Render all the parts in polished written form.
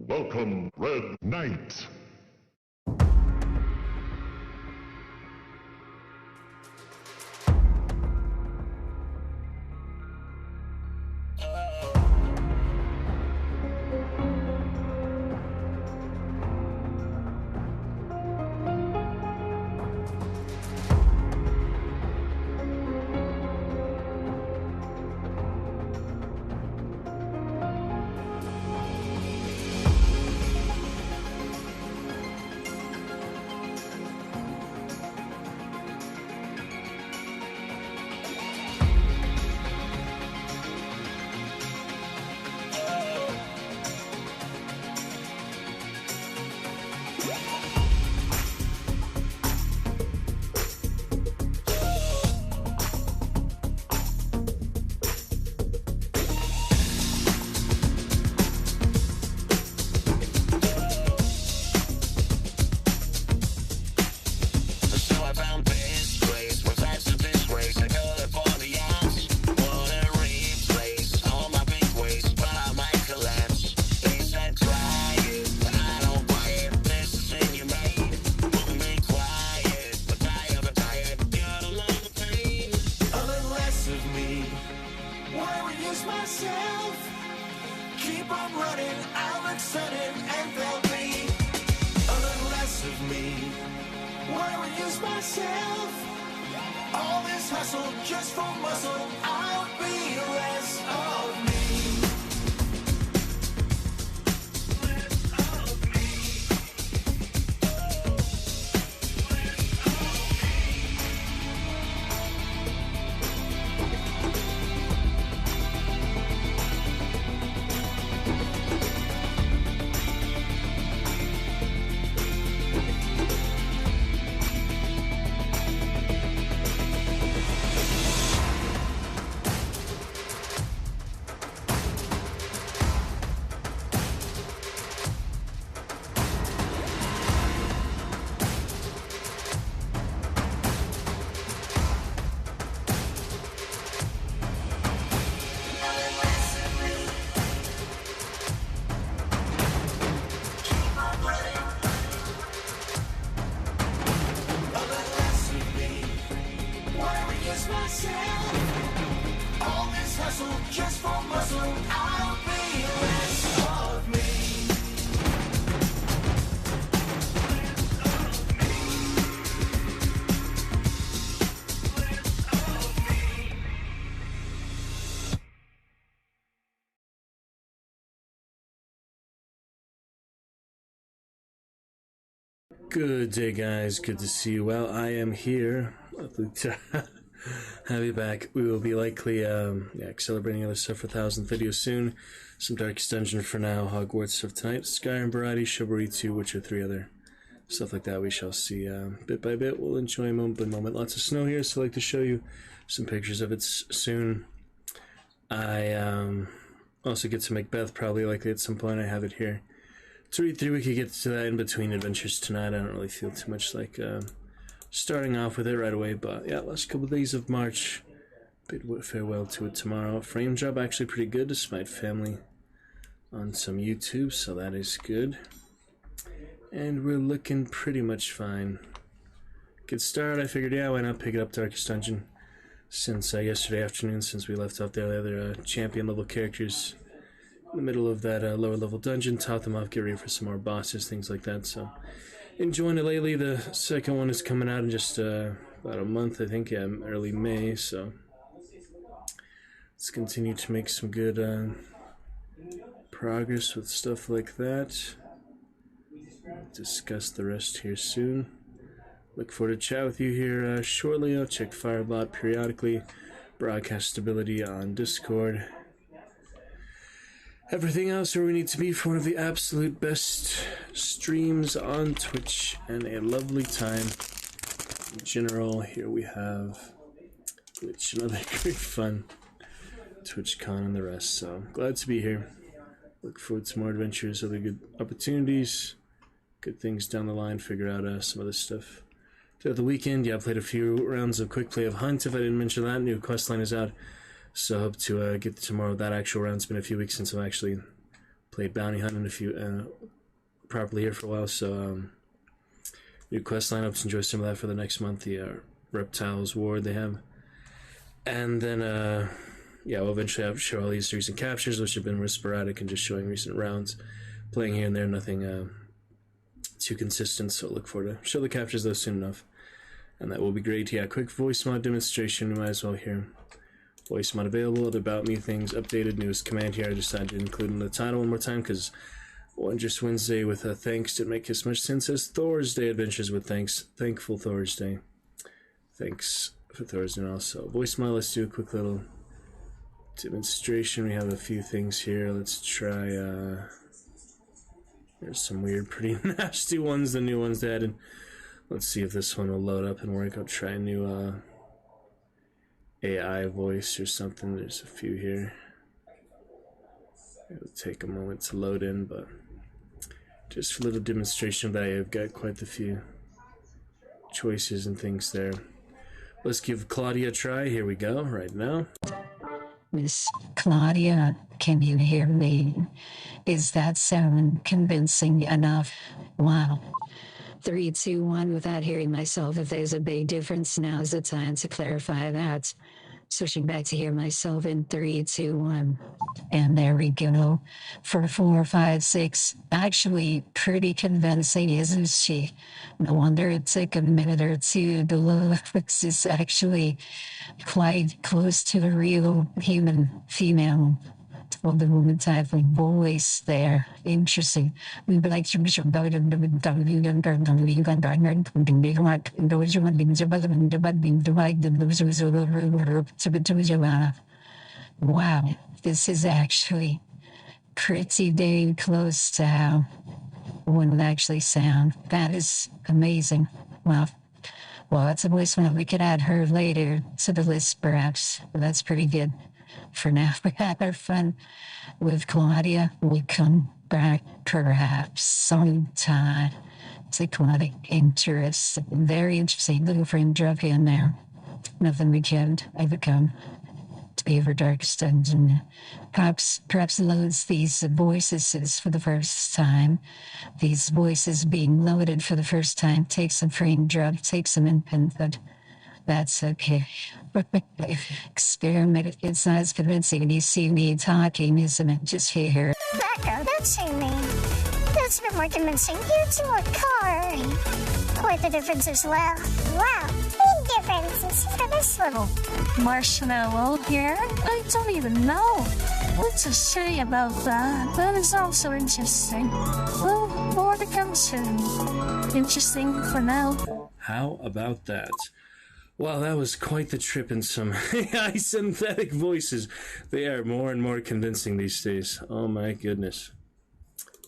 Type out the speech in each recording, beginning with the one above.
Welcome, Red Knight. Good day, guys. Good to see you. Well, I am here. Lovely to have you back. We will be likely celebrating other stuff for 1,000th video soon. Some Darkest Dungeon for now, Hogwarts stuff tonight, Skyrim Variety, Chivalry 2, Witcher 3, other stuff like that. We shall see bit by bit. We'll enjoy moment by moment. Lots of snow here, so I'd like to show you some pictures of it soon. I also get to Macbeth probably likely at some point. I have it here to read through. We could get to that in between adventures tonight. I don't really feel too much like starting off with it right away, but yeah, last couple of days of March, bid farewell to it tomorrow. Frame job actually pretty good despite family on some YouTube, so that is good. And we're looking pretty much fine. Good start. I figured, yeah, why not pick it up Darkest Dungeon since yesterday afternoon, since we left off the other champion level characters in the middle of that lower level dungeon, top them off, get ready for some more bosses, things like that. So enjoying it lately. The second one is coming out in just about a month, I think, yeah, early May, so let's continue to make some good progress with stuff like that. Discuss the rest here soon. Look forward to chat with you here shortly. I'll check Firebot periodically, broadcast stability on Discord. Everything else where we need to be for one of the absolute best streams on Twitch, and a lovely time in general. Here we have Glitch, another great fun, TwitchCon and the rest, so glad to be here. Look forward to more adventures, other good opportunities, good things down the line, figure out some other stuff. Throughout the weekend, yeah, I played a few rounds of Quick Play of Hunt, if I didn't mention that. New quest line is out, so hope to get to tomorrow. That actual round. It's been a few weeks since I've actually played bounty hunting a few properly here for a while, so new quest lineups. Enjoy some of that for the next month. The Reptiles Ward they have, and then yeah, we'll eventually show all these recent captures, which have been more sporadic and just showing recent rounds, playing here and there, nothing too consistent. So look forward to show the captures though soon enough, and that will be great. Yeah, quick voice mod demonstration. We might as well hear. Voice mod available, the About Me things, updated, newest command here. I decided to include in the title one more time because Wondrous Wednesday with thanks didn't make as much sense as Thorsday Adventures with thanks. Thankful Thorsday. Thanks for Thorsday and also. Voice mod, let's do a quick little demonstration. We have a few things here. Let's try, there's some weird, pretty nasty ones, the new ones they added. Let's see if this one will load up and work. I'll try a new, AI voice or something. There's a few here. It'll take a moment to load in, but just for a little demonstration that I've got quite a few choices and things there. Let's give Claudia a try. Here we go, right now. Miss Claudia, can you hear me? Is that sound convincing enough? Wow. 3, 2, 1 without hearing myself. If there's a big difference, now's the time to clarify that. Switching back to hear myself in 3, 2, 1. And there we go. For 4, 5, 6. Actually, pretty convincing, isn't she? No wonder it took a minute or two. The looks is actually quite close to a real human female. Well, the woman type of voice there. Interesting. We would like to be about it. Wow, this is actually pretty dang close to how one would actually sound. That is amazing. Well, it's a voicemail. We could add her later to the list, perhaps. But that's pretty good. For now, we had our fun with Claudia. We come back perhaps sometime. It's a quite interesting, very interesting little frame drop in there. Nothing we can't overcome to be our darkest dungeon. Perhaps loads these voices for the first time. These voices being loaded for the first time takes some frame drop, takes some input, but that's okay. Experiment. It's not as convincing when you see me talking, isn't it? Just here. Becca, that's me. That's a bit more convincing. Here's your car. Quite the difference as well. Wow, big difference. For this little marshmallow here. I don't even know what to say about that. That is also interesting. Well, more to come soon. Interesting for now. How about that? Wow, that was quite the trip in some AI synthetic voices. They are more and more convincing these days. Oh my goodness.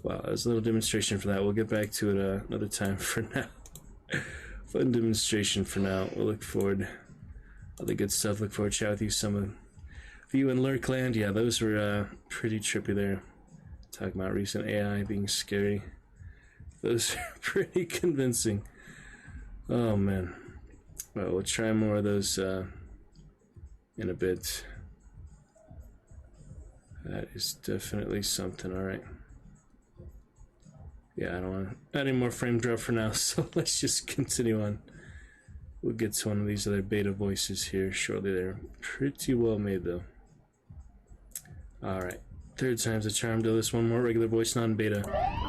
Wow, that was a little demonstration for that. We'll get back to it another time for now. Fun demonstration for now. We'll look forward to all the good stuff. Look forward to chat with you. Some of you in Lurkland. Yeah, those were pretty trippy there. Talking about recent AI being scary. Those are pretty convincing. Oh man. Well, we'll try more of those in a bit. That is definitely something. Alright. Yeah, I don't want to add any more frame drop for now, so let's just continue on. We'll get to one of these other beta voices here shortly. They're pretty well made, though. Alright. Third time's a charm. Do this one more regular voice, non-beta.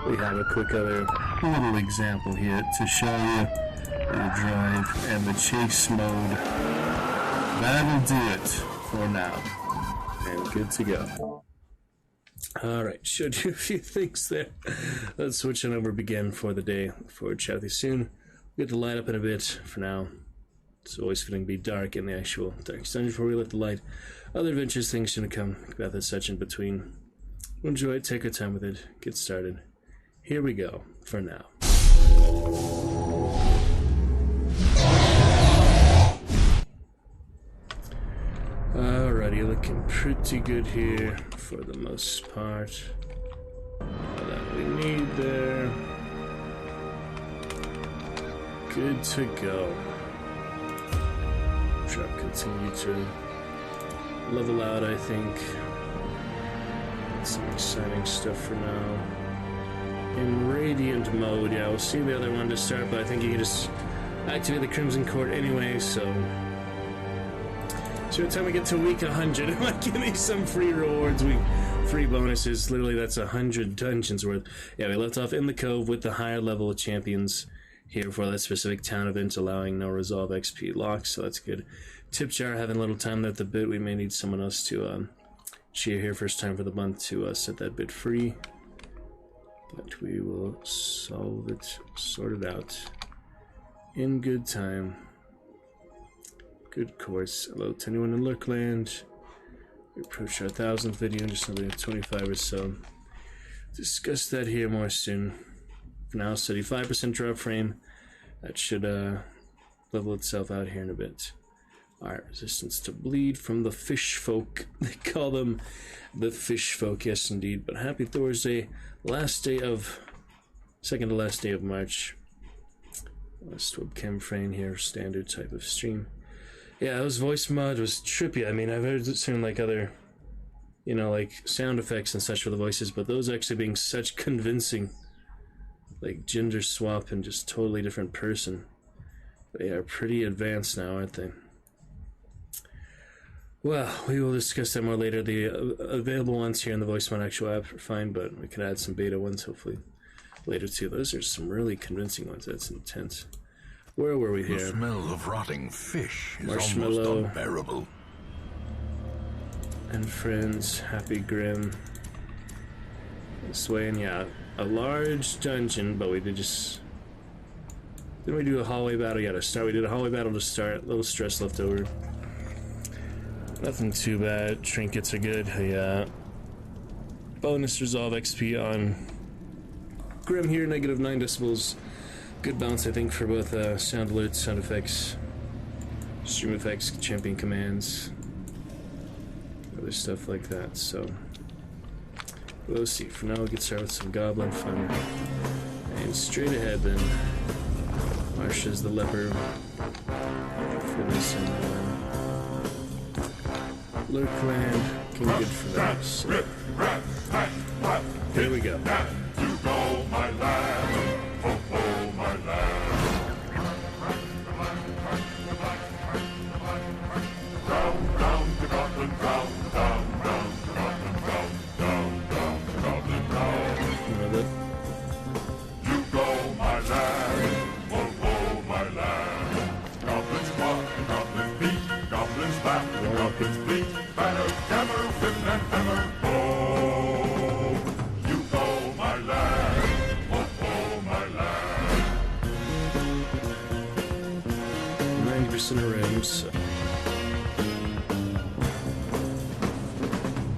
We have a quick other little example here to show you the drive and the chase mode. That'll do it for now. And good to go. Alright, showed you a few things there. Let's switch on over again for the day. Look forward to chatting with you soon. We'll get to light up in a bit. For now, it's always fitting to be dark in the actual dark dungeon before we let the light. Other adventures, things should come about that such in between. Enjoy it, take our time with it, get started. Here we go, for now. Alrighty, looking pretty good here for the most part. All that we need there. Good to go. Drop continue to level out, I think. Some exciting stuff for now. In Radiant mode, yeah, we'll see the other one to start, but I think you can just activate the Crimson Court anyway, so by the time we get to week 100, it might give me some free rewards, free bonuses. Literally, that's 100 dungeons worth. Yeah, we left off in the Cove with the higher level champions here for that specific town event, allowing no resolve XP locks, so that's good. Tip jar, having a little time left a bit. We may need someone else to cheer here first time for the month to set that bit free. But we will solve it, sort it out in good time. Good course. Hello to anyone in Lurkland. We approach our 1000th video in just another 25 or so. Discuss that here more soon. For now, 75% drop frame. That should level itself out here in a bit. Alright, resistance to bleed from the fish folk. They call them the fish folk, yes indeed. But happy Thorsday, second to last day of March. Last webcam frame here, standard type of stream. Yeah, those voice mod was trippy. I mean, I've heard certain like other, you know, like sound effects and such for the voices, but those actually being such convincing, like gender swap and just totally different person. They are pretty advanced now, aren't they? Well, we will discuss that more later. The available ones here in the voice mod actual app are fine, but we can add some beta ones hopefully later too. Those are some really convincing ones. That's intense. Where were we here? The smell of rotting fish is Marshmallow. almost unbearable. And friends, Happy Grim. This way, and yeah, a large dungeon, but we did just... Didn't we do a hallway battle? Yeah, to start. We did a hallway battle to start. A little stress left over. Nothing too bad. Trinkets are good. Yeah. Bonus resolve XP on Grim here, -9 decibels. Good bounce, I think, for both sound alerts, sound effects, stream effects, champion commands, other stuff like that. So we'll see. For now, we'll get started with some goblin fun. And straight ahead then, Marsha's the leper for this, and Lurkland, looking good for that. So here we go. You go, my lad. Oh, oh, my lad. Down, down to Goblin Town. Down, down to Goblin Town. Down, down to Goblin Town. You go, my lad. Oh, oh, my lad. Goblins walk and goblins beat. Goblins laugh and goblins bleat. Banner, hammer, whip and hammer. Oh, you go, my lad. Oh, oh, my lad. 90% of rims.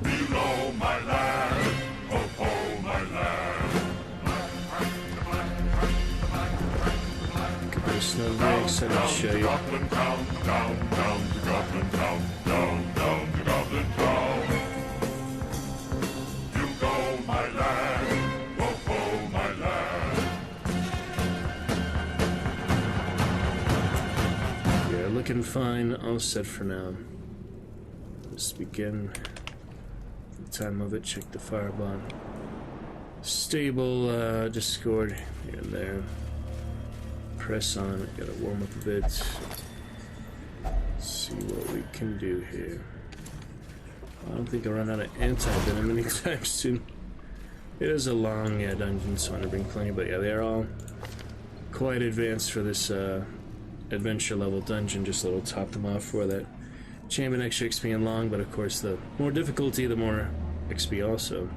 Below, my lad. Oh, oh, my lad. Snow very excited to show you. Goblin Town, down, down to Goblin Town, down, down to Goblin Town. You go, my lad, oh, oh, my lad. Yeah, looking fine, all set for now. Let's begin. The time of it, check the firebomb. Stable, Discord here and there. Press on, gotta warm up a bit. Let's see what we can do here. I don't think I'll run out of anti-venom anytime soon. It is a long dungeon, so I'm gonna bring plenty, but yeah, they are all quite advanced for this adventure level dungeon. Just a little top them off for that champion extra XP and long, but of course the more difficulty, the more XP also.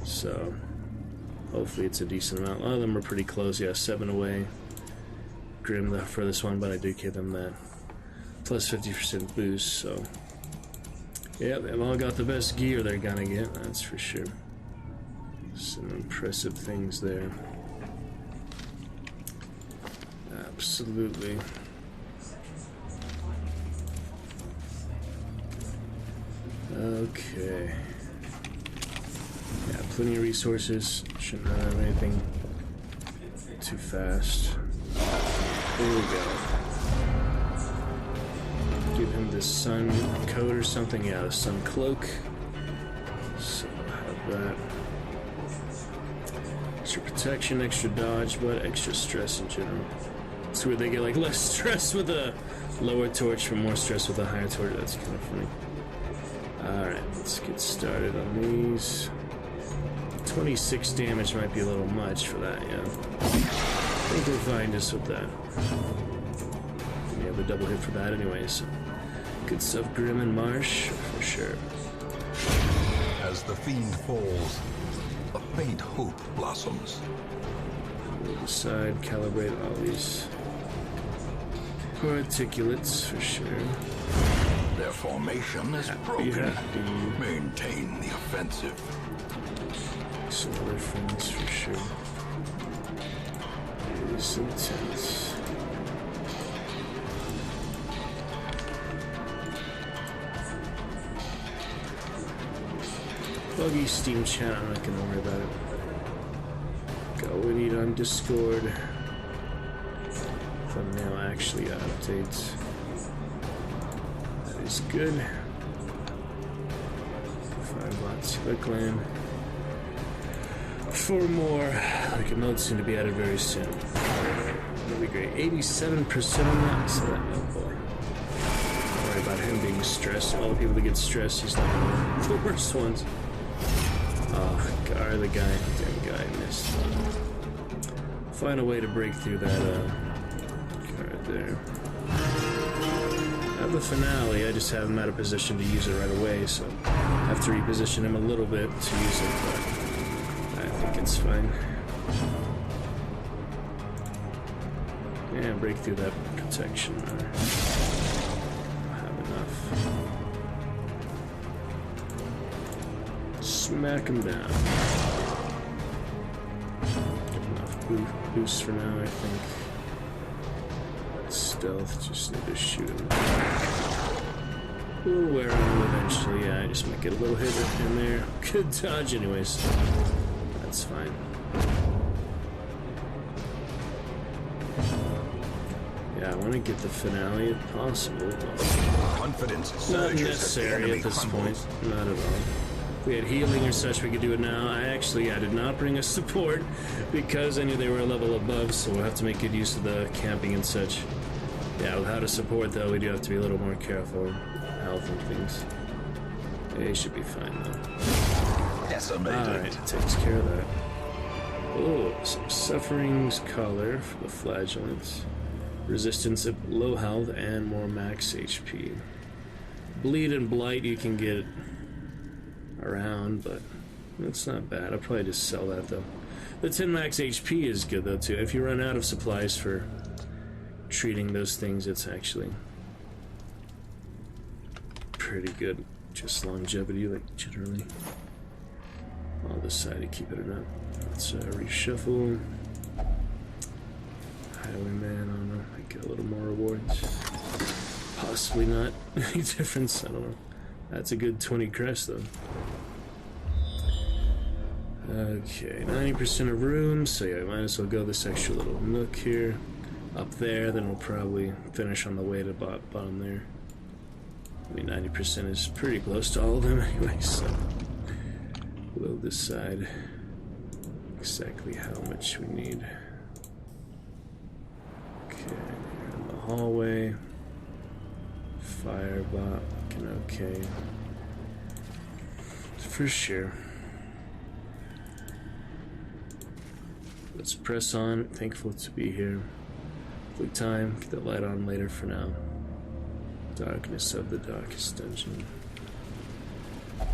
So hopefully it's a decent amount. A lot of them are pretty close, yeah, 7 away. Grim for this one, but I do give them that plus 50% boost, so yeah, they've all got the best gear they're gonna get, that's for sure. Some impressive things there. Absolutely. Okay. Yeah, plenty of resources. Shouldn't run out of anything too fast. There we go. Give him the sun coat or something. Yeah, the sun cloak. So protection, extra dodge, but extra stress in general. It's where they get like less stress with a lower torch, but more stress with a higher torch. That's kind of funny. Alright, let's get started on these. 26 damage might be a little much for that, yeah. I think we're fine just with that. We have a double hit for that anyway, so good stuff, Grim and Marsh, for sure. As the fiend falls, a faint hope blossoms. We'll decide, calibrate all these particulates for sure. Their formation is broken. Maintain the offensive. Some other friends for sure. It is intense. Buggy Steam chat, I'm not gonna worry about it. Go and eat on Discord. Thumbnail actually updates. That is good. 5 bots click land. 4 more. Like a mode soon to be added very soon. That'll be great. 87% on that. So that, oh boy. Don't worry about him being stressed. All the people that get stressed, he's not one of the worst ones. Oh, God, the guy. Damn guy missed. Find a way to break through that card there. I have the finale, I just have him out of position to use it right away, so I have to reposition him a little bit to use it, but I think it's fine. Yeah, break through that protection. I'll have enough. Smack him down. Get enough boost for now, I think. Stealth, just need to shoot him. We'll wear him eventually, yeah, I just might get a little hit in there. Good dodge anyways. That's fine. Yeah, I want to get the finale if possible. Confidence Not surges necessary at this point. Not at all. If we had healing or such, we could do it now. I did not bring a support because I knew they were a level above, so we'll have to make good use of the camping and such. Yeah, without a support though, we do have to be a little more careful. Health and things. They should be fine though. Decimated. Alright, takes care of that. Oh, some Suffering's Collar for the Flagellants. Resistance at low health and more max HP. Bleed and Blight you can get around, but that's not bad. I'll probably just sell that though. The 10 max HP is good though too. If you run out of supplies for treating those things, it's actually pretty good. Just longevity, like generally. I'll decide to keep it or not. Let's reshuffle. Highwayman, I don't know. I get a little more rewards. Possibly not any difference. I don't know. That's a good 20 crest though. Okay, 90% of rooms, so yeah, might as well go this extra little nook here. Up there, then we'll probably finish on the way to bottom there. I mean, 90% is pretty close to all of them anyway, so we'll decide exactly how much we need. Okay, here in the hallway. Firebot, looking okay. For sure. Let's press on. Thankful to be here. Quick time. Get the light on later for now. Darkness of the darkest dungeon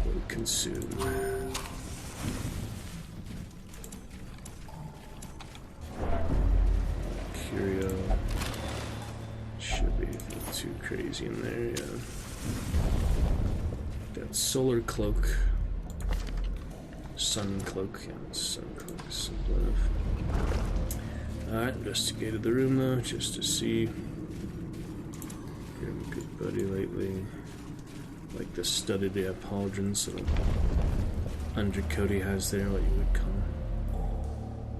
will consume. Curio. Should be anything too crazy in there, yeah. Got Solar Cloak. Sun Cloak, yeah, Sun Cloak, simple enough. Alright, investigated the room though, just to see. Getting a good buddy lately. Like the studded, yeah, pauldrons, little undercoat he has there, what you would call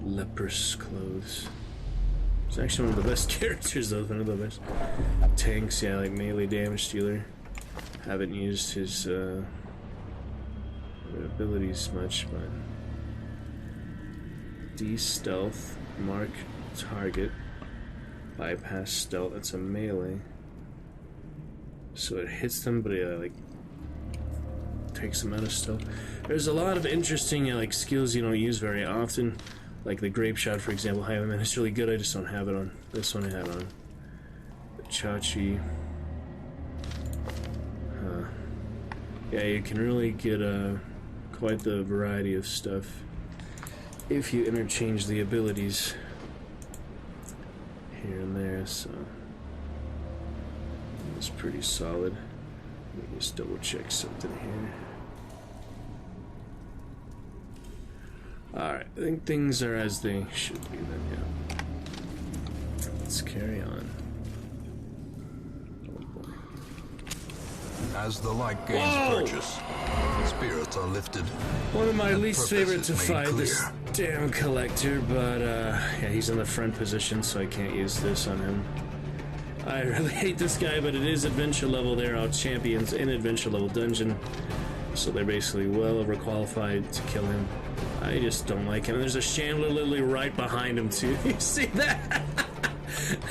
leprous clothes. He's actually one of the best characters though, one of the best tanks, yeah, like melee damage dealer. Haven't used his abilities much, but De-stealth, mark target, bypass stealth. That's a melee. So it hits them, but it like takes them out of stealth. There's a lot of interesting like skills you don't use very often. Like the grape shot, for example. I mean, it's really good. I just don't have it on. This one I have on. The Chachi. Yeah, you can really get quite the variety of stuff if you interchange the abilities here and there, so it's pretty solid. Let me just double check something here. Alright, I think things are as they should be then, yeah. Let's carry on. As the light gains purchase, spirits are lifted. One of my and least purpose favorite is to made fight, clear. this damn collector, but yeah, he's in the front position, so I can't use this on him. I really hate this guy, but it is adventure level. They're out champions in adventure level dungeon, so they're basically well overqualified to kill him. I just don't like him. There's a shambler literally right behind him too. You see that?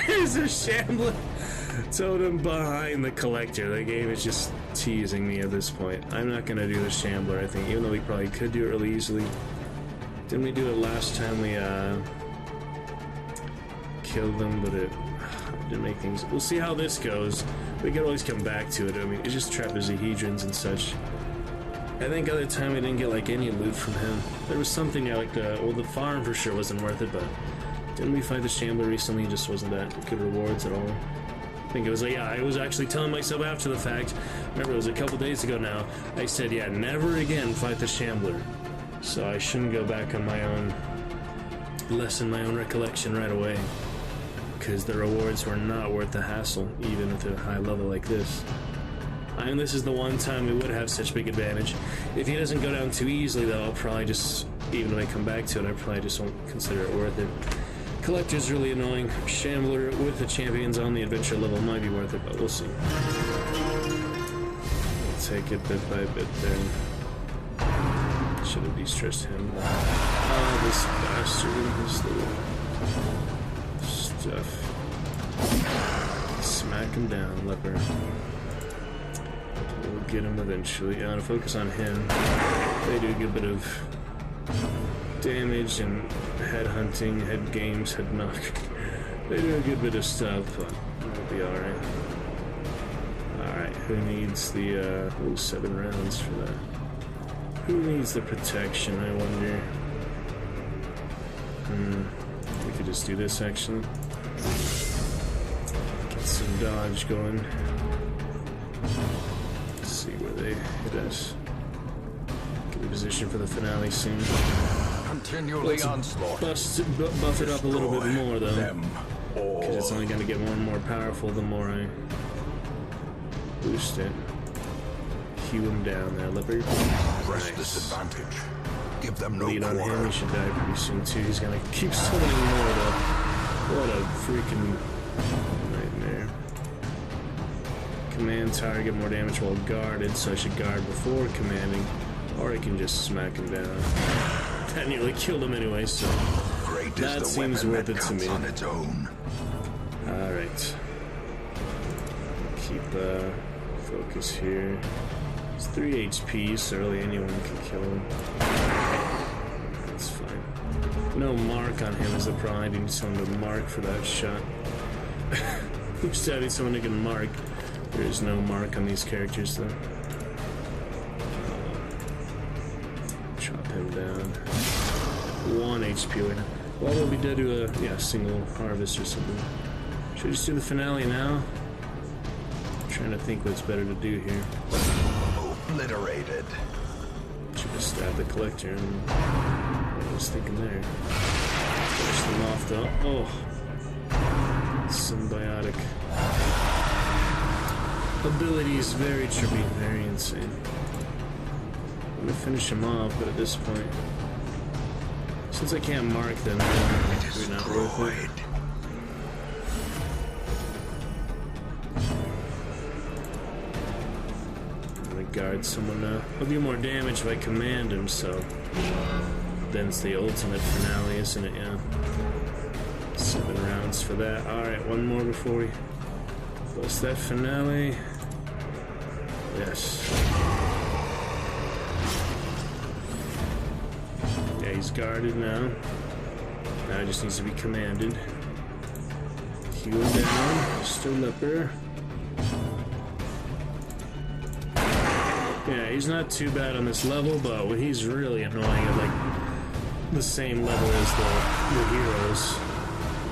There's a shambler totem behind the collector. The game is just teasing me at this point. I'm not gonna do the shambler, I think, even though we probably could do it really easily. Didn't we do it last time we killed them, but it didn't make things. We'll see how this goes. We could always come back to it. I mean, it's just trapezohedrons and such. I think other time we didn't get like any loot from him. There was something like well, the farm for sure wasn't worth it, but didn't we fight the shambler recently? It just wasn't that good rewards at all. I think it was like, yeah, I was actually telling myself after the fact. Remember, it was a couple days ago now. I said, yeah, never again fight the shambler. So I shouldn't go back on my own, lessen my own recollection right away, because the rewards were not worth the hassle, even at a high level like this. And this is the one time we would have such big advantage. If he doesn't go down too easily, though, I'll probably just, even when I come back to it, I probably just won't consider it worth it. Collector's really annoying. Shambler with the champions on the adventure level might be worth it, but we'll see. We'll take it bit by bit there. Should have de-stressed him. Oh, this bastard and his little stuff. Smack him down, leper. We'll get him eventually. I'm gonna focus on him. They do a good bit of damage and head hunting, head games, head knock. They do a good bit of stuff, but we'll be alright. Alright, who needs the, 7 rounds for that? Who needs the protection, I wonder? We could just do this, actually. Get some dodge going. See where they hit us. Get in position for the finale soon. Continually onslaught. Buff it up a little bit more, though. Them all. Because it's only going to get more and more powerful the more I boost it. Hew him down there, leopard. Press Nice. disadvantage. Give them no Lead on him, quarter. he should die pretty soon, too. He's going to keep summoning more, though. What a freaking nightmare. Command target, more damage while guarded, so I should guard before commanding, or I can just smack him down. That nearly killed him anyway, so Great that is the seems weapon worth that it to counts me. on its own. Alright. Keep focus here. It's 3 HP, so really anyone can kill him. That's fine. No mark on him is the problem. I need someone to mark for that shot. Used to having someone who can mark. There is no mark on these characters, though. Chop him down. 1 HP right now. Well, we'll be dead to a single harvest or something. Should I just do the finale now? I'm trying to think what's better to do here. Obliterated. Should have stabbed the collector and what I was thinking there. Finish them off though. Oh. Symbiotic. Ability is very trippy, very insane. I'm gonna finish him off, but at this point, since I can't mark them, it's not worth it. I'm gonna guard someone now. I'll do more damage if I command him, so then it's the ultimate finale, isn't it? Yeah. 7 rounds for that. Alright, one more before we bust that finale. Yes. Yeah, he's guarded now. Now he just needs to be commanded. Heal down, Mr. Leper. Yeah, he's not too bad on this level, but he's really annoying at like the same level as the heroes.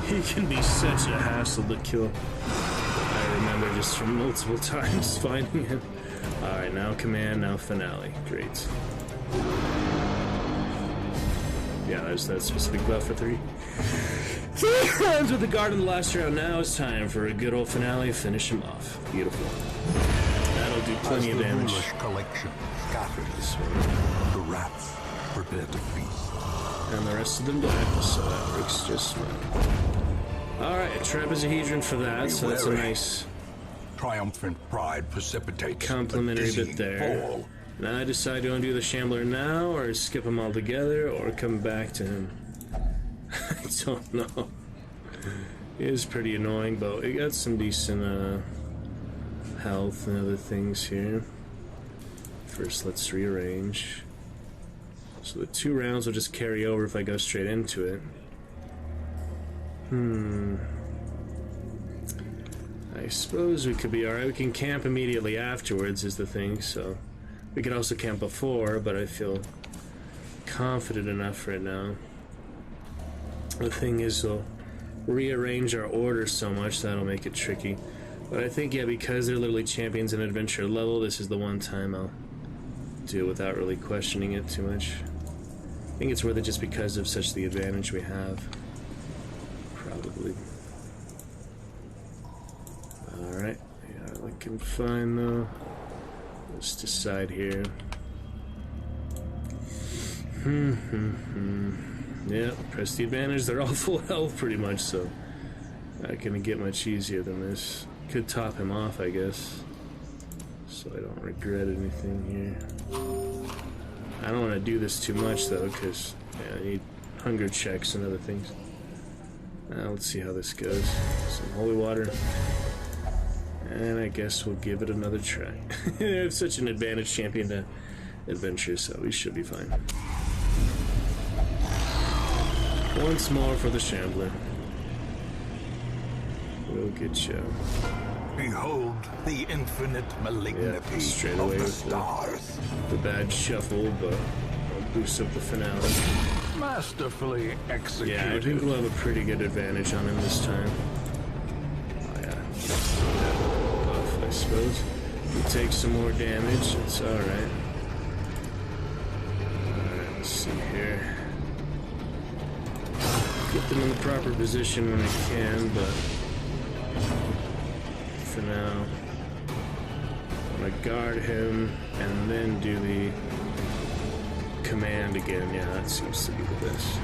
He can be such a hassle to kill. I remember just from multiple times finding him. Alright, now command, now finale. Great. Yeah, there's that specific buff for 3. 3 rounds with the guard in the last round. Now it's time for a good old finale. Finish him off. Beautiful. That'll do plenty of damage. The collection scatters, the rats prepare to feast. And the rest of them died, so that works just fine. Alright, a trapezohedron for that, so that's a nice Triumphant pride precipitates complimentary a bit there. fall. Now I decide to undo the Shambler now, or skip him altogether, or come back to him. I don't know. It is pretty annoying, but we got some decent health and other things here. First, let's rearrange. So the 2 rounds will just carry over if I go straight into it. I suppose we could be alright. We can camp immediately afterwards is the thing, so we could also camp before, but I feel confident enough right now. The thing is, we'll rearrange our order so much that'll make it tricky. But I think, yeah, because they're literally champions in adventure level, this is the one time I'll do it without really questioning it too much. I think it's worth it just because of such the advantage we have. Probably. Alright, yeah, looking fine though. Let's decide here. Yeah, press the advantage. They're all full health pretty much, so not gonna get much easier than this. Could top him off, I guess, so I don't regret anything here. I don't want to do this too much though, because yeah, I need hunger checks and other things. Now let's see how this goes. Some holy water. And I guess we'll give it another try. I have such an advantage champion to adventure, so we should be fine. Once more for the Shambler. We'll get you. Behold the infinite malignity straight of away the with stars. the bad shuffle, but I'll boost up the finale. Masterfully executed. Yeah, I think we'll have a pretty good advantage on him this time. Oh yeah. Buff, I suppose. He takes some more damage, it's alright. Alright, let's see here. Get them in the proper position when I can, but for now, I'm gonna guard him and then do the command again. Yeah, that seems to be the best.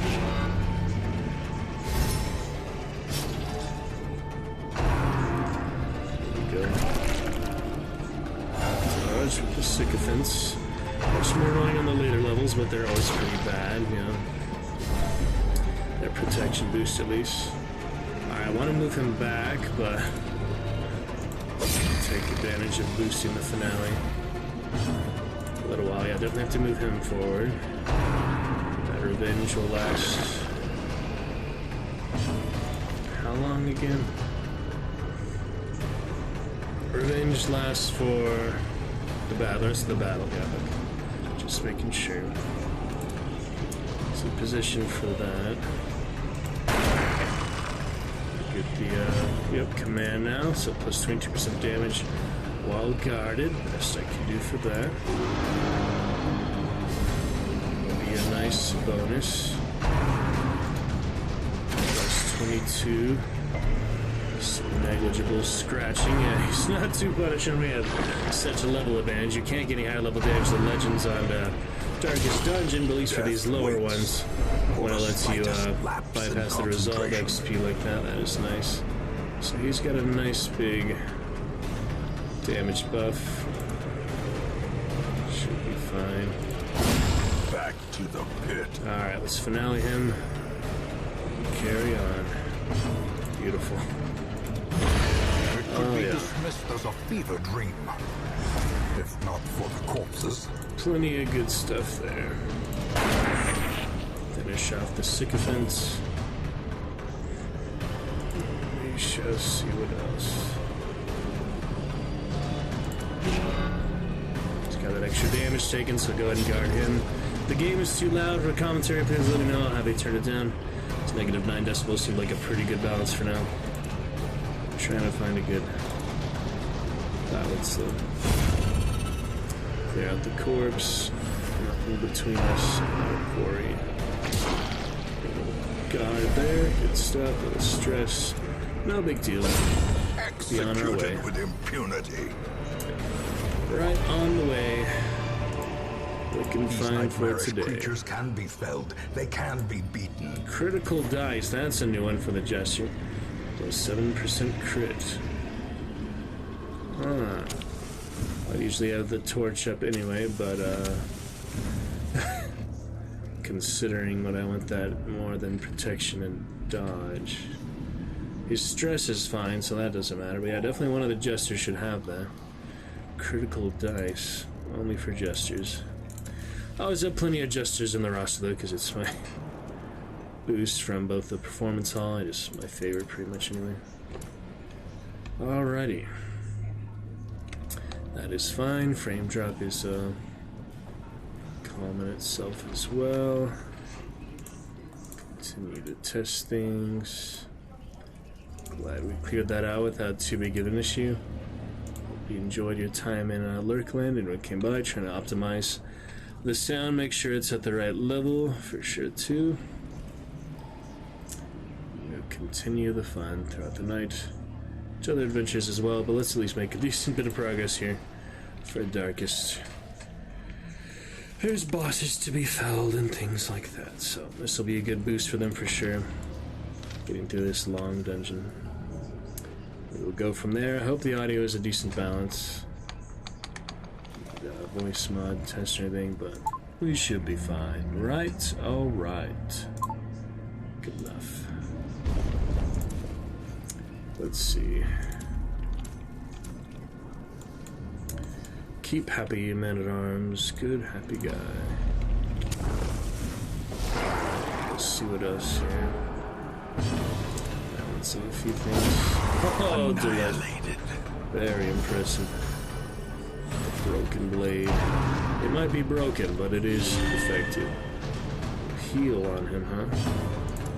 There we go. Dodge with the sycophants. Much more annoying on the later levels, but they're always pretty bad, you know. Their protection boost at least. Alright, I want to move him back, but take advantage of boosting the finale. A little while, yeah, definitely have to move him forward. That revenge will last. How long again? Revenge lasts for the battle, the rest of the battle, yeah. Okay. Just making sure. So position for that. Get the command now, so plus 22% damage while guarded. Best I can do for that. Will be a nice bonus. Plus 22. Some negligible scratching. Yeah, he's not too punishing. We have such a level advantage. You can't get any higher level damage than Legends on Darkest Dungeon, but at least for these lower ones, when it lets you bypass the resolve XP like that, that is nice. So he's got a nice big damage buff. Should be fine. Back To the pit. Alright, let's finale him. Carry on. Beautiful. It could be dismissed as a fever dream. If not for the corpses. Plenty of good stuff there. Finish off the sycophants. We shall see what else. He's got that extra damage taken, so go ahead and guard him. The game is too loud for commentary, please let me know. I'll have you turn it down. It's negative 9 decibels, seemed like a pretty good balance for now. I'm trying to find a good balance though. Clear out the corpse. Nothing between us and the quarry. Guard there, good stuff, a little stress. No big deal. Be on our way. Executed with impunity. Right on the way. Looking These fine for nightmarish today. creatures can be felled. They can be beaten. Critical dice, that's a new one for the Jester. Does 7% crit. I usually have the torch up anyway, but considering what I want that more than protection and dodge. His stress is fine, so that doesn't matter. But yeah, definitely one of the Jesters should have that. Critical dice. Only for Jesters. I always have plenty of Jesters in the roster though, because it's my boost from both the Performance Hall and just my favorite pretty much anyway. Alrighty. That is fine. Frame drop is calm in itself as well. Continue to test things. Glad we cleared that out without too big of an issue. Hope you enjoyed your time in Lurkland and what came by, trying to optimize the sound, make sure it's at the right level for sure too. We'll continue the fun throughout the night. To other adventures as well, but let's at least make a decent bit of progress here for Darkest. There's bosses to be felled and things like that, so this will be a good boost for them for sure. Getting through this long dungeon. We'll go from there. I hope the audio is a decent balance. Voice mod test or anything, but we should be fine, right? Alright. Good enough. Let's see. Keep happy, man-at-arms. Good, happy guy. Let's see what else here. Let's see a few things. Oh, annihilated. Very impressive. Broken blade. It might be broken, but it is effective. Heal on him, huh?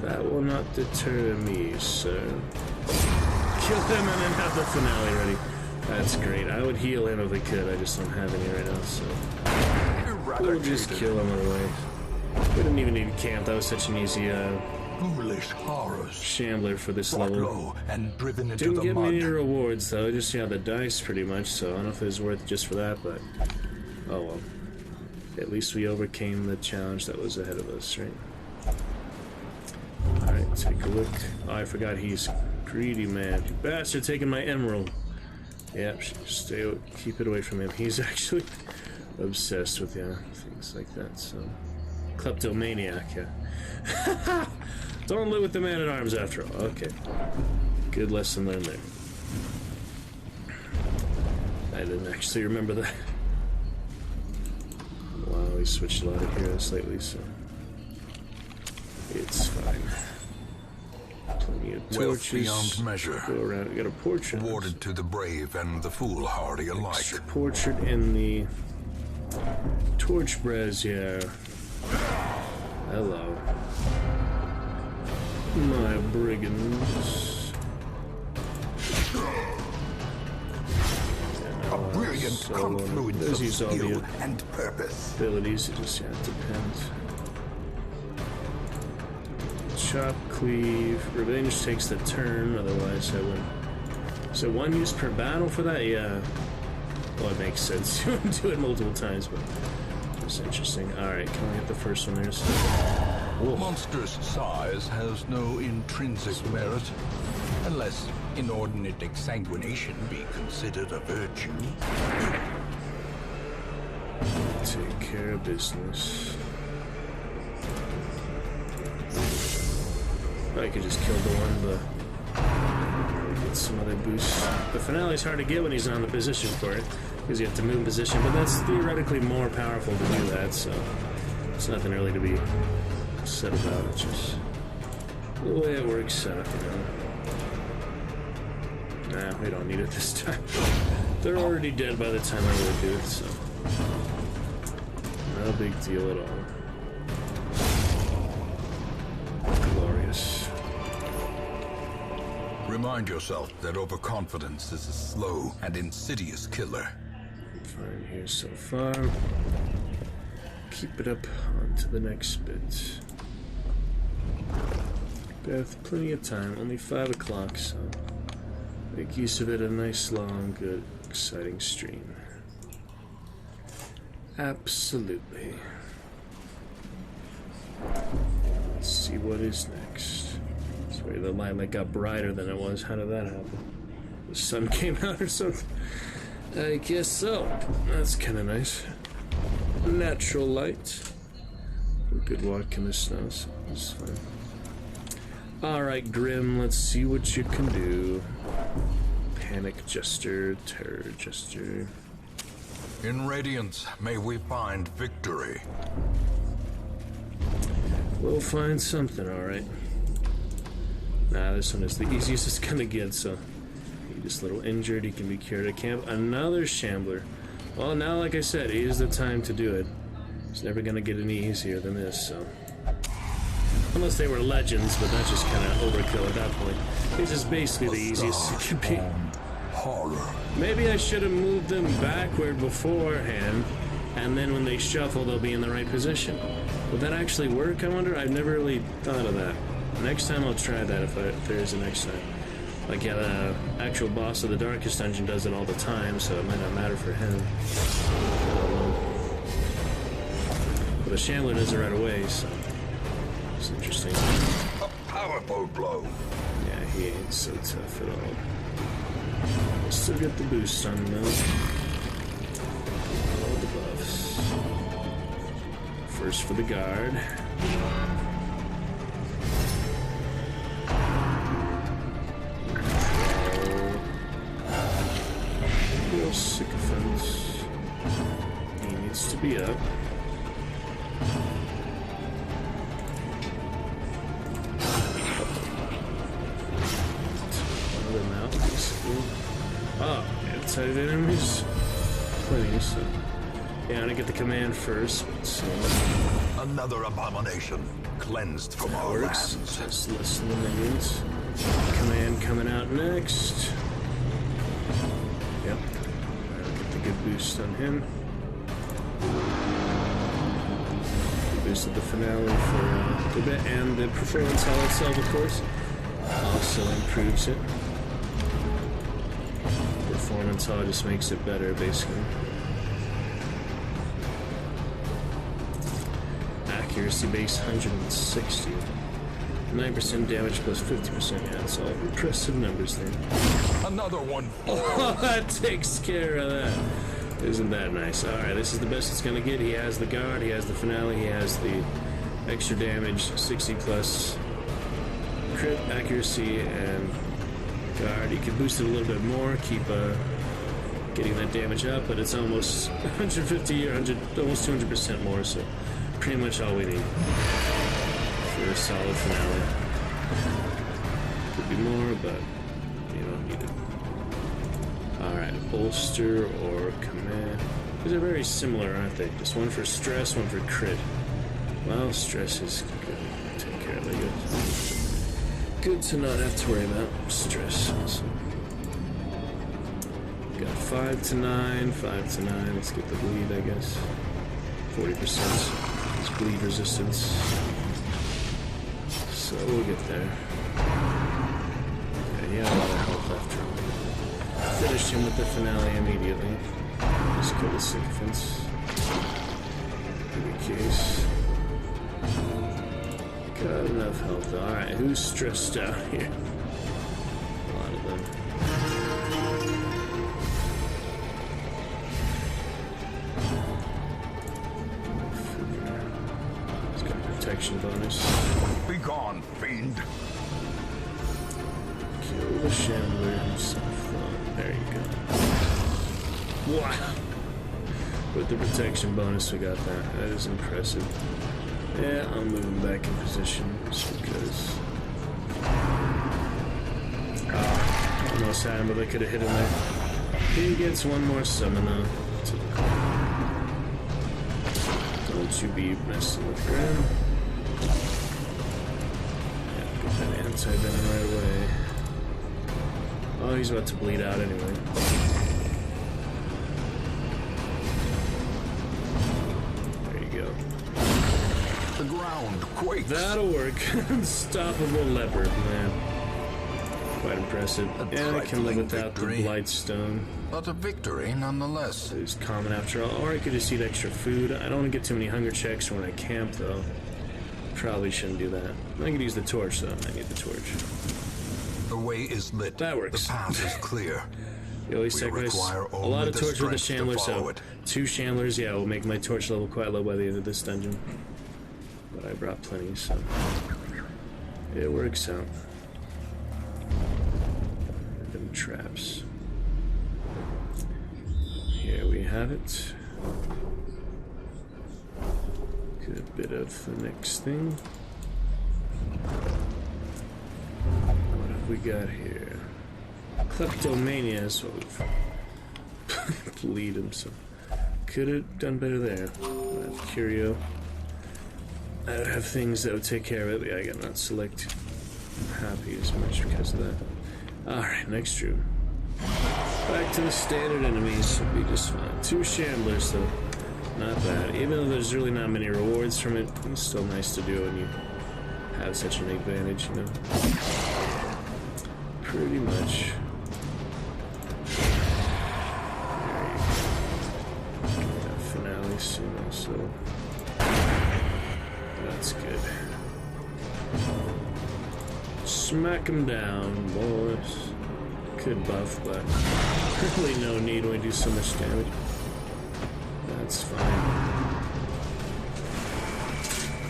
That will not deter me, sir. Kill him and then have the finale ready. That's great. I would heal him if I could. I just don't have any right now, so we'll just kill him otherwise. We didn't even need to camp. That was such an easy Foolish horrors. shambler for this Brought level. low and driven into Didn't the get mud. many rewards though. Just the dice pretty much. So I don't know if it was worth it just for that, but oh well. At least we overcame the challenge that was ahead of us, right? All right, take a look. Oh, I forgot he's greedy, man. You bastard, taking my emerald. Yep, keep it away from him. He's actually obsessed with things like that. So kleptomaniac, yeah. Don't live with the man-at-arms after all. Okay. Good lesson learned there. I didn't actually remember that. Wow, we switched a lot of heroes lately, so it's fine. Plenty of Wealth torches. beyond measure. Go around. We got a portrait. Awarded to the brave and the foolhardy alike. Extra portrait in the torch brazier. Hello. My brigands. A brilliant confluence of use all skill the and purpose. abilities, it just depends. Chop, cleave. Revenge takes the turn, otherwise I wouldn't. So one use per battle for that? Yeah. Well, it makes sense. You wouldn't do it multiple times, but it's interesting. Alright, can we get the first one there? Monstrous size has no intrinsic merit, unless inordinate exsanguination be considered a virtue. Take care of business. Probably could just kill the one, but get some other boosts. The finale's hard to get when he's not in the position for it, because you have to move position, but that's theoretically more powerful to do that, so it's nothing really to be said about. It's just the way it works out, you know. Nah, we don't need it this time. They're already dead by the time I would do it, so no big deal at all. Glorious. Remind yourself that overconfidence is a slow and insidious killer. Fine here so far. Keep it up onto the next bit. Beth, plenty of time. Only 5 o'clock, so make use of it. A nice, long, good, exciting stream. Absolutely. Let's see what is next. Sorry, the light got brighter than it was. How did that happen? The sun came out or something? I guess so. That's kind of nice. Natural light. Good walk in the snow, so it's fine. Alright, Grim, let's see what you can do. Panic Jester, Terror Jester. In Radiance, may we find victory. We'll find something, alright. Nah, this one is the easiest it's gonna get, so he's just a little injured, he can be cured at camp. Another Shambler. Well, now, like I said, it is the time to do it. It's never gonna get any easier than this, so. Unless they were legends, but that's just kind of overkill at that point. It's just basically the easiest it could be. Horror. Maybe I should have moved them backward beforehand, and then when they shuffle, they'll be in the right position. Would that actually work, I wonder? I've never really thought of that. Next time I'll try that if there is a next time. Like, yeah, the actual boss of the Darkest Dungeon does it all the time, so it might not matter for him. But the Shambler does it right away, so it's interesting. A powerful blow. Yeah, he ain't so tough at all. We'll still get the boost on him, though. All the buffs. First for the guard. Real sycophants. He needs to be up. Oh, outside enemies? Plenty, so. Yeah, I'm gonna get the command first. So. Another abomination, cleansed from our Works. lands. Just less than the minions. Command coming out next. Yep. I'll get the good boost on him. Boosted the finale for a bit, and the performance hall itself, of course, also improves it. Performance hall just makes it better, basically. Accuracy base 160. 9% damage plus 50%. Yeah, it's all impressive numbers there. Another one. Oh, that takes care of that. Isn't that nice? Alright, this is the best it's gonna get. He has the guard, he has the finale, he has the extra damage, 60 plus crit, accuracy, and guard. You can boost it a little bit more, keep getting that damage up, but it's almost 150 or 100, almost 200% more, so pretty much all we need for a solid finale. Could be more, but you don't need it. Alright, bolster or command. These are very similar, aren't they? Just one for stress, one for crit. Well, stress is good. Take care of it. Good to not have to worry about stress. So, got 5 to 9, 5 to 9. Let's get the bleed, I guess. 40%. It's bleed resistance. So we'll get there. Okay, yeah, a lot of health after all. Finish him with the finale immediately. Just kill the sycophants. In the case. Got enough health. Alright, who's stressed out here? A lot of them. He's got a protection bonus. Be gone, fiend. Kill the Shambler himself. There you go. Wow! With the protection bonus, we got that. That is impressive. Yeah, I'm moving back in position just because. Almost had him, but I could have hit him there. He gets one more summon though. Don't you be messing with Grim. Yeah, get that anti-venom right away. Oh, he's about to bleed out anyway. There you go. The ground quakes. That'll work. Unstoppable leopard, man. Quite impressive. And I can live without the Blightstone. But a victory nonetheless. It's common after all. Or I could just eat extra food. I don't want to get too many hunger checks when I camp, though. Probably shouldn't do that. I could use the torch, though. I need the torch. The way is lit. That works. The path is clear. You always sacrifice a lot of torch with the Chandler, so 2 Chandlers, yeah, will make my torch level quite low by the end of this dungeon. But I brought plenty, so it works out. Them traps. Here we have it. Good bit of the next thing. What have we got here? Kleptomania is what we've bleed him, so could have done better there. I have Curio. I would have things that would take care of it, but yeah, I got not select happy as much because of that. Alright, next room. Back to the standard enemies, will be just fine. 2 Shamblers, though. Not bad. Even though there's really not many rewards from it, it's still nice to do when you have such an advantage, you know? Pretty much. There you go. Finale soon, also. That's good. Smack him down, boys. Could buff, but really no need when we do so much damage. That's fine.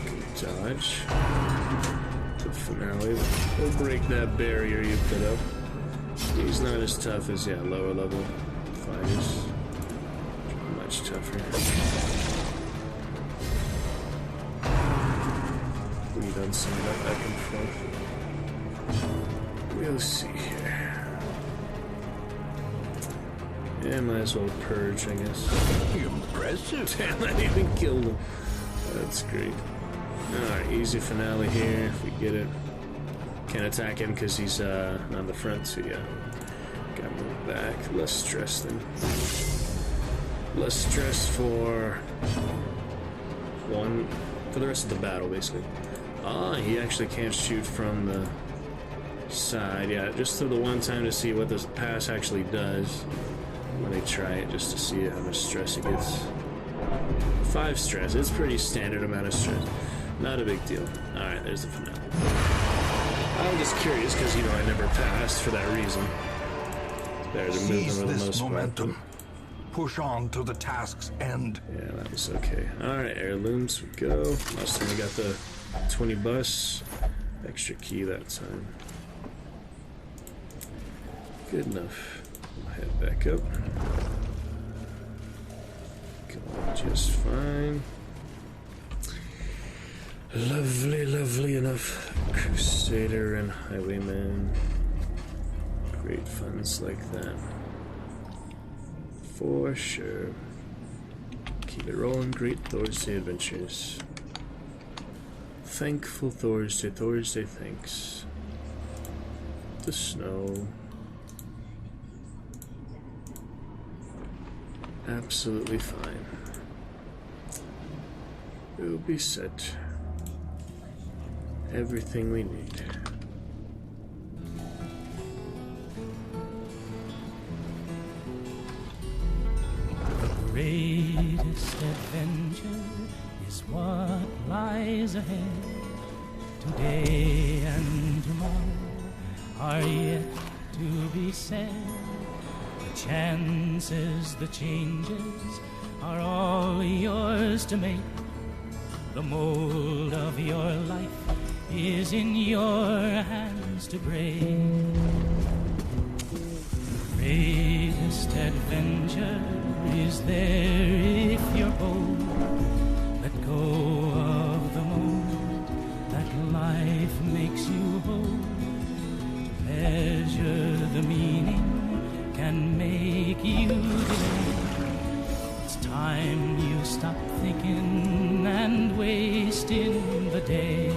Good dodge. The finale. We'll break that barrier you put up. He's not as tough as, yeah, lower level fighters. Much tougher. We done some of that back and forth. We'll see here. Yeah, might as well purge, I guess. Impressive. Damn, I even killed him. That's great. Alright, easy finale here, if we get it. Can't attack him because he's on the front, so yeah. Gotta move back. Less stress then. Less stress for the rest of the battle, basically. Ah, he actually can't shoot from the side. Yeah, just to the one time to see what this pass actually does. When they try it, just to see how much stress it gets. 5 stress. It's pretty standard amount of stress. Not a big deal. Alright, there's the finale. I'm just curious because, you know, I never passed for that reason. It's better to move them with the most momentum. Push on to the task's end. Yeah, that was okay. Alright, heirlooms, we go. Last time we got the 20 bus. Extra key that time. Good enough. We'll head back up. Going just fine. Lovely, lovely enough. Crusader and Highwayman. Great funs like that. For sure. Keep it rolling. Great Thorsday adventures. Thankful Thorsday. Thorsday thanks. The snow. Absolutely fine. We'll be set. Everything we need. The greatest adventure is what lies ahead. Today and tomorrow are yet to be said. The chances, the changes are all yours to make. The mold of your life is in your hands to break. Greatest adventure is there if you're bold. Let go of the moment that life makes you hold. Measure the meaning can make you delay. It's time you stop thinking and wasting the day.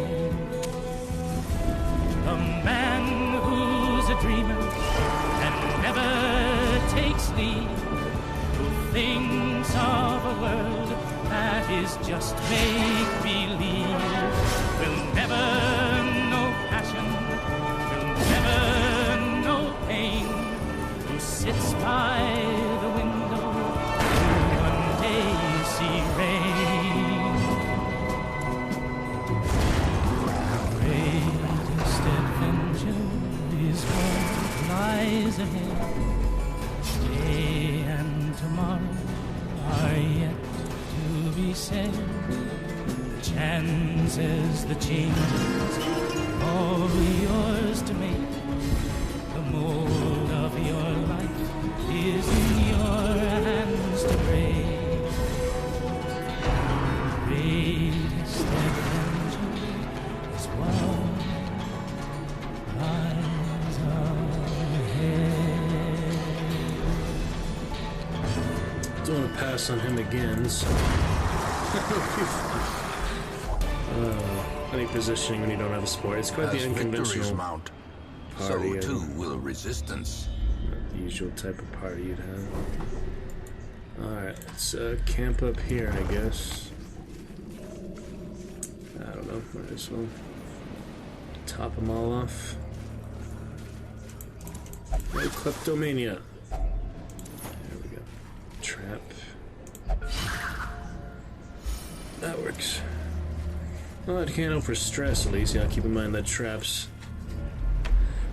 A man who's a dreamer and never takes leave, who thinks of a world that is just make-believe, will never know passion, will never know pain, who sits by the window to one day see rain. The greatest adventure is what lies ahead. Today and tomorrow are yet to be said. The chances, the changes, all yours to make. The mold of your life is in your hands to break. Greatest adventure is what lies ahead. Don't want to pass on him again, so... any positioning when you don't have a support. It's quite the unconventional mount, party. so too will resistance. Not the usual type of party you'd have. Alright, let's camp up here, I guess. I don't know, might as well top them all off. No kleptomania. There we go. Trap. That works. Well, that can't help for stress, at least. Yeah, keep in mind that traps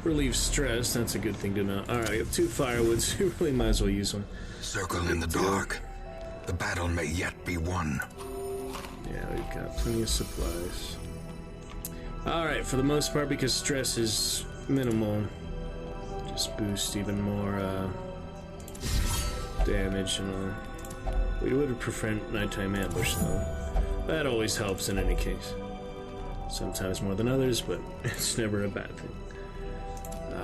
relieve stress. That's a good thing to know. Alright, I have 2 firewoods. You really might as well use them. Circle in the dark. The battle may yet be won. Yeah, we've got plenty of supplies. Alright, for the most part, because stress is minimal, just boost even more damage and all. We would prevent nighttime ambush, though. That always helps in any case. Sometimes more than others, but it's never a bad thing.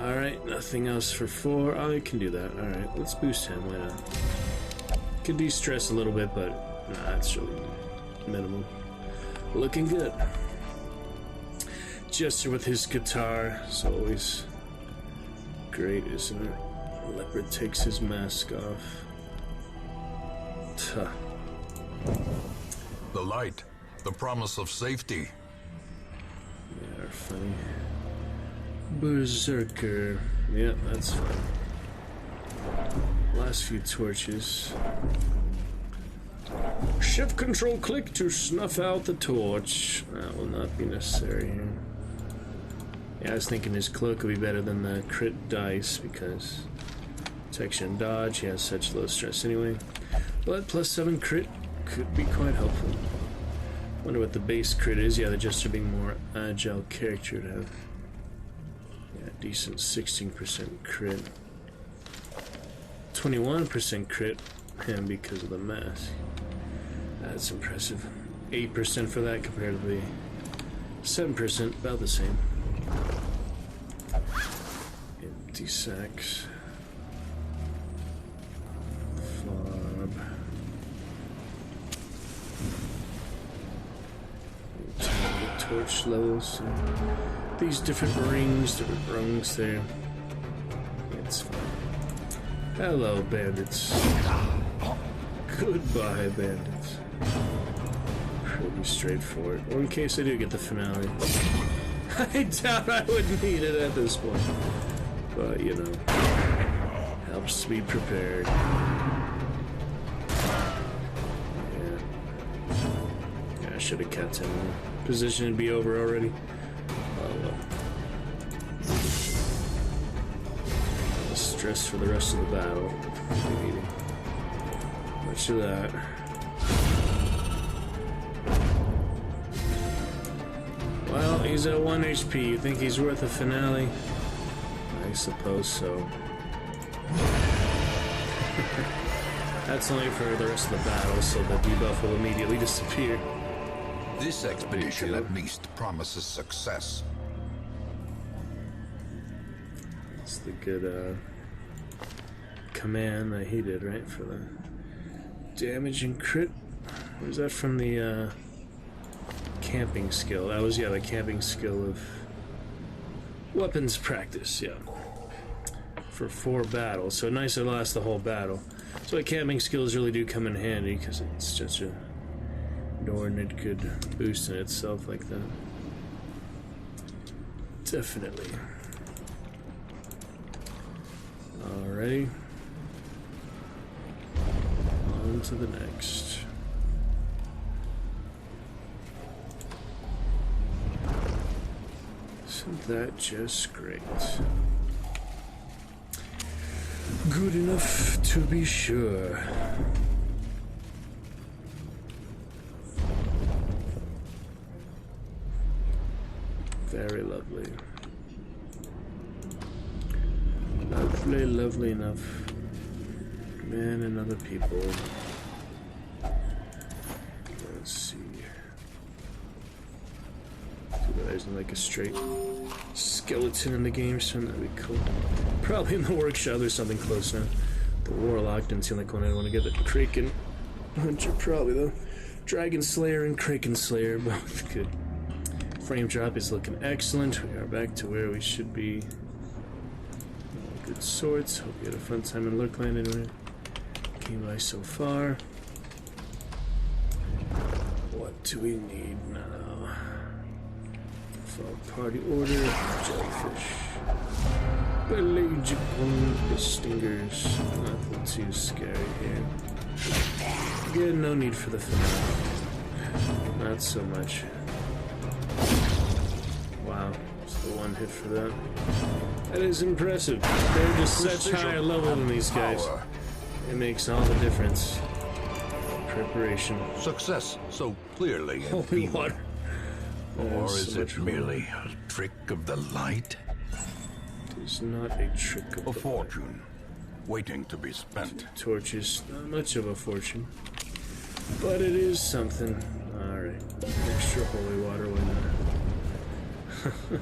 Alright, nothing else for 4. Oh, I can do that. Alright, let's boost him. Why not? Could de-stress a little bit, but nah, it's really minimal. Looking good. Jester with his guitar is always great, isn't it? Leopard takes his mask off. Tuh. The light, the promise of safety. Yeah, funny. Berserker. Yeah, that's fine. Last few torches. Shift control click to snuff out the torch. That will not be necessary here. Yeah, I was thinking his cloak would be better than the crit dice because protection and dodge, he has such low stress anyway. But +7 crit could be quite helpful. Wonder what the base crit is. Yeah, the Jester being more agile character to have. Yeah, decent 16% crit. 21% crit, and because of the mask. That's impressive. 8% for that compared to the 7%, about the same. Empty sacks. Fob. Torch levels. These different rings, different rungs there. It's fine. Hello, bandits. Goodbye, bandits. Pretty straightforward. Well, in case I do get the finale. I doubt I would need it at this point. But, you know, helps to be prepared. Yeah, I should have kept him in position to be over already. Oh well. Stress for the rest of the battle. Much of that. Well, He's at 1 HP. You think he's worth a finale? I suppose so. That's only for the rest of the battle, so the debuff will immediately disappear. This expedition at least promises success. It's the good command that he did, right? For the damage and crit. Was that from the camping skill? That was, yeah, the camping skill of weapons practice, yeah. For 4 battles, so nice to last the whole battle. So camping skills really do come in handy because it's such a inordinate good boost in itself like that. Definitely. Alrighty. On to the next. Isn't that just great? Good enough to be sure. Very lovely. Lovely, lovely enough. Man and other people. Let's see. There isn't like a straight skeleton in the game, so that'd be cool. Probably in the workshop there's something close now. The Warlock didn't seem like one I'd want to get. The Kraken Hunter, probably though. Dragon Slayer and Kraken Slayer, both good. Frame drop is looking excellent. We are back to where we should be. Good sorts. Hope you had a fun time in Lurkland anyway. Came by so far. What do we need now? Fall party order. Jellyfish. Pelagic one. The stingers. Nothing too scary here. Yeah, no need for the finale. Not so much. Wow. Just the one hit for that. That is impressive. They're just such higher level than these guys. It makes all the difference. Preparation. Success so clearly in Holy view. water. Or is it merely a trick of the light? It is not a trick of A the fortune waiting to be spent. torches. Not much of a fortune. But it is something. Alright. Extra holy water, why not?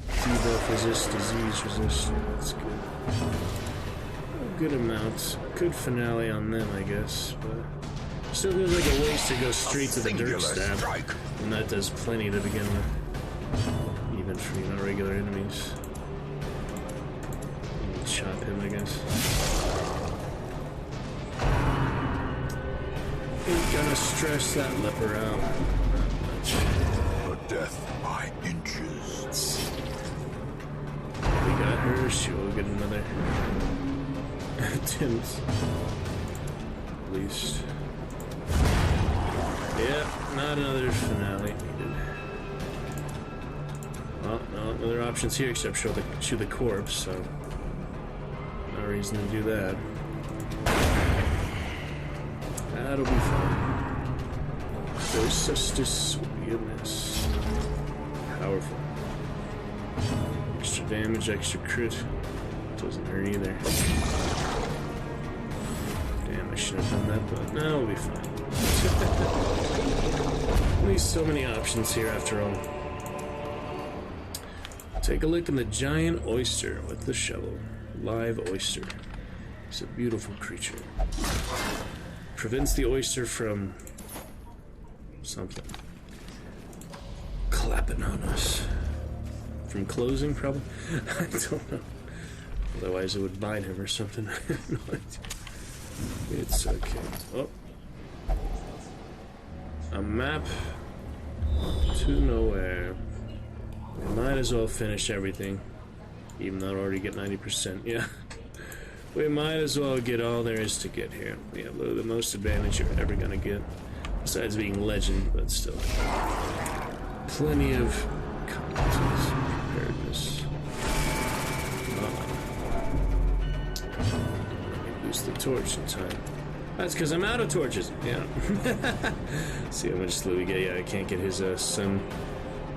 Debuff resist, disease resist. That's good. A good amount. Good finale on them, I guess. But still feels like a waste to go straight to the dirt stab. Strike. And that does plenty to begin with. Even for, you know, regular enemies. You can chop him, I guess. Ain't gonna stress that leper out. Not much. A death by inches. We got her, she will get another attempt. At least. Yeah, not another finale needed. Well, no other options here except shoot the corpse, so no reason to do that. That'll be fine. Those Cestus will be a mess. Powerful. Extra damage, extra crit. Doesn't hurt either. Damn, I should have done that, but no, we'll be fine. At least so many options here after all. Take a look in the giant oyster with the shovel. Live oyster. He's a beautiful creature. Prevents the oyster from something. Clapping on us. From closing, probably? I don't know. Otherwise it would bite him or something. I have no idea. It's okay. Oh. A map to nowhere. We might as well finish everything. Even though I already get 90%. Yeah. We might as well get all there is to get here. We have the most advantage you're ever gonna get. Besides being legend, but still. Plenty of competence, preparedness. Use the torch in time. That's because I'm out of torches. Yeah. See how much slew we get. Yeah, I can't get his sun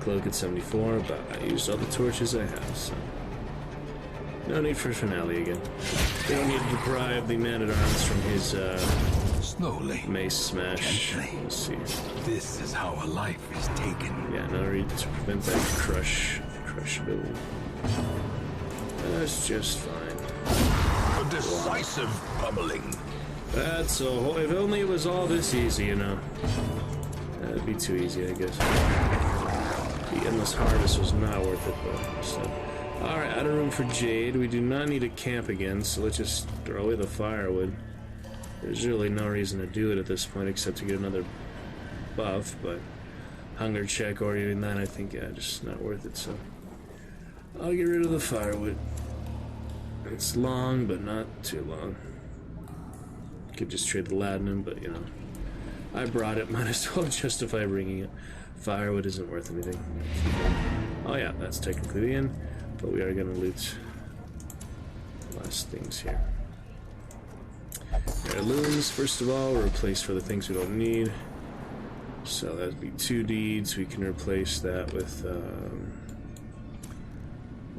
cloak at 74, but I used all the torches I have, so no need for finale again. They don't need to deprive the man-at-arms from his Slowly. mace smash. Gently. Let's see. This is how a life is taken. Yeah, no need to prevent that crush ability. That's just fine. A decisive pummeling. That's all. If only it was all this easy, you know. That'd be too easy, I guess. The endless harvest was not worth it, though. So. Alright, out of room for Jade. We do not need to camp again, so let's just throw away the firewood. There's really no reason to do it at this point except to get another buff, but hunger check or even that, I think, yeah, just not worth it, so I'll get rid of the firewood. It's long, but not too long. Could just trade the latinum, but you know, I brought it, might as well justify bringing it. Firewood isn't worth anything. Oh yeah, that's technically the end, but we are gonna loot last things here. Heirlooms, first of all, we'll replace for the things we don't need. So that'd be 2 deeds. We can replace that with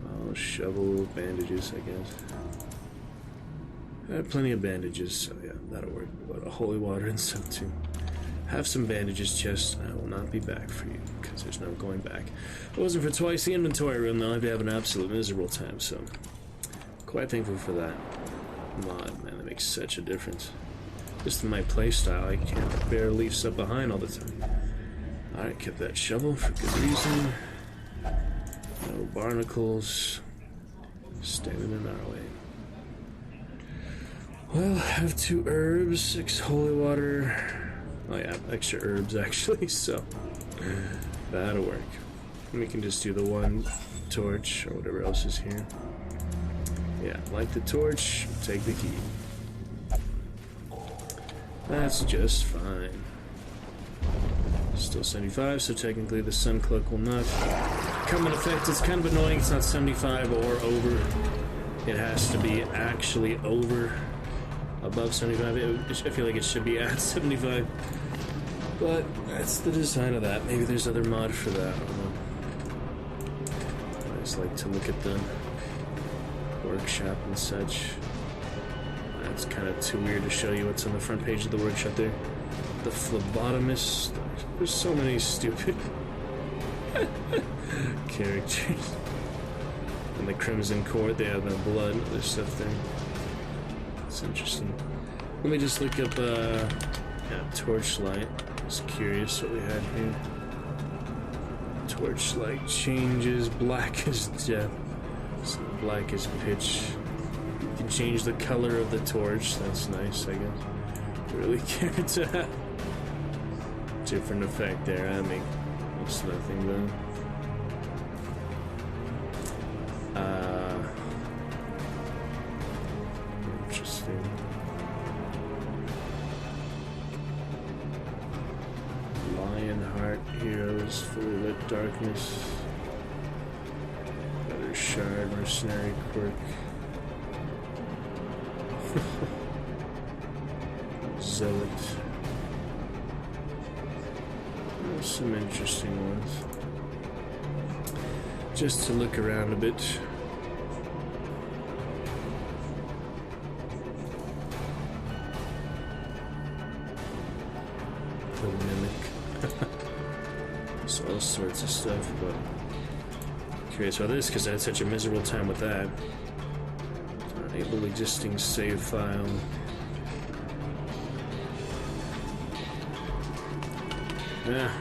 well, shovel, bandages, I guess. I have plenty of bandages, so yeah, that'll work. But a holy water and some too. Have some bandages, chest, and I will not be back for you, because there's no going back. If it wasn't for twice the inventory room, though, I'd be having an absolute miserable time, so quite thankful for that mod, man. That makes such a difference. Just in my playstyle, I can't bear leaves up behind all the time. Alright, kept that shovel for good reason. No barnacles standing in our way. Well, I have 2 herbs, 6 holy water. Oh yeah, extra herbs actually, so that'll work. We can just do the 1 torch or whatever else is here. Yeah, light the torch, take the key. That's just fine. Still 75, so technically the sun cloak will not come in effect. It's kind of annoying, it's not 75 or over. It has to be actually over. Above 75, I feel like it should be at 75. But that's the design of that. Maybe there's other mod for that. I don't know. I just like to look at the workshop and such. It's kind of too weird to show you what's on the front page of the workshop there. The phlebotomist. There's so many stupid characters. And the Crimson Court, they have no blood and other stuff there. It's interesting. Let me just look up yeah, torchlight. Just curious what we had here. Torchlight changes black as death. So black as pitch. You can change the color of the torch. That's nice, I guess. Really care to have different effect there. I mean, it's nothing though. Interesting. Lionheart heroes, fully lit darkness. Other shard mercenary quirk. Zealot. There's some interesting ones. Just to look around a bit. The mimic. So all sorts of stuff, but curious about this because I had such a miserable time with that. Enable existing save file. Yeah.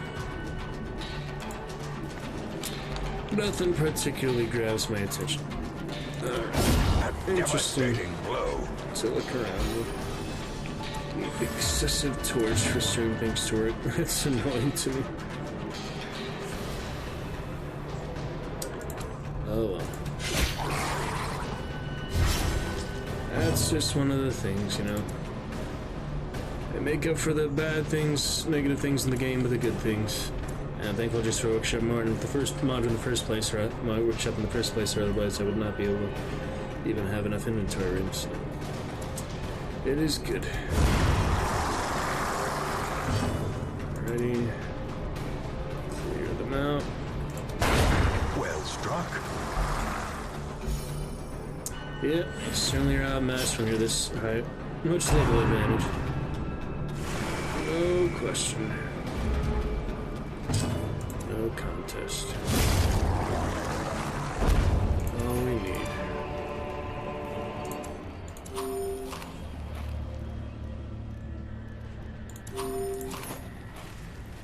Nothing particularly grabs my attention. Interesting to look around with. The excessive torch for certain things to work. That's annoying to me. Oh well. That's just one of the things, you know. They make up for the bad things, negative things in the game with the good things. And I'm thankful just for workshop mod in the first place, or my workshop in the first place, or otherwise I would not be able to even have enough inventory room. So it is good. Alrighty. Clear them out. Well struck. Yeah, certainly are outmatched when you're this high. Much level advantage. No question. No contest. All we need.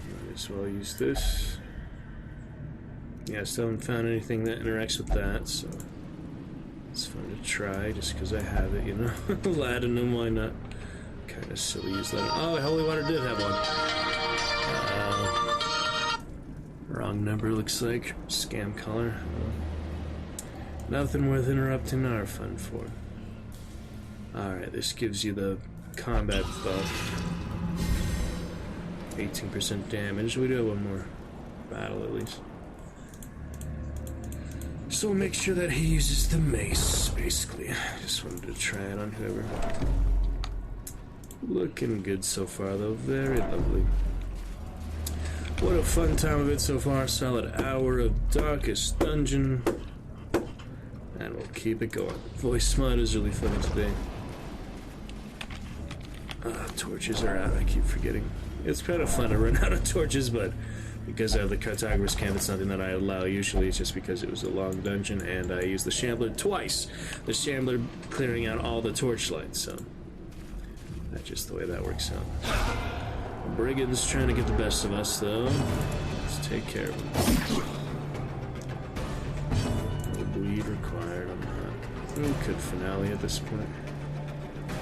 Might as well use this. Yeah, I still haven't found anything that interacts with that, so it's fun to try just because I have it, you know? Latinum, why not? Kind of silly use that. Oh, Holy Water did have one. Wrong number, looks like. Scam caller. Nothing worth interrupting our fun for. Alright, this gives you the combat buff. 18% damage. We do have one more battle at least. So we'll make sure that he uses the mace, basically. Just wanted to try it on whoever. Looking good so far, though. Very lovely. What a fun time of it so far. Solid hour of Darkest Dungeon. And we'll keep it going. Voice mod is really funny today. Torches are out, I keep forgetting. It's kind of fun to run out of torches, but because I have the Cartographer's Camp, it's nothing that I allow usually. It's just because it was a long dungeon, and I used the Shambler twice. The Shambler clearing out all the torchlights, so that's just the way that works out. Brigands trying to get the best of us, though. Let's take care of them. No bleed required on that. Oh, could finale at this point.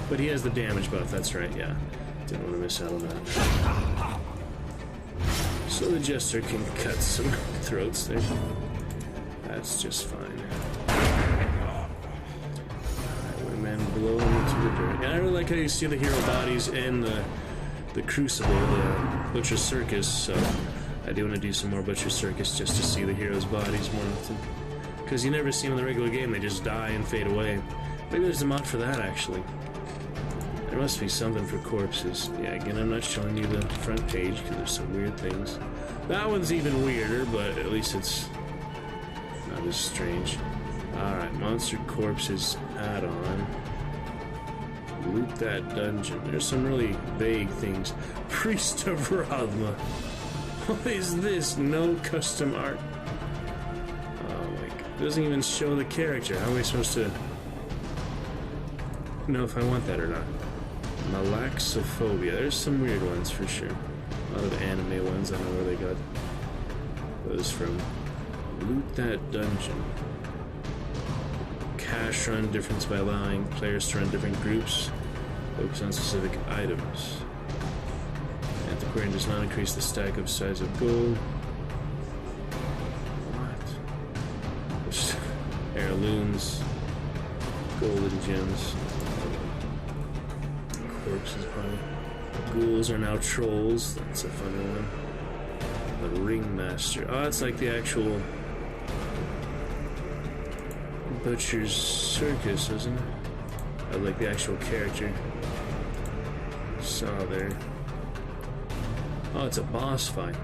But he has the damage buff, that's right, yeah. Didn't want to miss out on that. So the Jester can cut some throats there. That's just fine. Alright, women blow into the dirt. And I really like how you see the hero bodies in the Crucible, the Butcher Circus, so I do want to do some more Butcher Circus just to see the heroes' bodies more often. Because you never see them in the regular game, they just die and fade away. Maybe there's a mod for that, actually. There must be something for corpses. Yeah, again, I'm not showing you the front page because there's some weird things. That one's even weirder, but at least it's not as strange. Alright, Monster Corpses add-on. Loot that dungeon. There's some really vague things. Priest of Radma. What is this? No custom art. Oh my god. It doesn't even show the character. How am I supposed to know if I want that or not? Malaxophobia. There's some weird ones for sure. A lot of anime ones. I don't know where they got those from. Loot that dungeon. Cash run difference by allowing players to run different groups. Focus on specific items. Antiquarian does not increase the stack of size of gold. What? Heirlooms. Golden gems. Corpses, probably. Ghouls are now trolls. That's a funny one. The Ringmaster. Oh, it's like the actual Butcher's Circus, isn't it? I like the actual character. Saw there. Oh, it's a boss fight.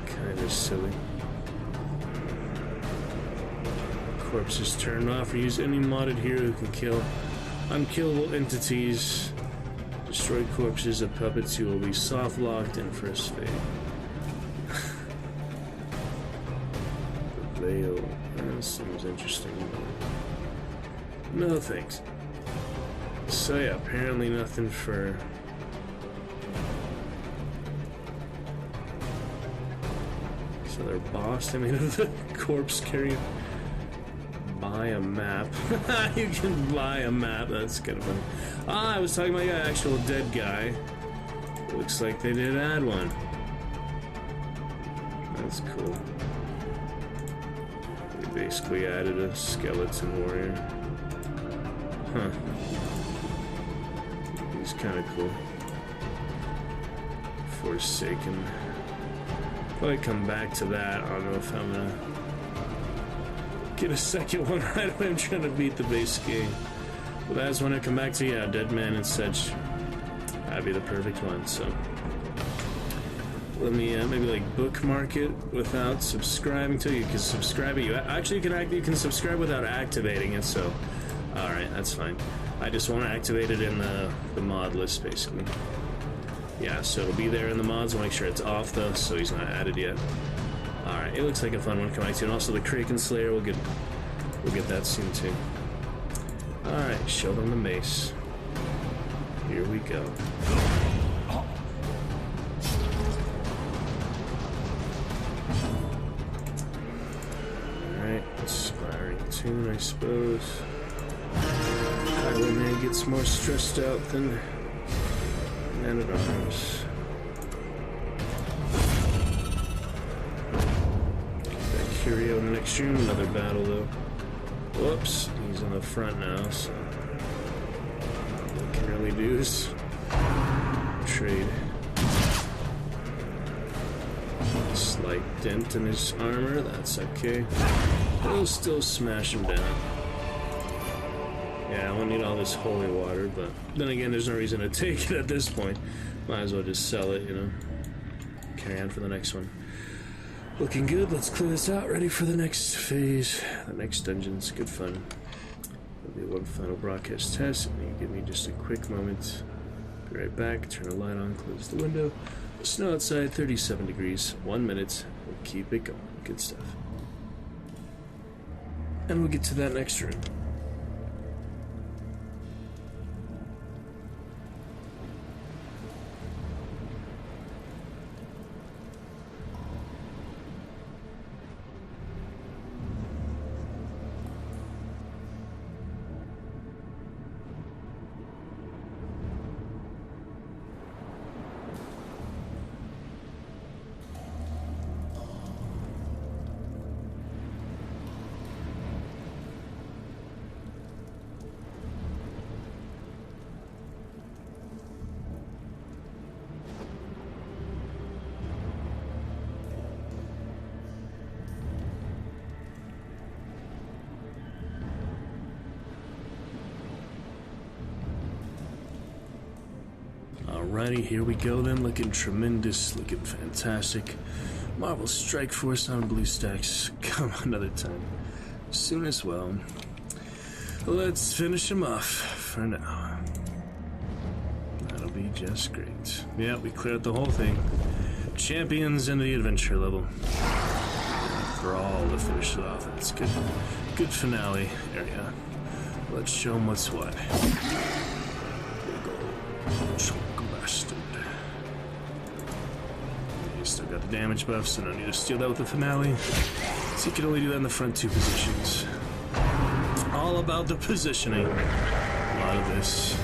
Kind of silly. Corpses turned off or use any modded hero who can kill unkillable entities. Destroy corpses of puppets who will be soft locked in first fate. The veil. That seems interesting. No thanks. So yeah, apparently nothing for. So they're bossed. I mean, the corpse carrier. Buy a map. You can buy a map. That's kind of funny. Ah, I was talking about an actual dead guy. Looks like they did add one. That's cool. They basically added a skeleton warrior. Huh. He's kind of cool. Forsaken. Probably come back to that. I don't know if I'm gonna get a second one right away. I'm trying to beat the base game. But that's when I come back to, yeah, Dead Man and such. That'd be the perfect one, so. let me maybe like bookmark it without subscribing to it. You can subscribe it. You can subscribe without activating it. So, all right, that's fine. I just want to activate it in the mod list, basically. Yeah, so it'll be there in the mods. I'll make sure it's off though, so he's not added yet. All right, it looks like a fun one coming soon. Also, the Kraken Slayer, we'll get that soon too. All right, show them the mace. Here we go. Alright, inspiring tune, I suppose. Highwayman gets more stressed out than Man at Arms. Got Curio in the next room, another battle though. Whoops, he's in the front now, so what can really do is trade. Slight dent in his armor, that's okay. We'll still smash him down. Yeah, I won't need all this holy water, but then again, there's no reason to take it at this point. Might as well just sell it, you know. Carry on for the next one. Looking good, let's clear this out. Ready for the next phase. The next dungeon's good fun. There'll be one final broadcast test, and you give me just a quick moment. Be right back, turn the light on, close the window. Snow outside, 37 degrees, 1 minute. We'll keep it going. Good stuff. And we'll get to that next room. Alrighty, here we go then, looking tremendous, looking fantastic. Marvel Strike Force on BlueStacks, come another time. Soon as well. Let's finish him off for now. That'll be just great. Yeah, we cleared the whole thing. Champions into the adventure level. Thrall to finish it off, that's good. Good finale area. Let's show him what's what. Still got the damage buff, so no need to steal that with the finale. So you can only do that in the front two positions. All about the positioning. A lot of this.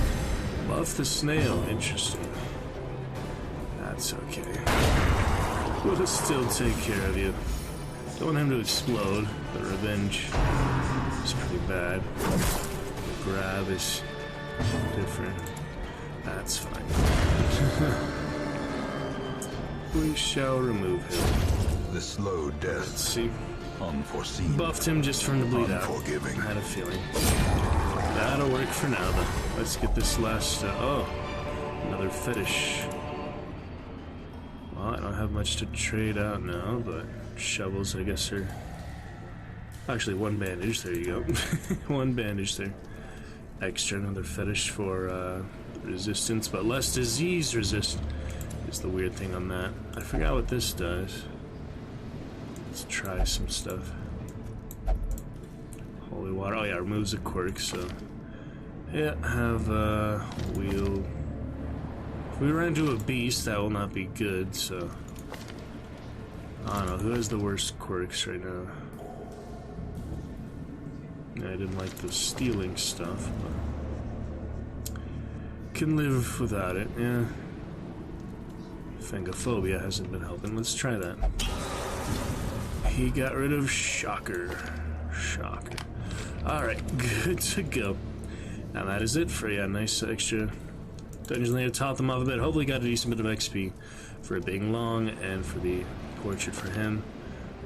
Buff the snail, interesting. That's okay. We'll still take care of you. Don't want him to explode. The revenge is pretty bad. The grab is different. That's fine. We shall remove him. The slow death. Let's see. Unforeseen. Buffed him just from the bleed out. Unforgiving. I had a feeling. That'll work for now, though. Let's get this last. Oh, another fetish. Well, I don't have much to trade out now, but shovels, I guess, are. Actually, one bandage. There you go. One bandage there. Extra, another fetish for resistance, but less disease resist. Is the weird thing on that. I forgot what this does. Let's try some stuff. Holy water. Oh yeah, removes a quirk, so yeah, have wheel. If we run into a beast, that will not be good, so I don't know, who has the worst quirks right now? I didn't like the stealing stuff, but can live without it, yeah. Fangophobia hasn't been helping. Let's try that. He got rid of Shocker. Shocker. Alright, good to go. And that is it for you. Nice extra Dungeon Layer. Top them off a bit. Hopefully got a decent bit of XP for it being long and for the portrait for him.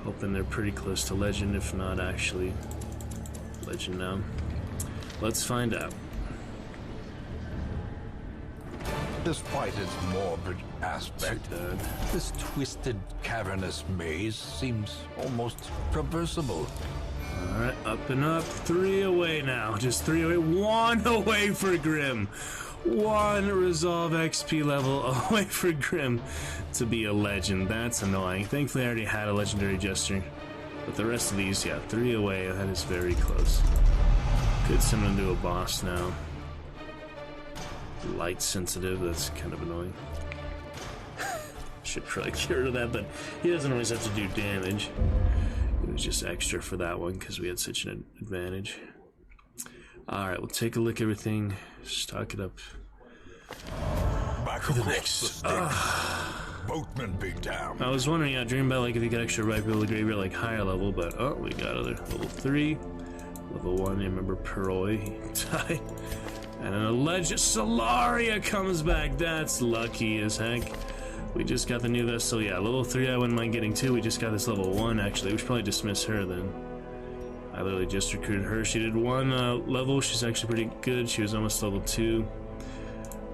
Hoping they're pretty close to Legend, if not actually Legend now. Let's find out. Despite its morbid aspect, this twisted, cavernous maze seems almost traversable. Alright, up and up. 3 away now. Just 3 away. 1 away for Grim. 1 Resolve XP level away for Grim to be a legend. That's annoying. Thankfully, I already had a legendary Jester. But the rest of these, yeah, 3 away. That is very close. Could send him to a boss now. Light sensitive. That's kind of annoying. Should probably get rid of that, but he doesn't always have to do damage. It was just extra for that one because we had such an advantage. Alright, we'll take a look at everything. Stock it up. Back for the across next. the stage. Boatman be damned. I was wondering, yeah, dream about like if you could extra right people to graveyard like higher level, but oh, we got other level 3, level 1. You remember Peroi? He died. And an alleged Solaria comes back. That's lucky as heck. We just got the new vessel. Yeah, level 3 I wouldn't mind getting too. We just got this level 1 actually. We should probably dismiss her then. I literally just recruited her. She did 1 level. She's actually pretty good. She was almost level 2.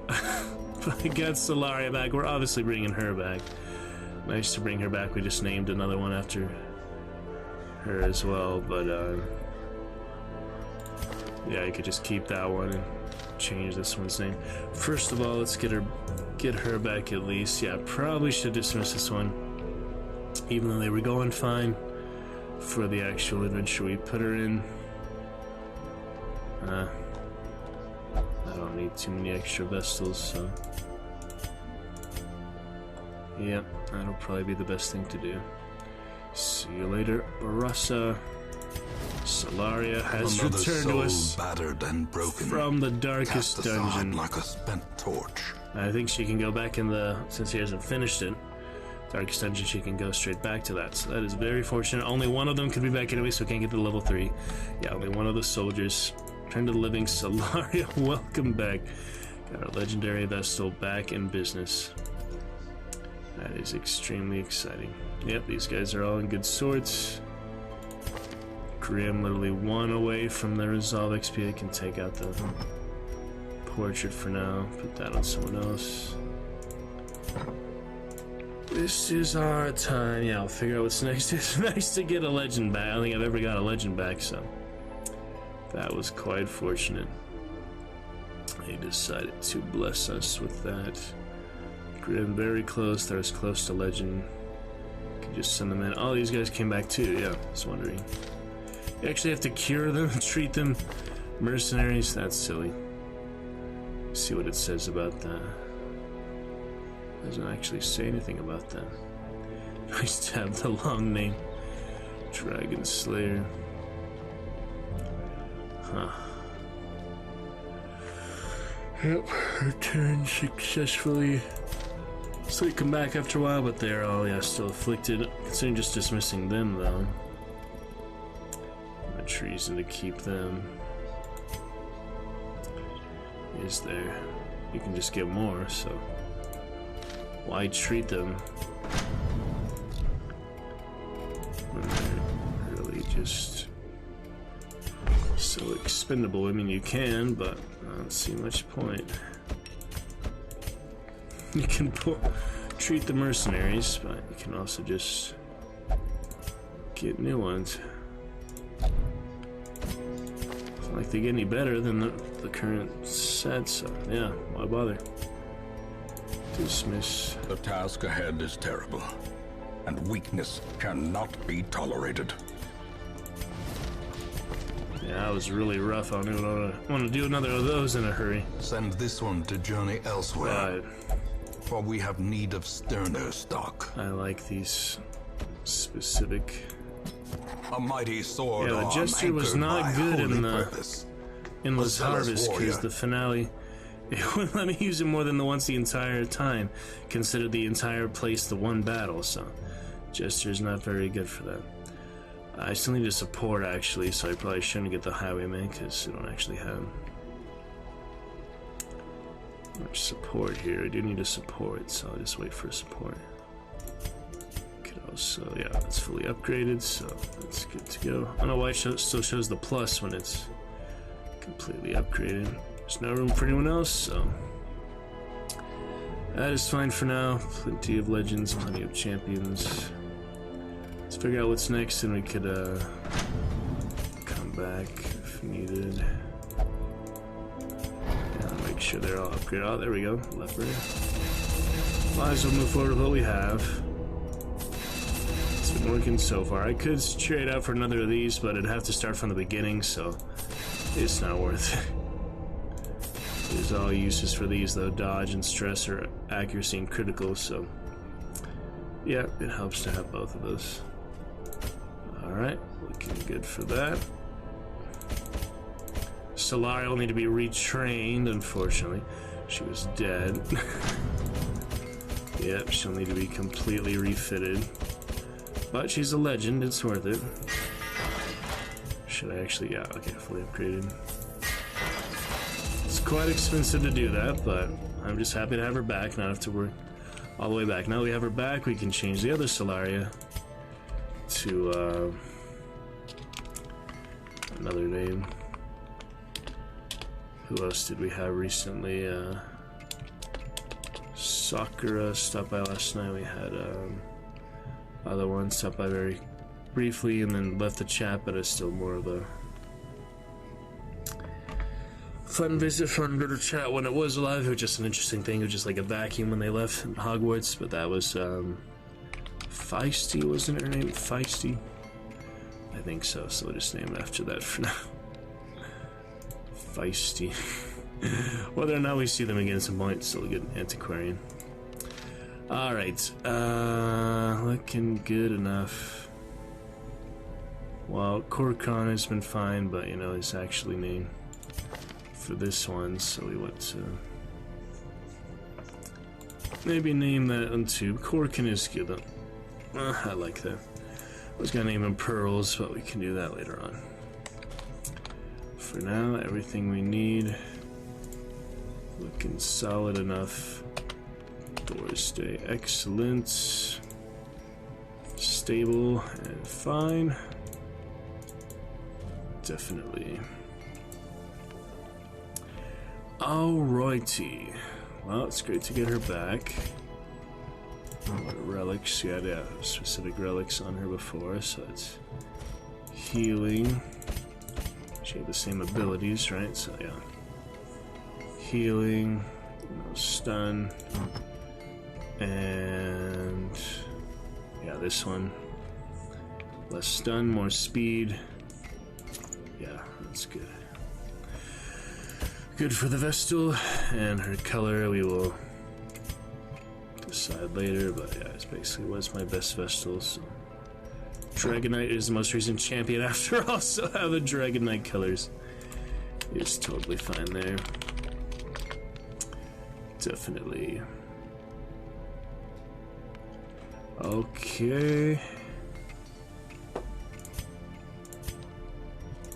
But I got Solaria back. We're obviously bringing her back. Nice to bring her back. We just named another one after her as well. But yeah, you could just keep that one and change this one's name. First of all, let's get her back at least. Yeah, probably should dismiss this one, even though they were going fine for the actual adventure we put her in. I don't need too many extra Vestals, so yep, that'll probably be the best thing to do. See you later, Barassa. Solaria has Another returned soul to us battered and broken, from the darkest cast aside dungeon. like a spent torch. I think she can go back in the, since he hasn't finished it, darkest dungeon, she can go straight back to that. So that is very fortunate. Only one of them could be back anyway, so we can't get to level 3. Yeah, only one of the soldiers. Return to the living, Solaria, welcome back. Got our legendary Vestal back in business. That is extremely exciting. Yep, these guys are all in good sorts. Grim literally 1 away from the Resolve XP. I can take out the portrait for now. Put that on someone else. This is our time. Yeah, I'll figure out what's next. It's nice to get a legend back. I don't think I've ever got a legend back, so that was quite fortunate. He decided to bless us with that. Grim very close. They're as close to legend. Can just send them in. Oh, these guys came back too. Yeah, I was wondering. You actually have to cure them, treat them mercenaries. That's silly. See what it says about that. Doesn't actually say anything about that. Nice to have the long name. Dragon Slayer. Huh. Yep, returned successfully. So they come back after a while, but they're all, yeah, still afflicted. Considering just dismissing them, though. Much reason to keep them. Is there? You can just get more, so why treat them when they're really just so expendable? I mean, you can, but I don't see much point. You can treat the mercenaries, but you can also just get new ones. It's not like they get any better than the current set, so yeah, why bother? Dismiss. The task ahead is terrible, and weakness cannot be tolerated. Yeah, that was really rough. I don't even want to do another of those in a hurry. Send this one to journey elsewhere, for we have need of sterner stock. I like these specific. A mighty sword. Yeah, the Jester was not good in the Endless Harvest because the finale, it wouldn't let me use it more than once the entire time. Considered the entire place the one battle, so Jester's not very good for that. I still need a support actually, so I probably shouldn't get the Highwayman because I don't actually have much support here. I do need a support, so I'll just wait for a support. Could also, yeah, it's fully upgraded, so that's good to go. I don't know why it still shows the plus when it's completely upgraded. There's no room for anyone else, so That is fine for now. Plenty of legends, plenty of champions. Let's figure out what's next, and we could come back if needed. Yeah, make sure they're all upgraded. Oh, there we go. Leopard. Might as well move forward with what we have. It's been working so far. I could trade out for another of these, but it'd have to start from the beginning, so it's not worth it. There's all uses for these, though. Dodge and stress or accuracy and critical, so yeah, it helps to have both of those. Alright, looking good for that. Solara will need to be retrained, unfortunately. She was dead. Yep, she'll need to be completely refitted. But she's a legend, it's worth it. Should I actually, yeah, okay, fully upgraded. It's quite expensive to do that, but I'm just happy to have her back, not have to work all the way back. Now that we have her back, we can change the other Solaria to another name. Who else did we have recently? Sakura stopped by last night. We had other one stopped by very briefly and then left the chat, but it's still more of a fun visit, fun little chat when it was alive. It was just an interesting thing. It was just like a vacuum when they left Hogwarts, but that was Feisty, wasn't her name? Feisty? I think so, so we'll just name it after that for now. Feisty. Whether or not we see them again at some point, still a good antiquarian. Alright, looking good enough. Well, Korkan has been fine, but you know, it's actually named for this one, so we want to maybe name that one too. Korkan is good. I like that. I was gonna name him Pearls, but we can do that later on. For now, everything we need. Looking solid enough. Thorsday, excellent. Stable and fine. Definitely. Alrighty. Well, it's great to get her back. What relics? Yeah, they have specific relics on her before, so it's healing. She had the same abilities, right? So yeah. Healing, no stun, and yeah, this one. Less stun, more speed. Yeah, that's good. Good for the Vestal, and her color we will decide later, but yeah, it basically was my best Vestal, so. Dragonite is the most recent champion after all, so have the Dragonite colors. It's totally fine there. Definitely. Okay.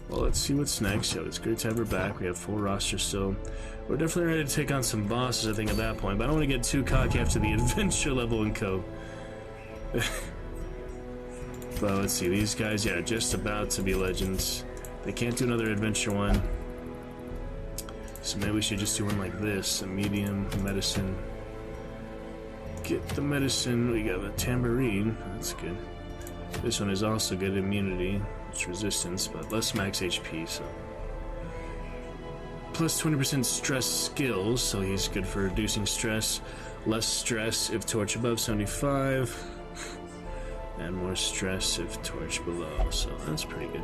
Well, let's see what's next. Yeah, it's great to have her back. We have full roster still. We're definitely ready to take on some bosses, I think, at that point. But I don't want to get too cocky after the adventure level and co. But let's see, these guys, yeah, just about to be legends. They can't do another adventure one. So maybe we should just do one like this, a medium medicine. Get the medicine, we got a tambourine, that's good. This one is also good immunity, it's resistance, but less max HP, so. Plus 20% stress skills, so he's good for reducing stress. Less stress if torch above 75. And more stress if torch below, so that's pretty good.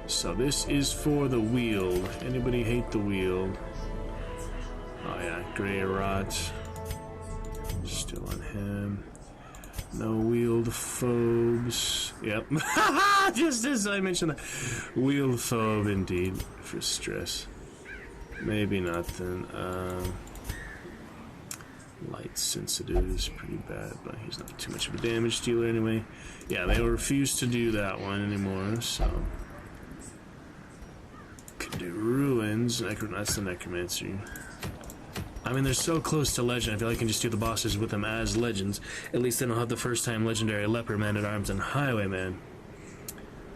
So this is for the wield. Anybody hate the wield? Oh yeah, Grey Rot. Still on him. No wield phobes. Yep. Just as I mentioned that. Wield phobe indeed for stress. Maybe not then. Light sensitive is pretty bad, but he's not too much of a damage dealer anyway. Yeah, they refuse to do that one anymore, so. Could do ruins. That's the necromancer. I mean, they're so close to legend. I feel like I can just do the bosses with them as legends. At least then I'll have the first time legendary leper, man at arms, and highwayman.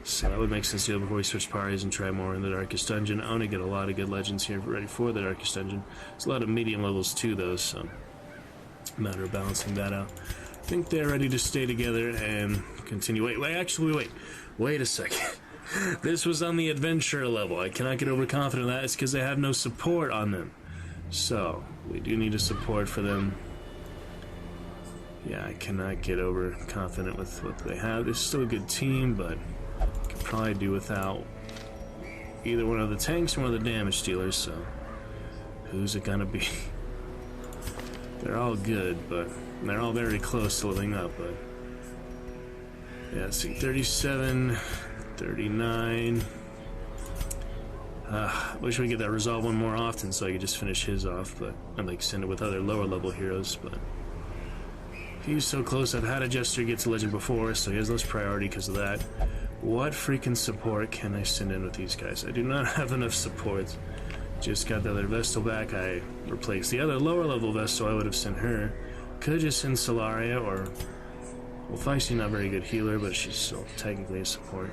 So that would make sense to do before we switch parties and try more in the darkest dungeon. I want to get a lot of good legends here ready for the darkest dungeon. There's a lot of medium levels too, though, so. Matter of balancing that out. I think they're ready to stay together and continue. Wait a second. This was on the adventure level. I cannot get overconfident of that. It's because they have no support on them. So, we do need a support for them. Yeah, I cannot get overconfident with what they have. They're still a good team, but could probably do without either one of the tanks or one of the damage dealers, so who's it gonna be? They're all good, but they're all very close to living up, but yeah, see, 37, 39. Wish we could get that resolve one more often so I could just finish his off, but I'd like send it with other lower level heroes, but he's so close. I've had a Jester get to legend before, so he has less priority because of that. What freaking support can I send in with these guys? I do not have enough support. Just got the other Vestal back. I replaced the other lower level Vestal. I would have sent her. Could just send Solaria or... Well, Feisty, not very good healer, but she's still technically a support.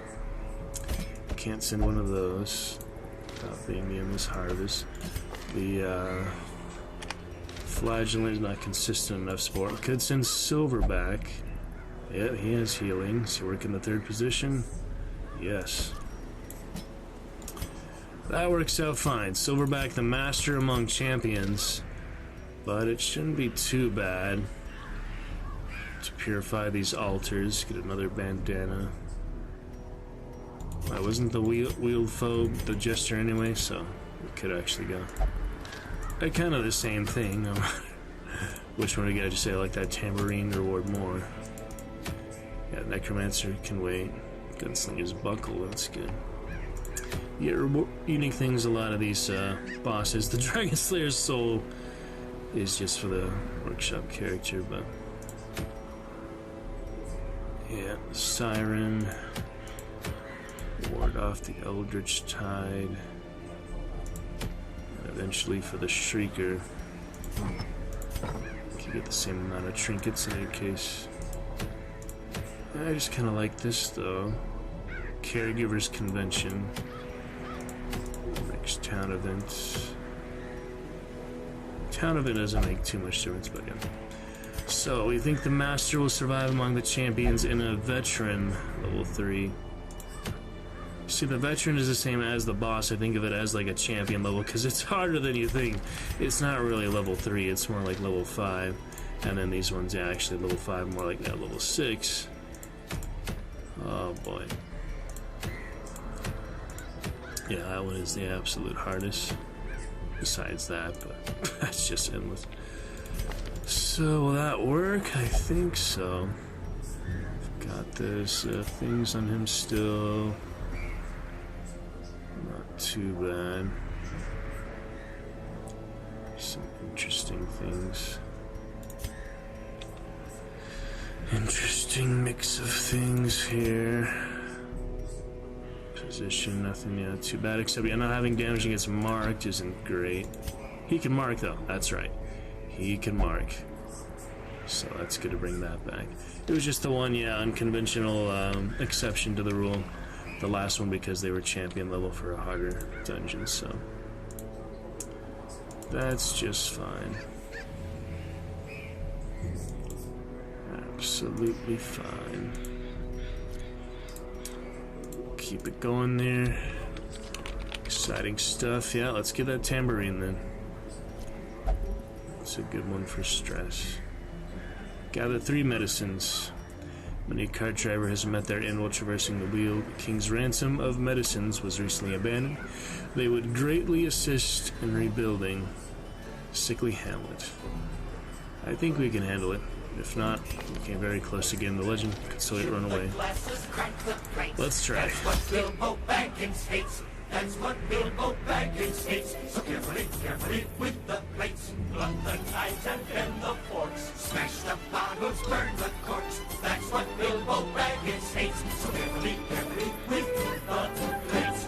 Can't send one of those without being the Endless Harvest. The Flagellant is not consistent enough support. Could send Silverback. Yeah, he has healing. Is he working the third position? Yes. That works out fine. Silverback, the master among champions. But it shouldn't be too bad to purify these altars. Get another bandana. I wasn't the wield phobe, the Jester anyway, so it could actually go. They're kind of the same thing. Which one do you guys just say? I like that tambourine reward more. Yeah, Necromancer can wait. Gunslinger's buckle, that's good. You get unique things a lot of these bosses. The Dragon Slayer's soul is just for the workshop character, but yeah, Siren. Ward off the Eldritch Tide. And eventually for the Shrieker. You get the same amount of trinkets in your case. I just kind of like this though. Caregivers Convention. Next town event. Town event doesn't make too much difference, but yeah. So we think the Master will survive among the champions in a Veteran level 3. See, the Veteran is the same as the boss. I think of it as like a champion level because it's harder than you think. It's not really level 3, it's more like level 5. And then these ones, yeah, actually level 5, more like that, level 6. Oh boy. Yeah, that one is the absolute hardest. Besides that, but that's just endless. So, will that work? I think so. Got those things on him still. Not too bad. Some interesting things. Interesting mix of things here. Position, nothing too bad, except not having damage against marked isn't great. He can mark though, that's right. He can mark. So that's good to bring that back. It was just the one, unconventional exception to the rule. The last one because they were champion level for a harder dungeon, so that's just fine. Absolutely fine. Keep it going there. Exciting stuff. Yeah, let's get that tambourine then. It's a good one for stress. Gather 3 medicines. Many cart driver has met their end while traversing the wheel. The King's ransom of medicines was recently abandoned. They would greatly assist in rebuilding Sickly Hamlet. I think we can handle it. If not, we came very close to getting the legend. Could still run away. Let's try. That's what Bilbo Baggins hates. That's what Bilbo Baggins hates. So carefully, carefully with the plates. Blunt the knives and bend the forks. Smash the bottles, burn the corks. That's what Bilbo Baggins hates. So carefully, carefully with the plates.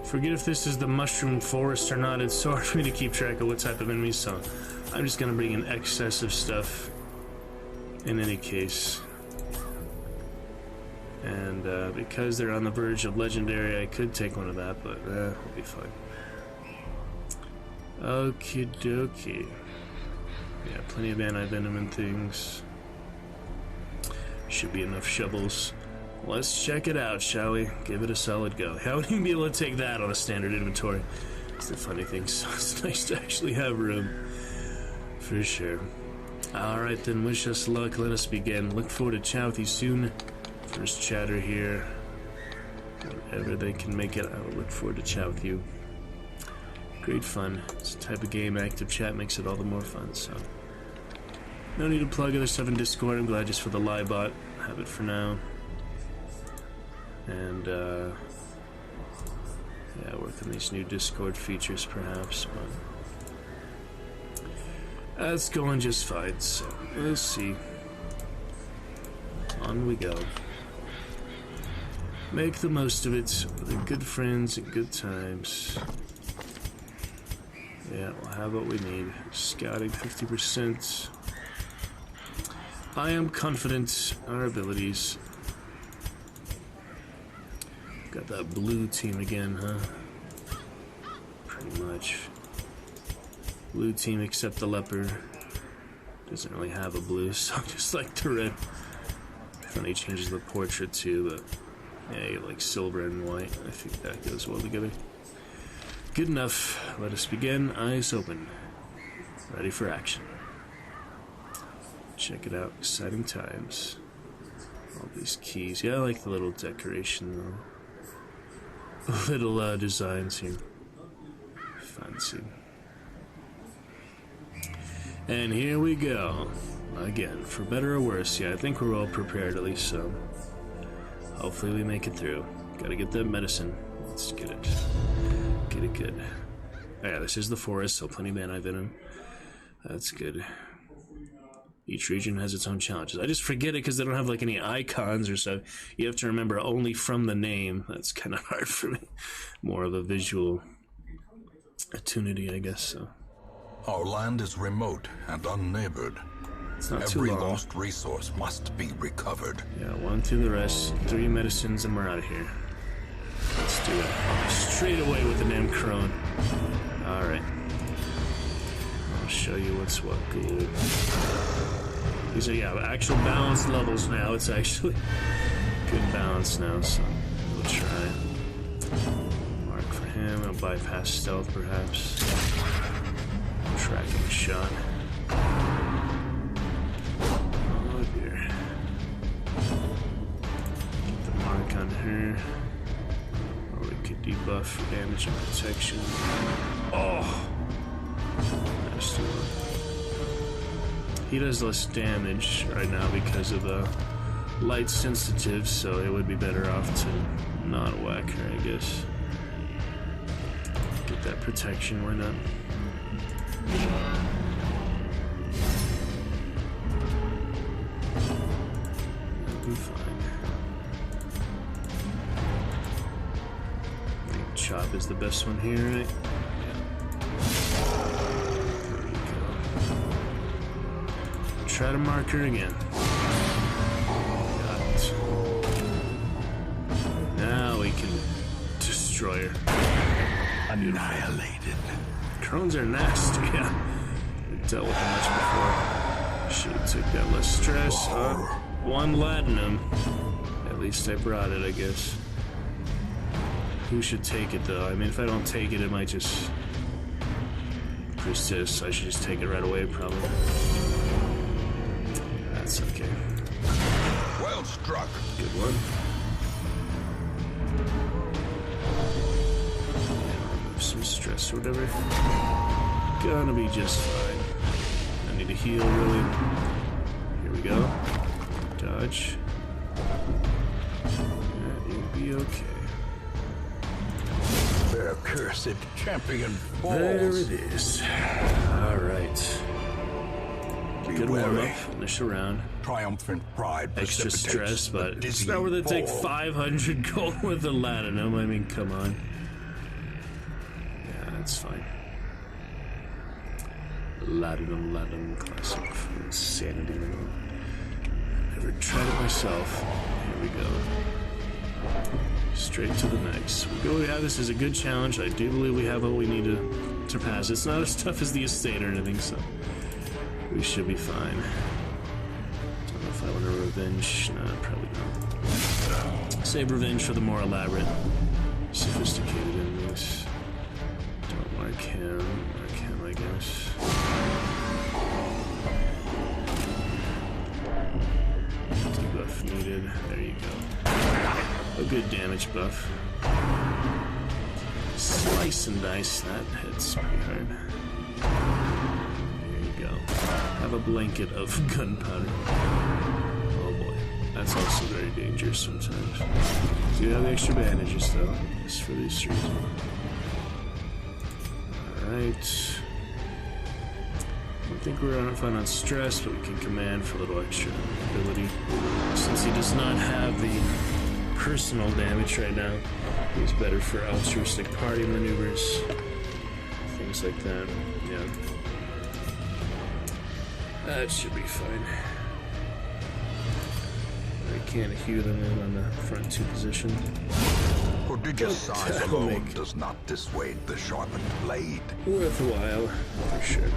Forget if this is the mushroom forest or not. It's so hard for me to keep track of what type of enemies, so I'm just gonna bring in excess of stuff in any case. And because they're on the verge of legendary, I could take one of that, but we'll be fine. Okie dokie. Yeah, plenty of anti-venom and things. Should be enough shovels. Let's check it out, shall we? Give it a solid go. How would you be able to take that on a standard inventory? It's the funny thing, so it's nice to actually have room. For sure. Alright then, wish us luck. Let us begin. Look forward to chat with you soon. First chatter here. Whenever they can make it, I will look forward to chat with you. Great fun. It's a type of game, active chat makes it all the more fun, so. No need to plug other stuff in Discord. I'm glad just for the live bot. Have it for now. And, yeah, work on these new Discord features perhaps, but that's going just fine, so we'll see. On we go. Make the most of it with the good friends and good times. Yeah, we'll have what we need. Scouting 50%. I am confident in our abilities. Got that blue team again, huh? Pretty much. Blue team except the leopard. Doesn't really have a blue, so just like the red. Funny changes the portrait too, but yeah, you like silver and white. I think that goes well together. Good enough. Let us begin. Eyes open. Ready for action. Check it out. Exciting times. All these keys. Yeah, I like the little decoration though. Little designs here. Fancy. And here we go. Again, for better or worse. Yeah, I think we're all prepared at least, so hopefully we make it through. Gotta get that medicine. Let's get it. Get it good. Oh, yeah, this is the forest, so plenty of anti-venom. That's good. Each region has its own challenges. I just forget it because they don't have like any icons or so. You have to remember only from the name. That's kind of hard for me. More of a visual attunity, I guess. So. Our land is remote and unneighbored. It's not too Every long. lost resource must be recovered. Yeah, 1 through the rest. 3 medicines and we're out of here. Let's do it. Straight away with the damn crone. Alright. I'll show you what's what. Good. These are, yeah, actual balanced levels now. It's actually good balance now, so we'll try. Mark for him. I'll bypass stealth, perhaps. Tracking shot. Oh dear. Get the mark on her. Or we could debuff for damage and protection. Oh! That's too low. He does less damage right now because of light sensitive, so it would be better off to not whack her, I guess. Get that protection, why not? That'll be fine. I think chop is the best one here, right? Try to mark her again. Got it. Now we can destroy her. Annihilated. Crones are nasty, yeah. We dealt with them much before. Should've took that less stress. 1 latinum. At least I brought it, I guess. Who should take it, though? I mean, if I don't take it, it might just persist. I should just take it right away, probably. That's okay. Well struck. Good one. Yeah, remove some stress or whatever. Gonna be just fine. I need to heal, really. Here we go. Dodge. You'll be okay. Their cursed champion falls. There it is. Alright. Good warm-up. Initial round. Triumphant pride. Extra stress, but it's not worth it to take fall. 500 gold with the latinum. I mean, come on. Yeah, that's fine. Latinum, classic insanity. Never tried it myself. Here we go. Straight to the next. We have this as a good challenge. I do believe we have what we need to pass. It's not as tough as the estate or anything, so We should be fine. Don't know if I want to revenge. No, probably not. Save revenge for the more elaborate, sophisticated enemies. Don't mark him. Mark him, I guess. Debuff needed. There you go. A good damage buff. Slice and dice. That hits pretty hard. There you go. Have a blanket of gunpowder. Oh boy. That's also very dangerous sometimes. Do have extra bandages though, just for these reasons. Alright. I don't think we're gonna find on stress, but we can command for a little extra ability. Since he does not have the personal damage right now, he's better for altruistic party maneuvers. Things like that. Yeah. That should be fine. We can't hew them in on the front two position. Prodigious size alone does not dissuade the sharpened blade. Worthwhile, for sure.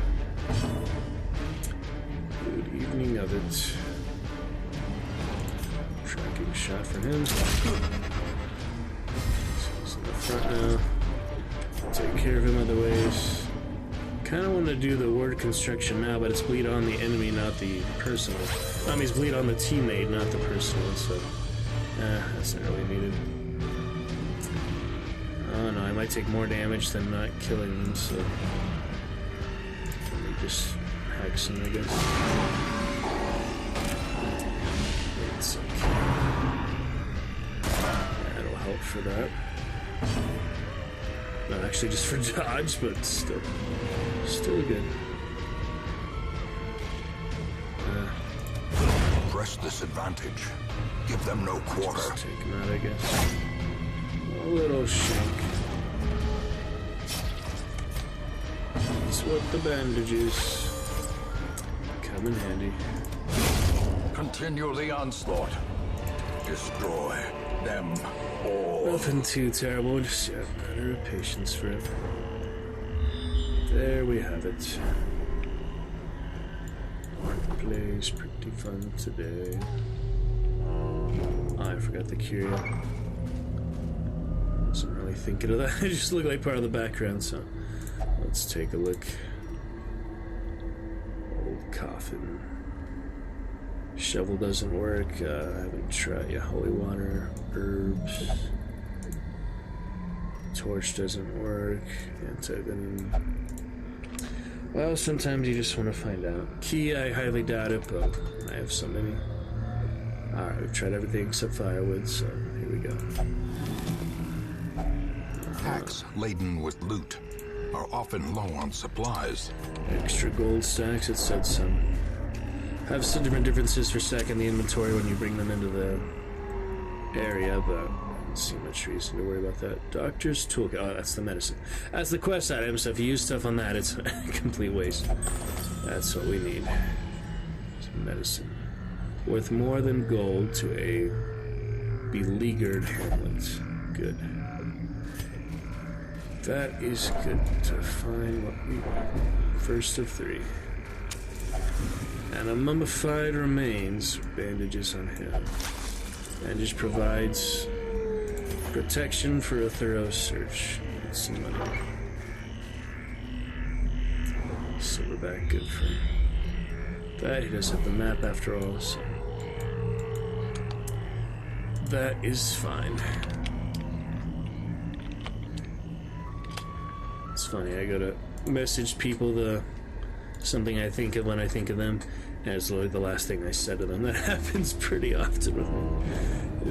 Good evening of it. Tracking shot from him. So he's in the front now. Take care of him other ways. Kind of want to do the word construction now, but it's bleed on the enemy, not the personal. I mean, it's bleed on the teammate, not the personal, so... that's not really needed. Oh no, I might take more damage than not killing them, so... Let me just hack some, I guess. It's okay. That'll help for that. Not actually just for dodge, but still good. Press this advantage. Give them no quarter. Just take him out, I guess. A little shake. That's what the bandages come in handy. Continue the onslaught. Destroy them all. Nothing too terrible, just a matter of patience for it. There we have it. Marketplace, pretty fun today. Oh, I forgot the curio. Wasn't really thinking of that. It just looked like part of the background, so let's take a look. Old coffin. Shovel doesn't work. I haven't tried holy water, herbs. Torch doesn't work. Anti-venom. Well, sometimes you just want to find out. Key, I highly doubt it, but I have so many. Alright, we've tried everything except firewood, so here we go. Packs laden with loot are often low on supplies. Extra gold stacks, it said some. Have some differences for stacking the inventory when you bring them into the area, but I don't see much reason to worry about that. Doctor's toolkit. Oh, that's the medicine. That's the quest item, so if you use stuff on that, it's a complete waste. That's what we need. Some medicine. Worth more than gold to a beleaguered hamlet. Good. That is good to find what we want. First of 3. And a mummified remains. Bandages on him. Bandage provides protection for a thorough search. Need some money. Silverback, good for him. That he does have the map after all, so that is fine. It's funny, I gotta message people something I think of when I think of them, and it's literally the last thing I said to them. That happens pretty often with me.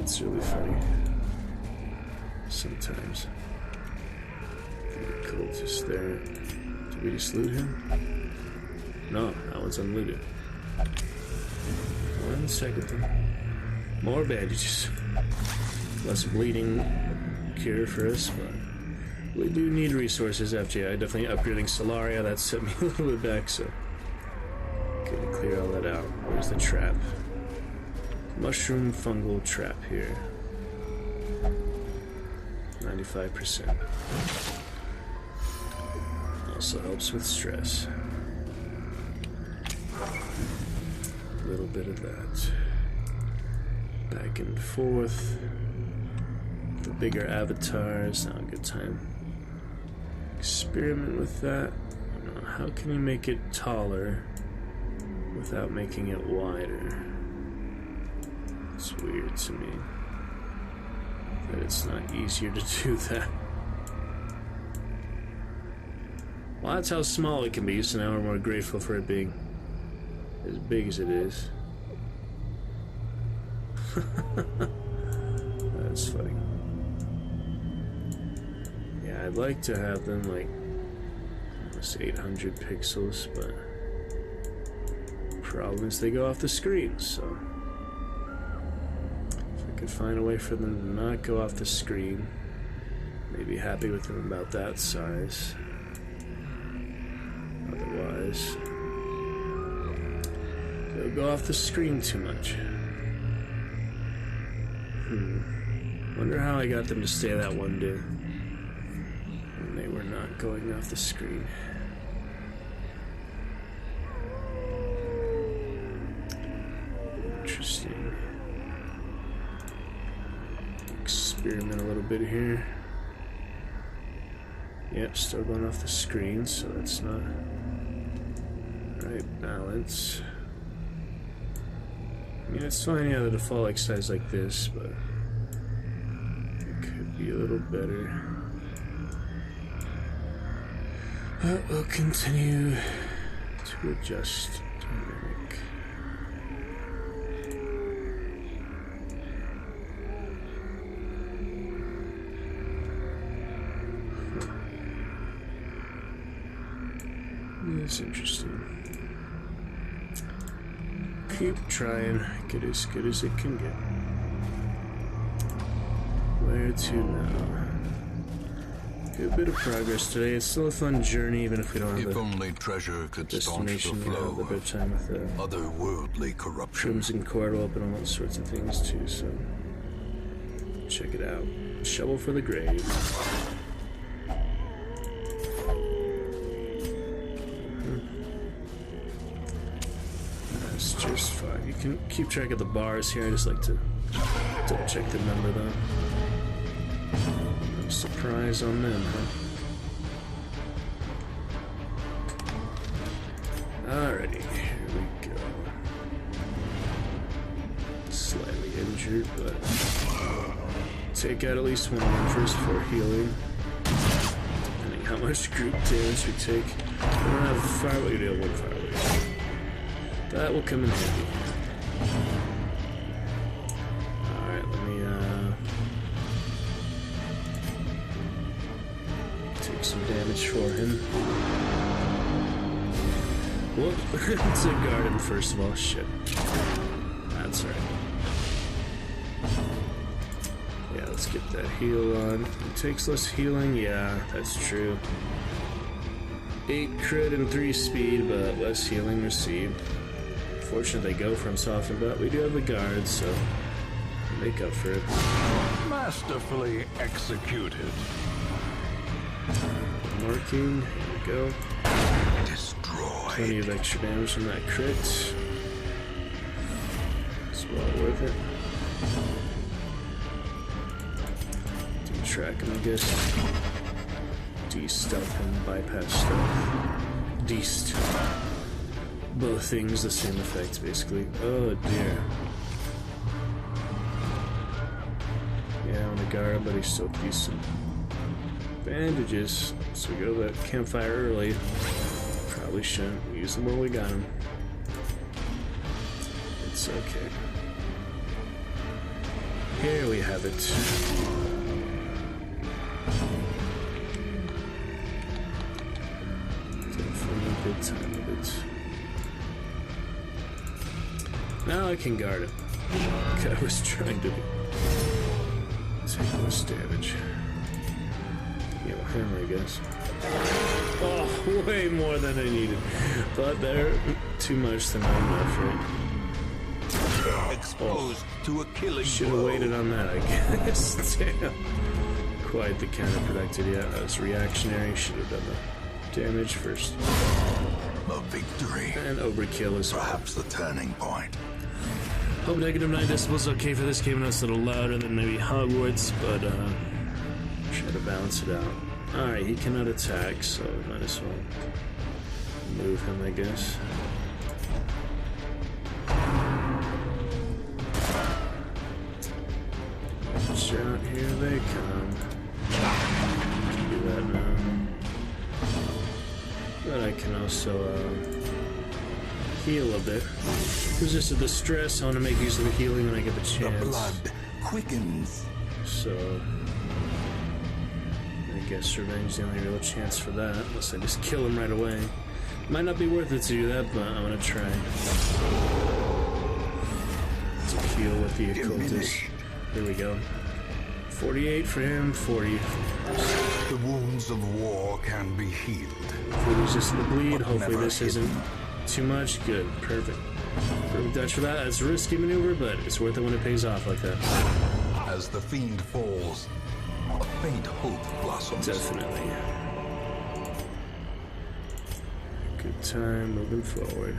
It's really funny. Sometimes. Cool, just there. Did we just loot him? No, that one's unlooted. 1 second then. More bandages. Less bleeding cure for us, but we do need resources after I definitely upgrading Solaria. That set me a little bit back, so gonna clear all that out. Where's the trap? Mushroom fungal trap here. 95%. Also helps with stress. little bit of that. Back and forth. The bigger avatars, now a good time. Experiment with that. How can you make it taller without making it wider? It's weird to me that it's not easier to do that. Well, that's how small it can be, so now we're more grateful for it being as big as it is. That's funny. Yeah, I'd like to have them like almost 800 pixels, but the problem is they go off the screen, so if I could find a way for them to not go off the screen, I'd be happy with them about that size. Otherwise, they'll go off the screen too much. Wonder how I got them to stay that one day when they were not going off the screen. Interesting. Experiment a little bit here. Yep, still going off the screen, so that's not right balance. I mean, it's fine, yeah, the default like size like this, but it could be a little better. We'll continue to adjust dynamic. It's interesting. Keep trying, get as good as it can get. Where to now? Good bit of progress today. It's still a fun journey, even if we don't have If a only treasure could staunch the destination. We'll have a flow bit of time with otherworldly corruption. Crimson Court will open all sorts of things too, so check it out. Shovel for the grave. That's just fine. You can keep track of the bars here. I just like to double check the number though. No surprise on them, huh? Alrighty, here we go. Slightly injured, but take out at least one first for healing. Depending how much group damage we take. We don't have fire weight, we have one fire weight. That will come in handy. Alright, let me take some damage for him. Whoop, it's a garden first of all, shit. That's right. Yeah, let's get that heal on. It takes less healing, yeah, that's true. 8 crit and 3 speed, but less healing received. Fortunately, they go from soften, but we do have the guards, so make up for it. Masterfully executed. Marking, here we go. Destroyed. Plenty of extra damage from that crit. It's well worth it. De-track him, I guess. De-stealth him, bypass stealth. Deast. Both things, the same effect, basically. Oh dear. Yeah, I want to guard him, but he still could use some bandages. So we go to that campfire early. Probably shouldn't use them when we got him. It's okay. Here we have it. Definitely a good time of it. Now I can guard him. I was trying to take less damage. Heal him, I guess. Oh, way more than I needed. But they're too much than not enough, right? Exposed to a killing Should have blow. waited on that, I guess. Damn. Quite the counterproductive. Yeah, that was reactionary. Should have done the damage first. A victory. And overkill is Perhaps the turning point. Hope negative 9 decibels okay for this game. I know it's a little louder than maybe Hogwarts, but try to balance it out. Alright, he cannot attack, so might as well move him, I guess. Watch out, here they come. Can do that now. But I can also heal a bit. Resisted the stress. I want to make use of the healing when I get the chance. The blood quickens. So I guess revenge is the only real chance for that, unless I just kill him right away. Might not be worth it to do that, but I'm gonna try to heal with the occultist. Here we go. 48 for him, 40. The wounds of war can be healed. If we resist the bleed, But hopefully never this hidden. isn't too much. Good, perfect. Perfect touch for that. It's a risky maneuver, but it's worth it when it pays off like that. As the fiend falls, a faint hope blossoms. Definitely. Good time moving forward.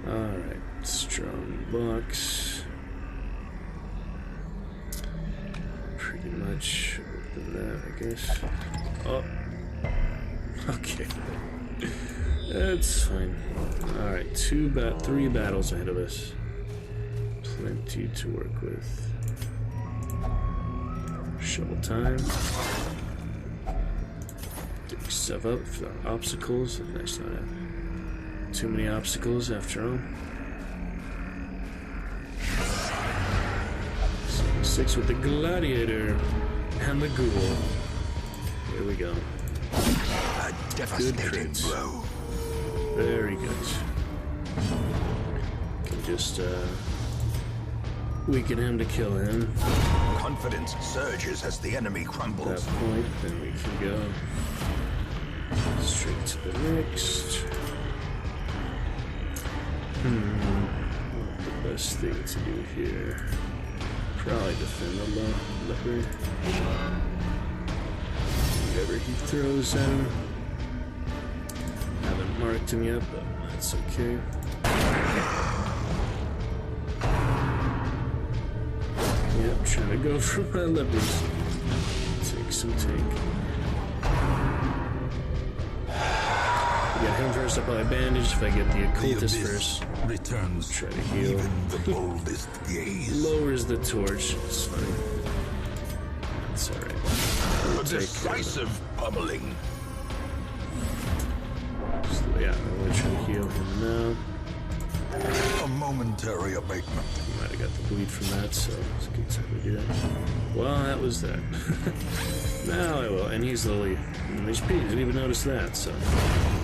Alright, strong box. Pretty much open that, I guess. Oh. Okay. That's fine. Alright, 3 battles ahead of us. Plenty to work with. Shovel time. Dig stuff up for obstacles. Nice not have too many obstacles after all. 6 with the gladiator and the ghoul. Here we go. A devastating crits. blow. Very good. Can just weaken him to kill him. Confidence surges as the enemy At that crumbles. point, then we can go straight to the next. What the best thing to do here? Probably defend the leper. Whatever he throws at him. Haven't marked him yet, but that's okay. Yep, trying to go for my lepers. Take some take. Get him first, I'll probably bandage if I get the occultist first. Returns. Try to heal. Even the boldest gaze. Lowers the torch. It's fine. It's alright. A decisive pummeling. Yeah, I'm gonna try to heal him now. A momentary abatement. Might have got the bleed from that, so it's a good time to do that. Well, that was that. Now I will. And he's lowly in HP. Didn't even notice that, so.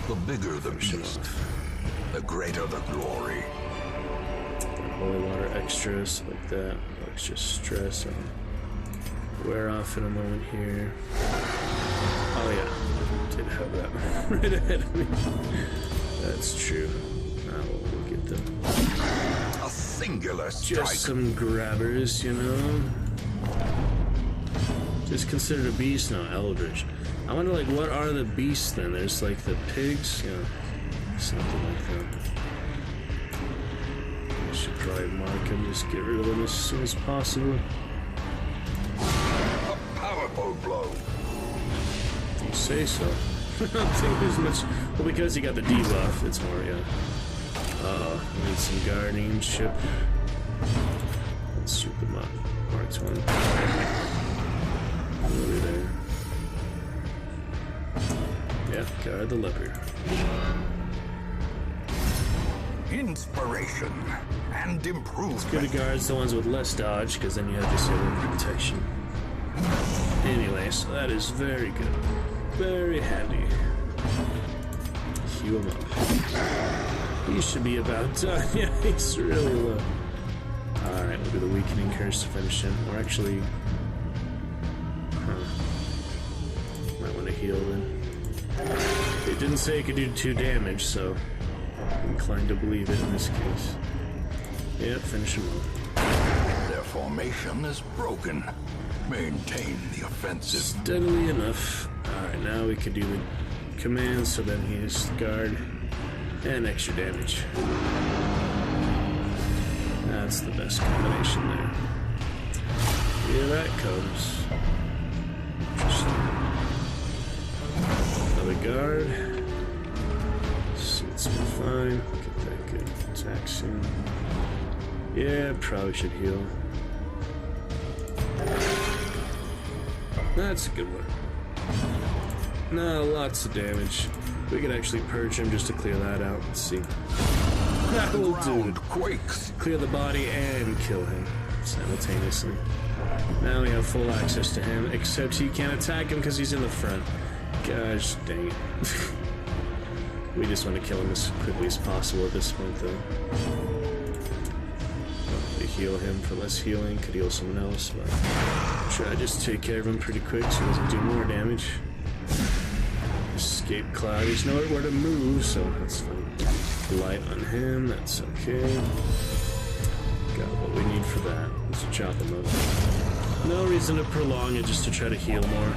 The bigger the Finish him beast, off. the greater the glory. Holy water extras like that. Extra stress. I'll wear off in a moment here. Oh, yeah. Did have that right ahead of me. That's true. We'll get them. A singular strike. Just some grabbers, you know. Just considered a beast? No, Eldritch. I wonder, like, what are the beasts then? There's, like, the pigs? You know, something like that. I should probably mark them, just get rid of them as soon as possible. A powerful blow. If you say so. I don't think there's much. Well, because he got the debuff, it's more, yeah. I need some guardianship. Let's shoot them up. Marked one. Over there. Yeah, guard the leopard. Inspiration and improvement. Good to guards the ones with less dodge, because then you have just your protection. Anyway, so that is very good. Very handy. Heal him up. He should be about done. Yeah, he's really low. Alright, we'll do the weakening curse to finish him. Or actually... might want to heal then. It didn't say it could do 2 damage, so... I'm inclined to believe it in this case. Yep, finish him off. Their formation is broken. Maintain the offensive. Steadily enough. Alright, now we can do the command, so then he is guard and extra damage. That's the best combination there. Here that comes. Interesting. Another guard. Suits me fine. Get that good attack soon. Yeah, probably should heal. That's a good one. No, lots of damage. We could actually purge him just to clear that out. Let's see. That will do it. Quakes. Clear the body and kill him simultaneously. Now we have full access to him, except he can't attack him because he's in the front. Gosh dang it. We just want to kill him as quickly as possible at this point, though. Probably heal him for less healing. Could heal someone else, but try to just take care of him pretty quick so he doesn't do more damage. Escape cloud. There's nowhere to move, so that's fine. Light on him. That's okay. Got what we need for that. Let's chop him up. No reason to prolong it, just to try to heal more.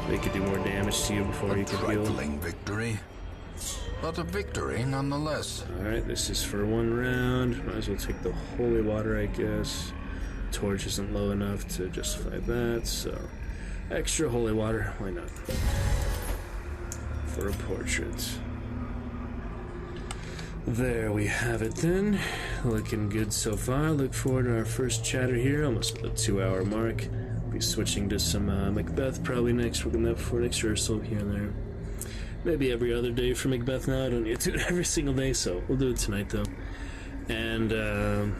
They could do more damage to you before you could heal. Trifling victory, but a victory nonetheless. Alright, this is for one round. Might as well take the holy water, I guess. Torch isn't low enough to justify that, so extra holy water, why not? For a portrait. There we have it then. Looking good so far. Look forward to our first chatter here. Almost at the 2-hour mark. Be switching to some Macbeth probably next. Working that before next rehearsal here and there. Maybe every other day for Macbeth now. I don't need to do it every single day, so we'll do it tonight though. And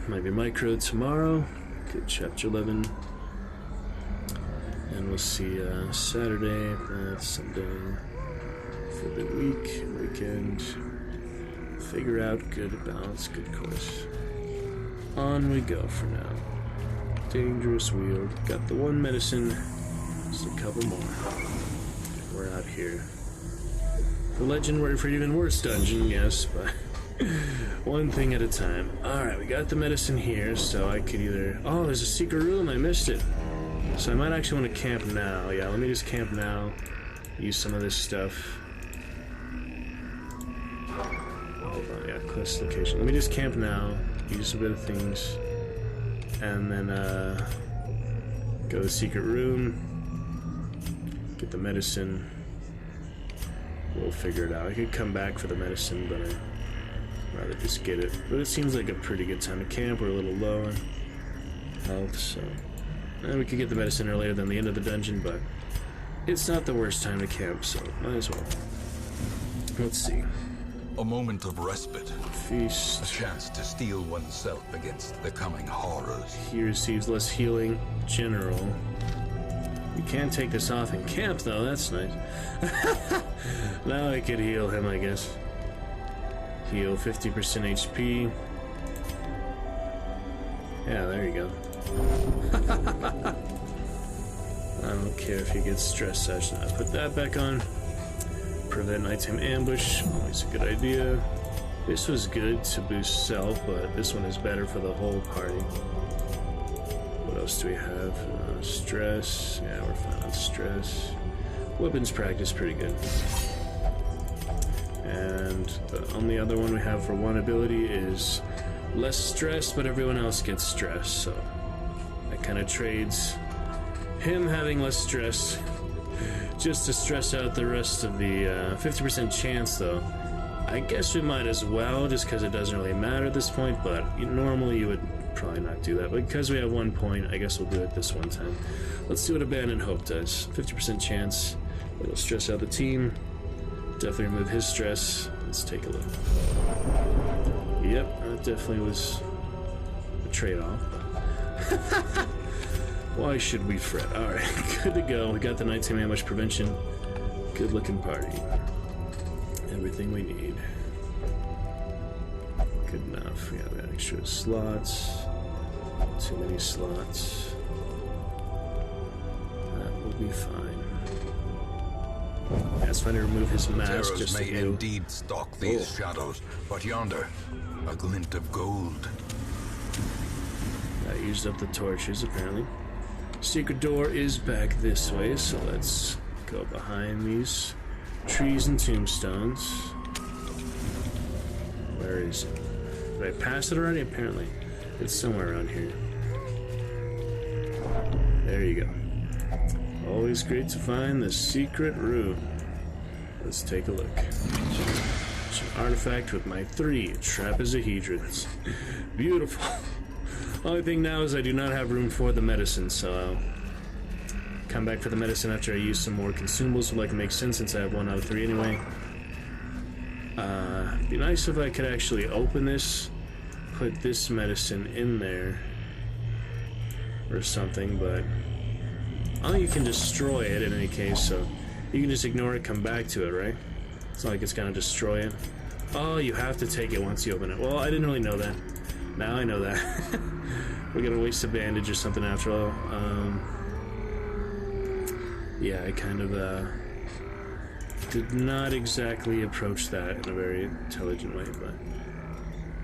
maybe Micro tomorrow. Good chapter 11. And we'll see Saturday, Sunday for the weekend. Figure out good balance, good course. On we go for now. Dangerous wield. Got the one medicine. Just a couple more. We're out here. The legend word for even worse dungeon, yes, but one thing at a time. Alright, we got the medicine here, so I could either... Oh, there's a secret room, I missed it. So I might actually want to camp now. Yeah, let me just camp now. Use some of this stuff. Hold on, yeah, quest location. Let me just camp now. Use a bit of things. And then, go to the secret room. Get the medicine. We'll figure it out. I could come back for the medicine, but I'd rather just get it. But it seems like a pretty good time to camp. We're a little low on health, so... And we could get the medicine earlier than the end of the dungeon, but it's not the worst time to camp, so might as well. Let's see. A moment of respite. Feast. A chance to steel oneself against the coming horrors. He receives less healing. General. You can't take this off in camp, though. That's nice. Now I could heal him, I guess. Heal 50% HP. Yeah, there you go. I don't care if he gets stressed. I should not put that back on. Prevent nighttime ambush. Always a good idea. This was good to boost self, but this one is better for the whole party. What else do we have? Stress. Yeah, we're fine on stress. Weapons practice, pretty good. And the only other one we have for one ability is less stress, but everyone else gets stress, so that kind of trades him having less stress just to stress out the rest of the 50% chance, though. I guess we might as well, just because it doesn't really matter at this point, but normally you would probably not do that. But because we have 1 point, I guess we'll do it this one time. Let's see what Abandoned Hope does. 50% chance. It'll stress out the team. Definitely remove his stress. Let's take a look. Yep, that definitely was a trade-off. Why should we fret? Alright, good to go. We got the nighttime ambush prevention. Good looking party. Everything we need. Good enough. We have extra slots. Too many slots. That will be fine. Yeah, it's fine to remove his mask just may to do. indeed stalk these shadows, but yonder, a glint of gold. I used up the torches, apparently. Secret door is back this way, so let's go behind these trees and tombstones. Where is it? Did I pass it already? Apparently. It's somewhere around here. There you go. Always great to find the secret room. Let's take a look. It's an artifact with my 3 trapezohedrons. Beautiful. Only thing now is I do not have room for the medicine, so I'll come back for the medicine after I use some more consumables. Would like to make sense since I have 1 out of 3 anyway. It'd be nice if I could actually open this, put this medicine in there or something, but oh, you can destroy it in any case, so you can just ignore it, come back to it, right? It's not like it's gonna destroy it. Oh, you have to take it once you open it. Well, I didn't really know that. Now I know that. We're gonna waste a bandage or something after all. Yeah, I kind of did not exactly approach that in a very intelligent way, but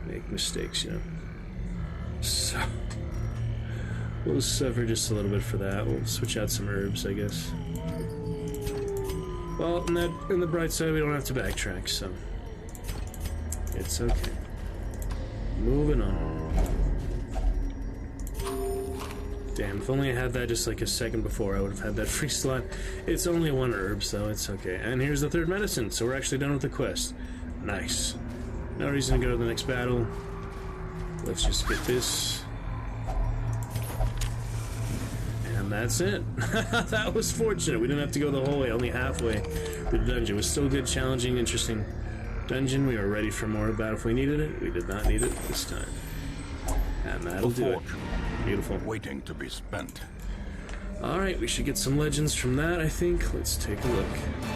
make mistakes, you know. So we'll suffer just a little bit for that. We'll switch out some herbs, I guess. Well, in the bright side, we don't have to backtrack, so it's okay. Moving on. Damn, if only I had that just like a second before, I would have had that free slot. It's only 1 herb, so it's okay. And here's the 3rd medicine, so we're actually done with the quest. Nice. No reason to go to the next battle. Let's just get this. And that's it. That was fortunate. We didn't have to go the whole way, only halfway through the dungeon. It was still good, challenging, interesting dungeon. We were ready for more battle if we needed it. We did not need it this time. And that'll do it. Beautiful. Waiting to be spent. Alright, we should get some legends from that, I think. Let's take a look.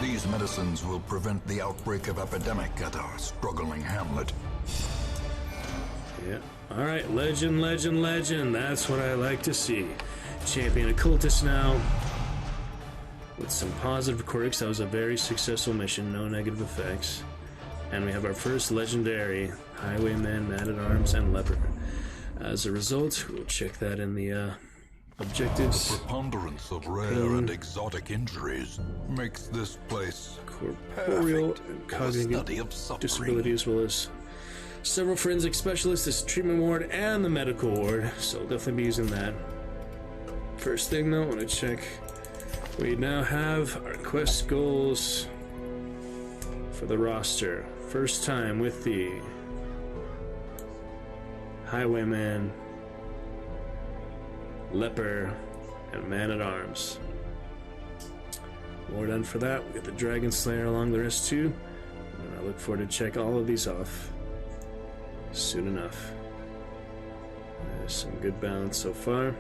These medicines will prevent the outbreak of epidemic at our struggling hamlet. Yeah. Alright, legend, legend, legend. That's what I like to see. Champion occultist now. With some positive quirks. That was a very successful mission. No negative effects. And we have our first legendary Highwayman, Man-at-Arms, and Leper. As a result, we'll check that in the objectives. The preponderance of rare and exotic injuries makes this place Corporeal and cognitive disability, as well as several forensic specialists, this treatment ward, and the medical ward. So I'll definitely be using that. First thing though, I want to check. We now have our quest goals for the roster. First time with the Highwayman, Leper, and Man-at-Arms. More done for that. We got the Dragon Slayer along the rest too. And I look forward to check all of these off soon enough. There's some good balance so far.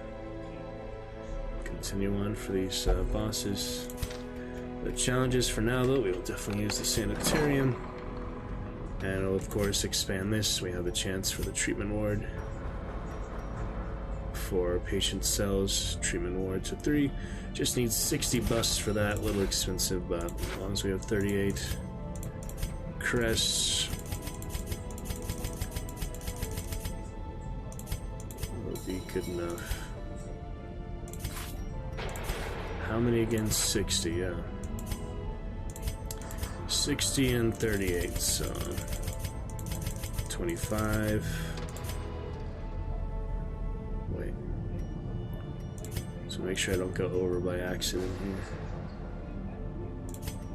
Continue on for these bosses. The challenges for now though, we will definitely use the Sanitarium. And we'll of course expand this. We have the chance for the treatment ward. For patient cells, treatment ward to 3. Just need 60 busts for that. A little expensive, but as long as we have 38 crests, will be good enough. How many again? 60, yeah. 60 and 38, so 25. Wait. So make sure I don't go over by accident here.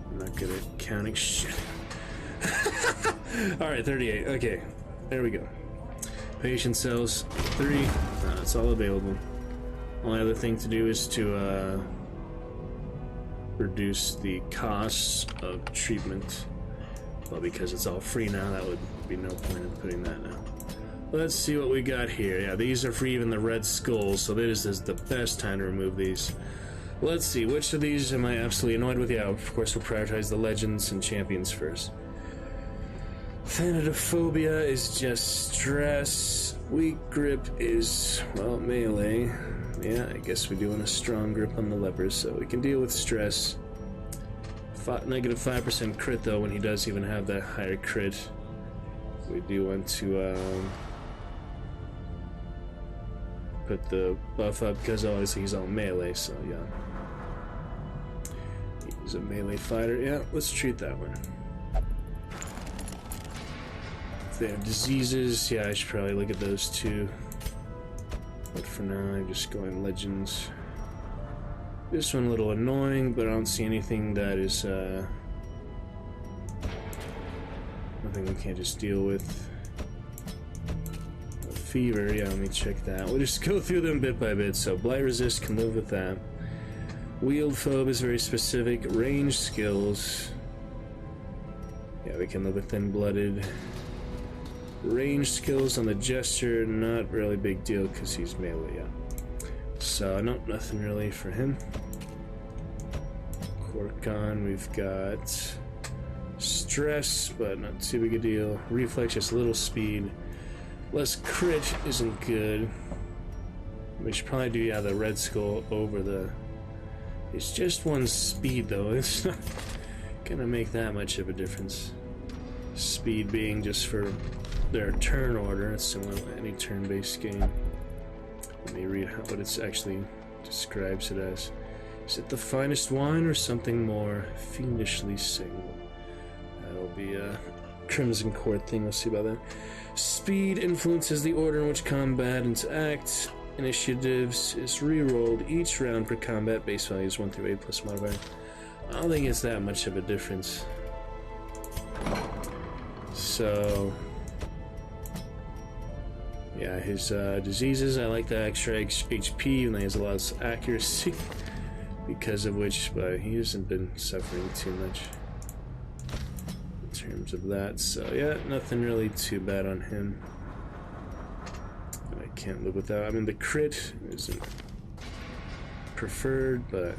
I'm not good at counting shit. Alright, 38. Okay, there we go. Patient cells, 3. It's all available. Only other thing to do is to reduce the costs of treatment. Well, because it's all free now, that would be no point in putting that now. Let's see what we got here. Yeah, these are free, even the red skulls, so this is the best time to remove these. Let's see, which of these am I absolutely annoyed with? Yeah, of course we'll prioritize the legends and champions first. Thanatophobia is just stress. Weak grip is, well, melee. Yeah, I guess we do want a strong grip on the lepers, so we can deal with stress. Negative 5% crit, though, when he does even have that higher crit. We do want to put the buff up, because obviously he's all melee, so yeah. He's a melee fighter. Yeah, let's treat that one. If they have diseases, yeah, I should probably look at those too. But for now, I'm just going legends. This one a little annoying, but I don't see anything that is, nothing we can't just deal with. Fever, yeah, let me check that. We'll just go through them bit by bit. So, Blight Resist can live with that. Wield Phobe is very specific. Range skills. Yeah, we can live with Thin-Blooded. Range skills on the Jester, not really big deal because he's melee, yeah. So, no, nothing really for him. Korkan, we've got Stress, but not too big a deal. Reflex, just little speed. Less crit isn't good. We should probably do, yeah, the Red Skull over the... It's just one speed, though. It's not gonna make that much of a difference. Speed being just for their turn order. It's similar to any turn-based game. Let me read what it actually describes it as. Is it the finest wine or something more fiendishly single? That'll be a Crimson Court thing. We'll see about that. Speed influences the order in which combatants act. Initiatives is re-rolled each round for combat. Base values 1 through 8 plus modifier. I don't think it's that much of a difference. So, yeah, his diseases, I like the extra HP, and he has a lot of accuracy, because of which, but he hasn't been suffering too much in terms of that. So, yeah, nothing really too bad on him. I can't live with that. I mean, the crit isn't preferred, but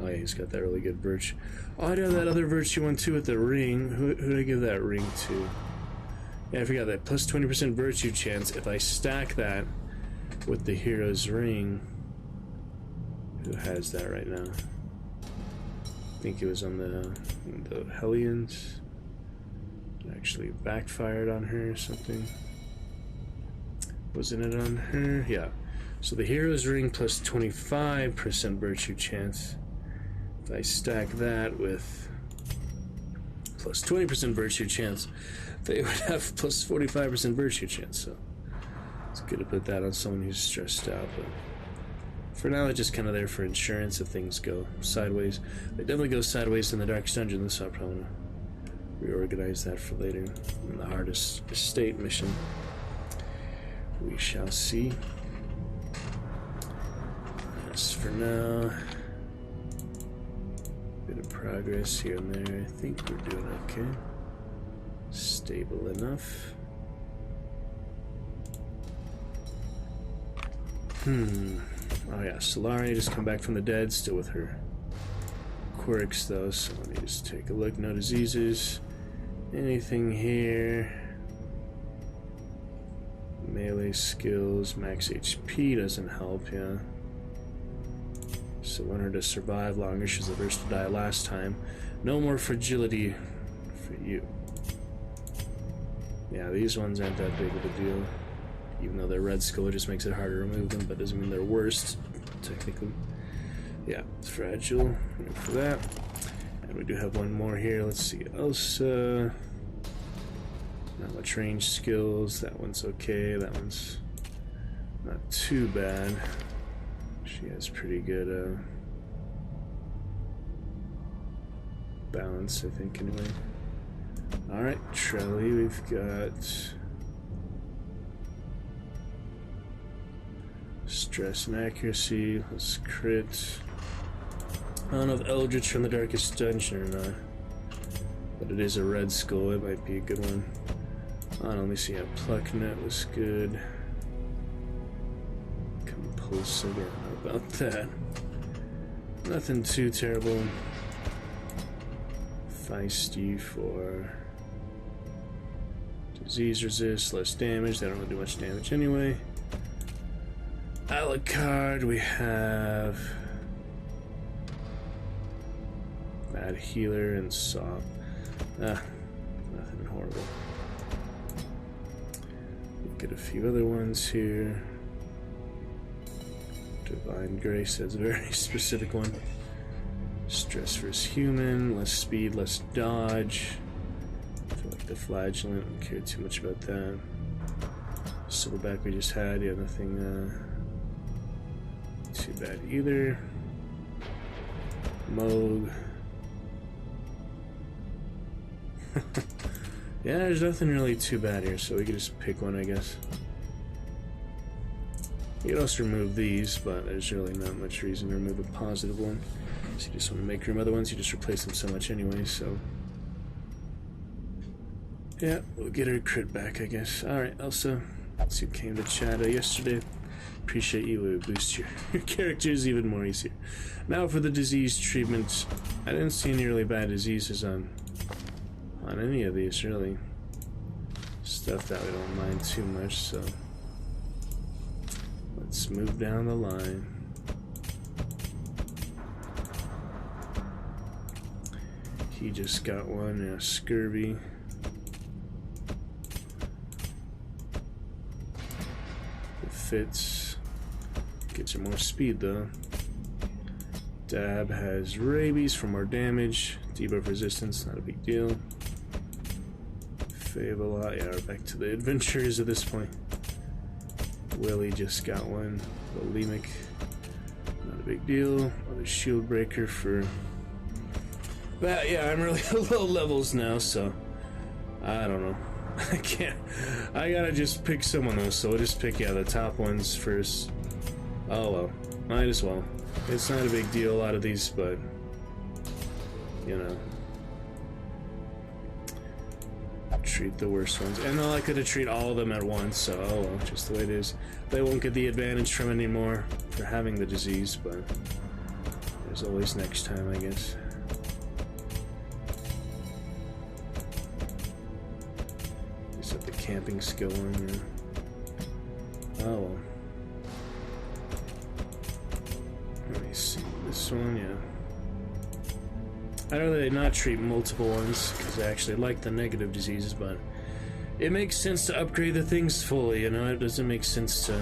oh yeah, he's got that really good virtue. Oh, I know that other virtue one too with the ring. Who did I give that ring to? Yeah, I forgot that. Plus 20% virtue chance. If I stack that with the hero's ring, who has that right now? I think it was on the Hellions. It actually backfired on her or something. Wasn't it on her? Yeah. So the hero's ring plus 25% virtue chance. If I stack that with plus 20% virtue chance, they would have plus 45% virtue chance. So it's good to put that on someone who's stressed out. But for now, it's just kind of there for insurance if things go sideways. They definitely go sideways in the Darkest Dungeon, so I'll probably want to reorganize that for later in the hardest estate mission. We shall see. As for now, bit of progress here and there. I think we're doing okay. Stable enough. Oh yeah, Solari just come back from the dead, still with her quirks though, so let me just take a look. No diseases. Anything here? Melee skills, max HP doesn't help, yeah. So want her to survive longer. She's the first to die last time. No more fragility for you. Yeah, these ones aren't that big of a deal. Even though they're Red Skull, it just makes it harder to remove them, but doesn't mean they're worse, technically. Yeah, it's fragile. Wait for that. And we do have one more here. Let's see. Elsa. Not much range skills. That one's okay. That one's not too bad. She has pretty good balance, I think, anyway. Alright, Trelly, we've got stress and accuracy. Let's crit. I don't know if Eldritch from the Darkest Dungeon or not, but it is a Red Skull. It might be a good one. Let me see. Yeah, Plucknet was good. Compulsive, I don't know about that. Nothing too terrible. Feisty for disease resist, less damage. They don't really do much damage anyway. Alucard, we have Bad Healer and Soft. Nothing horrible. Look at a few other ones here. Divine Grace, that's a very specific one. Stress versus human, less speed, less dodge. I feel like the flagellant, don't care too much about that. Silverback we just had, yeah, nothing too bad either. Moog. Yeah, there's nothing really too bad here, so we can just pick one, I guess. You can also remove these, but there's really not much reason to remove a positive one. So you just want to make room. Other ones, you just replace them so much anyway, so... yeah, we'll get our crit back, I guess. Alright, Elsa, let's see who came to chat yesterday. Appreciate you, it would boost your characters even more easier. Now for the disease treatment. I didn't see any really bad diseases on any of these, really. Stuff that we don't mind too much, so... let's move down the line. He just got one, yeah, scurvy. It fits. Gets her more speed though. Dab has rabies for more damage. Debuff resistance, not a big deal. Fave a lot, yeah, we're back to the adventurers at this point. Willie just got one. Bulimic, not a big deal. Another shield breaker for... but yeah, I'm really low levels now, so... I don't know. I can't... I gotta just pick someone though, so we'll just pick, yeah, the top ones first. Oh well. Might as well. It's not a big deal, a lot of these, but... you know... treat the worst ones. And I could have treated all of them at once, so oh well, just the way it is. They won't get the advantage from anymore for having the disease, but there's always next time, I guess. Set the camping skill on, yeah. Oh well. Let me see this one, yeah. I'd rather not treat multiple ones, because I actually like the negative diseases, but it makes sense to upgrade the things fully, you know? It doesn't make sense to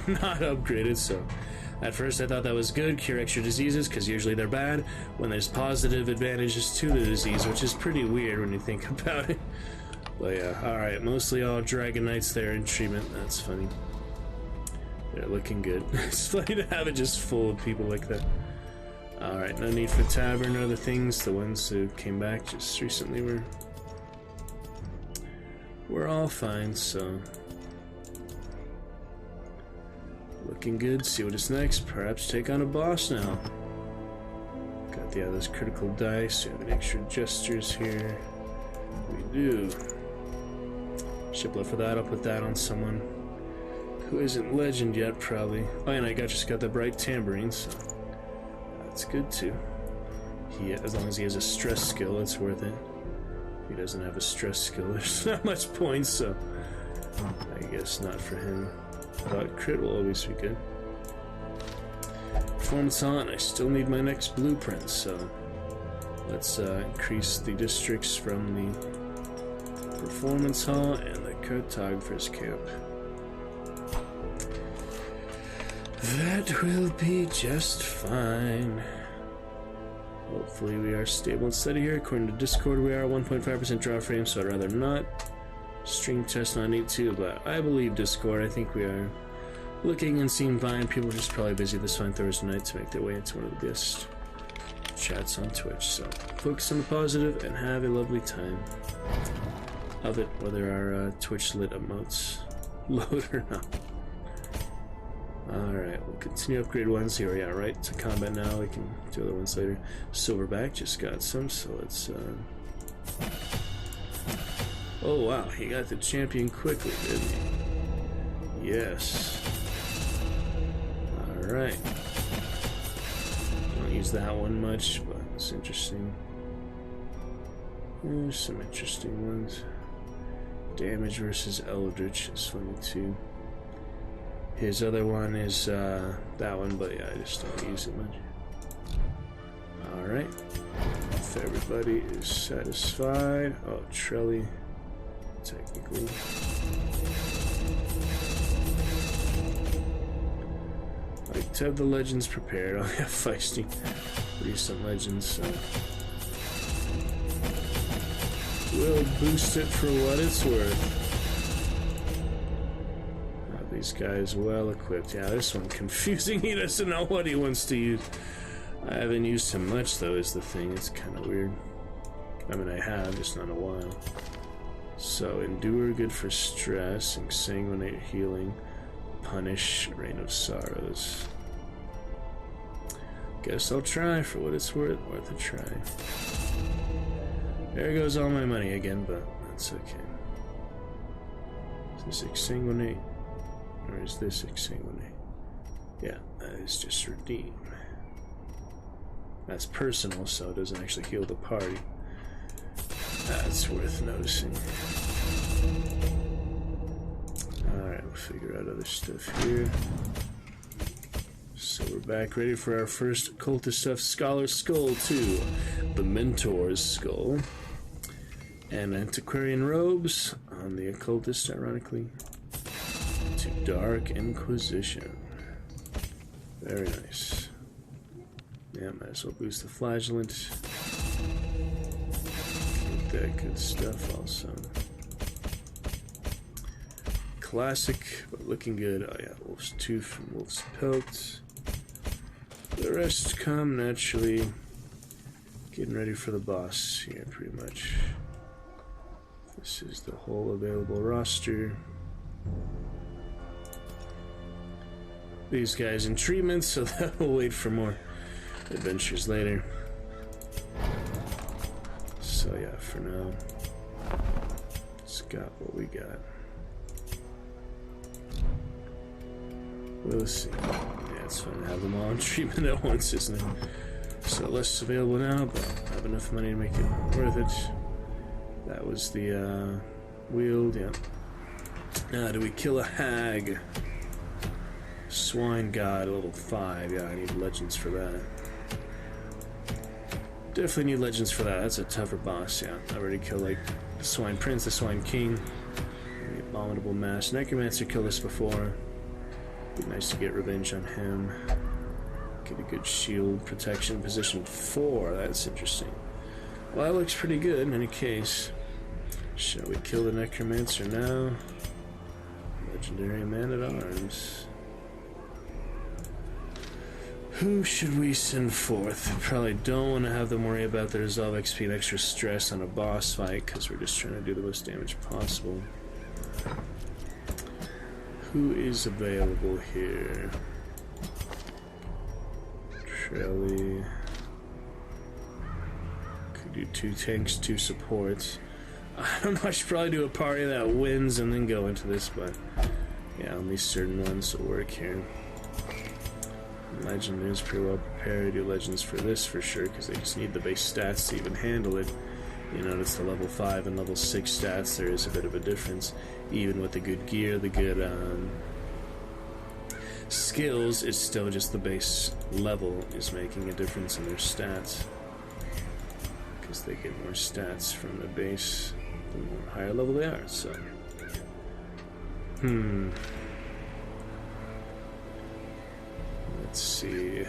not upgrade it, so... at first I thought that was good, cure extra diseases, because usually they're bad, when there's positive advantages to the disease, which is pretty weird when you think about it. But yeah, alright, mostly all Dragon Knights there in treatment, that's funny. They're looking good. It's funny to have it just full of people like that. Alright, no need for Tavern or other things. The ones who came back just recently we're all fine, so... looking good. See what is next. Perhaps take on a boss now. Got the others critical dice. We have an extra gestures here. We do. Shipload for that. I'll put that on someone who isn't legend yet, probably. Oh, and I just got the bright tambourine, so... that's good too. As long as he has a stress skill, it's worth it. If he doesn't have a stress skill, there's not much points, so I guess not for him. But crit will always be good. Performance on. I still need my next blueprint, so let's increase the districts from the performance hall and the cartographer's camp. That will be just fine. Hopefully we are stable and steady here. According to Discord, we are 1.5% draw frame, so I'd rather not stream test on need to, but I believe Discord. I think we are looking and seem fine. People are just probably busy this fine Thursday night to make their way into one of the best chats on Twitch. So focus on the positive and have a lovely time of it, whether our Twitch lit emotes load or not. Alright, we'll continue upgrade ones here. Yeah, right, to combat now. We can do other ones later. Silverback just got some, so let's oh wow, he got the champion quickly, didn't he? Yes. Alright. Don't use that one much, but it's interesting. There's some interesting ones. Damage versus Eldritch is funny too. His other one is that one, but yeah, I just don't use it much. Alright. If everybody is satisfied. Oh, Trelly. Technically. I like to have the legends prepared. Oh yeah, feisty. recent legends, so we'll boost it for what it's worth. These guys well equipped. Yeah, this one confusing. He doesn't know what he wants to use. I haven't used him much though, is the thing. It's kind of weird. I mean, I have, just not in a while. So, endure, good for stress, exsanguinate, healing, punish, rain of sorrows. Guess I'll try for what it's worth a try. There goes all my money again, but that's okay. Is this exsanguinate? Or is this exsanguinate? Yeah, that is just redeem. That's personal, so it doesn't actually heal the party. That's worth noticing. Alright, we'll figure out other stuff here. So we're back ready for our first cultist stuff. Scholar's Skull 2. The Mentor's Skull. And Antiquarian Robes on the Occultist, ironically. To Dark Inquisition. Very nice. Yeah, might as well boost the Flagellant. Get that good stuff also. Classic, but looking good. Oh yeah, Wolf's Tooth from Wolf's Pelt. The rest come naturally. Getting ready for the boss here, pretty much. This is the whole available roster. These guys in treatment, so that will wait for more adventures later. So yeah, for now, it's got what we got. We'll see. Yeah, it's fun to have them all in treatment at once, isn't it? So less available now, but I have enough money to make it worth it. That was the wield, yeah. Now, do we kill a hag? Swine God, level 5. Yeah, I need legends for that. Definitely need legends for that. That's a tougher boss, yeah. I already killed, like, the Swine Prince, the Swine King, the Abominable Mass Necromancer killed us before. Be nice to get revenge on him. Get a good shield protection. Position 4, that's interesting. Well, that looks pretty good in any case. Shall we kill the Necromancer now? Legendary Man-at-Arms. Who should we send forth? We probably don't want to have them worry about the resolve XP and extra stress on a boss fight, because we're just trying to do the most damage possible. Who is available here? Trelly. Could do 2 tanks, 2 supports. I don't know, I should probably do a party that wins and then go into this, but yeah, only certain ones will work here. Legend is pretty well prepared. Do legends for this for sure, because they just need the base stats to even handle it. You notice the level 5 and level 6 stats, there is a bit of a difference. Even with the good gear, the good skills, it's still just the base level is making a difference in their stats. Because they get more stats from the base, the more higher level they are, so. Let's see.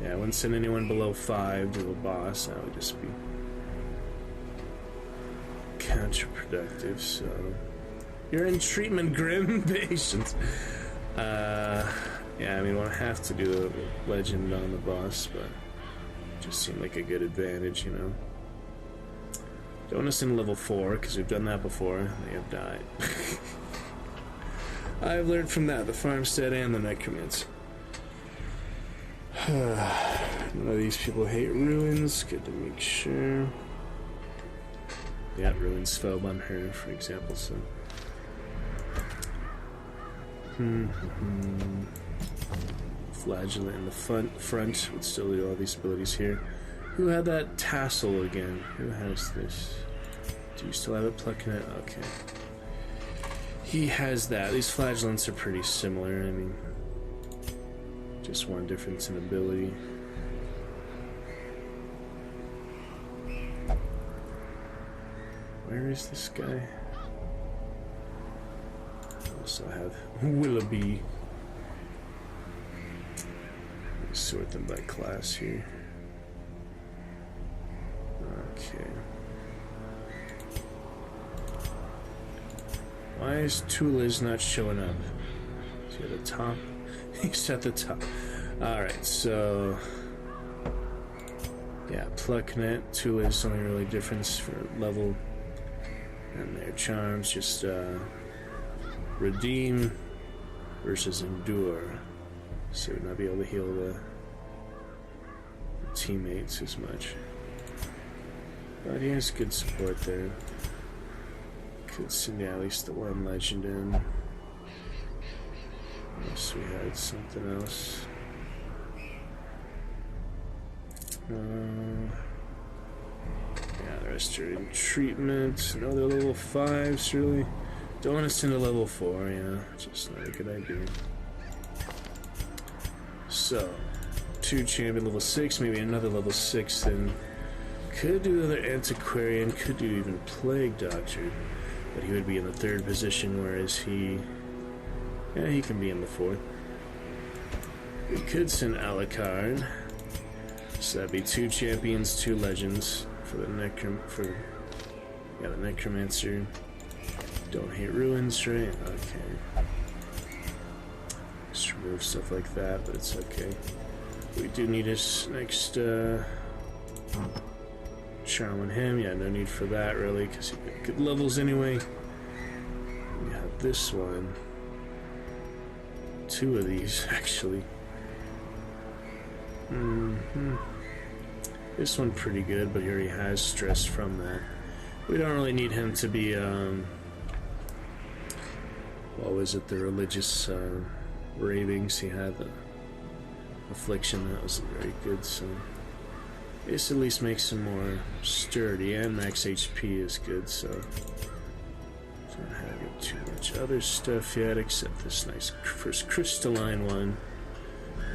Yeah, I wouldn't send anyone below 5 to a boss. That would just be counterproductive, so. You're in treatment, Grim. Patience. Yeah, I mean, we'll have to do a legend on the boss, but it just seemed like a good advantage, you know. Don't want to send level 4, because we've done that before. They have died. I've learned from that, the Farmstead and the Necromancer. None of these people hate ruins. Good to make sure. Yeah, ruins phobe on her, for example, so. Flagellant in the front would still do all these abilities here. Who had that tassel again? Who has this? Do you still have it? Plucking it? Okay. He has that. These flagellants are pretty similar. I mean, just one difference in ability. Where is this guy? I also have Willoughby. sort them by class here. Okay. Why is Tula's not showing up? Is he at the top? He's at the top. Alright, so... yeah, Plucknet, Tula's the only really difference for level. And their charms, just Redeem versus Endure. So we'd not be able to heal the teammates as much. But he has good support there. Could send at least the one legend in. Unless we had something else. Yeah, the rest are in treatment. No, they're level 5s, really. Don't want to send a level 4, yeah. Just not a good idea. So, 2 champion level 6, maybe another level 6 then. Could do another Antiquarian, could do even Plague Doctor. But he would be in the 3rd position, whereas he... yeah, he can be in the 4th. We could send Alucard. So that'd be 2 champions, 2 legends for the the Necromancer. Don't hate ruins, right? Okay. Just remove stuff like that, but it's okay. We do need his next charm on him. Yeah, no need for that really, because he got good levels anyway. We have this one. 2 of these actually. This one pretty good, but he already has stress from that. We don't really need him to be, what was it, the religious ravings. He had the affliction, that wasn't very good, so this at least makes him more sturdy, and max HP is good, so don't have too much other stuff yet, except this nice first crystalline one.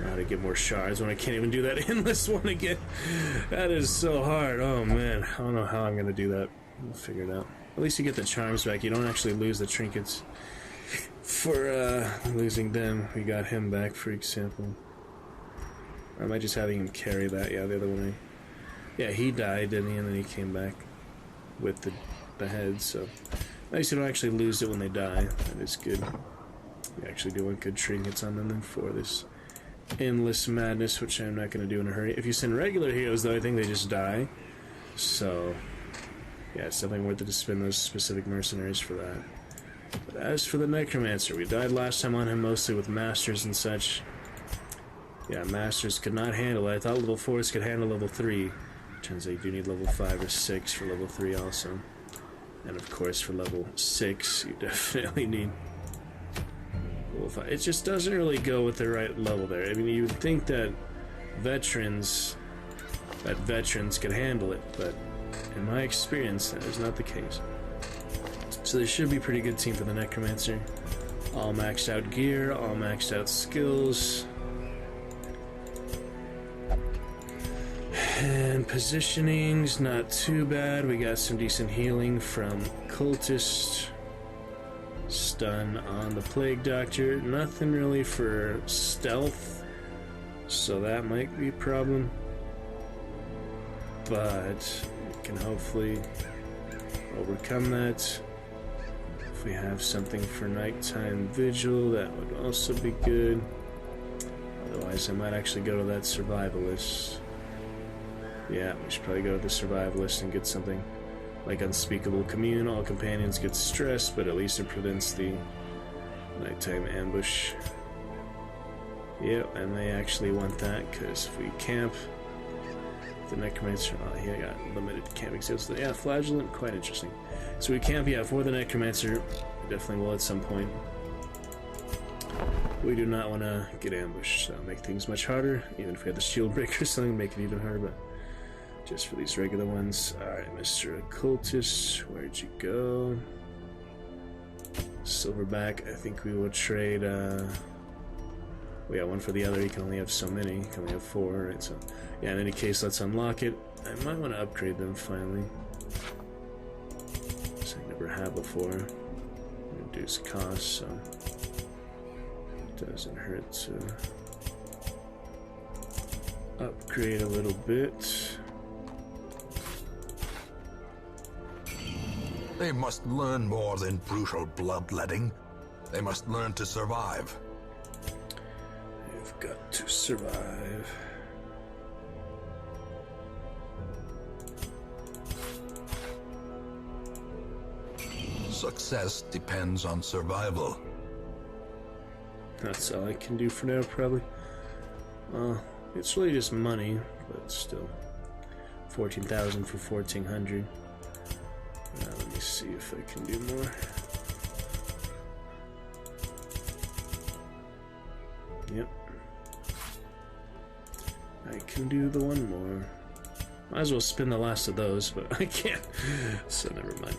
How to get more shards when I can't even do that endless one again. That is so hard. Oh man, I don't know how I'm gonna do that. We'll figure it out. At least you get the charms back. You don't actually lose the trinkets for losing them. We got him back, for example. Or am I just having him carry that? Yeah, the other one. Yeah, he died, didn't he? And then he came back with the head. So at least you don't actually lose it when they die. That is good. You actually do want good trinkets on them then for this endless madness, which I'm not going to do in a hurry. If you send regular heroes, though, I think they just die. So, yeah, it's definitely worth it to spend those specific mercenaries for that. But as for the Necromancer, we died last time on him mostly with Masters and such. Yeah, Masters could not handle it. I thought level 4s could handle level 3. Turns out you do need level 5 or 6 for level 3 also. And of course, for level 6, you definitely need... it just doesn't really go with the right level there. I mean, you would think that veterans could handle it, but in my experience, that is not the case. So this should be a pretty good team for the Necromancer. All maxed out gear, all maxed out skills. And positioning's not too bad. We got some decent healing from Cultist. Stun on the Plague Doctor. Nothing really for stealth, so that might be a problem. But we can hopefully overcome that. If we have something for nighttime vigil, that would also be good. Otherwise, I might actually go to that survivalist. Yeah, we should probably go to the survivalist and get something like Unspeakable Commune. All companions get stressed, but at least it prevents the nighttime ambush. Yep, and they actually want that, because if we camp, the Necromancer... oh, he got limited camping skills. So, yeah, Flagellant, quite interesting. So we camp, yeah, for the Necromancer. We definitely will at some point. We do not want to get ambushed, so make things much harder. Even if we had the shield breaker or something, make it even harder, but just for these regular ones. Alright, Mr. Occultist, where'd you go? Silverback, I think we will trade, we got one for the other. You can only have so many. You can only have 4, right? So, yeah, in any case, let's unlock it. I might want to upgrade them finally. Which I never had before. Reduce cost, so it doesn't hurt to upgrade a little bit. They must learn more than brutal bloodletting. They must learn to survive. They've got to survive. Success depends on survival. That's all I can do for now, probably. It's really just money, but still. 14,000 for 1,400. Let me see if I can do more. Yep. I can do the one more. Might as well spin the last of those, but I can't. So never mind.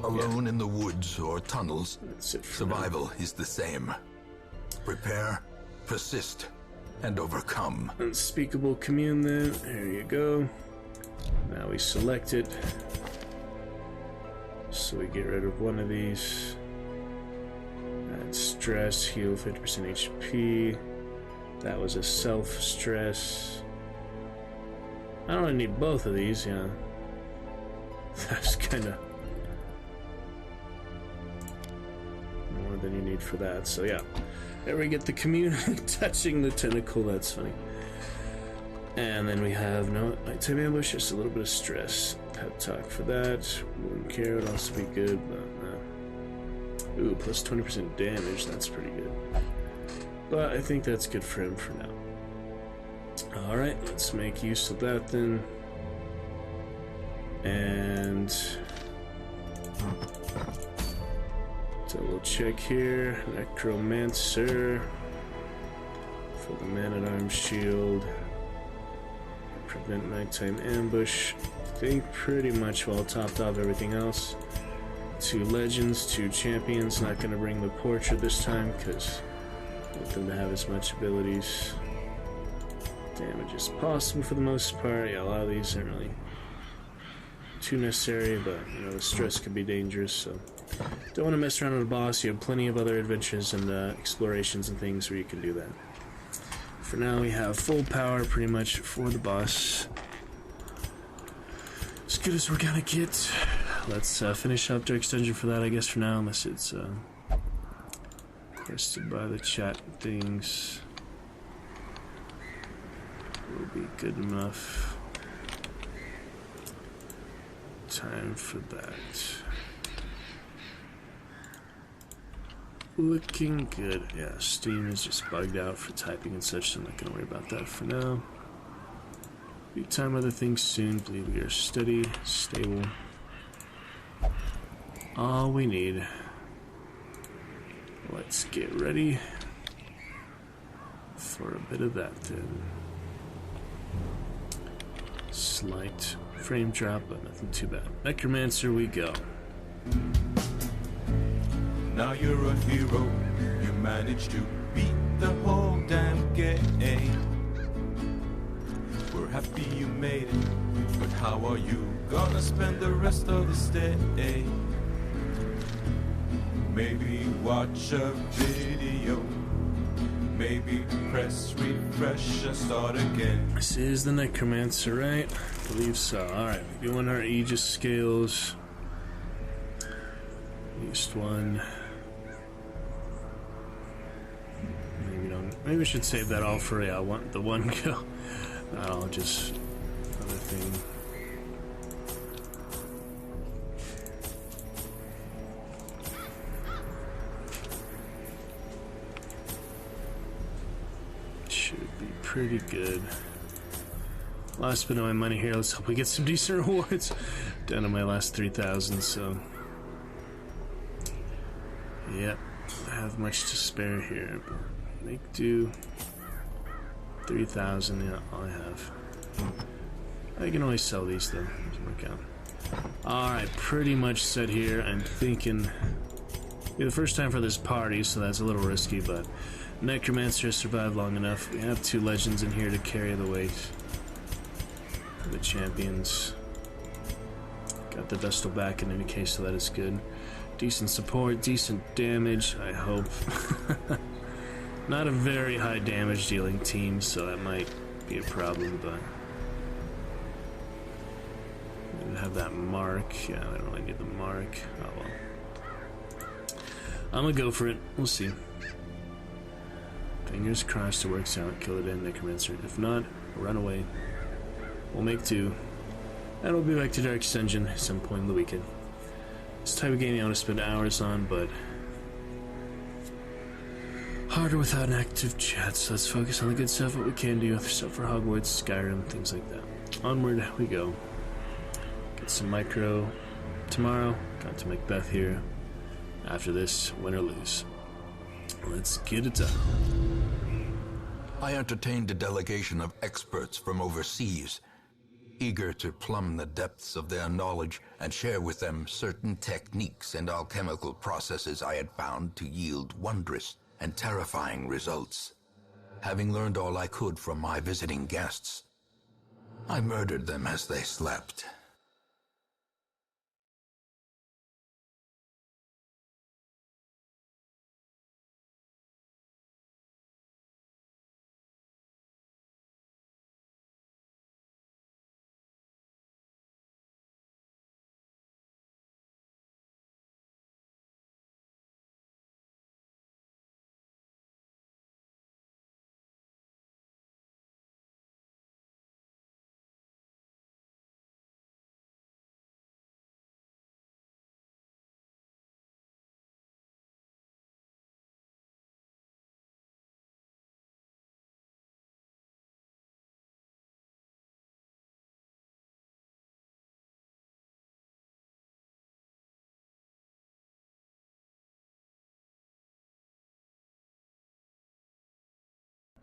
Alone in the woods or tunnels, That's it for survival is the same. Prepare, persist, and overcome. Unspeakable commune then. There you go. Now we select it. So we get rid of one of these. Add stress, heal 50% HP. That was a self-stress. I don't really need both of these, yeah. That's kinda more than you need for that, so yeah. There we get the commune touching the tentacle, that's funny. And then we have no nighttime ambush, just a little bit of stress. Pep talk for that. Wound care would also be good, but ooh, plus 20% damage, that's pretty good. But I think that's good for him for now. Alright, let's make use of that then. And double check here. Necromancer for the Man-at-Arms shield. Prevent nighttime ambush. I think pretty much well topped off everything else. 2 legends, 2 champions. Not going to bring the portrait this time because I want them to have as much abilities. Damage as possible for the most part. Yeah, a lot of these aren't really too necessary, but you know the stress could be dangerous, so don't want to mess around with a boss. You have plenty of other adventures and explorations and things where you can do that. For now, we have full power pretty much for the boss. As good as we're gonna get. Let's finish up Drake's Dungeon for that, I guess, for now, unless it's requested by the chat things. Will be good enough. Time for that. Looking good. Yeah, Steam is just bugged out for typing and such, so I'm not going to worry about that for now. Be time other things soon. Believe we are steady, stable. All we need. Let's get ready for a bit of that then. Slight frame drop, but nothing too bad. Necromancer we go. Now you're a hero, you managed to beat the whole damn game. We're happy you made it, but how are you gonna spend the rest of this day? Maybe watch a video, maybe press refresh and start again. This is the Necromancer, right? I believe so. Alright, we're doing our Aegis scales. At least one. Maybe we should save that all for the one go. I'll just other thing. Should be pretty good. Last bit of my money here. Let's hope we get some decent rewards. Down to my last 3,000, so yep, I have much to spare here. But make do. 3,000, yeah, all I have. I can always sell these though. Doesn't work out. Alright, pretty much set here. I'm thinking it'll be the first time for this party, so that's a little risky, but Necromancer survived long enough. We have 2 legends in here to carry the weight for the champions. Got the Vestal back in any case, so that is good. Decent support, decent damage, I hope. Not a very high damage dealing team, so that might be a problem, but... we didn't have that mark. Yeah, I don't really need the mark. Oh well. I'm gonna go for it. We'll see. Fingers crossed it works out. Kill the damn necromancer. If not, run away. We'll make two. And we'll be back to Darkest Dungeon at some point in the weekend. This type of game you want to spend hours on, but harder without an active chat, so let's focus on the good stuff, what we can do, stuff for Hogwarts, Skyrim, things like that. Onward we go. Get some micro tomorrow. Got to Macbeth here. After this, win or lose. Let's get it done. I entertained a delegation of experts from overseas, eager to plumb the depths of their knowledge and share with them certain techniques and alchemical processes I had found to yield wondrous and terrifying results. Having learned all I could from my visiting guests, I murdered them as they slept.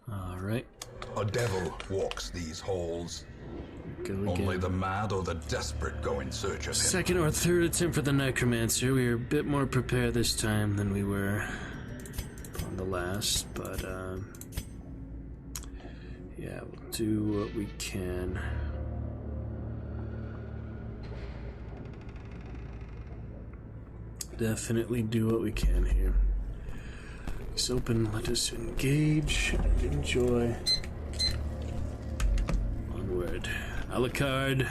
Alright. A devil walks these halls. Go again. Only the mad or the desperate go in search of him. Second or third attempt for the necromancer. We were a bit more prepared this time than we were on the last, but yeah, we'll do what we can. Definitely do what we can here. Let's open, let us engage and enjoy. Onward. Alucard,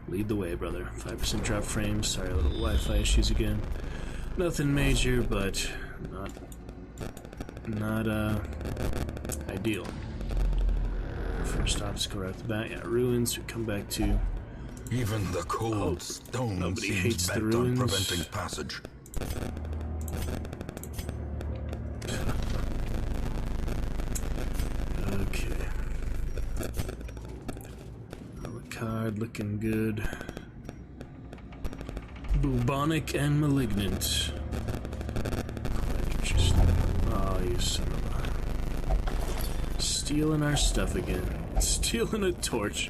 lead the way, brother. 5% drop frames. Sorry, a little Wi-Fi issues again. Nothing major, but not ideal. First obstacle right off the bat. Yeah, ruins. We come back to. Even the cold stone nobody seems hates the bent on ruins. preventing passage. Okay. Alucard looking good. Bubonic and malignant. Quite interesting. Oh, you son of a... Stealing our stuff again. Stealing a torch.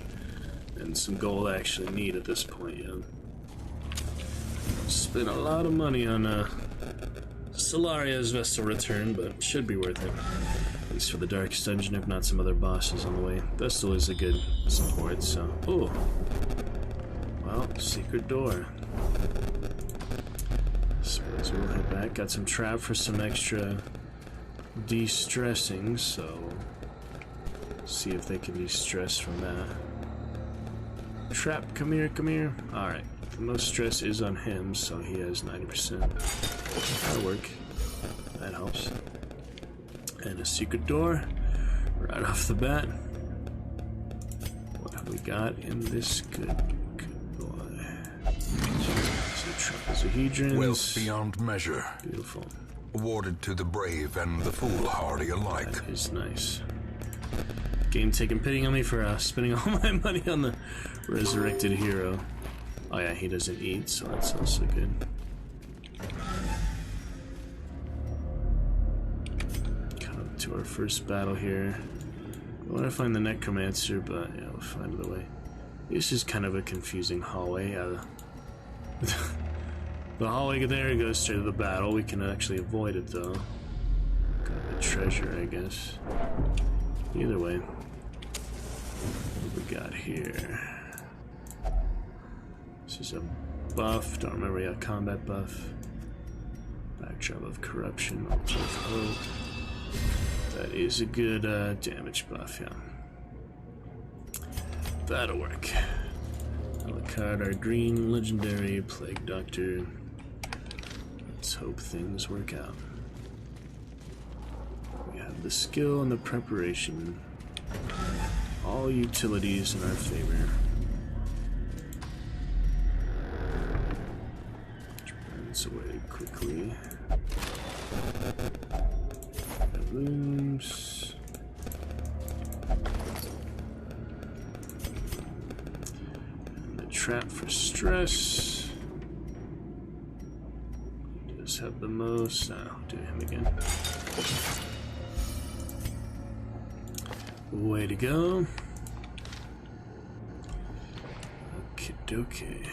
And some gold I actually need at this point, yeah. Spent a lot of money on Solaria's Vestal Return, but should be worth it. At least for the Darkest Dungeon, if not some other bosses on the way. Vestal is a good support, so... Oh! Well, secret door. Suppose we'll head back. Got some trap for some extra de-stressing, so... see if they can de-stress from that. Trap, come here, come here. Alright. The most stress is on him, so he has 90%. That'll work. That helps. And a secret door. Right off the bat. What have we got in this good boy? So trapezohedrons. Wealth beyond measure. Beautiful. Awarded to the brave and the foolhardy alike. That is nice. Game taking pity on me for spending all my money on the resurrected hero. Oh yeah, he doesn't eat, so that's also good. Come up to our first battle here. I want to find the necromancer, but yeah, we'll find the way. This is kind of a confusing hallway. The hallway there goes straight to the battle. We can actually avoid it though. Got the treasure, I guess. Either way. What we got here? This is a buff. Don't remember, yeah, combat buff. Backdrop of corruption, altar of hope. That is a good damage buff, yeah. That'll work. Alucard, our green legendary plague doctor. Let's hope things work out. We have the skill and the preparation. All utilities in our favor. Burns away quickly. Looms. And the trap for stress. He does have the most. I'll do him again. Way to go. Okie dokie.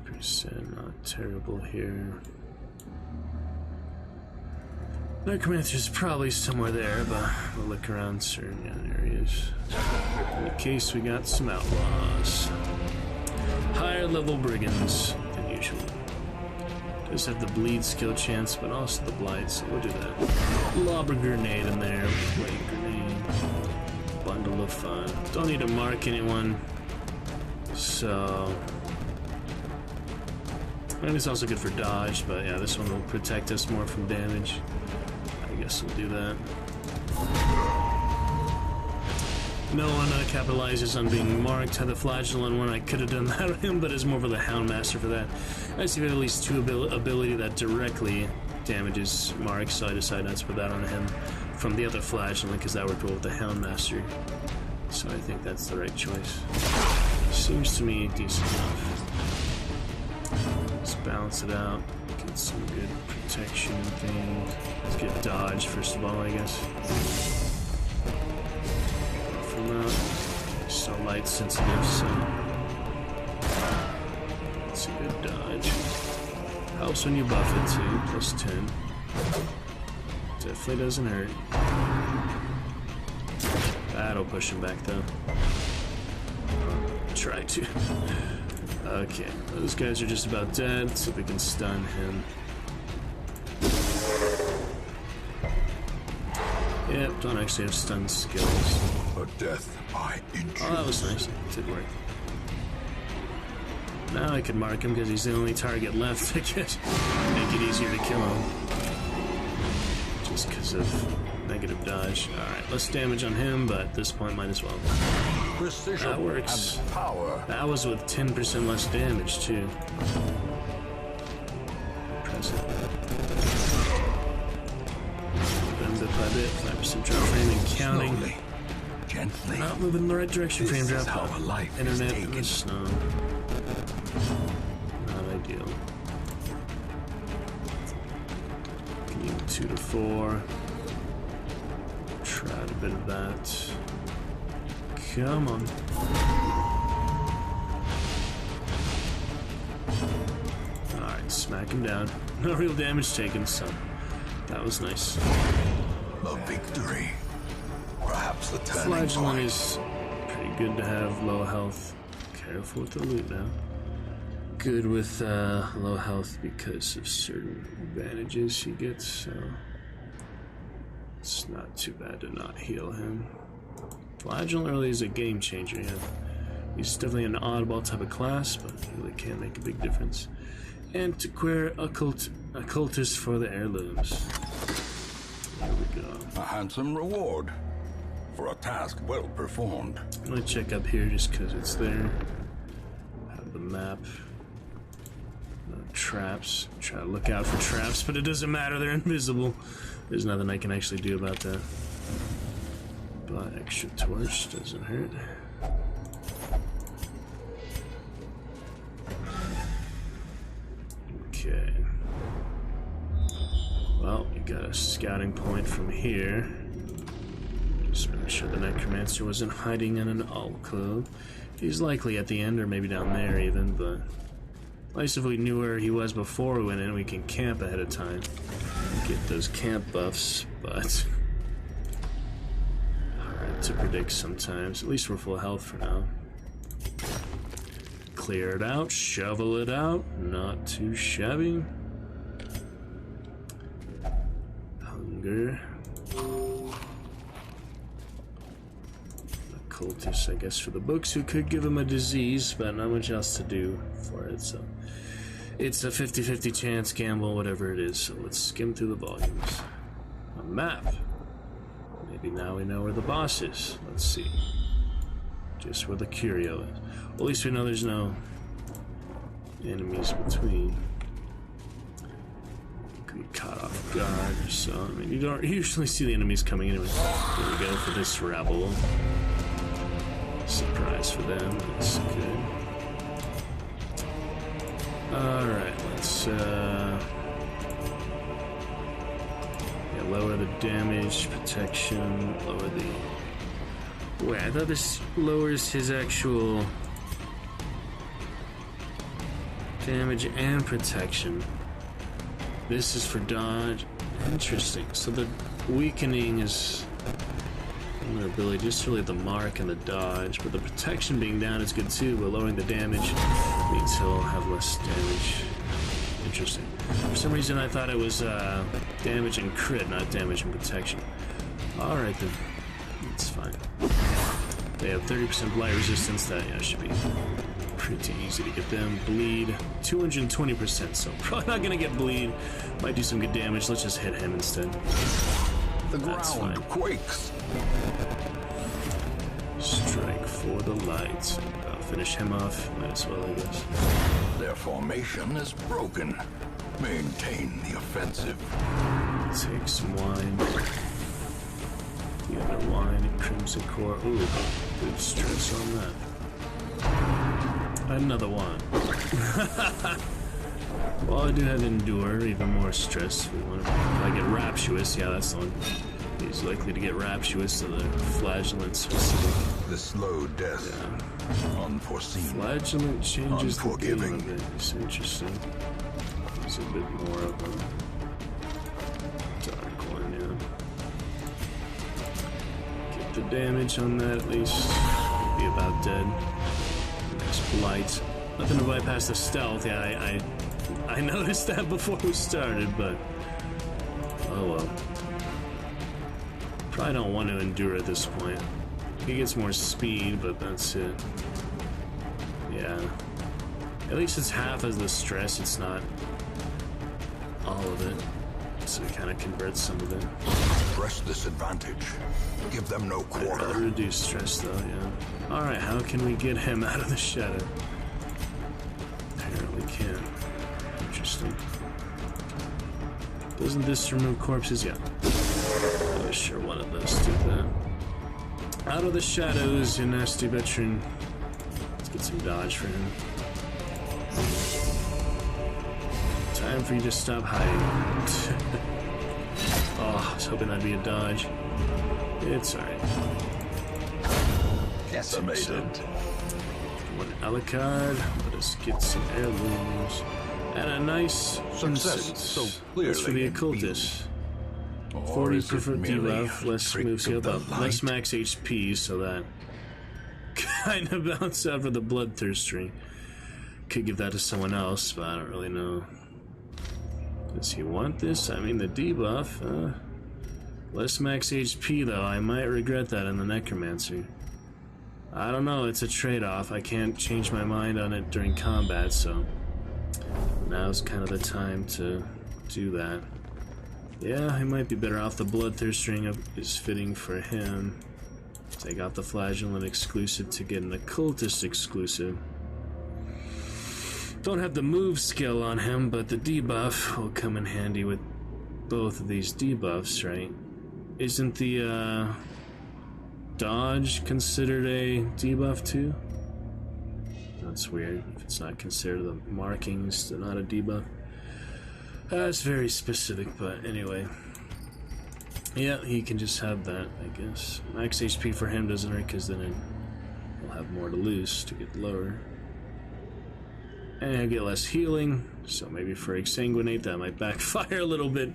Percent not terrible here. Necromancer's probably somewhere there, but we'll look around certain areas. In the case we got some outlaws. Higher level brigands than usual. Does have the bleed skill chance, but also the blight, so we'll do that. Lob a grenade in there. Blade grenade. Bundle of fun. Don't need to mark anyone. So. And it's also good for dodge, but yeah, this one will protect us more from damage. I guess we'll do that. No one capitalizes on being marked. Had the flagellant one, I could have done that on him, but it's more for the Houndmaster for that. I see we have at least two ability that directly damages marks, so I decided not to put that on him from the other flagellant because that worked well with the Houndmaster. So I think that's the right choice. Seems to me decent enough. Let's balance it out. Get some good protection things. Let's get dodge first of all, I guess. From out. So light sensitive, so it's a good dodge. Helps when you buff it too. Plus 10. Definitely doesn't hurt. That'll push him back though. Try to. Okay, those guys are just about dead, so we can stun him. Yep, don't actually have stun skills. A death by injury. Oh, that was nice. It did work. Now I can mark him because he's the only target left. I guess make it easier to kill him. Just because of negative dodge. Alright, less damage on him, but at this point might as well. Precision That works. and power. That was with 10% less damage, too. Impressive. Then bit by bit, 5% drop frame and counting. Slowly, gently. Not moving in the right direction, frame This drop. is how a life is Internet in the taken. snow. Not ideal. Can you 2 to 4. Tried a bit of that. Come on. Alright, smack him down. No real damage taken, so that was nice. A victory. Perhaps the turning Flagellant point. is pretty good to have low health. Careful with the loot now. Good with low health because of certain advantages he gets, so it's not too bad to not heal him. Flagellant really is a game changer, yeah. He's definitely an oddball type of class, but he really can make a big difference. Antiquaire occultist for the heirlooms. There we go. A handsome reward for a task well performed. I'm gonna check up here just because it's there. Have the map. No traps. Try to look out for traps, but it doesn't matter, they're invisible. There's nothing I can actually do about that. But extra torch doesn't hurt. Okay. Well, we got a scouting point from here. Just make sure the Necromancer wasn't hiding in an alcove. He's likely at the end, or maybe down there even, but at least if we knew where he was before we went in, we can camp ahead of time. Get those camp buffs, but to predict sometimes. At least we're full health for now. Clear it out, shovel it out. Not too shabby. Hunger. Cultists, I guess, for the books, who could give him a disease, but not much else to do for it, so it's a 50-50 chance gamble, whatever it is. So let's skim through the volumes. A map. Maybe now we know where the boss is. Let's see. Just where the curio is. Well, at least we know there's no enemies between. Could be caught off guard or so. I mean, you don't usually see the enemies coming anyway. Here we go for this rabble. Surprise for them. That's good. Alright, let's lower the damage, protection, lower the... Wait, I thought this lowers his actual damage and protection. This is for dodge. Interesting. So the weakening is their ability, just really the mark and the dodge, but the protection being down is good too, but lowering the damage means he'll have less damage. Interesting. For some reason I thought it was damage and crit, not damage and protection. Alright then. It's fine. They have 30% blight resistance. That should be pretty easy to get them. Bleed 220%, so probably not gonna get bleed. Might do some good damage. Let's just hit him instead. The ground quakes. Strike for the light. I'll finish him off. Might as well, I guess. Their formation is broken. Maintain the offensive. Take some wine. The other wine and crimson core. Ooh, good stress on that. Another one. Well, I do have endure, even more stress. If I get rapturous, yeah, that's the one. He's likely to get rapturous, so the flagellant specific. The slow death. Yeah. Unforeseen. Flagellant changes the game a bit. It's interesting. There's a bit more of a dark one, yeah. Get the damage on that at least. Be about dead. Next blight. Nothing to bypass the stealth. Yeah, I noticed that before we started, but oh well. Probably don't want to endure at this point. He gets more speed, but that's it. Yeah. At least it's half as the stress, it's not all of it. So it kind of converts some of it. Press this advantage. Give them no quarter. I'll reduce stress though, yeah. Alright, how can we get him out of the shadow? Apparently can't. Interesting. Doesn't this remove corpses? Yeah. Oh, sure, one of those did that. Out of the shadows, you nasty veteran. Let's get some dodge for him. Time for you to stop hiding. Oh, I was hoping that'd be a dodge. It's alright. Decimated. One Alucard. Let us get some heirlooms. And a nice Success. So that's for the occultist. 40 preferred debuff, less move skill, but less max HP, so that kind of bounce out for the bloodthirster. Could give that to someone else, but I don't really know. Does he want this? I mean, the debuff, less max HP though. I might regret that in the Necromancer. I don't know, it's a trade-off. I can't change my mind on it during combat, so now's kind of the time to do that. Yeah, he might be better off. The bloodthirster is fitting for him. Take out the flagellant exclusive to get an occultist exclusive. Don't have the move skill on him, but the debuff will come in handy with both of these debuffs, right? Isn't the dodge considered a debuff too? That's weird. If it's not considered the markings, they're not a debuff. That's very specific, but anyway. Yeah, he can just have that, I guess. Max HP for him doesn't hurt, because then he'll have more to lose to get lower. And he'll get less healing, so maybe for Exsanguinate that might backfire a little bit.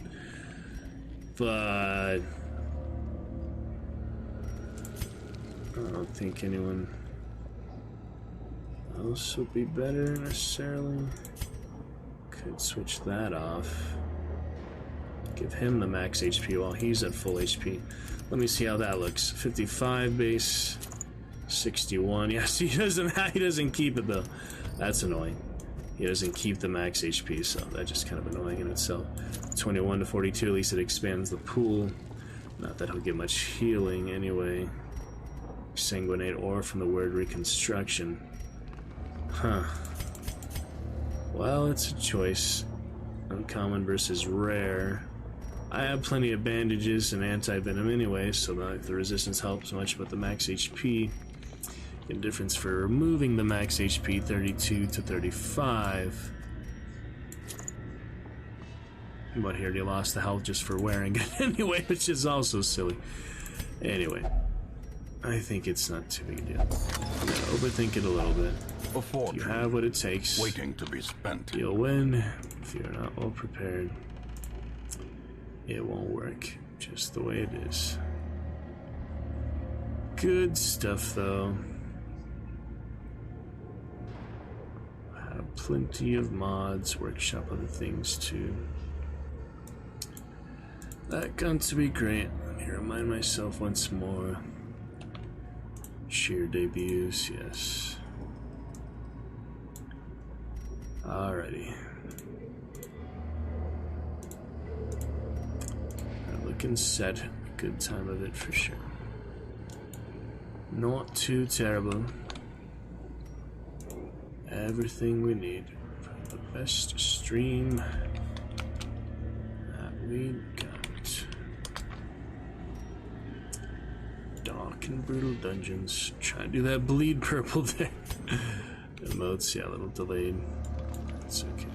But I don't think anyone else would be better necessarily. Could switch that off. Give him the max HP while he's at full HP. Let me see how that looks. 55 base, 61. Yeah, see, he doesn't keep it though. That's annoying. He doesn't keep the max HP, so that's just kind of annoying in itself. 21 to 42, at least it expands the pool. Not that he'll get much healing anyway. Sanguinate ore from the word reconstruction. Huh. Well, it's a choice. Uncommon versus rare. I have plenty of bandages and anti-venom anyway, so not if the resistance helps much, but the max HP. The difference for removing the max HP, 32 to 35. But here you lost the health just for wearing it anyway, which is also silly. Anyway, I think it's not too big a deal. I'm gonna overthink it a little bit. If you have what it takes, waiting to be spent. You'll win. If you're not well prepared, it won't work. Just the way it is. Good stuff, though. Have plenty of mods. Workshop other things too. That got to be great. Let me remind myself once more. Sheer debuts, yes. Alrighty. Looking set. Good time of it for sure. Not too terrible. Everything we need for the best stream that we got. Dark and brutal dungeons. Try to do that bleed purple there. Emotes, yeah, a little delayed. It's okay.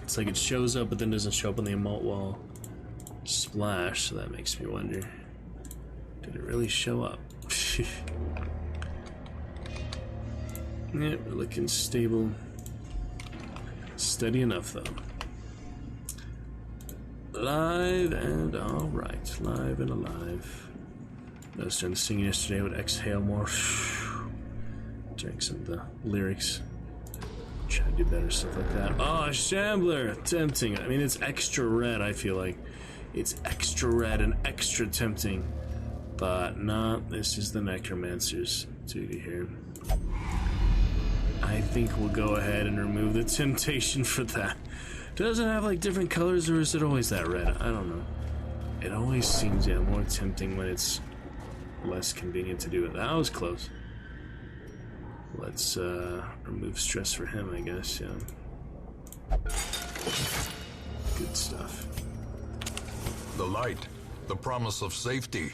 It's like it shows up, but then doesn't show up on the emote wall. Splash, so that makes me wonder. Did it really show up? Yeah, we're looking stable. Steady enough, though. Live and alright. Live and alive. I was trying to sing yesterday, would exhale more. During some of the lyrics. Try to do better stuff like that. Oh, Shambler! Tempting. I mean, it's extra red, I feel like. It's extra red and extra tempting. But nah, this is the Necromancer's duty here. I think we'll go ahead and remove the temptation for that. Does it have like different colors, or is it always that red? I don't know. It always seems, yeah, more tempting when it's less convenient to do it. That was close. Let's remove stress for him, I guess, yeah. Good stuff. The light, the promise of safety.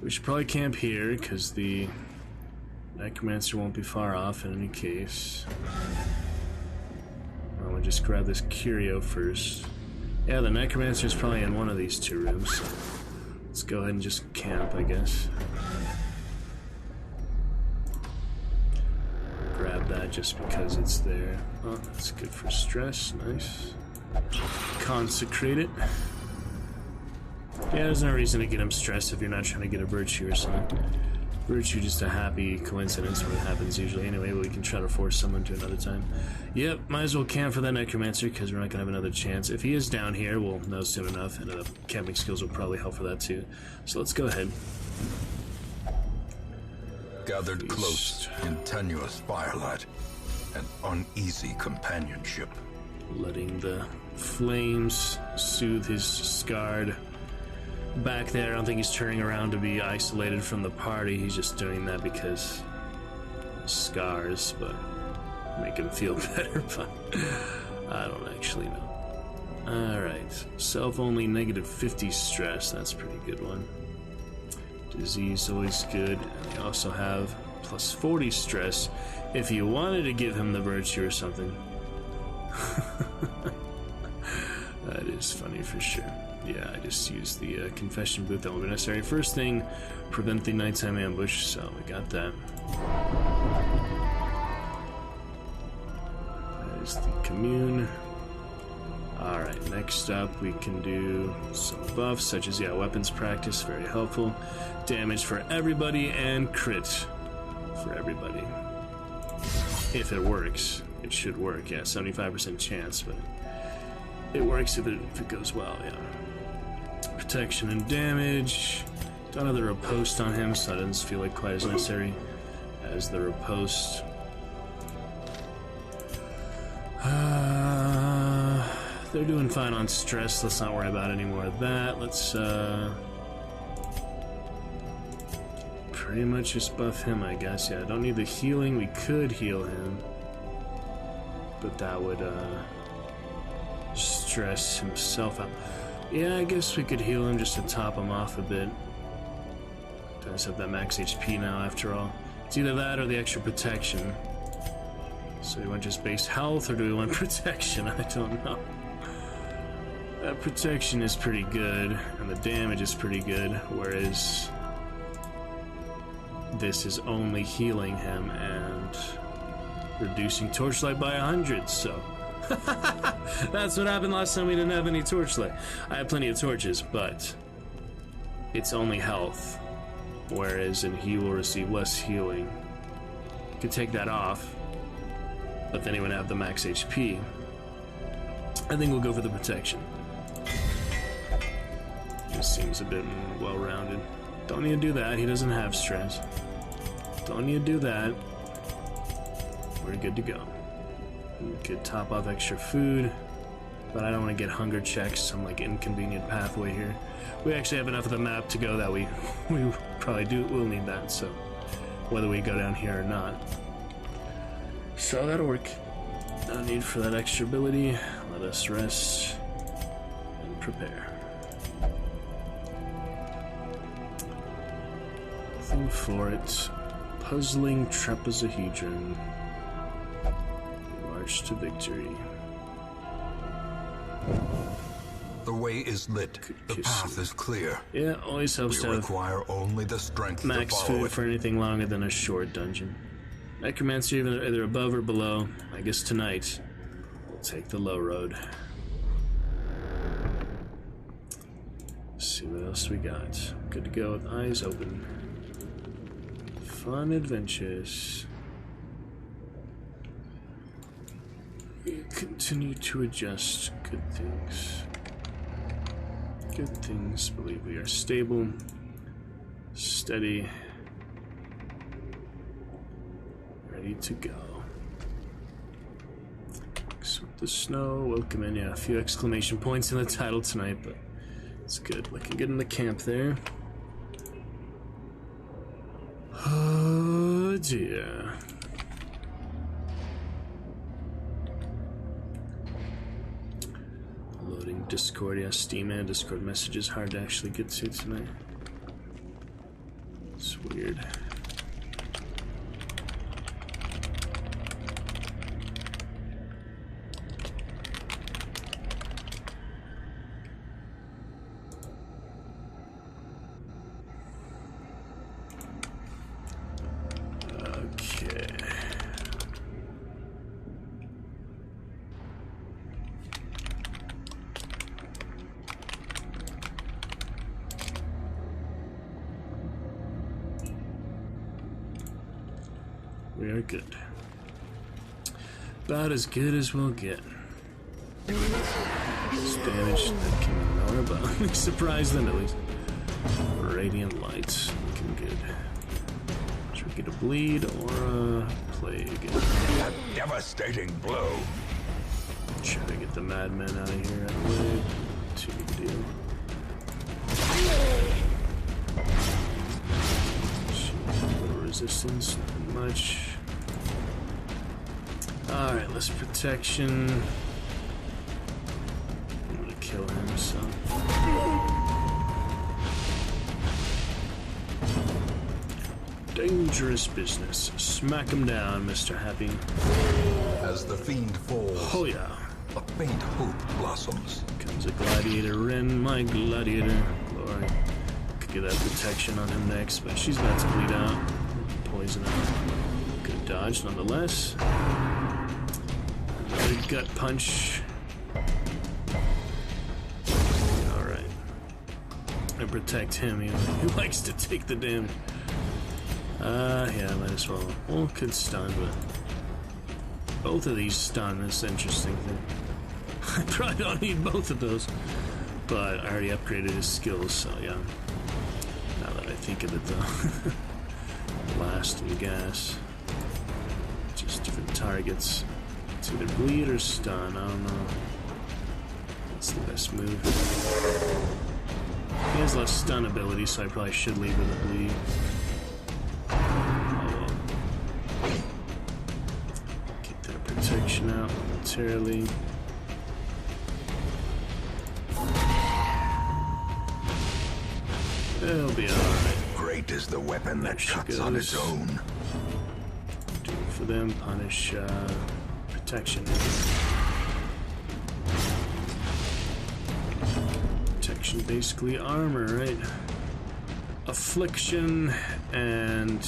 We should probably camp here, because the Necromancer won't be far off in any case. I'll just grab this curio first. Yeah, the Necromancer's probably in one of these two rooms. So let's go ahead and just camp, I guess. Grab that just because it's there. Oh, that's good for stress. Nice. Consecrate it. Yeah, there's no reason to get him stressed if you're not trying to get a virtue or something. Virtue just a happy coincidence when it happens usually anyway, but we can try to force someone to another time. Yep, might as well camp for that Necromancer because we're not going to have another chance. If he is down here, we'll know soon enough, and the camping skills will probably help for that too. So let's go ahead. Gathered close in tenuous firelight, an uneasy companionship. Letting the flames soothe his scarred back there. I don't think he's turning around to be isolated from the party. He's just doing that because scars, but make him feel better. But I don't actually know. Alright, self-only negative 50 stress. That's a pretty good one. Disease, always good. And we also have plus 40 stress if you wanted to give him the virtue or something. That is funny for sure. Yeah, I just used the confession booth. That won't be necessary. First thing, prevent the nighttime ambush. So we got that. That is the commune. Alright, next up we can do some buffs, such as, weapons practice, very helpful. Damage for everybody, and crit for everybody. If it works. It should work, 75% chance, but it works if it goes well, Protection and damage. Don't have the riposte on him, so that doesn't feel like quite as necessary as the riposte. They're doing fine on stress. Let's not worry about any more of that. Let's pretty much just buff him, I guess. I don't need the healing. We could heal him, but that would stress himself out. Yeah, I guess we could heal him just to top him off a bit. Does have that max HP now, after all. It's either that or the extra protection. So do we want just base health, or do we want protection? I don't know. That protection is pretty good, and the damage is pretty good, whereas this is only healing him and reducing torchlight by 100, so... That's what happened last time we didn't have any torchlight. I have plenty of torches, but it's only health, whereas he will receive less healing. You could take that off, but then he would have the max HP. I think we'll go for the protection. This seems a bit well-rounded. Don't need to do that, he doesn't have stress. Don't need to do that. We're good to go. We could top off extra food, but I don't want to get hunger checks, some like inconvenient pathway here. We actually have enough of the map to go that we probably will need that, so whether we go down here or not. So that'll work. No need for that extra ability. Let us rest and prepare. Nothing for it. Puzzling trapezohedron. March to victory. The way is lit. The path is clear. Yeah, always helps to We have require only the strength max to follow food it. for anything longer than a short dungeon. Necromancer either above or below. I guess tonight we'll take the low road. Let's see what else we got. Good to go with eyes open. Fun adventures. We continue to adjust. Good things. Good things. Believe we are stable, steady, ready to go. Mix with the snow. Welcome in. Yeah, a few exclamation points in the title tonight, but it's good. Looking good in the camp there. Oh dear. Loading Discord. Yeah, Steam and Discord messages hard to actually get to tonight. It's weird. We are good. About as good as we'll get. This damage that can ignore, but let me surprise them at least. Radiant lights, looking good. Should we get a bleed or a plague? A devastating blow. Try to get the madmen out of here out of the way. Too big a deal. Little resistance, not much. Alright, less protection. I'm gonna kill him, so. Dangerous business. Smack him down, Mr. Happy. As the fiend falls, Oh yeah. a faint hope blossoms. Comes a gladiator in, my gladiator. Glory. Could get that protection on him next, but she's about to bleed out. Poison out. Good dodge nonetheless. Another gut punch. and protect him. He likes to take the damage. Yeah, might as well. Well, could stun, but both of these stun. That's the interesting thing. I probably don't need both of those, but I already upgraded his skills, so yeah. Now that I think of it, though. Blast and gas. Just different targets. It's either bleed or stun. I don't know. That's the best move. He has less stun ability, so I probably should leave with a bleed. Keep that protection out momentarily. It'll be alright. Great is the weapon that cuts on its own. Do it for them, punish protection. Protection, basically armor, right? Affliction and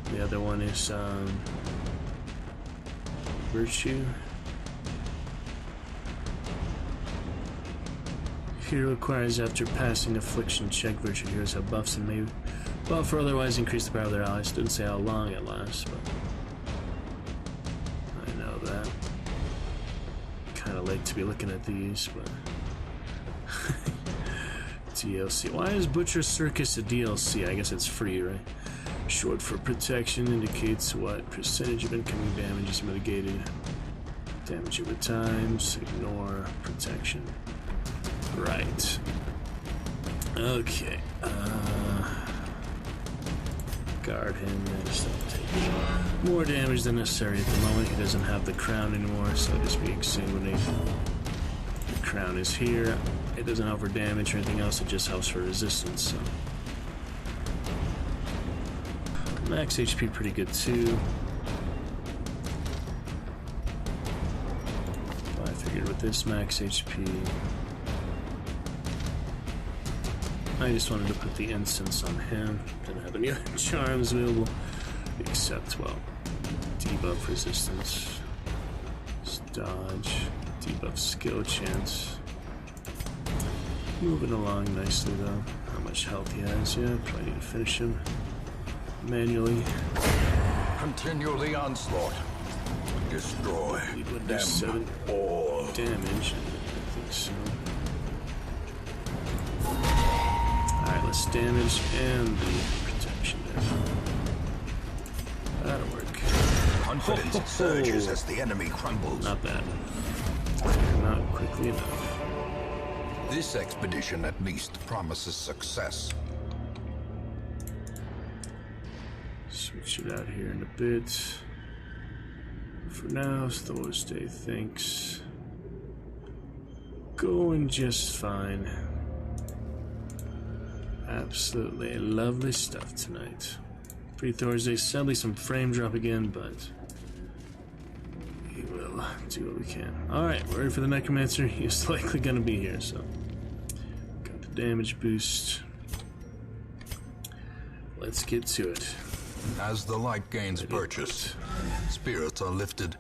the other one is virtue. Hero acquires after passing affliction check. Virtue heroes have buffs and may buff or otherwise increase the power of their allies. Didn't say how long it lasts, but I know that. Kind of late to be looking at these, but DLC. Why is Butcher Circus a DLC? I guess it's free, right? Short for protection indicates what percentage of incoming damage is mitigated. Damage over times, ignore protection. Right. Okay. Guard him. Just don't take more damage than necessary at the moment. He doesn't have the crown anymore, so I'll just be exsanguinate. The crown is here. It doesn't offer damage or anything else. It just helps for resistance. So. Max HP pretty good too. I figured with this max HP, I just wanted to put the incense on him. Didn't have any other charms available except, well, debuff resistance, dodge, debuff skill chance. Moving along nicely though. How much health he has? Yeah, probably need to finish him manually. Continue the onslaught. Destroy We would do them 7 all. damage. I think so. Alright, let's damage and the protection there. That'll work. Confidence surges as the enemy crumbles. Not bad. Not quickly enough. This expedition at least promises success. Switch it out here in a bit. For now, Thorsday thinks going just fine. Absolutely lovely stuff tonight. Pre-Thorsday, sadly some frame drop again, but we will do what we can. Alright, we're ready for the Necromancer. He's likely going to be here, so got the damage boost. Let's get to it. As the light gains purchase, spirits are lifted,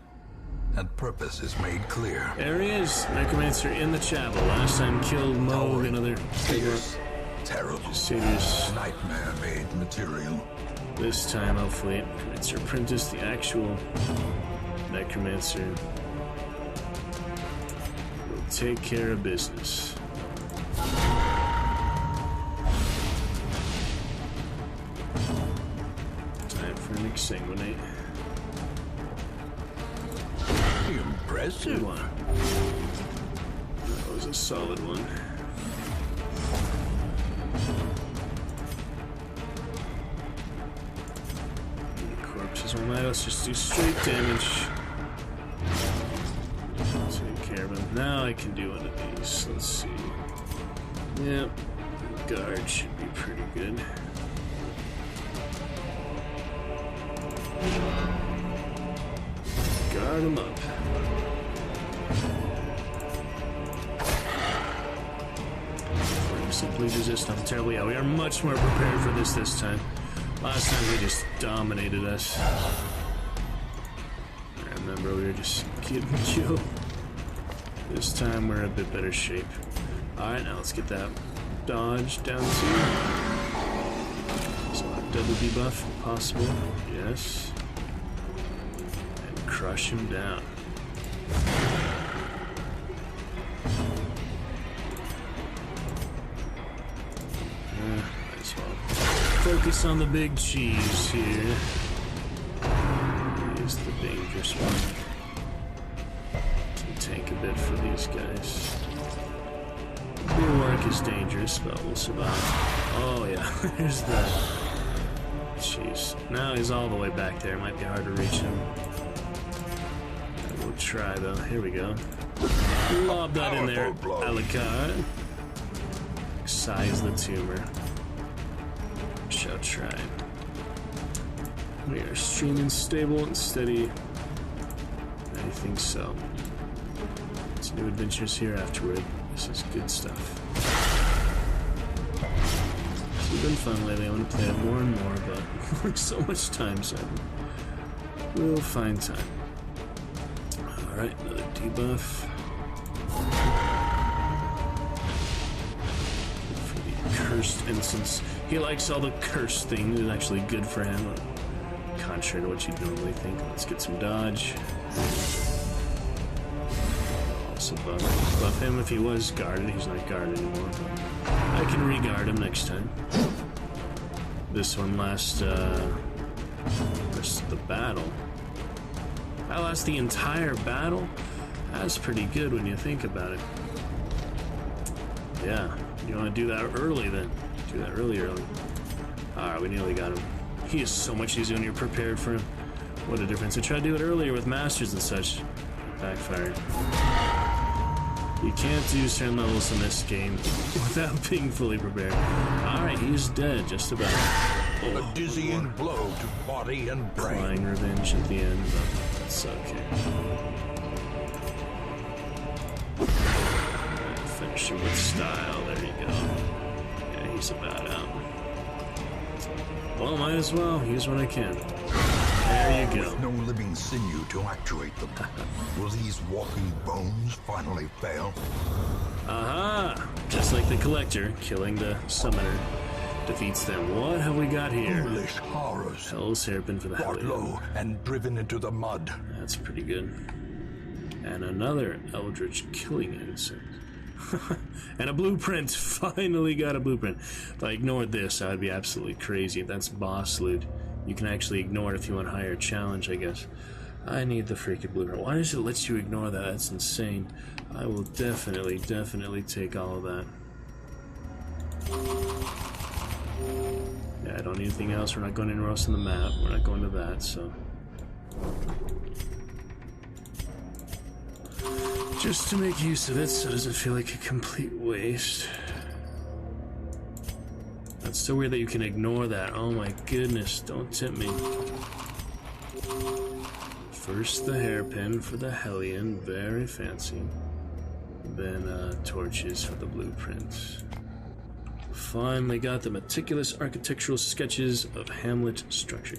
and purpose is made clear. There he is, Necromancer in the chapel. Last time killed Mo, another Fierce, terrible, serious. nightmare-made material. This time, hopefully, Necromancer Apprentice, the actual Necromancer, will take care of business. Time for an exsanguinate. Impressive. Good one. That was a solid one. Corpses on that. Let's just do straight damage. Take care of him. Now I can do one of these. Let's see. Yep. Guard should be pretty good. Guard him up. Simply resist them terribly. Yeah, we are much more prepared for this time. Last time they just dominated us. remember we were just getting killed. This time we're in a bit better shape. Alright, now let's get that dodge down to. So double debuff if possible. Yes. And crush him down. Might as well focus on the big cheese here. He's the dangerous one. Can tank a bit for these guys. Bulwark is dangerous, but we'll survive. Oh yeah, there's the... Jeez. Now he's all the way back there. Might be hard to reach him. We'll try though. Here we go. Lob that in there, Alucard. Size the tumor. Shall try. We are streaming stable and steady. I think so. It's new adventures here afterward. This is good stuff. It's been fun lately. I want to play it more and more, but we're so much time, so we'll find time. Alright, another debuff. For the cursed instance. He likes all the cursed things. It's actually good for him. Contrary to what you'd normally think. Let's get some dodge. Also buff him if he was guarded. He's not guarded anymore, but I can re-guard him next time. This one lasts the battle. That lasts the entire battle? That's pretty good when you think about it. Yeah, you want to do that early then. Do that really early. Alright, we nearly got him. He is so much easier when you're prepared for him. What a difference. I tried to do it earlier with masters and such. Backfired. You can't do certain levels in this game without being fully prepared. Alright, he's dead, just about. Oh, A dizzying blow to body and brain. Flying revenge at the end, but it's okay. Finish him with style, there you go. Yeah, he's about out. Well, might as well. Use what I can. There you go. With no living sinew to actuate them, will these walking bones finally fail? Aha! Just like the Collector, killing the Summoner defeats them. What have we got here? Foolish horrors. Hell's Hairpin for the Brought Hellion. low and driven into the mud. That's pretty good. And another Eldritch killing insect. And a blueprint. Finally got a blueprint. If I ignored this, I would be absolutely crazy. If that's boss loot, you can actually ignore it if you want a higher challenge, I guess. I need the freaking blueprint. Why does it let you ignore that? That's insane. I will definitely take all of that. Yeah, I don't need anything else. We're not going anywhere else on the map. We're not going to that, so... Just to make use of it so it doesn't feel like a complete waste. That's so weird that you can ignore that. Oh my goodness, don't tempt me. First the hairpin for the Hellion, very fancy. Then torches for the blueprints. Finally got the meticulous architectural sketches of Hamlet structure.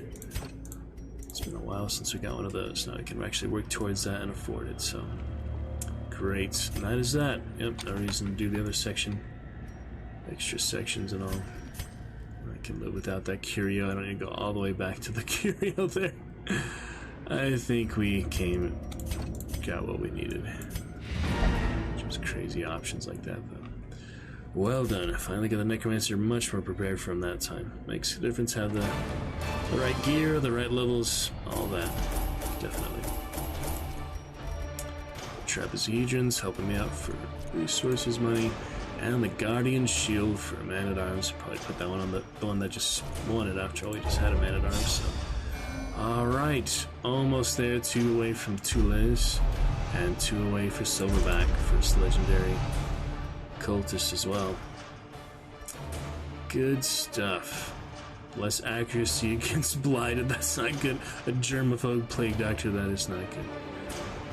It's been a while since we got one of those. Now I can actually work towards that and afford it, so... Great. And that is that. Yep, no reason to do the other section. Extra sections and all. I can live without that curio. I don't need to go all the way back to the curio there. I think we got what we needed. Just crazy options like that, though. Well done. I finally got the Necromancer much more prepared for him that time. Makes a difference have the right gear, the right levels, all that. Definitely. Trapezohedrons helping me out for resources money, and the Guardian Shield for a Man-at-Arms. Probably put that one on the one that just won it. After all, we just had a Man-at-Arms. So, all right, almost there. 2 away from Tules, and 2 away for Silverback, first legendary cultist as well. Good stuff. Less accuracy against Blighted. That's not good. A Germaphobe Plague Doctor. That is not good.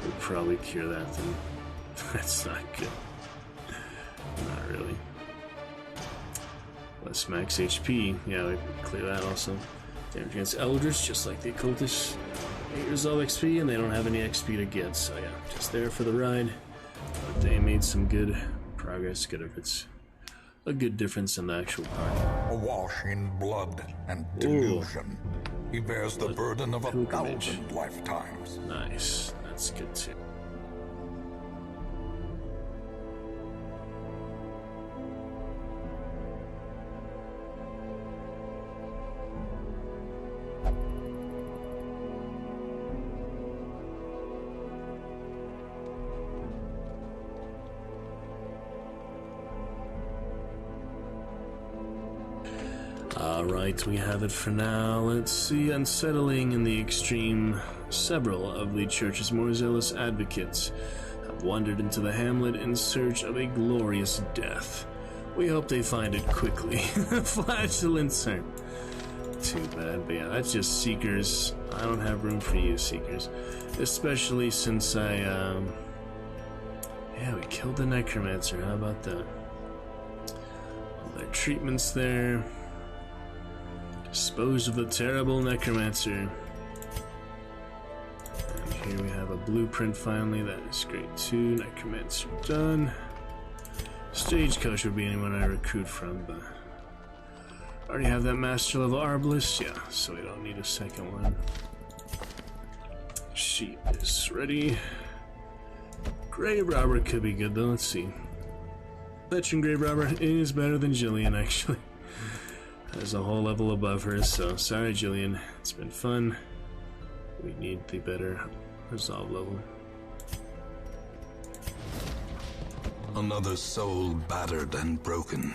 We'll probably cure that then. That's not good. Not really. Less max HP. Yeah, we clear that also. Damage against Eldritch, just like the Occultists. 8 resolve XP, and they don't have any XP to get, so yeah, just there for the ride. But they made some good progress, good if it's a good difference in the actual party. Awash in blood and delusion, he bears the burden of 1,000 lifetimes. Nice, that's good too. Alright, we have it for now. Let's see. Unsettling in the extreme, several of the church's more zealous advocates have wandered into the hamlet in search of a glorious death. We hope they find it quickly. Flatulent insert. Too bad, but yeah, that's just Seekers. I don't have room for you, Seekers. Especially since yeah, we killed the Necromancer. How about that? All their treatments there. Dispose of the terrible Necromancer. And here we have a blueprint finally. That is great too. Necromancer done. Stagecoach would be anyone I recruit from, but I already have that master level Arbalist, yeah, so we don't need a second one. Sheep is ready. Grave Robber could be good though, let's see. Veteran Grave Robber is better than Jillian actually. There's a whole level above her, so sorry Jillian, it's been fun. We need the better resolve level. Another soul battered and broken,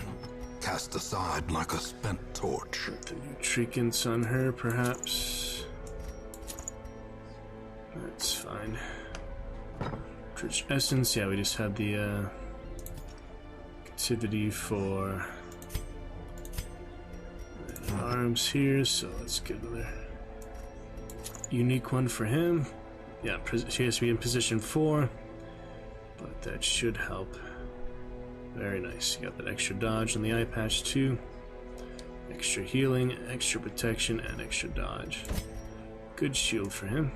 cast aside like a spent torch. The Nutricants on her, perhaps. That's fine. Church Essence, yeah, we just had the activity for arms here, so let's get another unique one for him. Yeah, she has to be in position 4, but that should help. Very nice. You got that extra dodge on the eye patch too. Extra healing, extra protection, and extra dodge. Good shield for him.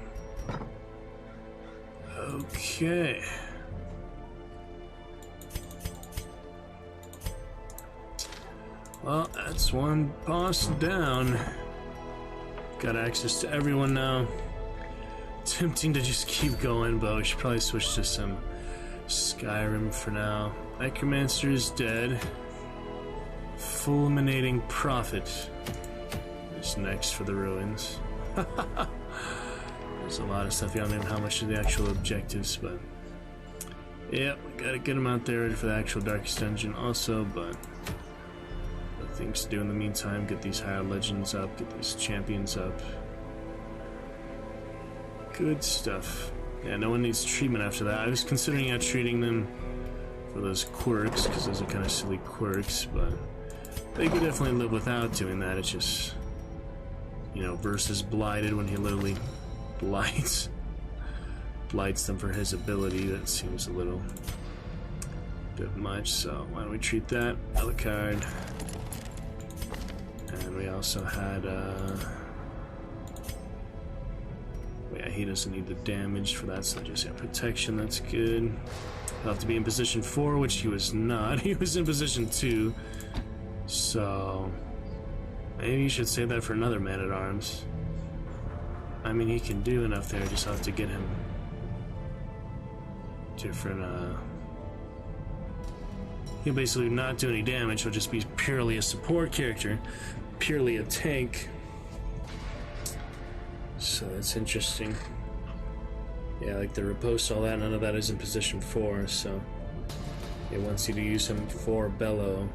Okay. Well, that's one boss down. Got access to everyone now. Tempting to just keep going, but we should probably switch to some Skyrim for now. Necromancer is dead. Fulminating Prophet is next for the ruins. There's a lot of stuff. I don't know how much of the actual objectives, but yeah, we gotta get them out there ready for the actual Darkest Dungeon also, but things to do in the meantime. Get these higher legends up, get these champions up. Good stuff. Yeah, no one needs treatment after that. I was considering treating them for those quirks, because those are kind of silly quirks, but they could definitely live without doing that. It's just, you know, versus Blighted when he literally blights them for his ability. That seems a little bit much, so why don't we treat that? Alucard. And we also had, yeah, he doesn't need the damage for that, so just have protection, that's good. He'll have to be in position 4, which he was not. He was in position 2. So maybe you should save that for another Man-at-Arms. I mean, he can do enough there, just have to get him different, he'll basically not do any damage, he'll just be purely a support character, purely a tank. So that's interesting. Yeah, like the riposte, all that, none of that is in position 4, so it wants you to use him for Bellow.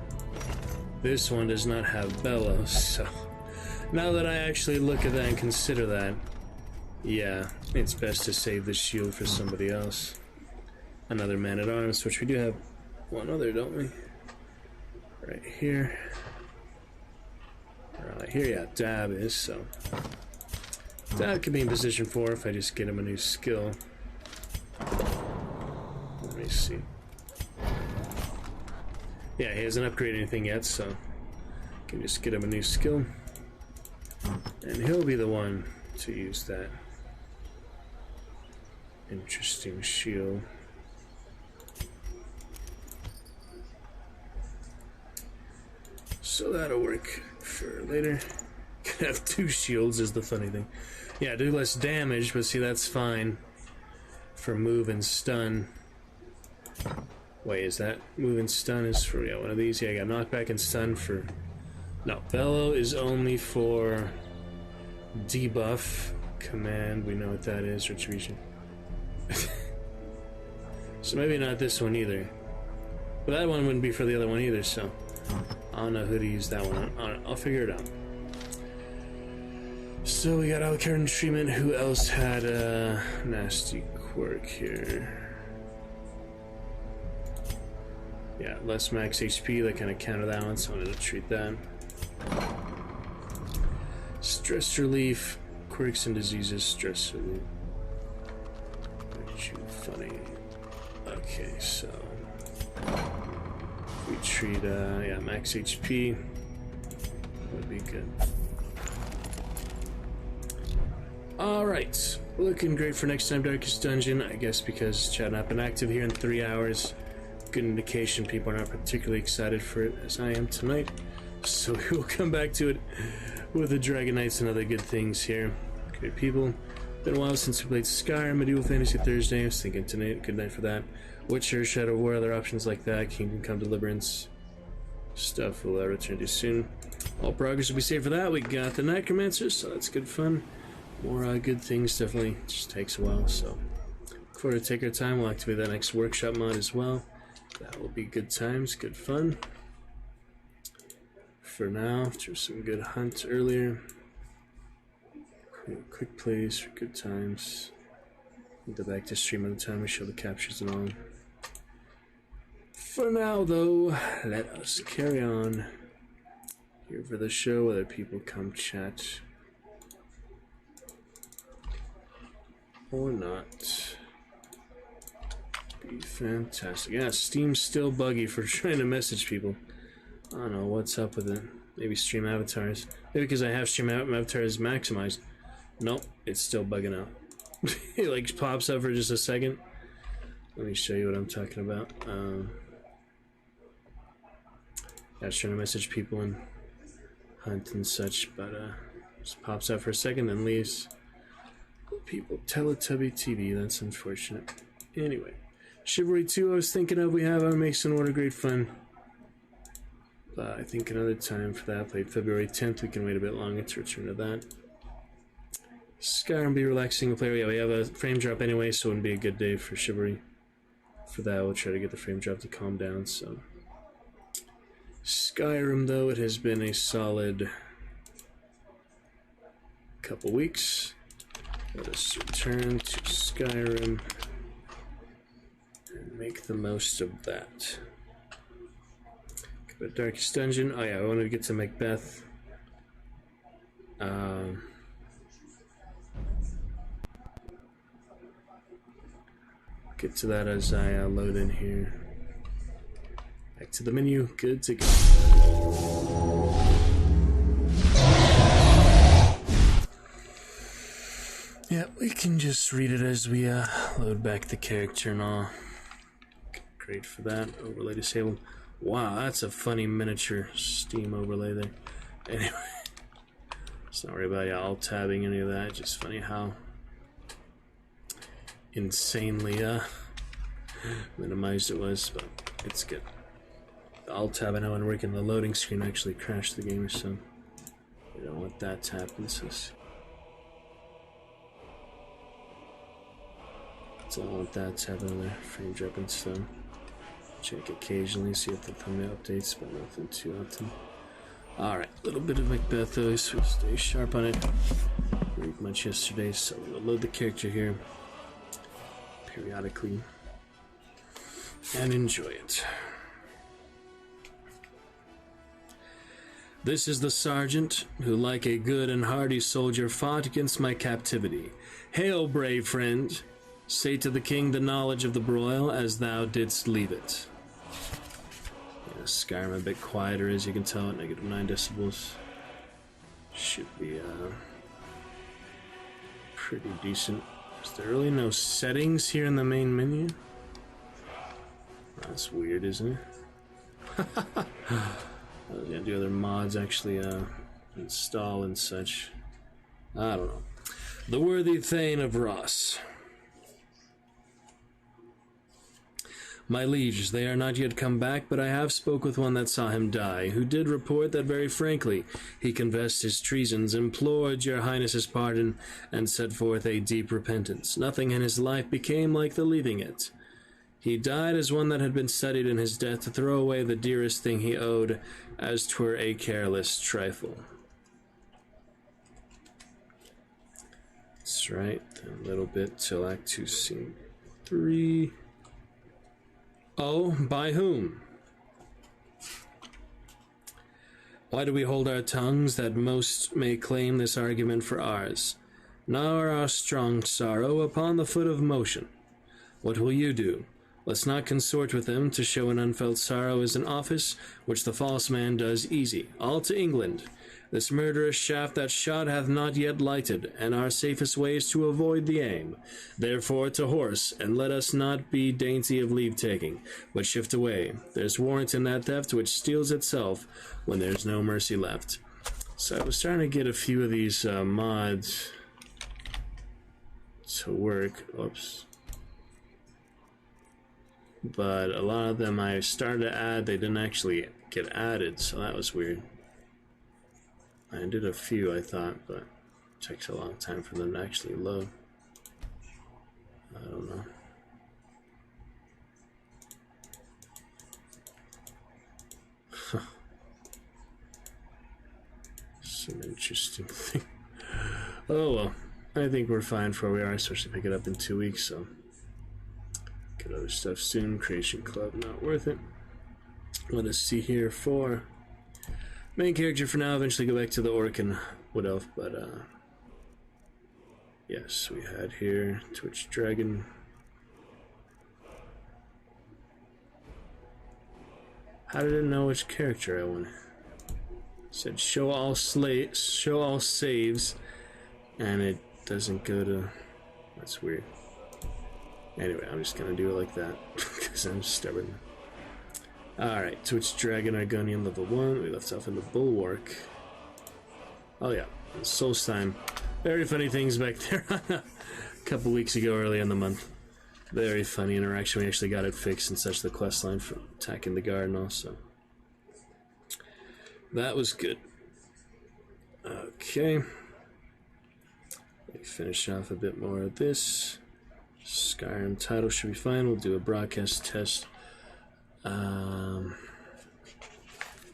This one does not have Bellow, so now that I actually look at that and consider that, yeah, it's best to save the shield for somebody else. Another Man-at-Arms, which we do have one other, don't we? Right here. Right here, yeah, Dab is, so Dab can be in position 4 if I just get him a new skill. Let me see. Yeah, he hasn't upgraded anything yet, so can just get him a new skill. And he'll be the one to use that interesting shield. So that'll work for later. Could have 2 shields is the funny thing. Yeah, do less damage, but see, that's fine for move and stun. Wait, is that move and stun is for, yeah, one of these? Yeah, I got knockback and stun for... No, bellow is only for debuff. Command, we know what that is. Retribution. So maybe not this one either. But that one wouldn't be for the other one either, so... I don't know who to use that one on. I'll figure it out. So we got Alcarran treatment. Who else had a nasty quirk here? Yeah, less max HP. That kind of counter that one, so I'm gonna treat that. Stress relief, quirks and diseases. Stress relief. Aren't you funny? Okay, so. We treat, yeah, max HP would be good. Alright, looking great for next time, Darkest Dungeon, I guess because chat not been active here in 3 hours. Good indication people are not particularly excited for it, as I am tonight. So we will come back to it with the Dragon Knights and other good things here. Great people. Been a while since we played Skyrim, Medieval Fantasy Thursday. I was thinking tonight, good night for that. Witcher, Shadow of War, other options like that, Kingdom Come Deliverance stuff we'll return to soon. All progress will be saved for that. We got the Necromancer, so that's good fun. More good things, definitely just takes a while, so look forward to take our time. We'll activate that next workshop mod as well. That will be good times, good fun. For now, after some good hunt earlier. Quick plays for good times. Go back to stream at the time we show the captures and all. For now, though, let us carry on. Here for the show, other people come chat. Or not. Be fantastic. Yeah, Steam's still buggy for trying to message people. I don't know what's up with it. Maybe stream avatars. Maybe because I have stream avatars maximized. Nope, it's still bugging out. It like pops up for just a second. Let me show you what I'm talking about. I was trying to message people and hunt and such, but just pops up for a second and leaves. People, Teletubby TV, that's unfortunate. Anyway, Chivalry 2 I was thinking of, we have our Mason Order, great fun. But I think another time for that, played February 10th, we can wait a bit longer to return to that. Skyrim be relaxing to play. Yeah, we have a frame drop anyway, so it wouldn't be a good day for Chivalry. For that, we'll try to get the frame drop to calm down, so. Skyrim, though, it has been a solid couple weeks. Let us return to Skyrim and make the most of that. Go to Darkest Dungeon. Oh yeah, I wanted to get to Macbeth. Get to that as I load in here. Back to the menu. Good to go. Yeah, we can just read it as we load back the character and all. Great for that. Overlay disabled. Wow, that's a funny miniature Steam overlay there. Anyway, let's not worry about alt-tabbing any of that. Just funny how insanely minimized it was, but it's good. The alt-tab I know when working the loading screen actually crashed the game, so we don't want that to happen. So don't want that to happen there. Frame drop and stuff. Check occasionally, see if the thumbnail updates, but nothing too often. Alright, a little bit of Macbeth though, so stay sharp on it. Read much yesterday, so we'll load the character here periodically and enjoy it. This is the sergeant who, like a good and hardy soldier, fought against my captivity. Hail, brave friend! Say to the king the knowledge of the broil as thou didst leave it. Yeah, Skyrim a bit quieter, as you can tell, at -9 decibels. Should be pretty decent. Is there really no settings here in the main menu? That's weird, isn't it? I was gonna do other mods actually install and such. I don't know. The Worthy Thane of Ross. My lieges, they are not yet come back, but I have spoke with one that saw him die, who did report that very frankly he confessed his treasons, implored your highness's pardon, and set forth a deep repentance. Nothing in his life became like the leaving it. He died as one that had been studied in his death to throw away the dearest thing he owed, as 'twere a careless trifle. That's right, a little bit till Act 2, Scene 3. Oh, by whom? Why do we hold our tongues that most may claim this argument for ours? Nor our strong sorrow upon the foot of motion. What will you do? Let's not consort with them to show an unfelt sorrow is an office which the false man does easy. All to England. This murderous shaft that shot hath not yet lighted, and our safest way is to avoid the aim. Therefore to horse, and let us not be dainty of leave-taking, but shift away. There's warrant in that theft which steals itself when there's no mercy left. So I was trying to get a few of these mods to work. Oops. But a lot of them I started to add, they didn't actually get added, so that was weird. I did a few, I thought, but it takes a long time for them to actually load. I don't know. Some interesting thing. Oh well, I think we're fine for where we are, especially pick it up in 2 weeks, so. Get other stuff soon. Creation Club, not worth it. Let us see here for main character for now. Eventually go back to the Orc and Wood Elf, but yes, we had here Twitch Dragon. How did it know which character I wanted? It said show all saves, and it doesn't go to. That's weird. Anyway, I'm just gonna do it like that because I'm stubborn. Alright, Twitch Dragon Argonian level 1. We left off in the Bulwark. Oh yeah, Solstheim. Very funny things back there a couple weeks ago, early in the month. Very funny interaction. We actually got it fixed and such, the quest line for attacking the garden also. That was good. Okay. Let me finish off a bit more of this. Skyrim title should be fine. We'll do a broadcast test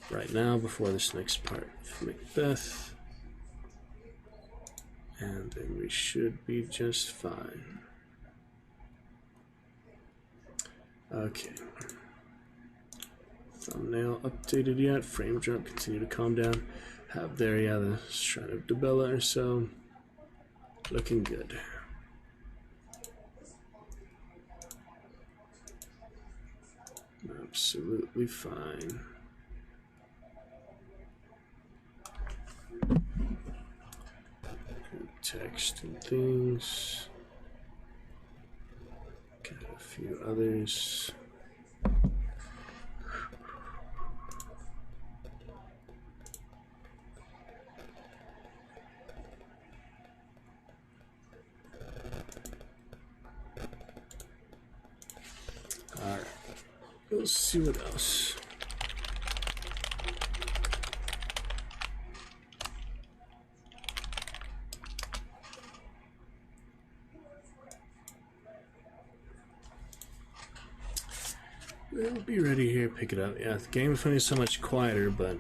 right now before this next part of Macbeth, and then we should be just fine. Okay. Thumbnail updated yet? Frame jump, continue to calm down. Have there, yeah, the Shrine of Dibella or so. Looking good. Absolutely fine. Text and things. Got a few others. Alright. Let's see what else. We'll be ready here, pick it up. Yeah, the game is funny so much quieter, but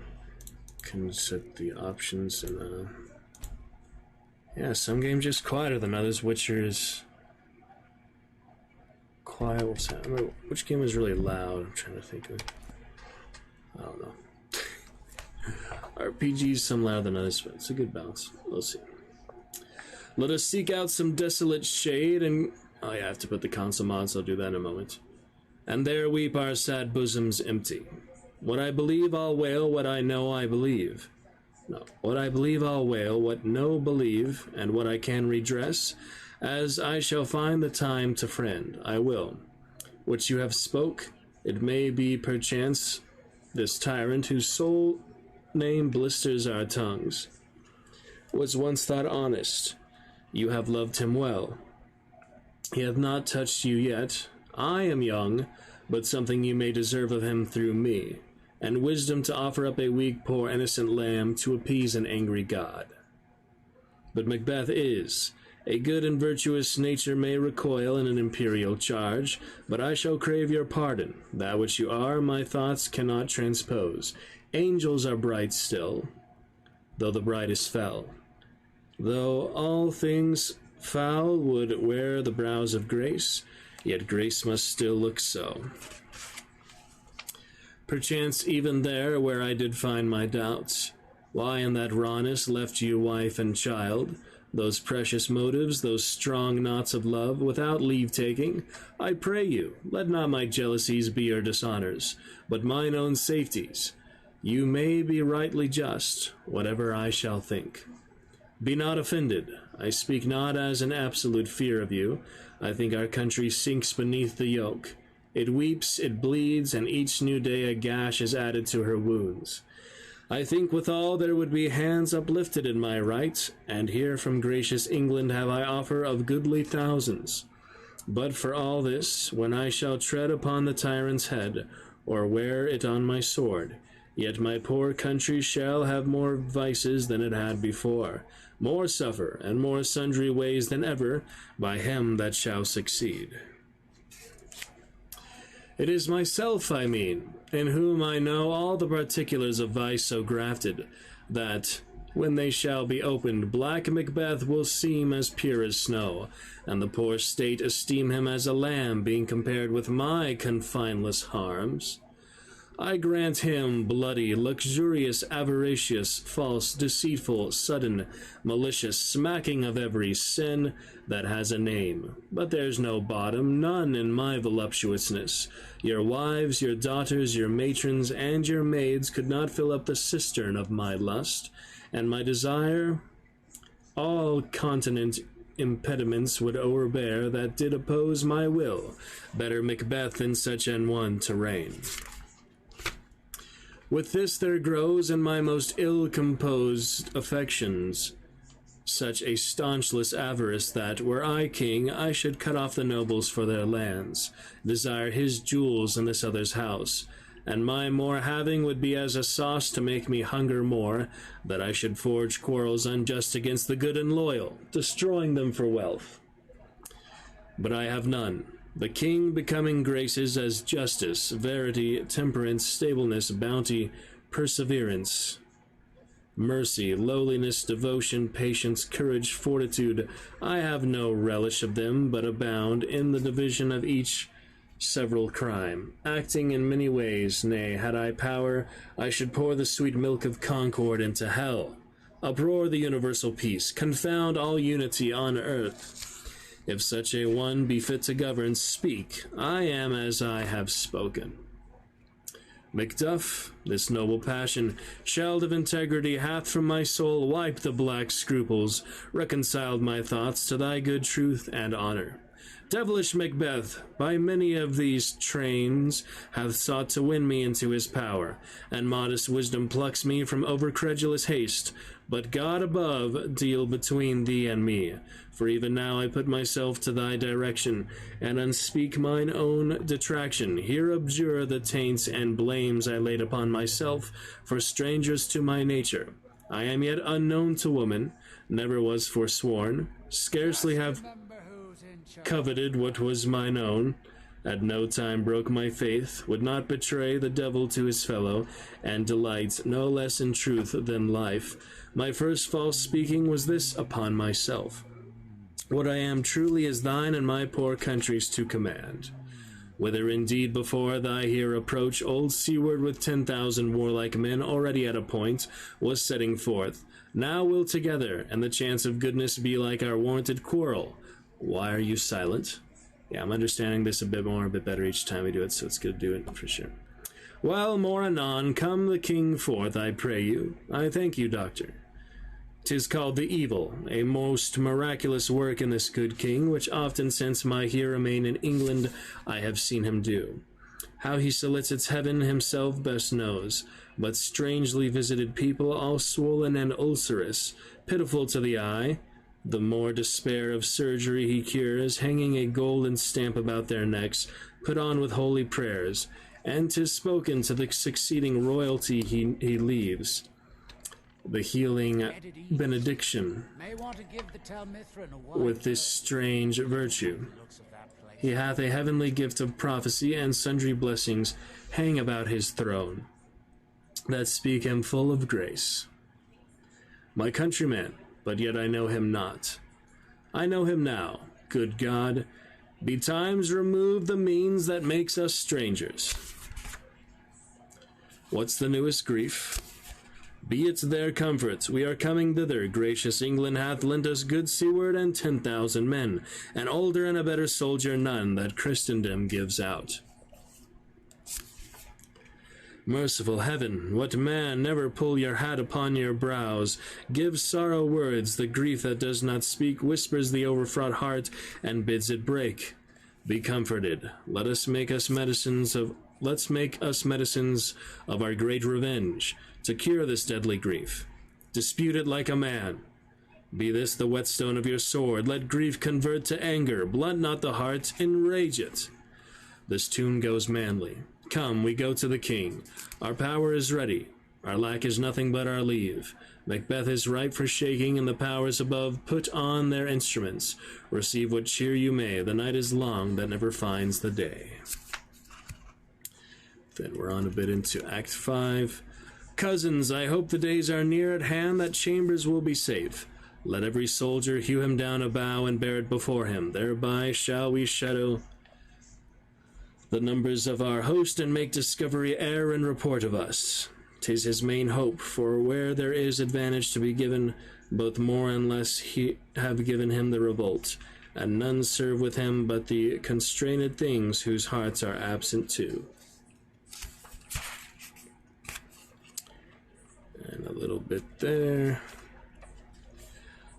can set the options and yeah, some games just quieter than others. Witcher is quiet. What's that? I don't know which game is really loud. I'm trying to think of. I don't know. RPGs some louder than others, but it's a good balance. We'll see. Let us seek out some desolate shade and oh yeah, I have to put the console mods. I'll do that in a moment. And there weep our sad bosoms empty. What I believe I'll wail, what I know I believe. No, what I believe I'll wail, what no believe, and what I can redress, as I shall find the time to friend, I will. Which you have spoke, it may be perchance this tyrant whose sole name blisters our tongues was once thought honest. You have loved him well. He hath not touched you yet. I am young, but something you may deserve of him through me, and wisdom to offer up a weak, poor, innocent lamb to appease an angry god. But Macbeth is. A good and virtuous nature may recoil in an imperial charge, but I shall crave your pardon. That which you are, my thoughts cannot transpose. Angels are bright still, though the brightest fell. Though all things foul would wear the brows of grace, yet grace must still look so. Perchance even there where I did find my doubts, why in that rawness left you wife and child, those precious motives, those strong knots of love, without leave-taking, I pray you, let not my jealousies be your dishonors, but mine own safeties. You may be rightly just, whatever I shall think. Be not offended. I speak not as an absolute fear of you. I think our country sinks beneath the yoke. It weeps, it bleeds, and each new day a gash is added to her wounds. I think withal there would be hands uplifted in my right, and here from gracious England have I offer of goodly thousands. But for all this, when I shall tread upon the tyrant's head, or wear it on my sword, yet my poor country shall have more vices than it had before, more suffer, and more sundry ways than ever, by him that shall succeed. It is myself, I mean, in whom I know all the particulars of vice so grafted, that, when they shall be opened, black Macbeth will seem as pure as snow, and the poor state esteem him as a lamb, being compared with my confineless harms. I grant him bloody, luxurious, avaricious, false, deceitful, sudden, malicious, smacking of every sin that has a name. But there's no bottom, none in my voluptuousness. Your wives, your daughters, your matrons, and your maids could not fill up the cistern of my lust, and my desire, all continent impediments would o'erbear that did oppose my will. Better Macbeth than such an one to reign. With this there grows in my most ill-composed affections such a staunchless avarice that, were I king, I should cut off the nobles for their lands, desire his jewels in this other's house, and my more having would be as a sauce to make me hunger more, that I should forge quarrels unjust against the good and loyal, destroying them for wealth. But I have none. The king becoming graces as justice, verity, temperance, stableness, bounty, perseverance, mercy, lowliness, devotion, patience, courage, fortitude. I have no relish of them, but abound in the division of each several crime, acting in many ways. Nay, had I power, I should pour the sweet milk of concord into hell, uproar the universal peace, confound all unity on earth. If such a one be fit to govern, speak. I am as I have spoken. Macduff, this noble passion, shelled of integrity, hath from my soul wiped the black scruples, reconciled my thoughts to thy good truth and honor. Devilish Macbeth, by many of these trains, hath sought to win me into his power, and modest wisdom plucks me from overcredulous haste. But God above deal between thee and me, for even now I put myself to thy direction, and unspeak mine own detraction. Here abjure the taints and blames I laid upon myself, for strangers to my nature. I am yet unknown to woman, never was forsworn, scarcely have coveted what was mine own, at no time broke my faith, would not betray the devil to his fellow, and delights no less in truth than life. My first false speaking was this upon myself. What I am truly is thine and my poor country's to command. Whither indeed before thy here approach, old Seward with 10,000 warlike men already at a point, was setting forth. Now we'll together, and the chance of goodness be like our warranted quarrel. Why are you silent? Yeah, I'm understanding this a bit better each time we do it, so it's good to do it for sure. Well, more anon, come the king forth, I pray you. I thank you, doctor. 'Tis called the evil, a most miraculous work in this good king, which often since my here remain in England I have seen him do. How he solicits heaven himself best knows, but strangely visited people, all swollen and ulcerous, pitiful to the eye, the more despair of surgery he cures, hanging a golden stamp about their necks, put on with holy prayers, and 'tis spoken to the succeeding royalty he leaves. The healing benediction with this strange virtue. He hath a heavenly gift of prophecy, and sundry blessings hang about his throne, that speak him full of grace. My countryman, but yet I know him not. I know him now, good God, betimes remove the means that makes us strangers. What's the newest grief? Be it their comfort, we are coming thither. Gracious England hath lent us good seaward and 10,000 men, an older and a better soldier none that Christendom gives out. Merciful heaven, what man never pull your hat upon your brows, gives sorrow words, the grief that does not speak whispers the overfraught heart and bids it break. Be comforted, let's make us medicines of our great revenge, to cure this deadly grief. Dispute it like a man. Be this the whetstone of your sword, let grief convert to anger, blunt not the heart, enrage it. This tune goes manly. Come, we go to the king. Our power is ready. Our lack is nothing but our leave. Macbeth is ripe for shaking, and the powers above put on their instruments. Receive what cheer you may. The night is long that never finds the day. Then we're on a bit into Act 5. Cousins, I hope the days are near at hand that Chambers will be safe. Let every soldier hew him down a bough and bear it before him. Thereby shall we shadow the numbers of our host and make discovery ere and report of us. 'Tis his main hope, for where there is advantage to be given, both more and less have given him the revolt, and none serve with him but the constrained things whose hearts are absent too. And a little bit there.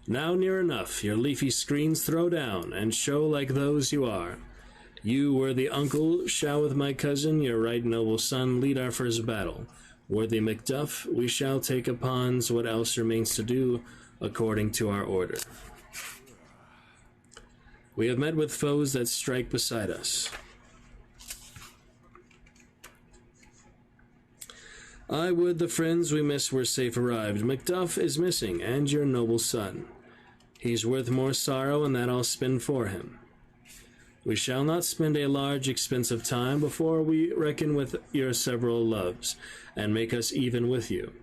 Now near enough, your leafy screens throw down, and show like those you are. You, worthy uncle, shall with my cousin, your right noble son, lead our first battle. Worthy Macduff, we shall take upon what else remains to do, according to our order. We have met with foes that strike beside us. I would the friends we miss were safe arrived. Macduff is missing, and your noble son. He's worth more sorrow, and that I'll spend for him. We shall not spend a large expense of time before we reckon with your several loves, and make us even with you.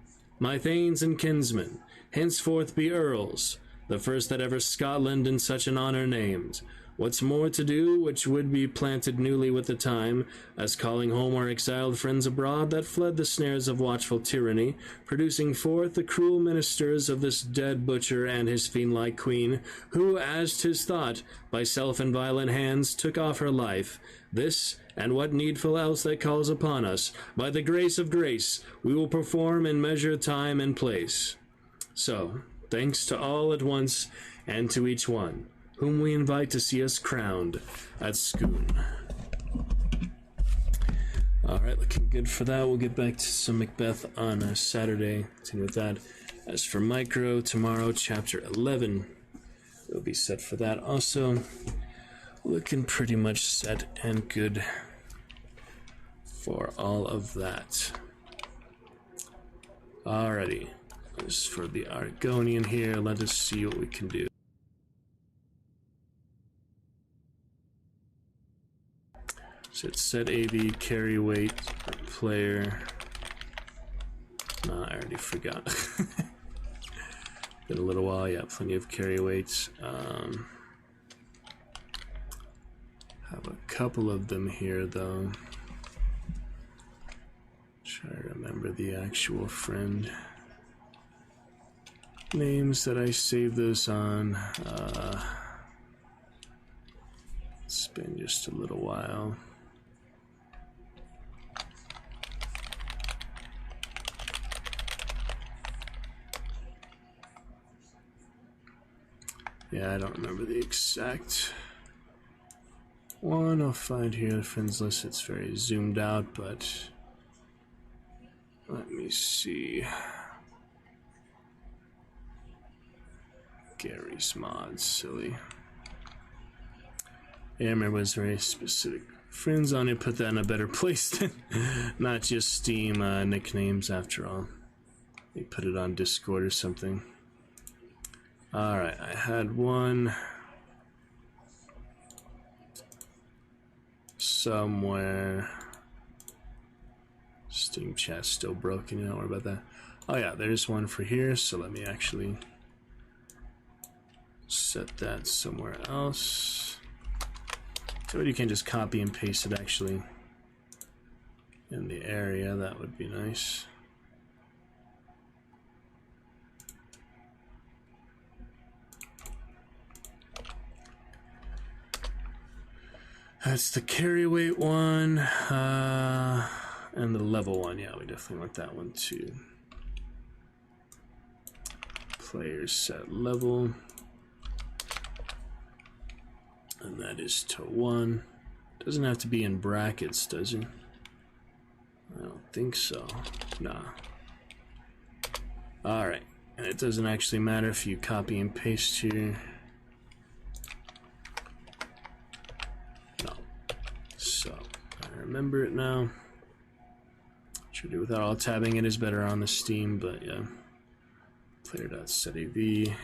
My thanes and kinsmen, henceforth be earls, the first that ever Scotland in such an honour named. What's more to do, which would be planted newly with the time, as calling home our exiled friends abroad that fled the snares of watchful tyranny, producing forth the cruel ministers of this dead butcher and his fiend-like queen, who, as 'tis thought, by self and violent hands took off her life. This, and what needful else that calls upon us, by the grace of grace, we will perform in measure, time, and place. So, thanks to all at once, and to each one, whom we invite to see us crowned at Scone. Alright, looking good for that. We'll get back to some Macbeth on Saturday. Continue with that. As for Micro, tomorrow, chapter 11. We'll be set for that also. Looking pretty much set and good for all of that. Alrighty. As for the Argonian here, let us see what we can do. So it's set AV, carry weight, player. No, I already forgot. Been a little while, yeah, plenty of carry weights. Have a couple of them here, though. Try to remember the actual friend names that I saved those on. It's been just a little while. Yeah, I don't remember the exact one. I'll find here the friends list. It's very zoomed out, but let me see. Gary's mods, silly. Yeah, I remember it was very specific. Friends on it, put that in a better place than not just Steam nicknames after all. They put it on Discord or something. Alright, I had one somewhere. Steam chat's still broken, don't worry about that. Oh yeah, there's one for here, so let me actually set that somewhere else. So you can just copy and paste it actually in the area, that would be nice. That's the carry weight one, and the level one. Yeah, we definitely want that one too. Player set level. And that is to 1. Doesn't have to be in brackets, does it? I don't think so. Nah. Alright. And it doesn't actually matter if you copy and paste here. No. So, I remember it now. Should do without all tabbing. It is better on the Steam, but yeah. Player.setAV.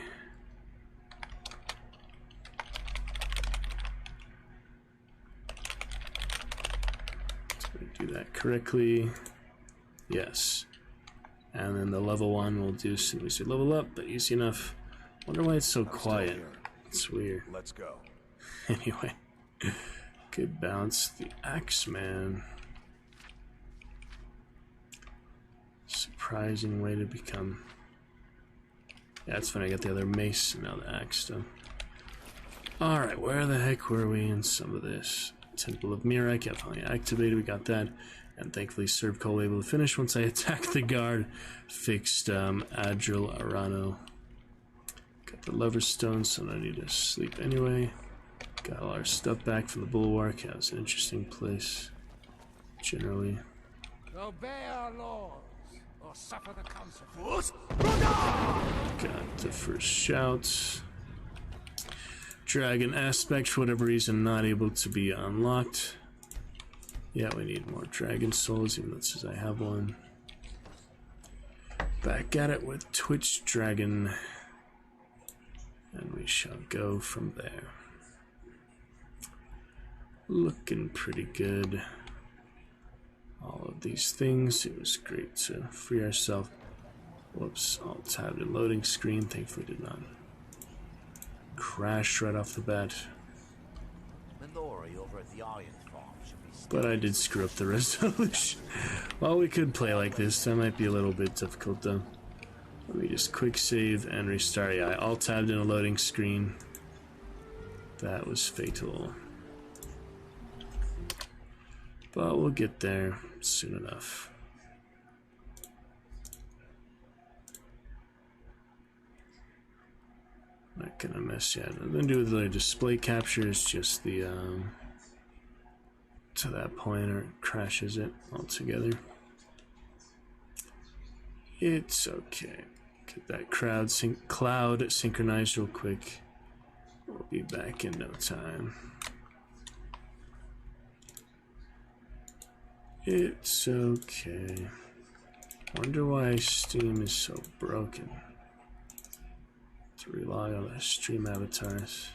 Do that correctly. Yes. And then the level one will do simply say level up, but easy enough. Wonder why it's so quiet. It's weird. Let's go. Anyway. Good bounce. The Axeman. Surprising way to become. Yeah, it's funny. I got the other mace and now the axe stuff. Alright, where the heck were we in some of this? Temple of Mirak, yeah, finally activated, we got that. And thankfully Serb Cole able to finish once I attacked the guard. Fixed Adril Arano. Got the Lover's Stone, so I need to sleep anyway. Got all our stuff back from the Bulwark. Yeah, it was an interesting place. Generally. Obey our laws, or suffer the consequences. Got the first shout. Dragon aspect, for whatever reason, not able to be unlocked. Yeah, we need more dragon souls, even though it says I have one. Back at it with Twitch Dragon. And we shall go from there. Looking pretty good. All of these things, it was great to free ourselves. Whoops, all tabbed in loading screen, thankfully did not crash right off the bat. But I did screw up the resolution. Well, we could play like this. That might be a little bit difficult though. Let me just quick save and restart. Yeah, I all tabbed in a loading screen. That was fatal. But we'll get there soon enough. Not gonna mess yet. I'm gonna do the display captures, just the to that point, or it crashes it altogether. It's okay. Get that cloud synchronized real quick. We'll be back in no time. It's okay. Wonder why Steam is so broken. To rely on the stream avatars.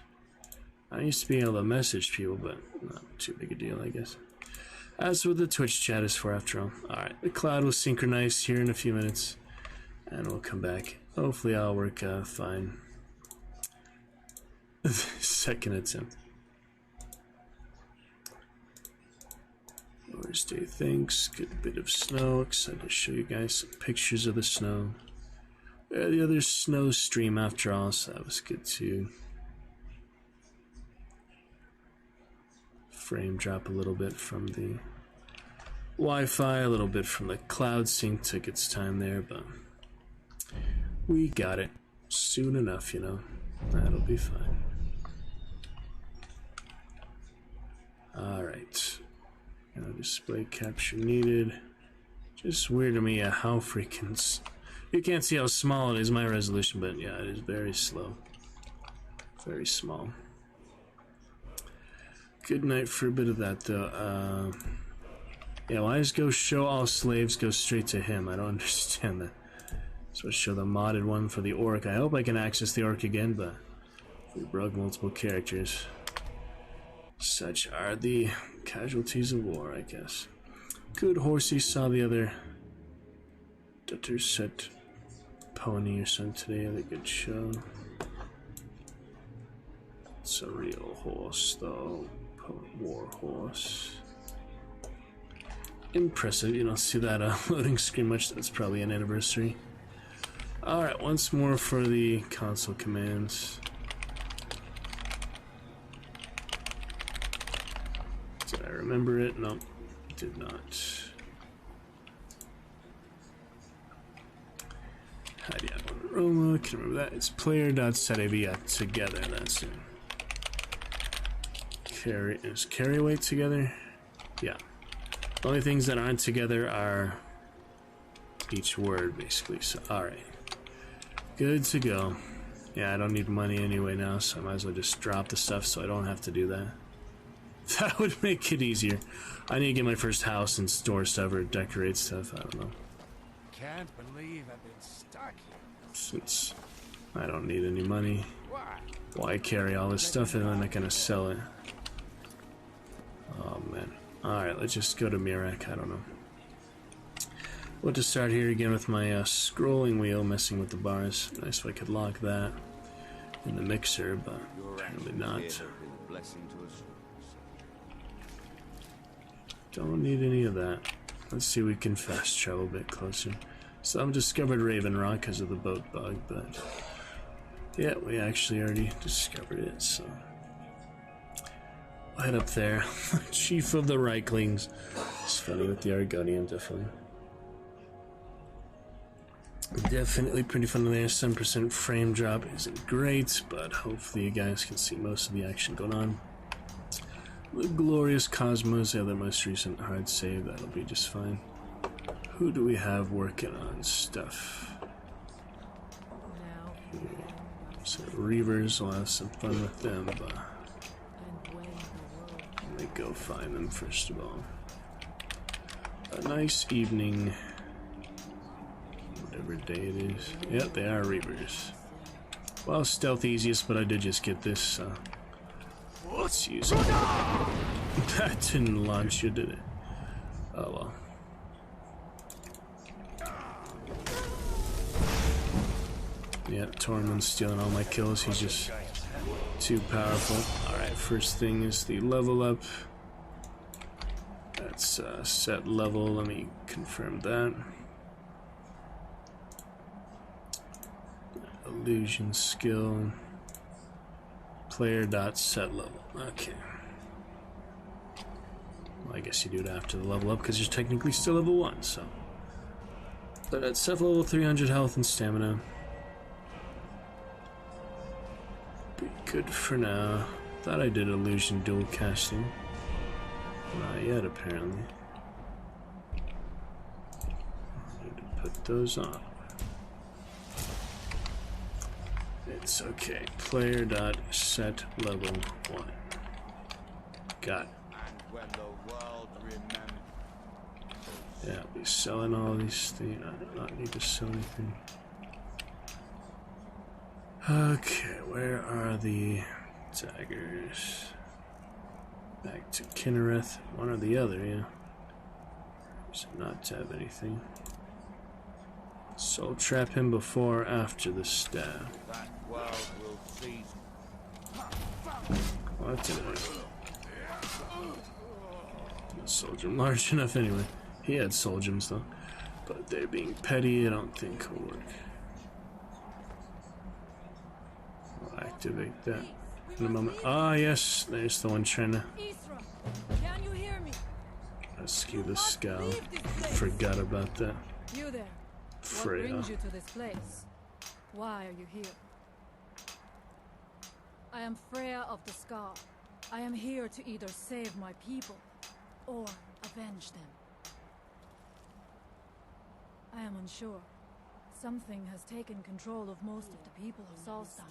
I used to be able to message people, but not too big a deal, I guess. That's what the Twitch chat is for, after all. Alright, the cloud will synchronize here in a few minutes, and we'll come back. Hopefully I'll work fine. Second attempt. Thursday, thanks. Good bit of snow. Excited to show you guys some pictures of the snow. The other snow stream after all, so that was good too. Frame drop a little bit from the Wi-Fi, a little bit from the cloud sync. Took its time there, but we got it soon enough, you know. That'll be fine. Alright. Display capture needed. Just weird to me how freaking... You can't see how small it is, my resolution, but yeah, it is very slow. Very small. Good night for a bit of that, though. Yeah, why does go show all slaves go straight to him? I don't understand that. So show the modded one for the orc. I hope I can access the orc again, but we broke multiple characters. Such are the casualties of war, I guess. Good horsey saw the other Dutter set pony or something today. Had a good show. It's a real horse, though. War horse. Impressive. You don't see that loading screen much. That's probably an anniversary. Alright, once more for the console commands. Did I remember it? Nope, did not. Hide Roma, can remember that. It's player.setAV together, that's it. Is carry weight together? Yeah. The only things that aren't together are each word, basically. So, alright. Good to go. Yeah, I don't need money anyway now, so I might as well just drop the stuff so I don't have to do that. That would make it easier. I need to get my first house and store stuff or decorate stuff. I don't know. Can't believe I've been stuck here. Since I don't need any money, why carry all this stuff and I'm not gonna sell it? Oh man. Alright, let's just go to Mirak. I don't know. We'll just start here again with my scrolling wheel messing with the bars. Nice if I could lock that in the mixer, but apparently not. Don't need any of that. Let's see if we can fast travel a bit closer. So I've discovered Raven Rock because of the boat bug, but yeah, we actually already discovered it, so we'll head up there. Chief of the Reiklings. It's funny with the Argonian, definitely. Definitely pretty fun there. 7% frame drop isn't great, but hopefully you guys can see most of the action going on. The Glorious Cosmos, the other most recent hard save, that'll be just fine. Who do we have working on stuff? Here. So Reavers, will have some fun with them, but let me go find them first of all. A nice evening. Whatever day it is. Yep, they are Reavers. Well, stealth easiest, but I did just get this, so let's use it. That didn't launch you, did it? Oh well. Yeah, Tormund's stealing all my kills. He's just too powerful. Alright, first thing is the level up. That's set level. Let me confirm that. Illusion skill. Player.set level. Okay. Well, I guess you do it after the level up because you're technically still level 1, so. But at set level 300 health and stamina. Be good for now. Thought I did illusion dual casting. Not yet, apparently. Need to put those on. It's okay. Player.set level 1. Got it. Yeah, I'll be selling all these things. I do not need to sell anything. Okay, where are the daggers? Back to Kinnereth. One or the other, yeah. So not to have anything. Soul trap him before or after the stab. What did I... Soul gem large enough anyway. He had soul gems though. But they're being petty, I don't think will work. I'll activate that in a moment. Ah, yes, there's the one trying to rescue the scout. Forgot about that. You there. What Freya. brings you to this place? Why are you here? I am Freya of the Scar. I am here to either save my people or avenge them. I am unsure. Something has taken control of most of the people of Solstein.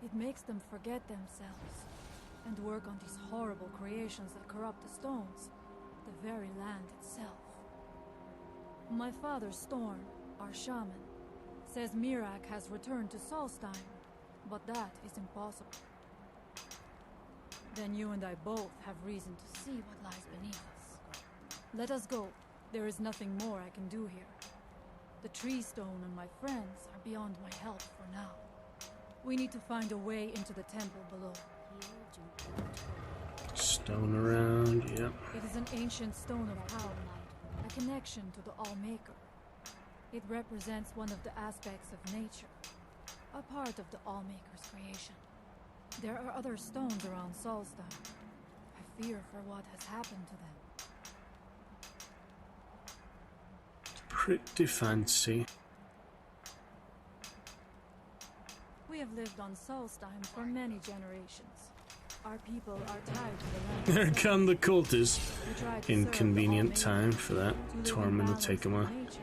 It makes them forget themselves and work on these horrible creations that corrupt the stones, the very land itself. My father, Storm, our shaman, says Mirak has returned to Solstein, but that is impossible. Then you and I both have reason to see what lies beneath us. Let us go. There is nothing more I can do here. The tree stone and my friends are beyond my help for now. We need to find a way into the temple below. Stone around, yep. It is an ancient stone of power, a connection to the All-Maker. It represents one of the aspects of nature, a part of the All-Maker's creation. There are other stones around Solstein. I fear for what has happened to them. Pretty fancy. We have lived on Solstein for many generations. Our people are tied to the land. There come the cultists. We try to Inconvenient serve the All-Maker, time for that. to live in Torment will balance take him with on. nature.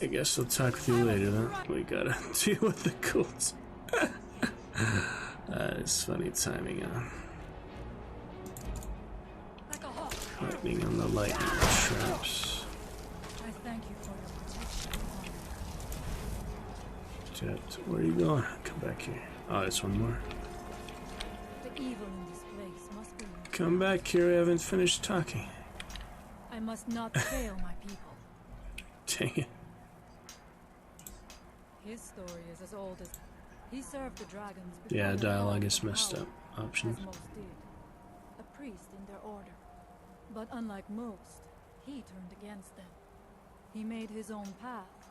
I guess I'll talk with you later then. We gotta deal with the cults. It's funny timing, Like a hawk. lightning on the lightning traps. I thank you for your protection. Jet, where are you going? Come back here. Oh, there's one more. The evil in this place must be. Come back here, I haven't finished talking. I must not fail my people. Dang it. His story is as old as he served the dragons. Before Yeah, they dialogue fought is for messed power, up. Options. as most did. A priest in their order. But unlike most, he turned against them. He made his own path,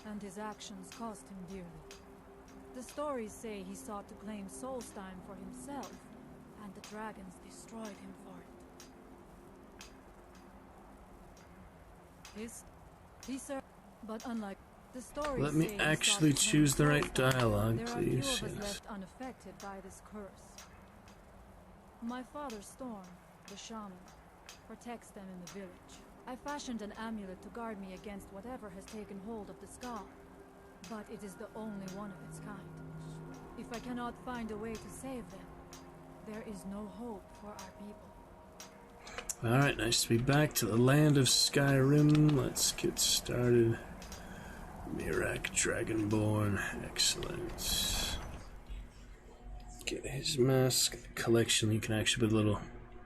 and his actions cost him dearly. The stories say he sought to claim Solstein for himself, and the dragons destroyed him for it. He served, but unlike the stories Let me say he actually sought to claim choose the right Solstein, dialogue, there please. are few of us Yes. left unaffected by this curse. My father, Storm, the shaman, protects them in the village. I fashioned an amulet to guard me against whatever has taken hold of the Scar, but it is the only one of its kind. If I cannot find a way to save them, there is no hope for our people. Alright, nice to be back to the land of Skyrim. Let's get started. Mirak Dragonborn. Excellent. Get his mask. Collection. You can actually put little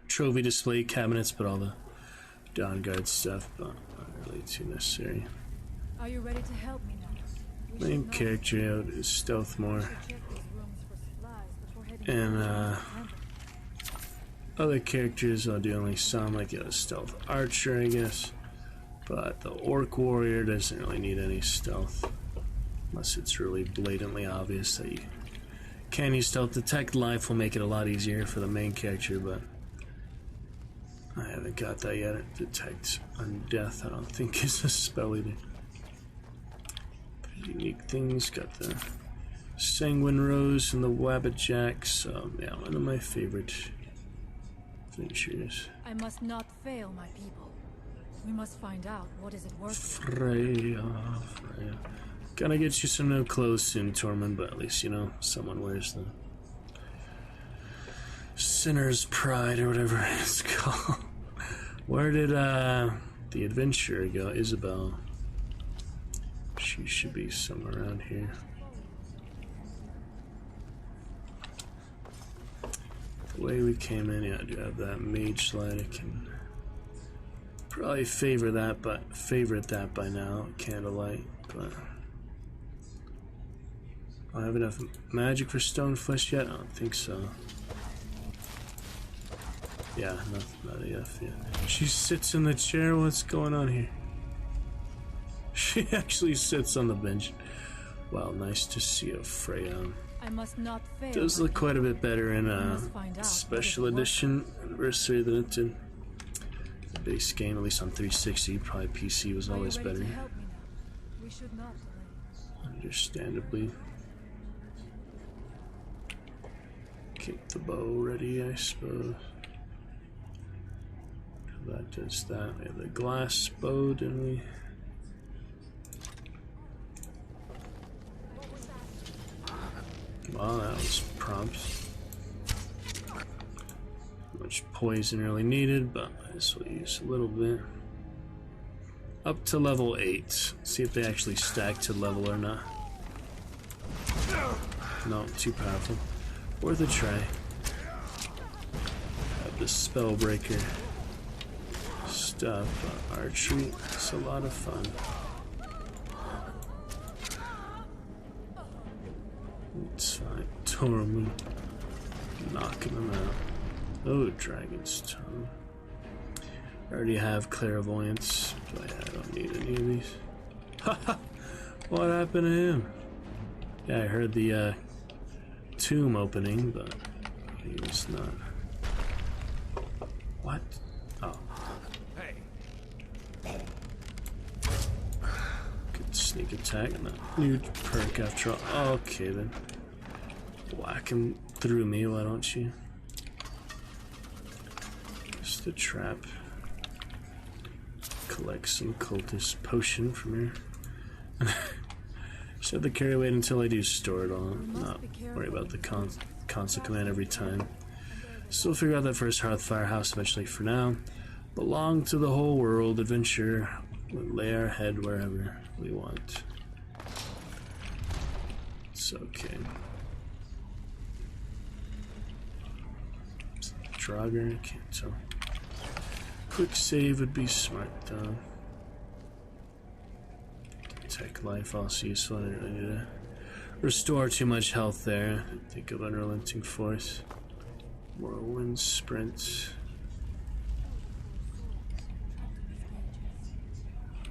trophy display cabinets, but all the Dawnguard stuff, but not really too necessary. Are you ready to help me now? We should Main not- character out is stealth more. we should check these rooms for supplies before heading And, to the temple. Other characters I'll do only some, like a stealth archer, I guess. But the orc warrior doesn't really need any stealth. Unless it's really blatantly obvious that you can use stealth. Detect life will make it a lot easier for the main character, but I haven't got that yet. Detect undeath, I don't think is a spell either. Unique things, got the Sanguine Rose and the Wabbit so yeah, one of my favorite adventures. I must not fail my people. We must find out what is it worth. Freya. Gonna get you some new clothes soon, Tormund, but at least you know someone wears the Sinner's Pride or whatever it's called. Where did the adventurer go? Isabel. She should be somewhere around here. The way we came in, yeah, I do have that mage slide. I can probably favorite that by now, candlelight, but I have enough magic for stone flesh yet? I don't think so. Yeah, not enough yet. She sits in the chair. What's going on here? She actually sits on the bench. Wow, nice to see you, Freya. I must not fail. Does my look quite a bit better in must find out special what it was. edition anniversary than it did. The base game, at least on 360, probably PC was Are you always ready better. to help me now? We should not delay. Understandably. Keep the bow ready, I suppose. That does that. We have the glass bow, didn't we? Well, that was prompt. Not much poison really needed, but this will use a little bit. Up to level 8. See if they actually stack to level or not. No, too powerful. Worth a try. Have the spellbreaker stuff. Archery, it's a lot of fun. It's fine. Totally knocking them out. Oh, Dragon's Tongue. I already have Clairvoyance. I don't need any of these. Haha! What happened to him? Yeah, I heard the tomb opening, but he was not. What? Oh. Good sneak attack and a new perk after all. Okay then. Whack him through me, why don't you? Just a trap. Collect some cultist potion from here. Set the carry weight until I do store it all. Not worry about the console command every time. Still figure out that first Hearthfire house eventually. For now, belong to the whole world. Adventure. We'll lay our head wherever we want. It's okay. Draugr, can't tell. Quick save would be smart though. Tech life also useful. I didn't really need to restore too much health there. Think of Unrelenting Force. Whirlwind Sprint.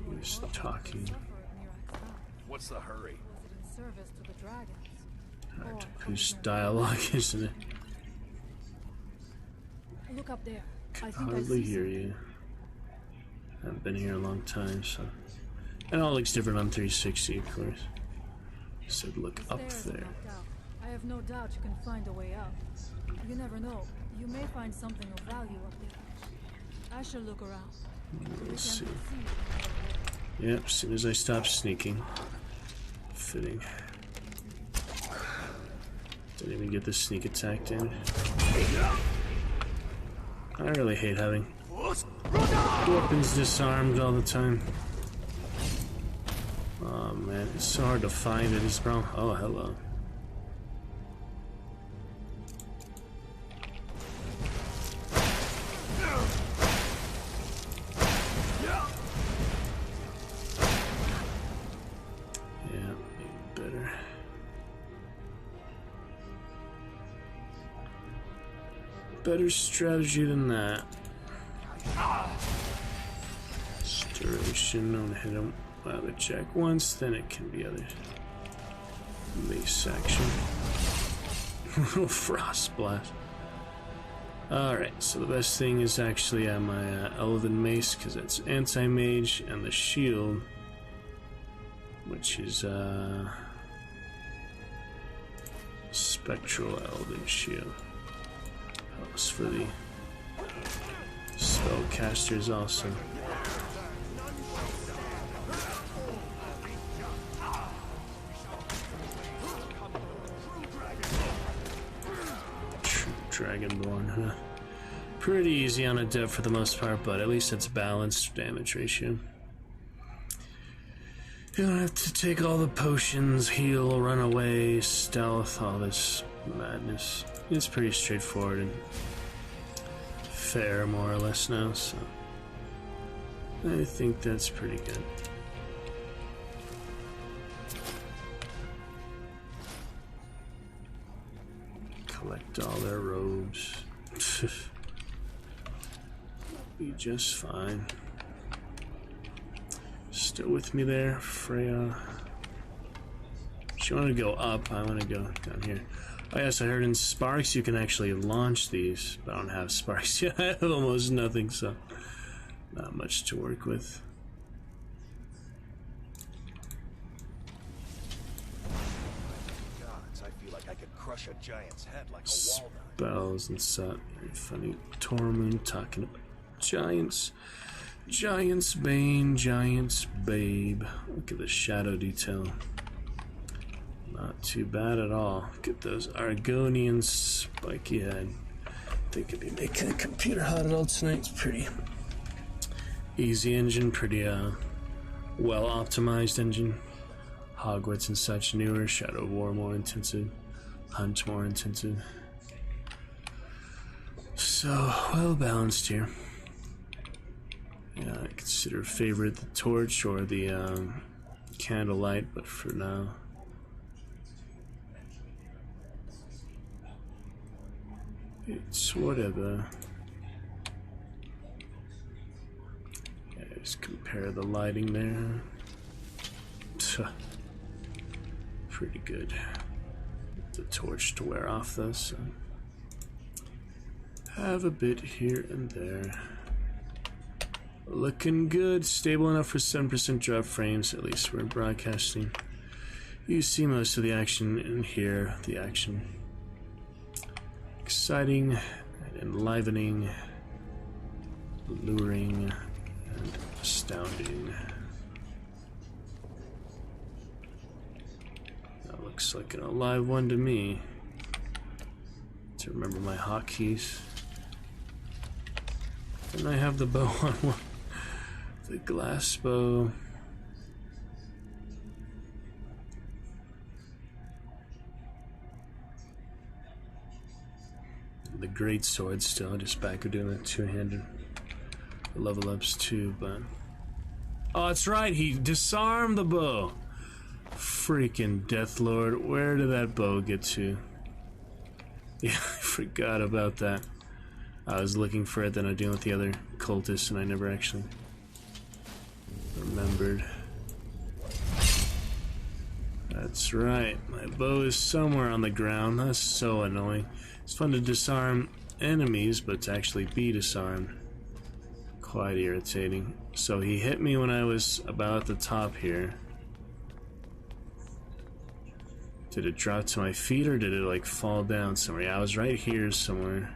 Who's talking? What's the hurry? Hard to push dialogue, isn't it? Look up there. Can hardly hear you. I haven't been here a long time, so. And it all looks different on 360, of course. Said look up there. I have no doubt you can find a way out. You never know. You may find something of value up there. I shall look around. We'll see. Yep, as soon as I stop sneaking. Fitting. Didn't even get the sneak attack damage. I really hate having weapons disarmed all the time. Oh man, it's so hard to find it. It's brown. Oh, hello. Yeah, maybe better. Better strategy than that. Duration, don't hit him. Wow, the check once, then it can be other. Mace action. Frost blast. Alright, so the best thing is actually my Elven Mace, because it's anti-mage, and the shield, which is Spectral Elven Shield. Helps for the spellcasters also. Dragonborn, huh? Pretty easy on a dev for the most part, but at least it's balanced damage ratio. You don't have to take all the potions, heal, run away, stealth, all this madness. It's pretty straightforward and fair, more or less now, so I think that's pretty good. Collect all their robes. Be just fine. Still with me there, Freya? She wanted to go up, I want to go down here. Oh yes, I heard in Sparks you can actually launch these, but I don't have Sparks yet. I have almost nothing, so not much to work with. crush a giant's head like a walnut. Spells and such. Very funny. Tormund talking about giants. Giants Bane, Giants Babe. Look at the shadow detail. Not too bad at all. Look at those Argonian spiky head. They could be making a computer hot at all tonight. It's pretty easy engine, pretty well optimized engine. Hogwarts and such newer, Shadow of War more intensive, Hunt more intensive. So well balanced here. Yeah, I consider favorite the torch or the candlelight, but for now, it's whatever. Yeah, just compare the lighting there. Pretty good. The torch to wear off though, so have a bit here and there. Looking good. Stable enough for 7% drop frames, at least we're broadcasting. You see most of the action in here. The action. Exciting, enlivening, alluring, and astounding. That looks like an alive one to me. To remember my hotkeys. And I have the bow on one. The glass bow. The great sword still, just back of doing a two-handed level ups too, but oh, that's right, he disarmed the bow. Freaking Deathlord, where did that bow get to? Yeah, I forgot about that. I was looking for it, then I was dealing with the other cultists, and I never actually remembered. That's right, my bow is somewhere on the ground. That's so annoying. It's fun to disarm enemies, but to actually be disarmed, quite irritating. So he hit me when I was about at the top here. Did it drop to my feet, or did it like fall down somewhere? Yeah, I was right here somewhere.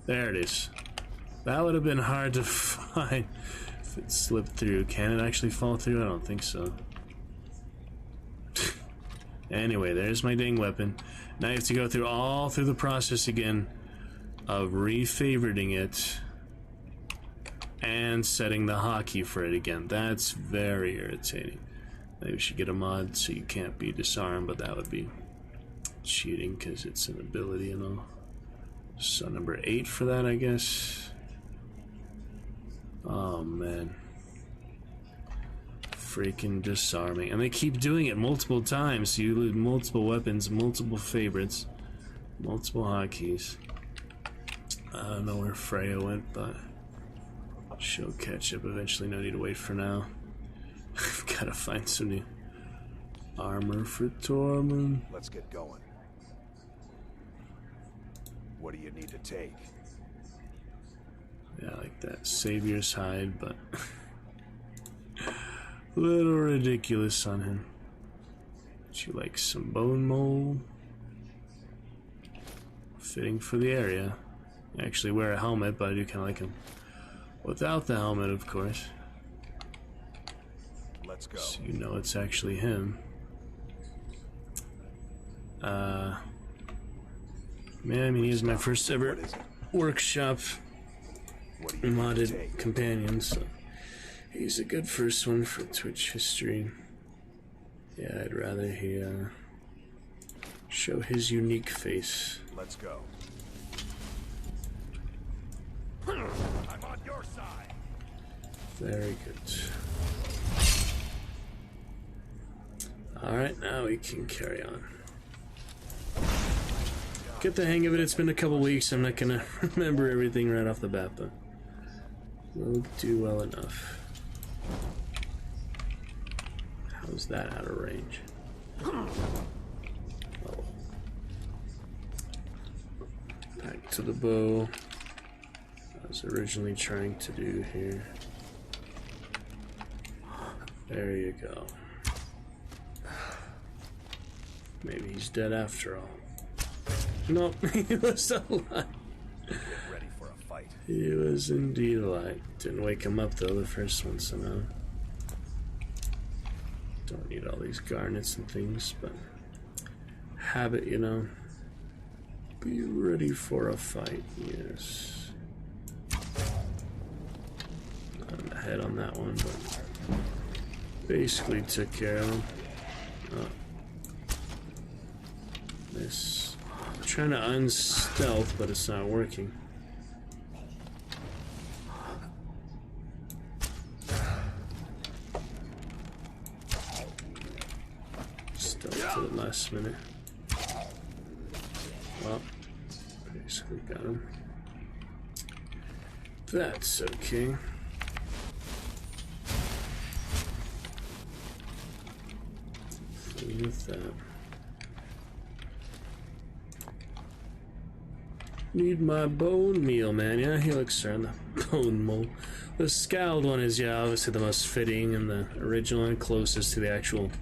There it is. That would have been hard to find if it slipped through. Can it actually fall through? I don't think so. Anyway, there's my dang weapon. Now you have to go through all through the process again of refavoriting it and setting the hotkey for it again. That's very irritating. Maybe we should get a mod so you can't be disarmed, but that would be cheating because it's an ability and all. So number 8 for that, I guess. Oh man. Freaking disarming. And they keep doing it multiple times. So you lose multiple weapons, multiple favorites, multiple hotkeys. I don't know where Freya went, but she'll catch up eventually. No need to wait for now. I've got to find some new armor for Tormund. Let's get going. What do you need to take? Yeah, like that Savior's hide, but a little ridiculous on him. Would you like some bone mold? Fitting for the area. I actually wear a helmet, but I do kind of like him without the helmet, of course. Let's go. So you know it's actually him. Man, I mean, he's my first ever workshop modded companion, so he's a good first one for Twitch history. Yeah, I'd rather he show his unique face. Let's go. I'm on your side. Very good. Alright, now we can carry on. Get the hang of it. It's been a couple weeks. I'm not gonna remember everything right off the bat, but we'll do well enough. How's that out of range? Oh. Back to the bow. I was originally trying to do here. There you go. Maybe he's dead after all. Nope, he was alive. Get ready for a fight. He was indeed alive. Didn't wake him up though, the first one somehow. Don't need all these garnets and things, but habit, you know. Be ready for a fight, yes. Not ahead on that one, but basically took care of him. Oh. This. I'm trying to unstealth, but it's not working. Stealth to the last minute. Well, basically got him. That's okay. With that. Need my bone meal, man. Yeah, he looks around the bone meal. The scowled one is, yeah, obviously the most fitting and the original and closest to the actual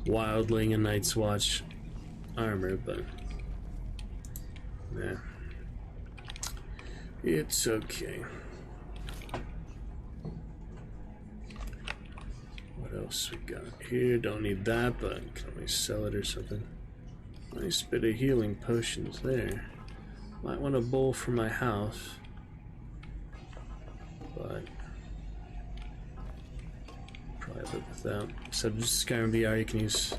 Wildling and Night's Watch armor, but yeah, it's okay. What else we got here? Don't need that, but can we sell it or something? Nice bit of healing potions there. Might want a bowl for my house, but probably live with that. So just Skyrim VR, you can use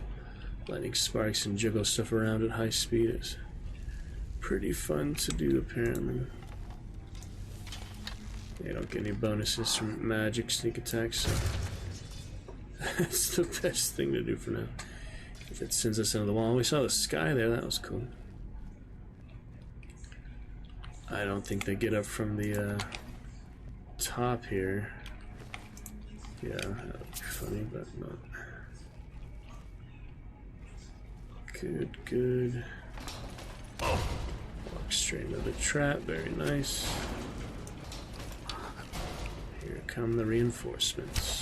lightning sparks and juggle stuff around at high speed. It's pretty fun to do, apparently. They don't get any bonuses from magic sneak attacks, so that's the best thing to do for now. If it sends us into the wall. We saw the sky there, that was cool. I don't think they get up from the top here. Yeah, that would be funny, but not. Good, good. Walk straight into the trap, very nice. Here come the reinforcements.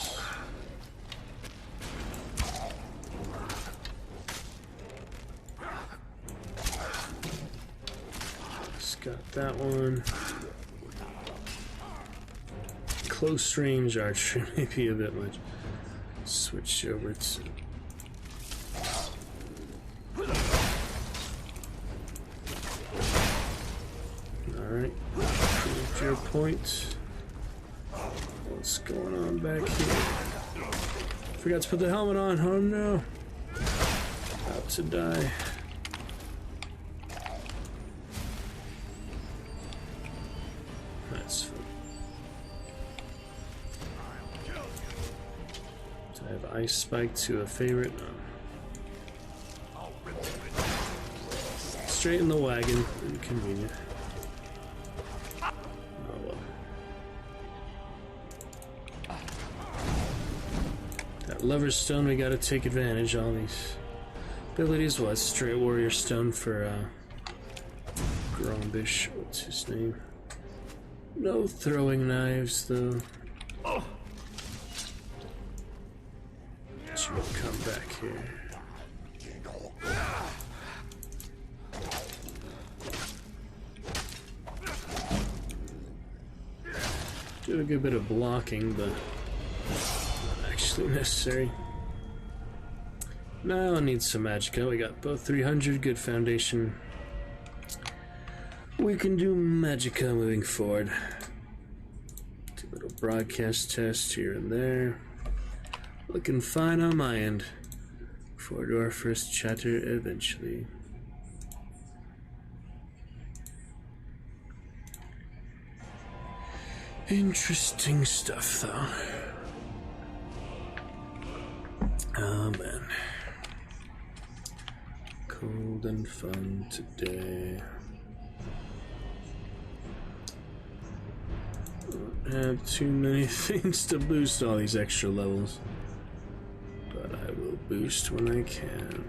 Got that one. Close range archery may be a bit much. Switch over to. Alright. Proved your point. What's going on back here? Forgot to put the helmet on. Oh no. About to die. That's fun. Do I have Ice Spike to a favorite? No. Straight in the wagon. Inconvenient. Oh well. That Lover's Stone, we gotta take advantage of all these abilities. What? Straight Warrior Stone for Grombish. What's his name? No throwing knives, though. Should come back here. Do a good bit of blocking, but not actually necessary. Now I need some magicka. We got both 300, good foundation. We can do magicka moving forward. Do a little broadcast test here and there. Looking fine on my end. Forward to our first chatter eventually. Interesting stuff, though. Oh man. Cold and fun today. Don't have too many things to boost all these extra levels, but I will boost when I can.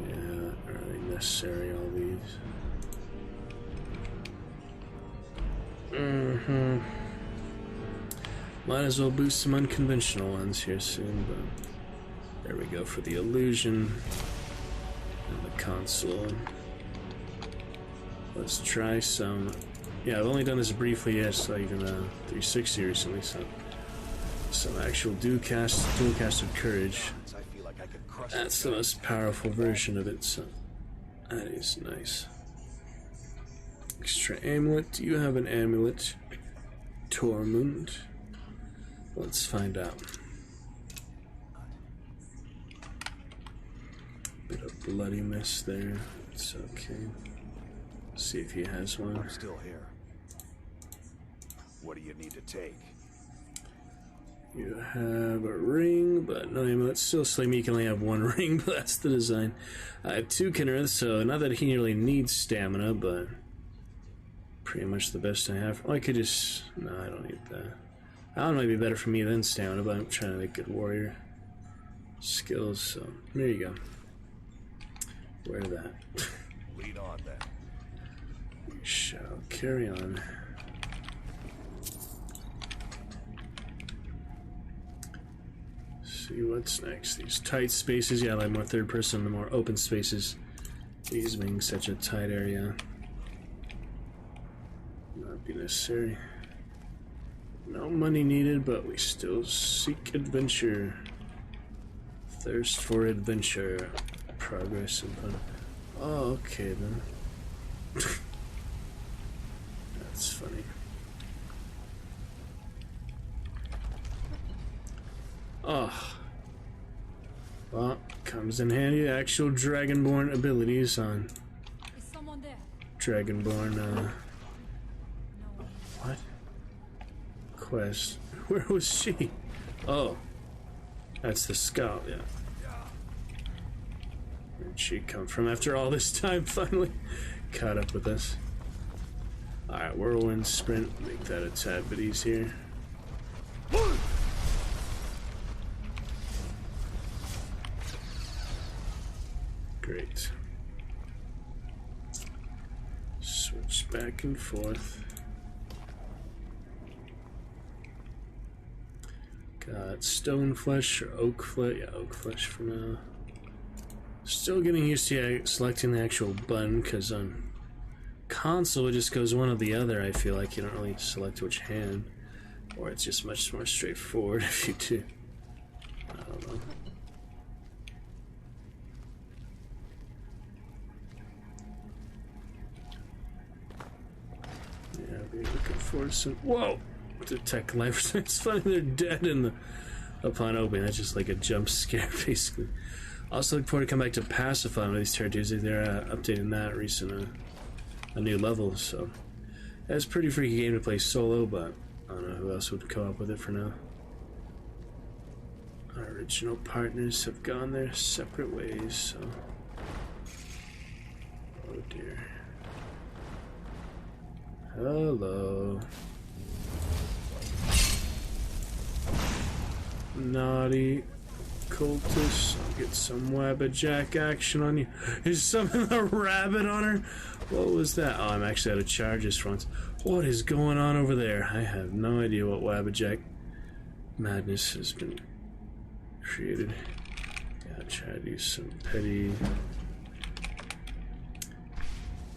Yeah, not really necessary, all these. Might as well boost some unconventional ones here soon, but There we go for the illusion and the console. Let's try some. Yeah, I've only done this briefly, yes, like in 360 recently, so some actual dual-casted courage. That's the most powerful version of it, so that is nice. Extra amulet. Do you have an amulet? Tormund. Let's find out. Bit of bloody mess there. It's okay. See if he has one. I'm still here. What do you need to take? You have a ring, but no amulet. Still Slim, you can only have one ring, but that's the design. I have 2 Kinnereth, so not that he really needs stamina, but pretty much the best I have. Oh, I could just... No, I don't need that. That might be better for me than stamina, but I'm trying to make good warrior skills, so there you go. Wear that. Lead on then. We shall carry on. See what's next. These tight spaces, yeah, like more third person, the more open spaces. These being such a tight area. Not be necessary. No money needed, but we still seek adventure. Thirst for adventure. Progress and fun. Oh, okay then. That's funny. Oh. Well, comes in handy. Actual Dragonborn abilities on Is someone there? Dragonborn, what? Quest. Where was she? Oh. That's the scout, yeah. Where'd she come from after all this time? Finally caught up with us. Alright, whirlwind sprint. Make that a tad bit easier. Great. Switch back and forth. Got stone flesh or oak flesh. Yeah, oak flesh for now. Still getting used to selecting the actual button, because on console it just goes one or the other. I feel like you don't really select which hand, or it's just much more straightforward if you do. I don't know. Yeah, be looking for some. Whoa! Detect life. It's funny they're dead in the upon opening. That's just like a jump scare, basically. Also look forward to come back to Pacify one of these territories. They're updating that recent a new level, so that's a pretty freaky game to play solo, but I don't know who else would come up with it for now. Our original partners have gone their separate ways, so oh dear. Hello. Naughty cultists. I'll get some Wabbajack action on you. Is summoning a rabbit on her? What was that? Oh, I'm actually out of charges for once. What is going on over there? I have no idea what Wabbajack madness has been created. Yeah, try to do some petty.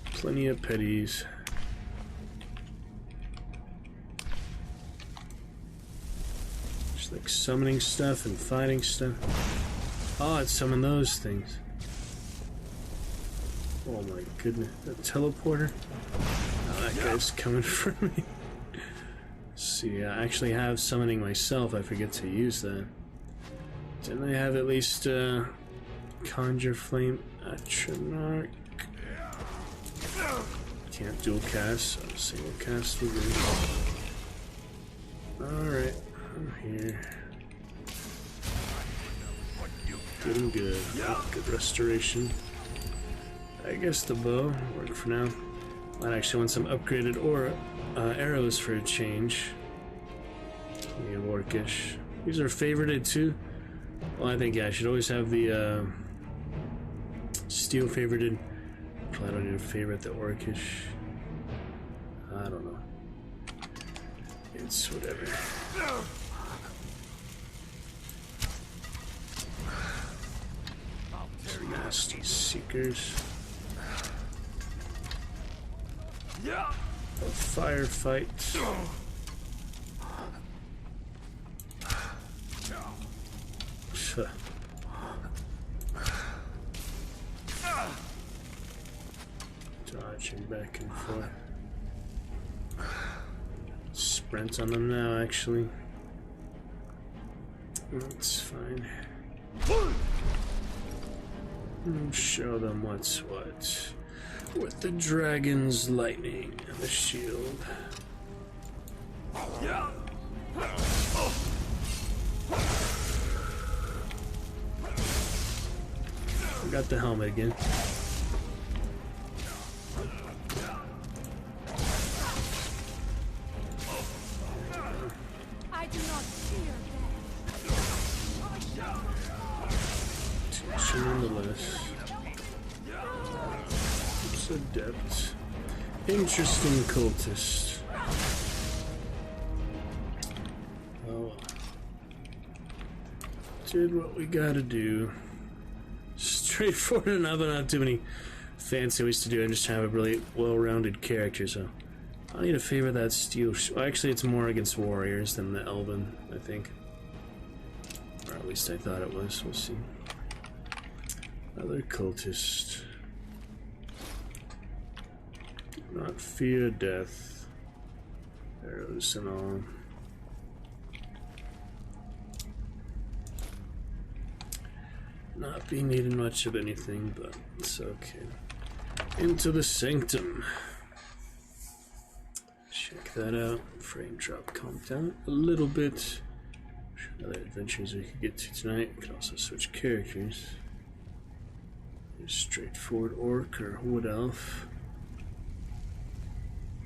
Plenty of petties. Like summoning stuff and fighting stuff. Oh, it summoned those things. Oh my goodness. A teleporter? Oh, that guy's coming for me. See, I actually have summoning myself. I forget to use that. Didn't I have at least Conjure Flame Atronach? Can't dual cast, so single cast will do. Alright. I'm here. Doing good. Good restoration. I guess the bow worked for now. Might actually want some upgraded arrows for a change. Maybe orcish. These are favorited too. Well, I think I should always have the steel favorited. Probably don't need to favorite the orcish. I don't know. It's whatever. Nasty seekers. A firefight. Dodging back and forth. Sprint on them now, actually. That's fine. Show them what's what. With the dragon's lightning and the shield. Got the helmet again. I do not fear death. Teaching nonetheless. It's adept. Interesting cultist. Oh. Did what we gotta do. Straightforward enough, not too many fancy ways to do it, and just have a really well-rounded character, so I need to favor that steel. Well, actually, it's more against warriors than the elven, I think. Or at least I thought it was. We'll see. Another cultist. Do not fear death. Arrows and all. Not be needing much of anything, but it's okay. Into the sanctum. Check that out. Frame drop comped out a little bit. Other adventures we could get to tonight. We could also switch characters. Straightforward orc or wood elf.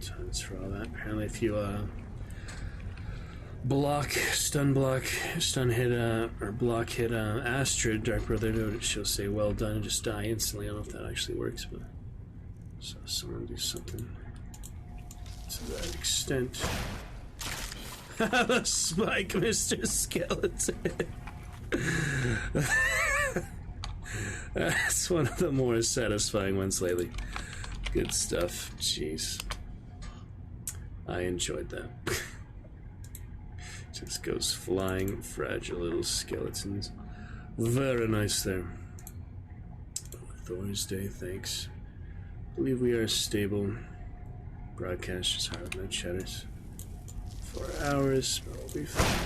Tons for all that. Apparently, if you stun hit, or block hit Astrid, Dark Brother, she'll say well done and just die instantly. I don't know if that actually works, but so someone do something to that extent. The spike, Mr. Skeleton. That's one of the more satisfying ones lately. Good stuff. Jeez. I enjoyed that. Just goes flying, fragile little skeletons. Very nice there. Thorsday, thanks. Believe we are stable. Broadcast is hard, no chatters. 4 hours, but we'll be fine.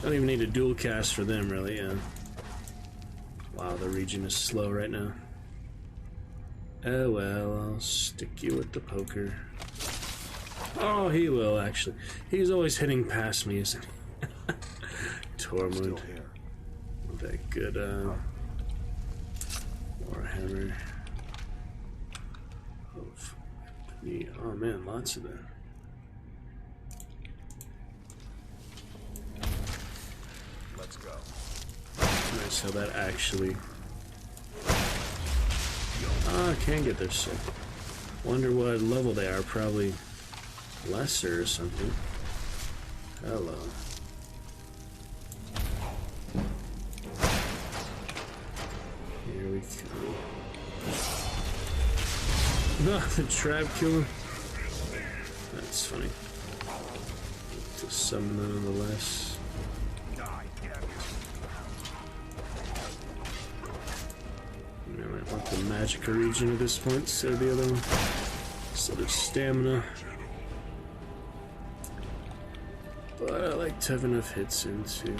Don't even need a dual cast for them, really, yeah. Wow, the region is slow right now. Oh well, I'll stick you with the poker. Oh, he will, actually. He's always hitting past me, isn't he? Tormund. That good, Warhammer. Oh man, lots of that. Let's go. Nice how that actually... Ah, I can get their sick. Wonder what level they are, probably lesser or something. Hello. Here we go. No, the trap killer. That's funny. To summon them nonetheless. I might want the magic region at this point instead of the other one. Instead of stamina. But I like to have enough hits in too.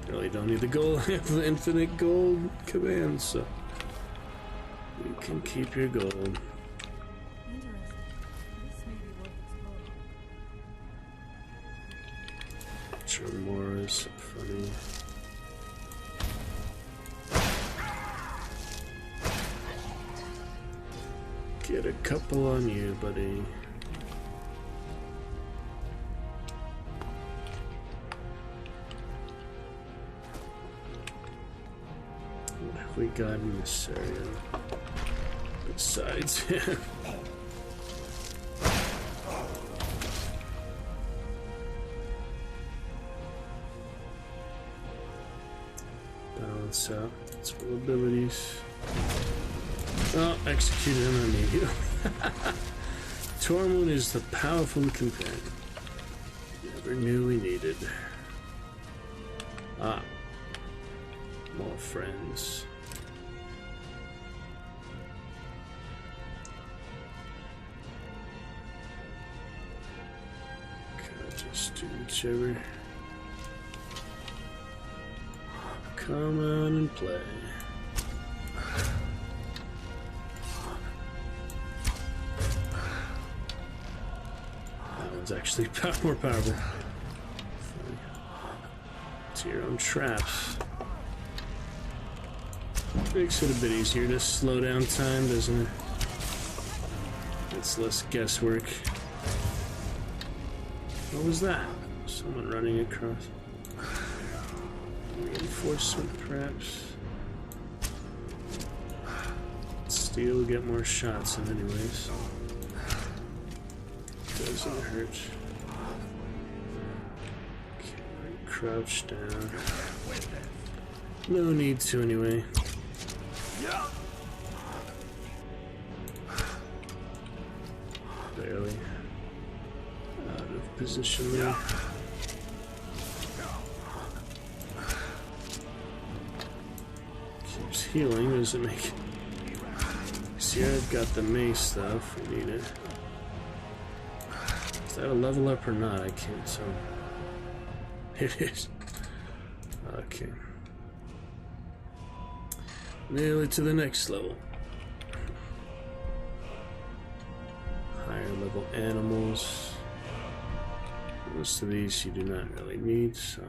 Really don't need the gold. I have the infinite gold command, so you can keep your gold. Interesting. This may be worth exploring. Tremor is so funny. Get a couple on you, buddy. What have we got in this area? Besides him. balance out. Multiple abilities. Oh, executed him immediately. Tormund is the powerful companion. Never knew we needed. Ah. More friends. Just do whichever. Come on and play. That one's actually more powerful. To your own traps. Makes it a bit easier to slow down time, doesn't it? It's less guesswork. What was that? Someone running across. Reinforcement, perhaps. Steel, get more shots in, anyways. Doesn't hurt. Okay, crouch down. No need to, anyway. Barely. Out of position there. Keeps healing, doesn't make it. See, I've got the mace stuff. We need it. Is that a level up or not? I can't tell. It is. Okay. Nail it to the next level. Higher level animals. Most of these you do not really need, so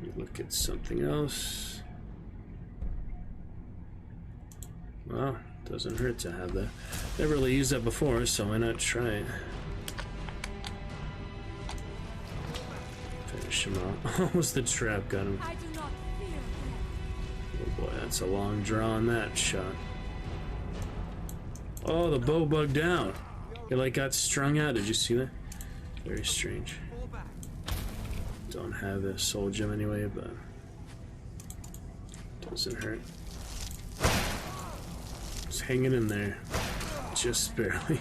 you look at something else. Well, doesn't hurt to have that. Never really used that before, so why not try it? Finish him off. Almost the trap got him. I do not fear death. Oh boy, that's a long draw on that shot. Oh, the bow bugged out. It like got strung out. Did you see that? Very strange. Don't have a soul gem anyway, but doesn't hurt. Just hanging in there, just barely.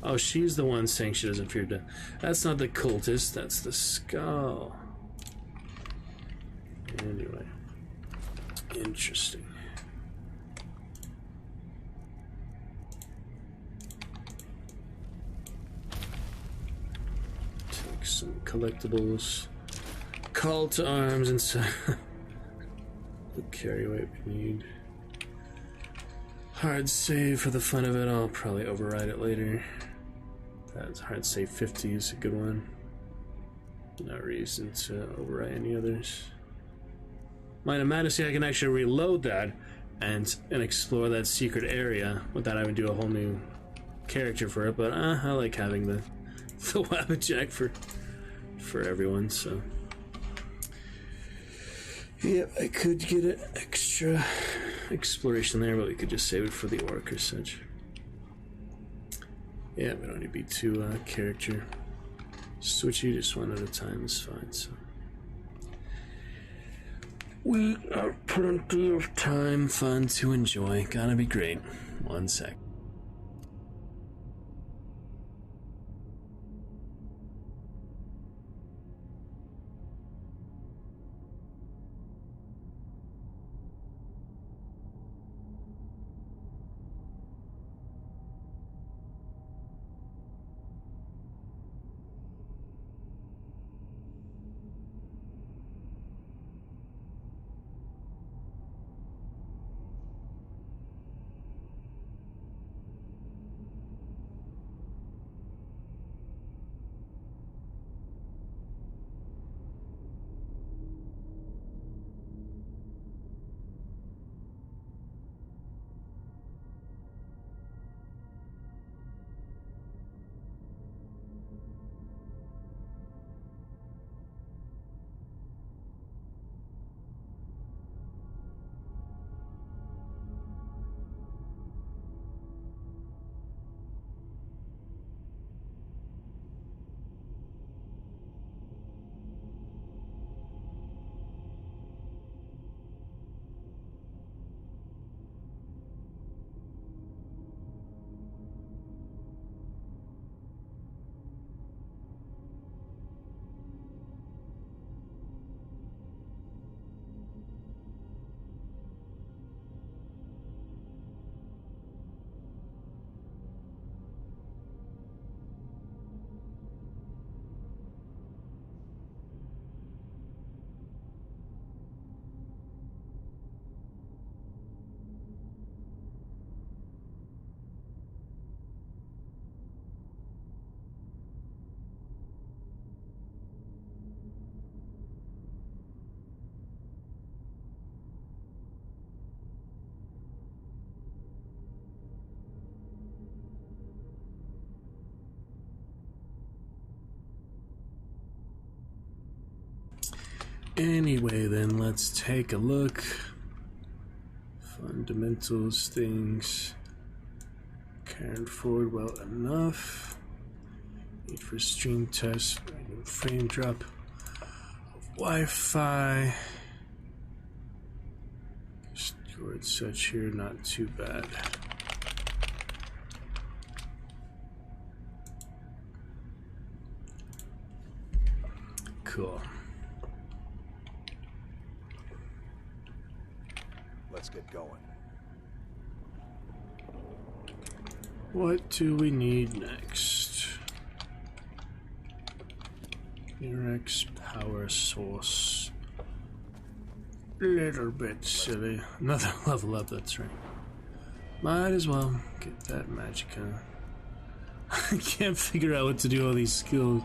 Oh, she's the one saying she doesn't fear death. That's not the cultist. That's the skull. Anyway, interesting. Some collectibles. Call to arms inside. The carry weight we need. Hard save for the fun of it. I'll probably override it later. That's hard save 50 is a good one. No reason to override any others. Might have mattered. See, I can actually reload that and explore that secret area without having to do a whole new character for it. But I like having the weapon check for everyone, so yeah, I could get an extra exploration there, but we could just save it for the orc or such. Yeah, we don't need to be too character switchy, just one at a time is fine. So we have plenty of time, fun to enjoy. Gonna be great. 1 sec. Anyway, then let's take a look. Fundamentals, things. Carried forward well enough. Need for stream test. Random frame drop. Wi-Fi. Stored such here, not too bad. Cool. Let's get going. What do we need next? Rex power source. Little bit silly. Another level up, that's right. Might as well get that magicka. I can't figure out what to do all these skills.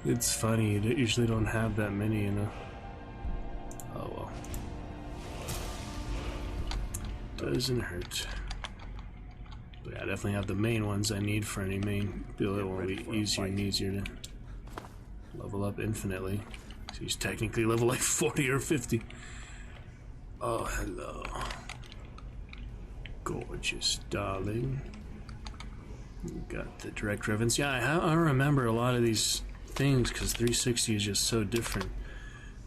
It's funny, you usually don't have that many, you know. Oh well. Doesn't hurt. But yeah, I definitely have the main ones I need for any main build. It will be easier and easier to level up infinitely. So he's technically level like 40 or 50. Oh, hello. Gorgeous, darling. You got the direct reference. Yeah, I remember a lot of these things because 360 is just so different.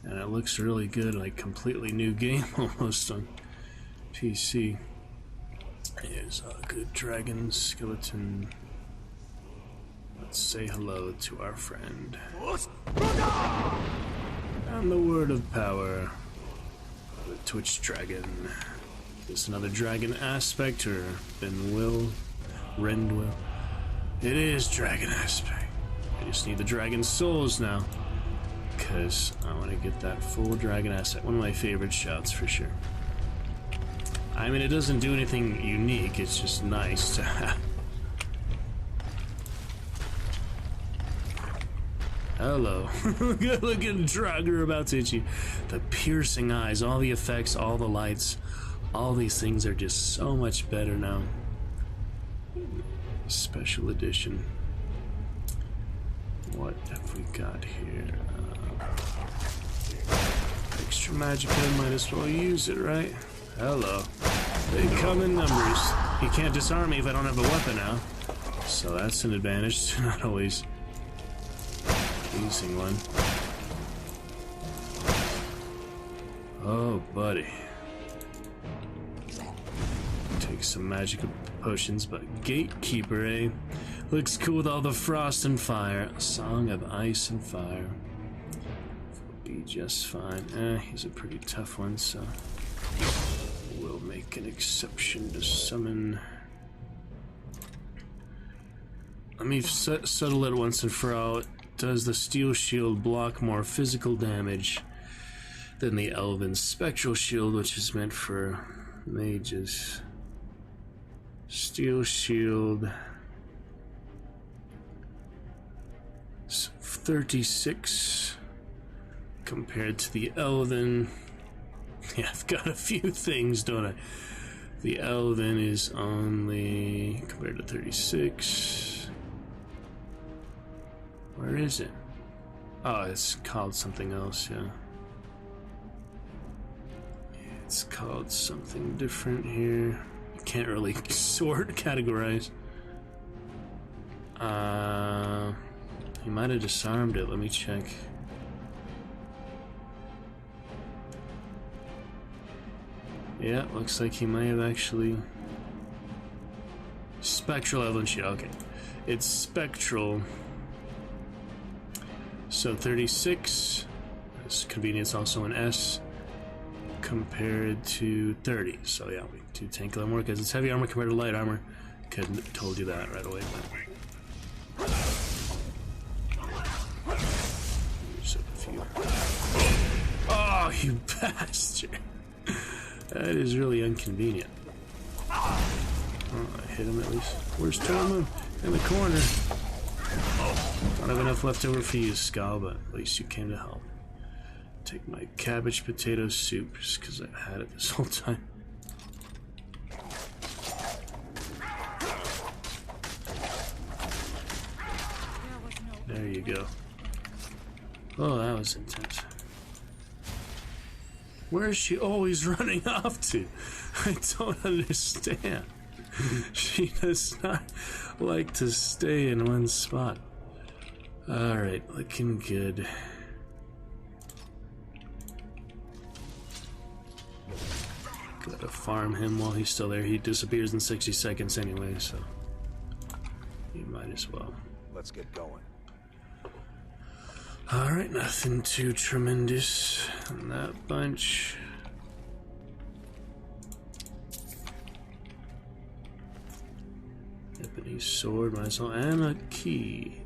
And it looks really good, like completely new game almost on PC. Here's a good dragon skeleton. Let's say hello to our friend. And the word of power. The Twitch dragon. Is this another dragon aspect or Benwill? Rendwill? It is dragon aspect. I just need the dragon souls now. Because I want to get that full dragon aspect. One of my favorite shouts for sure. I mean, it doesn't do anything unique, it's just nice to have. Hello. Good looking Draugr about to hit you. The piercing eyes, all the effects, all the lights, all these things are just so much better now. Special edition. What have we got here? Extra magicka, might as well use it, right? Hello. They come in numbers. You can't disarm me if I don't have a weapon now. So that's an advantage to not always using one. Oh, buddy. Take some magical potions, but Gatekeeper, eh? Looks cool with all the frost and fire. A song of ice and fire. Will be just fine. He's a pretty tough one, so we'll make an exception to summon. Let me settle it once and for all. Does the steel shield block more physical damage than the elven spectral shield, which is meant for mages? Steel shield 36 compared to the elven. Yeah, I've got a few things, don't I? The elven is only compared to 36. Where is it? Oh, it's called something else, yeah. It's called something different here. I can't really categorize. He might have disarmed it. Let me check. Yeah, looks like he may have actually. Spectral elven shield. Okay, it's spectral. So 36. It's convenience also an S compared to 30. So yeah, we do tank a lot more because it's heavy armor compared to light armor. Couldn't have told you that right away. But here's a few. Oh, you bastard! That is really inconvenient. Oh, I hit him at least. Where's Tormund? In the corner. Don't have enough left over for you, Skull, but at least you came to help. Take my cabbage potato soup, just because I've had it this whole time. There you go. Oh, that was intense. Where is she always running off to? I don't understand. She does not like to stay in one spot. Alright, looking good. Gotta farm him while he's still there. He disappears in 60 seconds anyway, so you might as well. Let's get going. Alright, nothing too tremendous in that bunch. Ebony sword, might as well, and a key.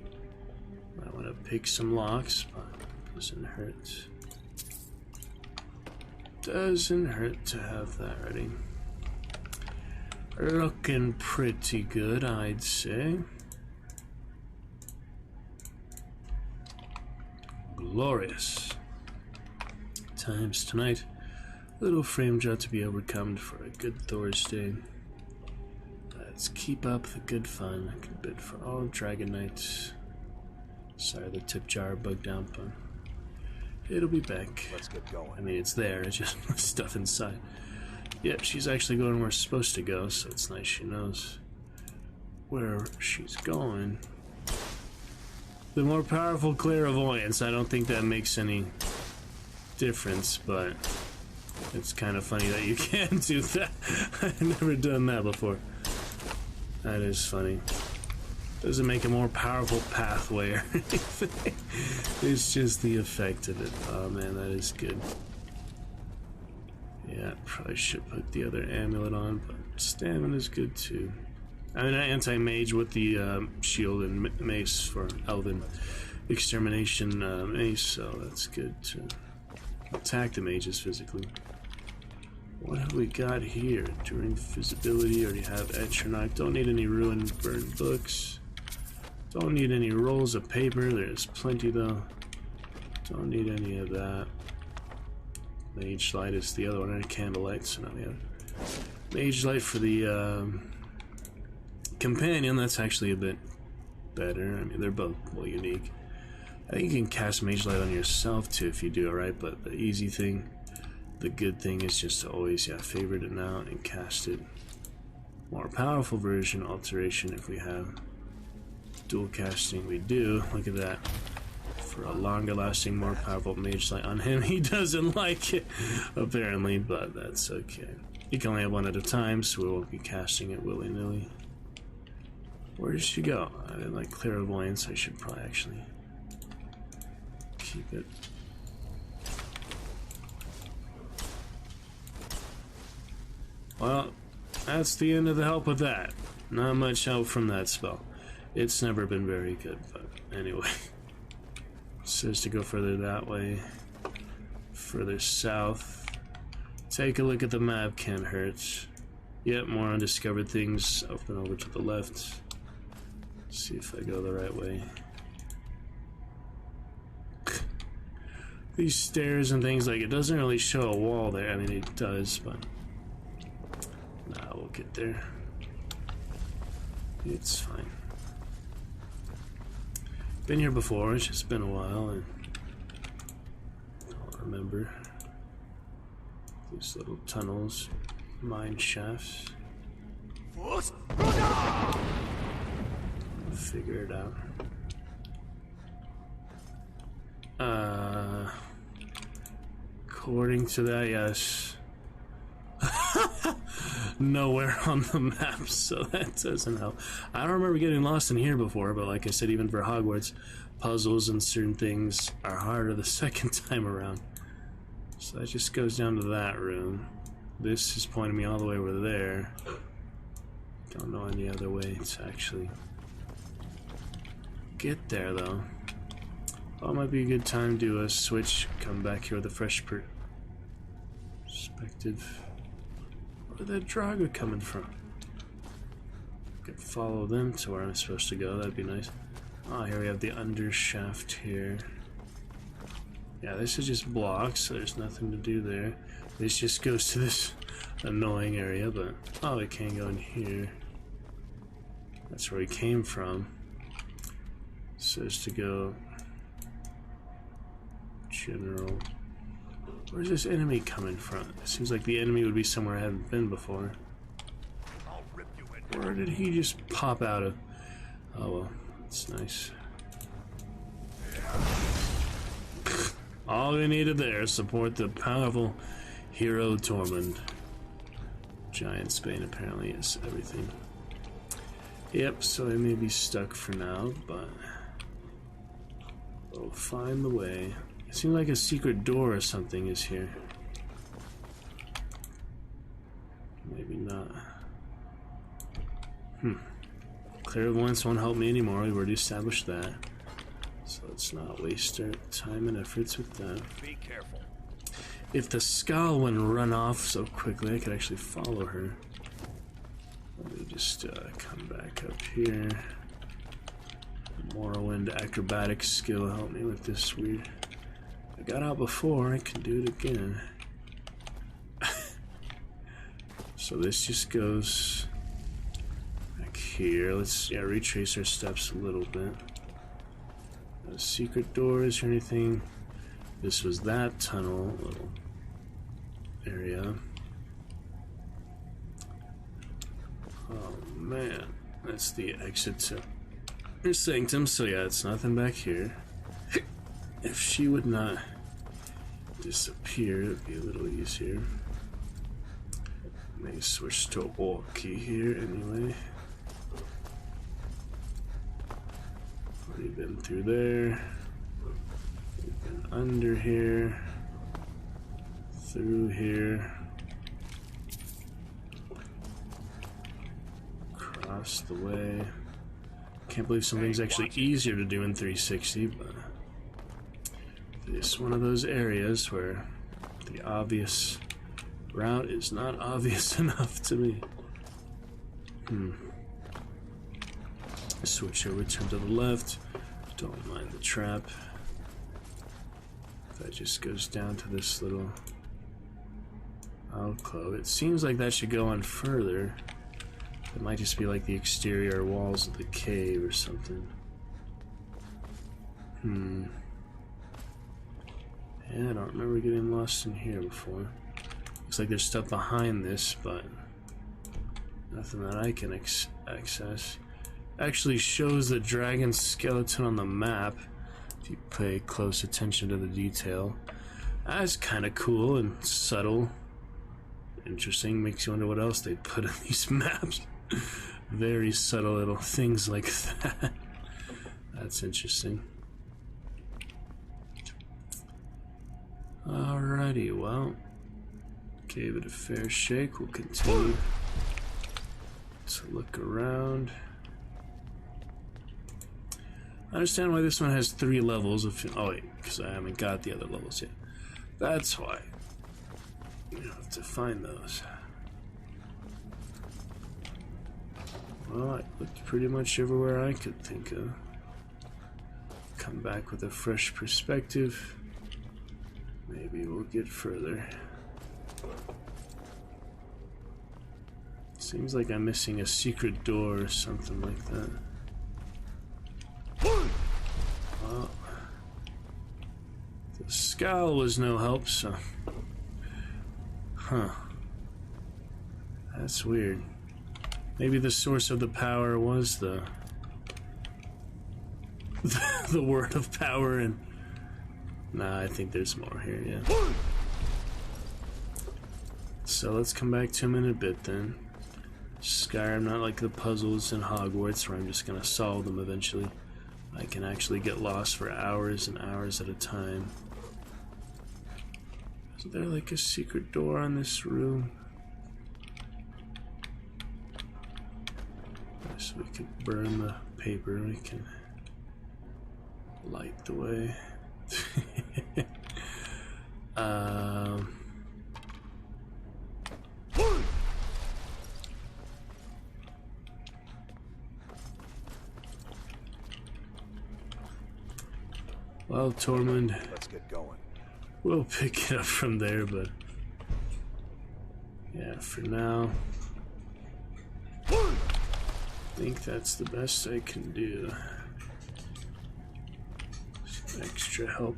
I want to pick some locks, but doesn't hurt. Doesn't hurt to have that ready. Looking pretty good, I'd say. Glorious. Times tonight. Little frame jot to be overcome for a good Thorsday. Let's keep up the good fun. Good bit for all Dragon Knights. Sorry, the tip jar bugged out, but it'll be back. Let's get going. I mean, it's there, it's just stuff inside. Yep, she's actually going where she's supposed to go, so it's nice she knows where she's going. The more powerful clairvoyance, I don't think that makes any difference, but it's kind of funny that you can do that. I've never done that before. That is funny. Doesn't make a more powerful pathway or anything. It's just the effect of it. Oh man, that is good. Yeah, probably should put the other amulet on, but stamina is good too. I mean, anti-mage with the shield and mace for Elven extermination mace, so that's good to attack the mages physically. What have we got here? During visibility, already have etch or knock. Don't need any ruined burned books. Don't need any rolls of paper. There's plenty though. Don't need any of that. Mage light is the other one, and candlelight. So now we have mage light for the companion. That's actually a bit better. I mean, they're both well unique. I think you can cast mage light on yourself too if you do it right. But the easy thing, the good thing is just to always favorite it now and cast it. More powerful version alteration if we have dual casting. We do. Look at that. For a longer lasting, more powerful mage light on him. He doesn't like it apparently, but that's okay. You can only have one at a time, so we won't be casting it willy-nilly. Where did she go? I didn't like clairvoyance. I should probably actually keep it. Well, that's the end of the help with that. Not much help from that spell. It's never been very good, but anyway. Says to go further that way. Further south. Take a look at the map, can't hurt. Yep, more undiscovered things. Open over to the left. See if I go the right way. These stairs and things, like, it doesn't really show a wall there. I mean, it does, but nah, we'll get there. It's fine. Been here before, it's just been a while, and don't remember. These little tunnels, mine shafts. Figure it out. According to that, yes. Nowhere on the map, so that doesn't help. I don't remember getting lost in here before, but like I said, even for Hogwarts, puzzles and certain things are harder the second time around. So that just goes down to that room. This is pointing me all the way over there. Don't know any other way to actually get there, though. Well, it might be a good time to do a switch, come back here with a fresh perspective. Where'd that Draga coming from? Could follow them to where I'm supposed to go, that'd be nice. Oh, here we have the undershaft here. Yeah, this is just blocks, so there's nothing to do there. This just goes to this annoying area, but oh, it can't go in here. That's where he came from. It says to go general. Where's this enemy coming from? It seems like the enemy would be somewhere I haven't been before. Where did he just pop out of? Oh well, that's nice. All we needed there, support the powerful hero Tormund. Giant Spain apparently is everything. Yep, so I may be stuck for now, but we'll find the way. It seems like a secret door or something is here. Maybe not. Clairvoyance won't help me anymore. We've already established that. So let's not waste our time and efforts with that. Be careful. If the skull wouldn't run off so quickly, I could actually follow her. Let me just come back up here. Morrowind acrobatic skill help me with this weird. I got out before, I can do it again. So this just goes back here. Let's retrace our steps a little bit. Secret doors or anything. This was that tunnel little area. Oh man, that's the exit to her sanctum. So yeah, it's nothing back here. If she would not disappear, it'd be a little easier. May switch to a walk key here anyway. Already been through there. We've been under here. Through here. Across the way. Can't believe something's actually easier to do in 360, but it's one of those areas where the obvious route is not obvious enough to me. Switch over, turn to the left. Don't mind the trap. That just goes down to this little alcove. It seems like that should go on further. It might just be like the exterior walls of the cave or something. Yeah, I don't remember getting lost in here before. Looks like there's stuff behind this, but nothing that I can access. Actually shows the dragon skeleton on the map if you pay close attention to the detail. That's kind of cool and subtle. Interesting, makes you wonder what else they put in these maps. Very subtle little things like that. That's interesting. Alrighty, well, gave it a fair shake. We'll continue to look around. I understand why this one has 3 levels. Oh wait, because I haven't got the other levels yet. That's why. You have to find those. Well, I looked pretty much everywhere I could think of. Come back with a fresh perspective. Maybe we'll get further. Seems like I'm missing a secret door or something like that. Well, the scowl was no help, so... That's weird. Maybe the source of the power was the word of power, and... Nah, I think there's more here, yeah. So let's come back to him in a bit then. Skyrim, not like the puzzles in Hogwarts where I'm just gonna solve them eventually. I can actually get lost for hours and hours at a time. Is there like a secret door on this room? So we can burn the paper, we can light the way. Well, Tormund, Let's get going. We'll pick it up from there, but yeah, for now, I think that's the best I can do. Some extra help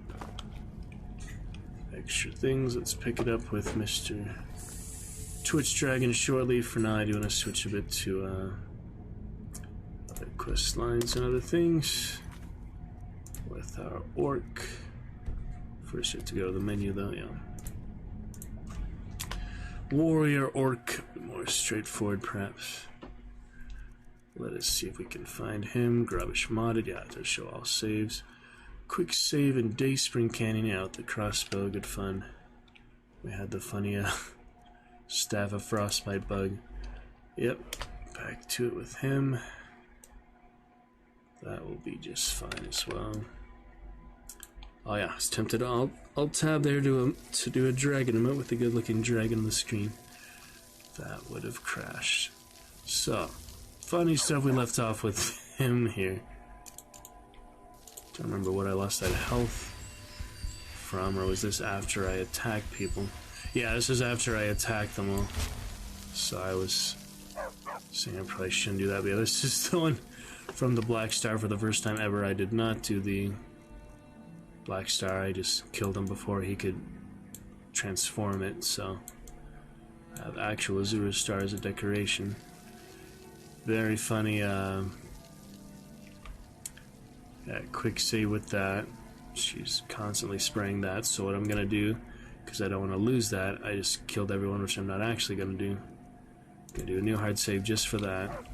extra things. Let's pick it up with Mr. Twitch Dragon shortly. For now, I do want to switch a bit to other quest lines and other things with our orc. First, you have to go to the menu, though. Yeah, warrior orc, more straightforward, perhaps. Let us see if we can find him. Grubbish modded, yeah, to show all saves. Quick save in Dayspring Canyon, yeah, with the crossbow, good fun. We had the funny Staff of Frostbite bug. Yep, back to it with him. That will be just fine as well. Oh yeah, I was tempted to alt tab there to do a dragon emote with the good looking dragon on the screen. That would have crashed. So, funny stuff we left off with him here. Don't remember what I lost that health from, or was this after I attacked people? Yeah, this is after I attacked them all. So I was saying I probably shouldn't do that, but yeah, this is the one from the Black Star for the first time ever. I did not do the Black Star, I just killed him before he could transform it, so I have actual Azura Star as a decoration. Very funny, yeah, quick save with that. She's constantly spraying that, so what I'm gonna do, because I don't want to lose that, I just killed everyone, which I'm not actually gonna do. Gonna do a new hard save just for that.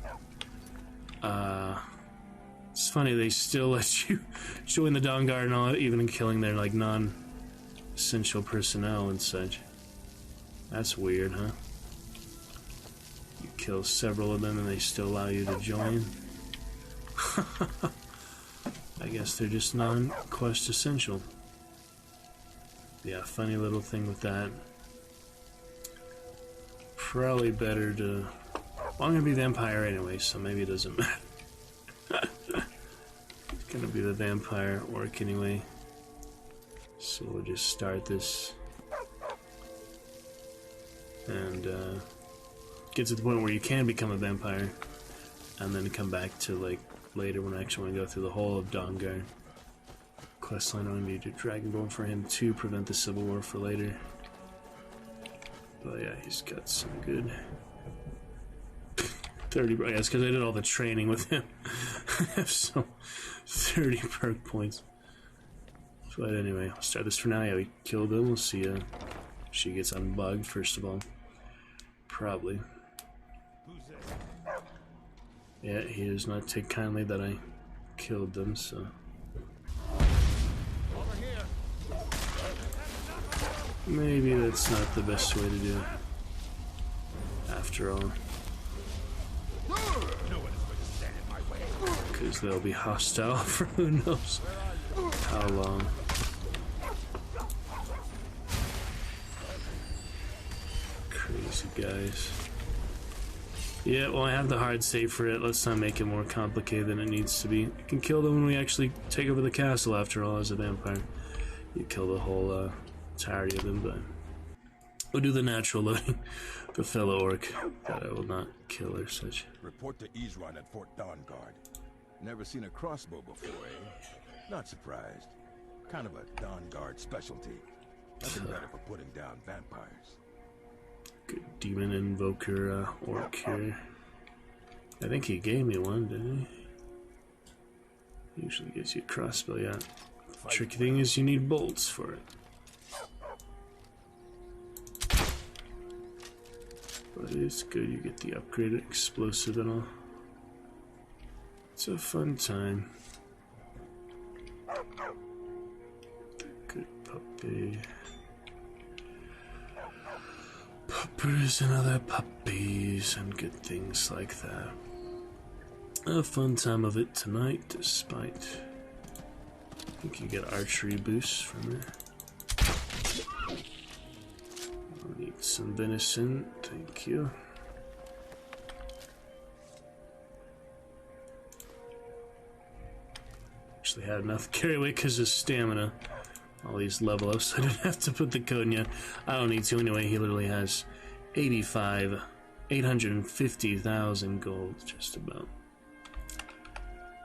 It's funny, they still let you join the Dawn Guard and all, even in killing their, like, non-essential personnel and such. That's weird, huh? You kill several of them and they still allow you to join? I guess they're just non-quest essential. Yeah, funny little thing with that. Probably better to... Well, I'm gonna be vampire anyway, so maybe it doesn't matter. It's gonna be the vampire orc anyway. So we'll just start this. And get to the point where you can become a vampire. And then come back to, like, later when I actually want to go through the whole of Dawnguard. Questline, I'm going to do Dragonborn for him to prevent the Civil War for later. But yeah, he's got some good 30, I guess, because I did all the training with him. I have some 30 perk points. But anyway, I'll start this for now. Yeah, we killed him. We'll see if she gets unbugged, first of all. Probably. Yeah, he does not take kindly that I killed them, so... Maybe that's not the best way to do it, after all. Because they'll be hostile for who knows how long. Crazy guys. Yeah, well, I have the hard save for it. Let's not make it more complicated than it needs to be. You can kill them when we actually take over the castle, after all, as a vampire. You kill the whole entirety of them, but we'll do the natural loading. The fellow orc that I will not kill or such. Report to Ease-Run at Fort Dawnguard. Never seen a crossbow before, eh? Not surprised. Kind of a Dawnguard specialty. Nothing better for putting down vampires. Good demon invoker orc here. I think he gave me one, didn't he? Usually gives you a crossbow, yeah. The tricky thing is you need bolts for it. But it's good, you get the upgraded explosive and all. It's a fun time. Good puppy. Puppers and other puppies and good things like that. A fun time of it tonight, despite... I think you get archery boosts from it. I'll need some venison, thank you. Actually had enough carry weight because of stamina. All these level ups, I didn't have to put the code in yet. I don't need to anyway, he literally has 850,000 gold, just about.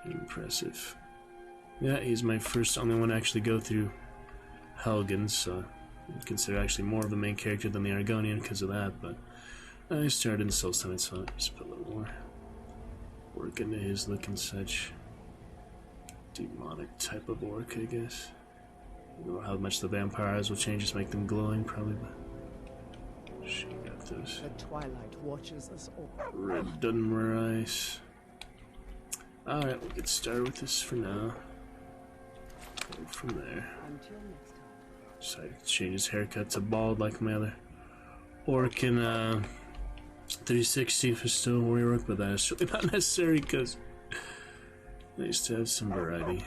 Impressive. Yeah, he's my first, only one to actually go through Helgen, so I consider actually more of the main character than the Argonian because of that, but I started in Solstheim, so I just put a little more work into his look and such. Demonic type of orc, I guess. I don't know how much the vampire eyes will change, just make them glowing, probably, but she got those. The twilight watches us all. Red Dunmer Ice. Alright, we'll get started with this for now. Go from there. Until next time. Decided to change his haircut to bald like my other orc in 360 for still warrior orc, but that is really not necessary because nice to have some variety.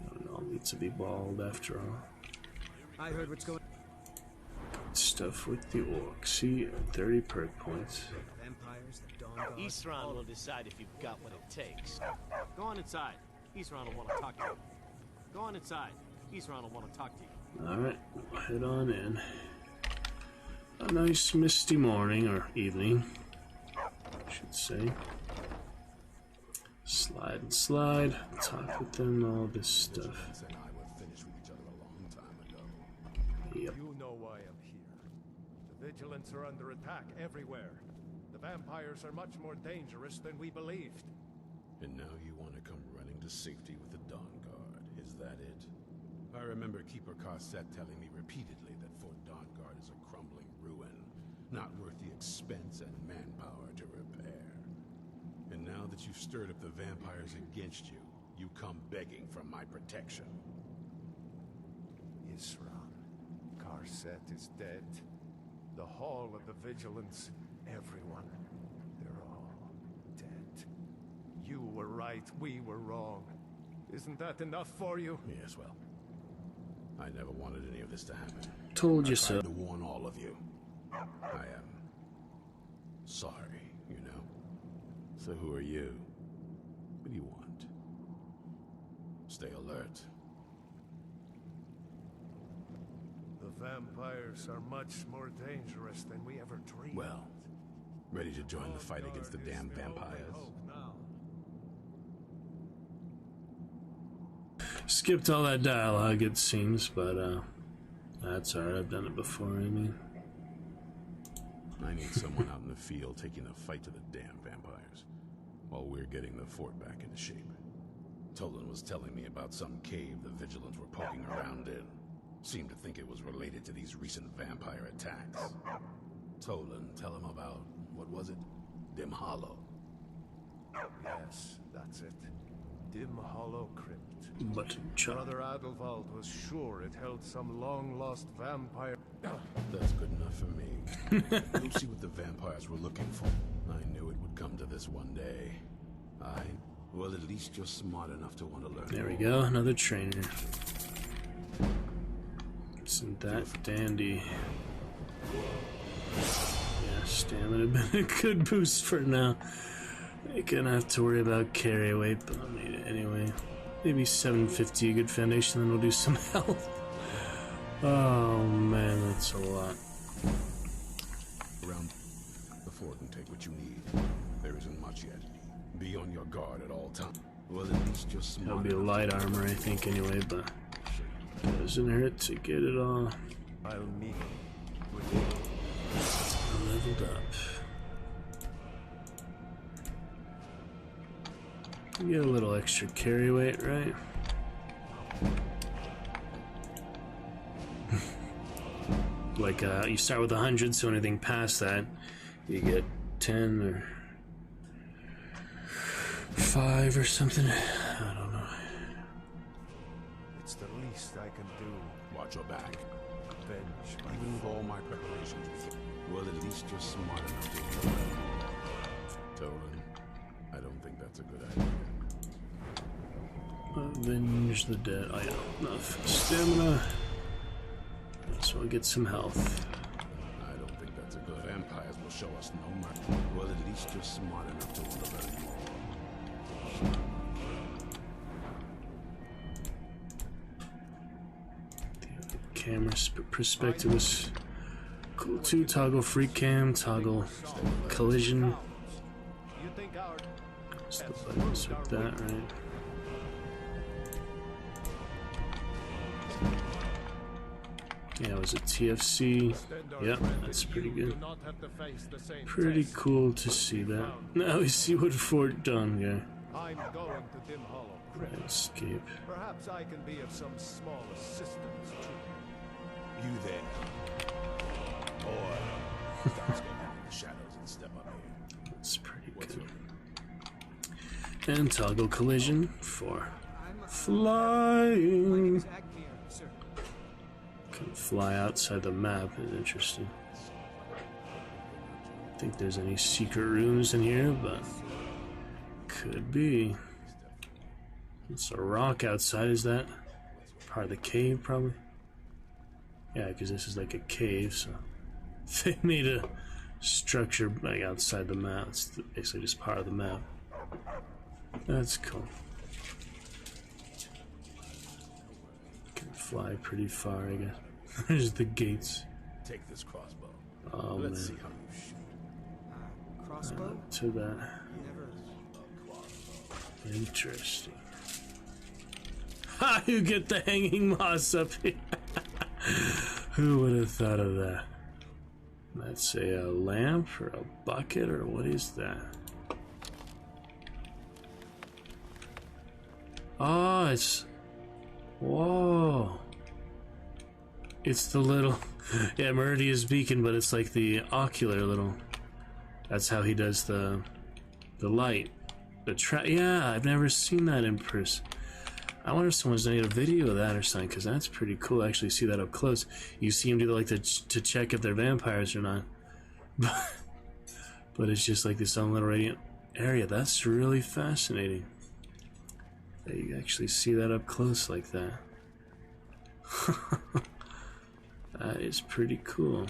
I don't all need to be bald after all. I heard what's going. Stuff with the orc. See, 30 perk points. Vampires, the dawn gods. Isran will decide if you've got what it takes. Go on inside. Isran will want to talk to you. Go on inside. Isran will want to talk to you. Alright, we'll head on in. A nice misty morning, or evening, I should say. Slide and slide, talk with them, all this stuff. Yep. You know why I'm here. The Vigilants are under attack everywhere. The vampires are much more dangerous than we believed. And now you want to come running to safety with the Dawn Guard, is that it? I remember Keeper Carset telling me repeatedly that Fort Dawn Guard is a crumbling ruin, not worth the expense and manpower to repair. And now that you've stirred up the vampires against you, you come begging for my protection. Isran, Carset is dead. The Hall of the Vigilance, everyone, they're all dead. You were right, we were wrong. Isn't that enough for you? Yes, well, I never wanted any of this to happen. Told you I tried so. to warn all of you. I am sorry, you know. So who are you? What do you want? Stay alert. The vampires are much more dangerous than we ever dreamed. Well, ready to join the fight against the damn vampires? Skipped all that dialogue, it seems, but that's alright, I've done it before, I mean. I need someone out in the field taking the fight to the damn vampires, while we're getting the fort back into shape. Tolan was telling me about some cave the Vigilants were poking around in. Seemed to think it was related to these recent vampire attacks. Tolan, tell him about, what was it? Dim Hollow. Yes, that's it. Dim Hollow Crypt. But Brother Adelwald was sure it held some long-lost vampire... That's good enough for me. We'll see what the vampires were looking for. I knew it would come to this one day. Well, at least you're smart enough to want to learn. there we go, another trainer. Isn't that dandy? Yeah, stamina been a good boost for now. Ain't gonna have to worry about carry weight, but I'll need it anyway. Maybe 750, a good foundation, then we'll do some health. Oh man, that's a lot. Around the fort and take what you need. There isn't much yet. Be on your guard at all times. Well, at least you're smart. That'll be a light armor, I think, anyway, but doesn't hurt to get it all I'll meet with you. leveled up. You get a little extra carry weight, right? Like, you start with 100, so anything past that, you get 10 or 5 or something. I don't know. It's the least I can do. Watch your back. Avenge my Even with all my preparations, well, at least you're smart enough to know. Tolan, I don't think that's a good idea. Avenge the dead. Oh yeah, enough stamina. So I'll get some health. I don't think that's a good. Vampires will show us no mercy. Well, at least you're smart enough to want to learn more. The camera perspective was cool too. Toggle free cam, toggle collision. You think our Just the buttons like that, right? Yeah, was it TFC? Yep, that's pretty good. Pretty cool to see that. Now we see what Fort Dongar. I'm going to Dim Hollow. Escape. Perhaps I can be of some small assistance to you. You there. Or let's go down in the shadows and step up here. That's pretty good. And toggle collision for flying. Can fly outside the map is interesting. I don't think there's any secret rooms in here, but could be. It's a rock outside, is that part of the cave, probably? Yeah, because this is like a cave, so they made a structure like outside the map. It's basically just part of the map. That's cool. Can fly pretty far, I guess. There's the gates. Take this crossbow. Oh, Let's see man. how you shoot. Crossbow? To that. Interesting. Ha! You get the hanging moss up here. Who would have thought of that? That's a lamp or a bucket or what is that? Oh, it's... Whoa. It's the little... Yeah, Meridia's beacon, but it's like the ocular little... That's how he does the light. Yeah, I've never seen that in person. I wonder if someone's made a video of that or something, because that's pretty cool to actually see that up close. You see him do like to check if they're vampires or not. But it's just like this own little radiant area. That's really fascinating. That you actually see that up close like that. That is pretty cool.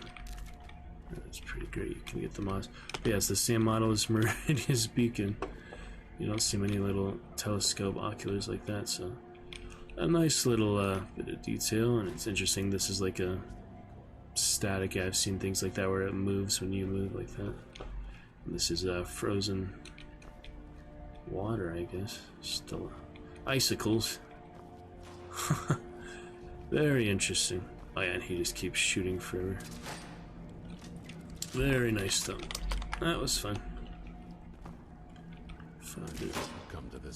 That's pretty great. You can get the moss. Yeah, it's the same model as Meridia's beacon. You don't see many little telescope oculars like that, so a nice little bit of detail, and it's interesting. This is like a static. I've seen things like that where it moves when you move like that. And this is frozen water, I guess. Still icicles. Very interesting. Oh yeah, and he just keeps shooting forever. Very nice stuff. That was fun. Fun to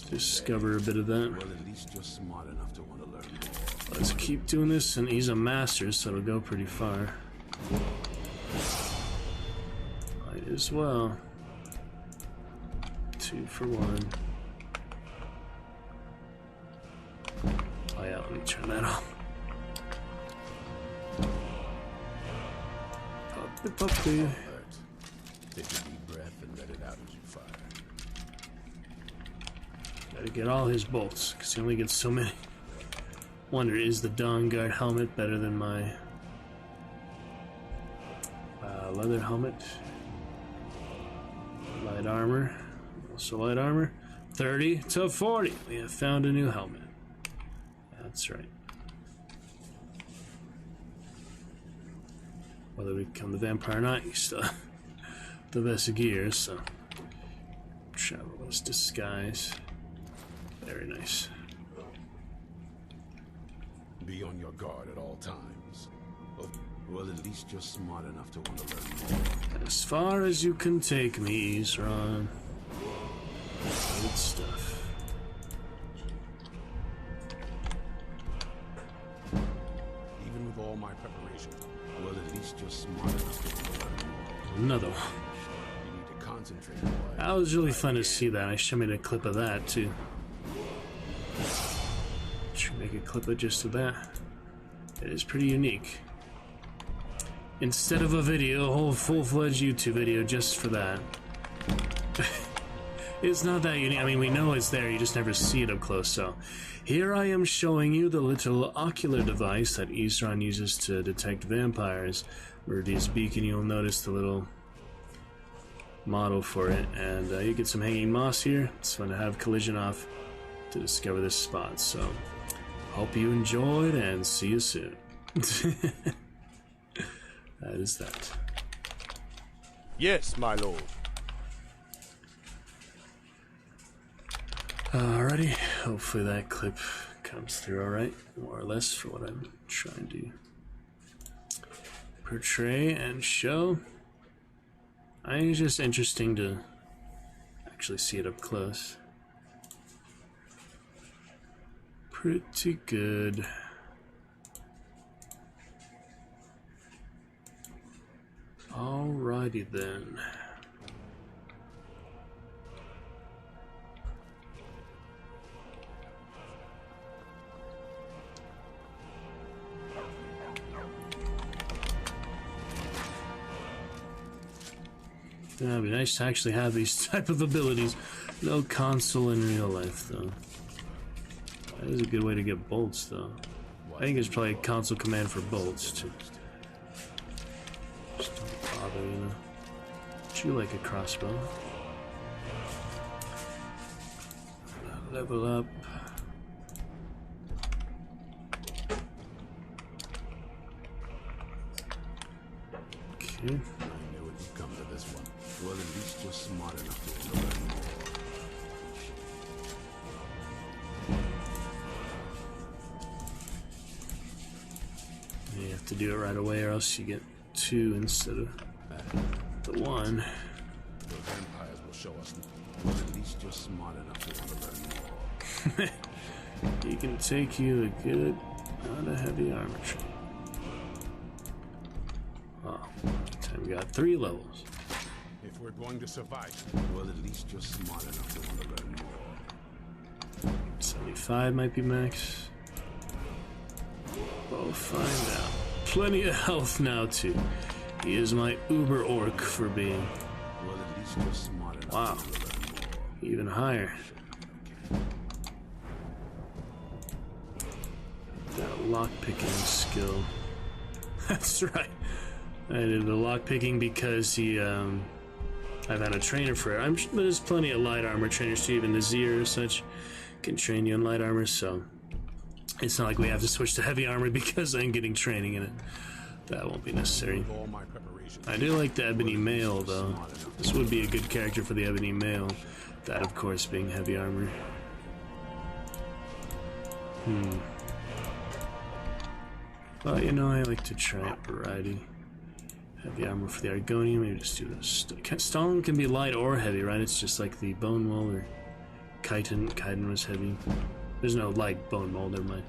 discover a bit of that. Well, at least you're smart enough to want to learn more. Let's keep doing this, and he's a master, so it'll go pretty far. Might as well. 2 for 1. Oh yeah, let me turn that off. Puppy. Take a deep breath and let it out as you fire. Gotta get all his bolts, because he only gets so many. Wonder, is the Dawn Guard helmet better than my leather helmet? Light armor. Also light armor. 30 to 40. We have found a new helmet. That's right. Whether we become the vampire or not, you still have the best gear, so. Traveler's disguise. Very nice. Be on your guard at all times. Well, at least you're smart enough to want to learn more. As far as you can take me, Isran. Good stuff. Even with all my preparation, well, at least you're smart enough to learn more. Another one. You need to concentrate. That was really fun to see that. I should make a clip of that too. Should make a clip of just of that. It is pretty unique. Instead of a video, a whole full-fledged YouTube video just for that. It's not that unique. I mean, we know it's there, you just never see it up close. So here I am showing you the little ocular device that Isran uses to detect vampires. Meridia's beacon, you'll notice the little model for it. And you get some hanging moss here. It's fun to have collision off to discover this spot. So hope you enjoyed and see you soon. That is that. Yes, my lord. Alrighty, hopefully that clip comes through alright, more or less, for what I'm trying to portray and show. I think it's just interesting to actually see it up close. Pretty good. Alrighty then. Yeah, it'd be nice to actually have these type of abilities. No console in real life, though. That is a good way to get bolts, though. I think there's probably a console command for bolts, too. Just don't bother, you know. Would you like a crossbow? Level up. Okay. Well, at least you're smart enough to learn more. You have to do it right away, or else you get 2 instead of the 1. The vampires will show us. Well, at least you're smart enough to learn more. He can take you a good amount of heavy armor training. Oh, time we got 3 levels. If we're going to survive, well, at least you're smart enough to want to learn more. 75 might be max. We'll find out. Plenty of health now, too. He is my uber orc for being. Well, at least you're smart enough wow. to learn more. Even higher. That lockpicking skill. That's right. I did the lockpicking because he, I've had a trainer for it. But there's plenty of light armor trainers too, even the Zir or such can train you in light armor, so it's not like we have to switch to heavy armor because I'm getting training in it. That won't be necessary. I do like the Ebony Male, though. This would be a good character for the Ebony Male. That, of course, being heavy armor. Well, you know, I like to try a variety. Heavy armor for the Argonian, maybe just do this. Stone can be light or heavy, right? It's just like the Bone Mold or Chitin. Chitin was heavy. There's no light Bone Mold, never mind.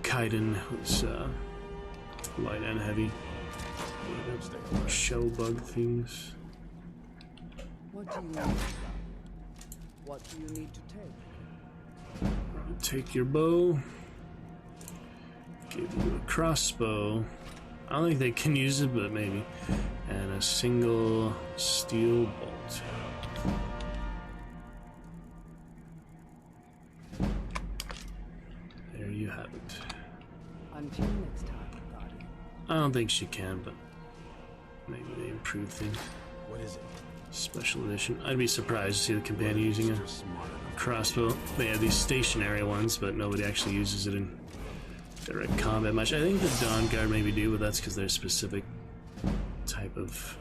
Chitin was light and heavy. Shell bug things. What do you need? What do you need to take? Take your bow. Give you a crossbow. I don't think they can use it, but maybe. And a single steel bolt. There you have it. Until next time, Guardian. I don't think she can, but maybe they improve things. What is it? Special edition. I'd be surprised to see the companion using a crossbow. They have these stationary ones, but nobody actually uses it in direct combat much. I think the Dawn Guard maybe do, but that's because they're a specific type of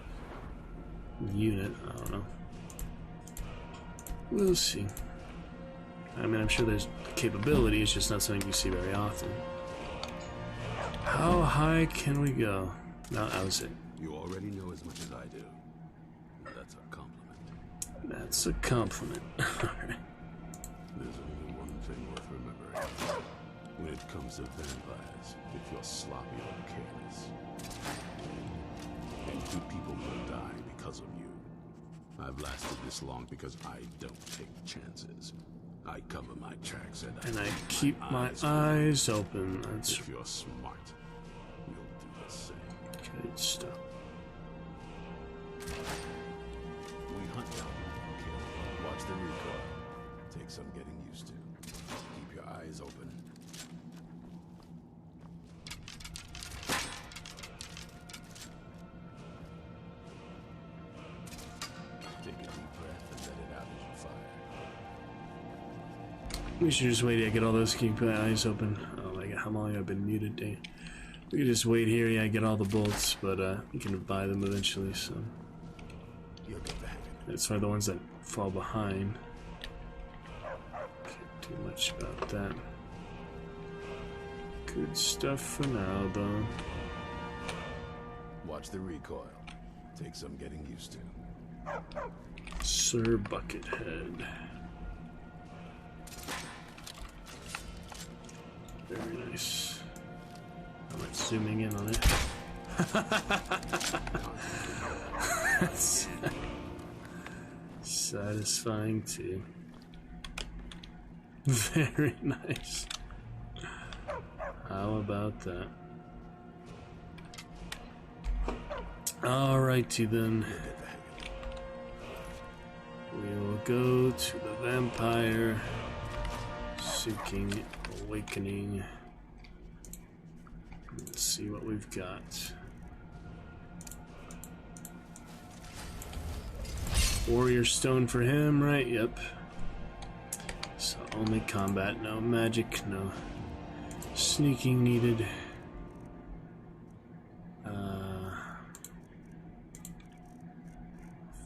unit. I don't know. We'll see. I mean, I'm sure there's capability, it's just not something you see very often. How high can we go? No, that was it. You already know as much as I do. That's a compliment. That's a compliment. Alright. There's only one thing worth remembering. When it comes to vampires, if you're sloppy or careless, and 2 people will die because of you. I've lasted this long because I don't take chances. I cover my tracks and I keep my eyes open. That's if you're smart, you'll do the same. Good stuff. We hunt down, kill, watch the recoil. Take some getting used to. Keep your eyes open. Take a deep breath and let it out as you fire. We should just wait to get all those. Keep my eyes open. Oh my god, how long I've been muted, dang. We could just wait here, yeah, get all the bolts, but we can buy them eventually, so. You'll get the hang of it. That's why the ones that fall behind. Can't do much about that. Good stuff for now, though. Watch the recoil. Take some getting used to. Sir Buckethead. Very nice. I'm like zooming in on it. That's satisfying too. Very nice. How about that? Alrighty then. We will go to the vampire seeking awakening. Let's see what we've got. Warrior stone for him, right? Yep. So only combat, no magic, no sneaking needed.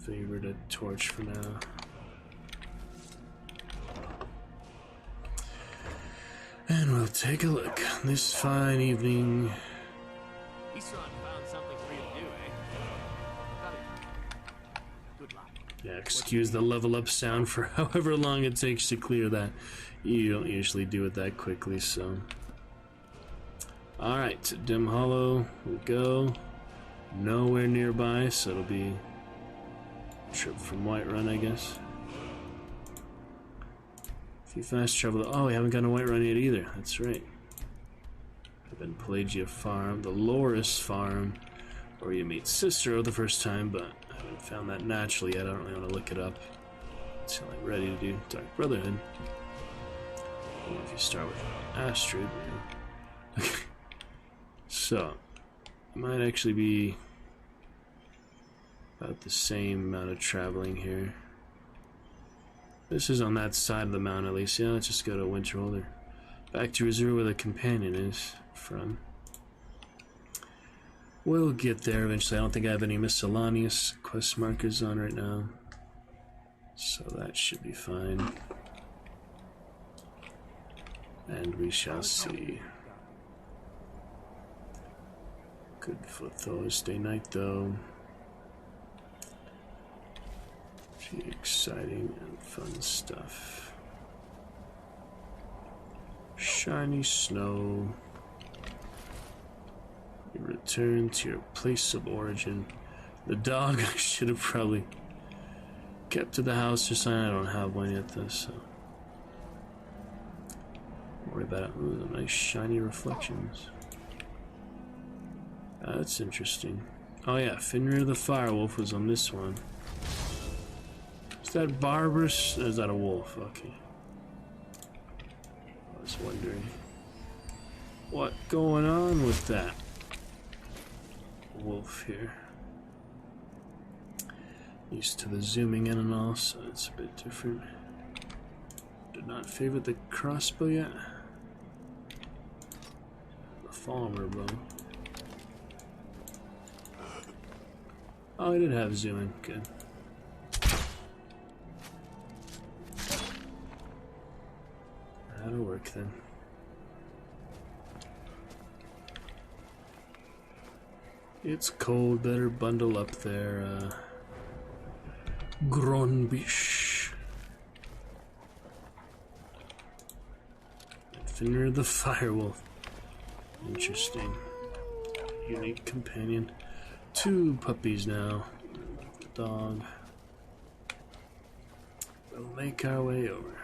Favored a torch for now. And we'll take a look this fine evening. Isran found something for you to do, eh? Got it. Good luck. Yeah, excuse the level up sound for however long it takes to clear that. You don't usually do it that quickly, so. Alright, Dim Hollow, we go. Nowhere nearby, so it'll be a trip from Whiterun, I guess. If you fast travel, oh, we haven't gotten a Whiterun yet either. That's right. I've been Pelagia Farm, the Loris Farm, where you meet Cicero the first time, but I haven't found that naturally yet. I don't really want to look it up until I'm ready to do Dark Brotherhood. Or if you start with Astrid, you know. Okay. So, it might actually be about the same amount of traveling here. This is on that side of the mountain at least. Yeah, let's just go to Winterholder. Back to Azure where the companion is from. We'll get there eventually. I don't think I have any miscellaneous quest markers on right now, so that should be fine. And we shall see. Good for Thorsday night though. Pretty exciting and fun stuff. Shiny snow. You return to your place of origin. The dog I should have probably kept to the house or something. I don't have one yet though, so don't worry about it. Ooh, some nice shiny reflections. That's interesting. Oh yeah, Fenrir the Firewolf was on this one. Is that barbarous? Or is that a wolf? Okay. I was wondering what going on with that wolf here. Used to the zooming in and all, so it's a bit different. Did not favorite the crossbow yet. The farmer bow. Oh, I did have zooming. Good. That'll work then. It's cold. Better bundle up there, Gronbish. Fenrir the Firewolf. Interesting. Unique companion. 2 puppies now. Dog. We'll make our way over.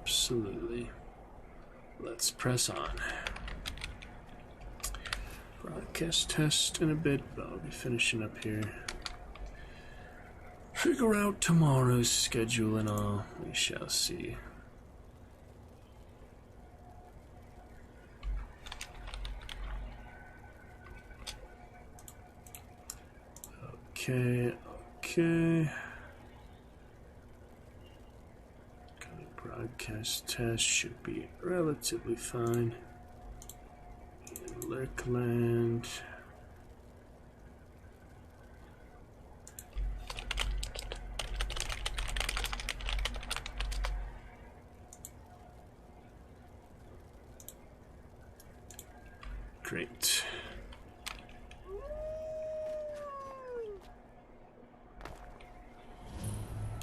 Absolutely. Let's press on. Broadcast test in a bit, but I'll be finishing up here. Figure out tomorrow's schedule and all. We shall see. Okay. Broadcast test should be relatively fine. In Lurkland. Great.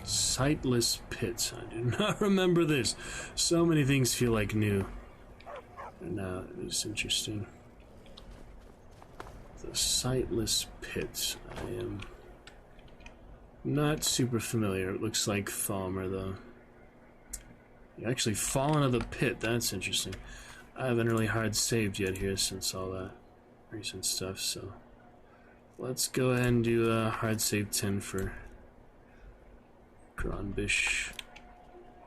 Sightless pits. I do not remember this. So many things feel like new. And now it is interesting. The sightless pits. I am not super familiar. It looks like Falmer though. You actually fall into the pit. That's interesting. I haven't really hard saved yet here since all that recent stuff, so let's go ahead and do a hard save 10 for Gronbish.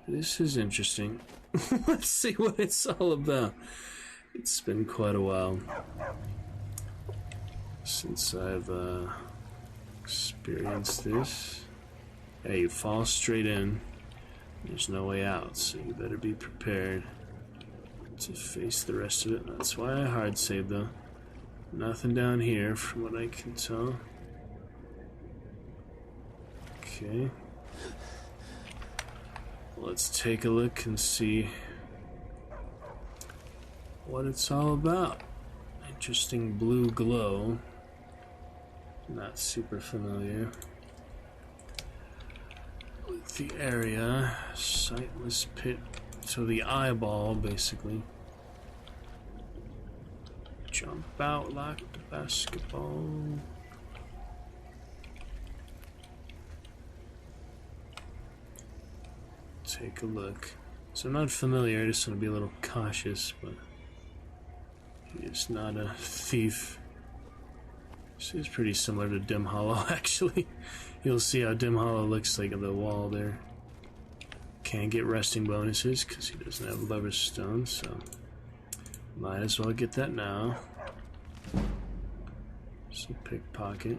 This is interesting. Let's see what it's all about. It's been quite a while since I've experienced this. Hey, you fall straight in. There's no way out, so you better be prepared to face the rest of it. That's why I hard saved though. Nothing down here from what I can tell. Okay. Let's take a look and see what it's all about. Interesting blue glow. Not super familiar with the area. Sightless pit. So the eyeball, basically. Jump out like the basketball. Take a look. So I'm not familiar, I just want to be a little cautious, but he's not a thief. This is pretty similar to Dim Hollow, actually. You'll see how Dim Hollow looks like on the wall there. Can't get resting bonuses because he doesn't have Lover's Stone, so might as well get that now. Some pickpocket.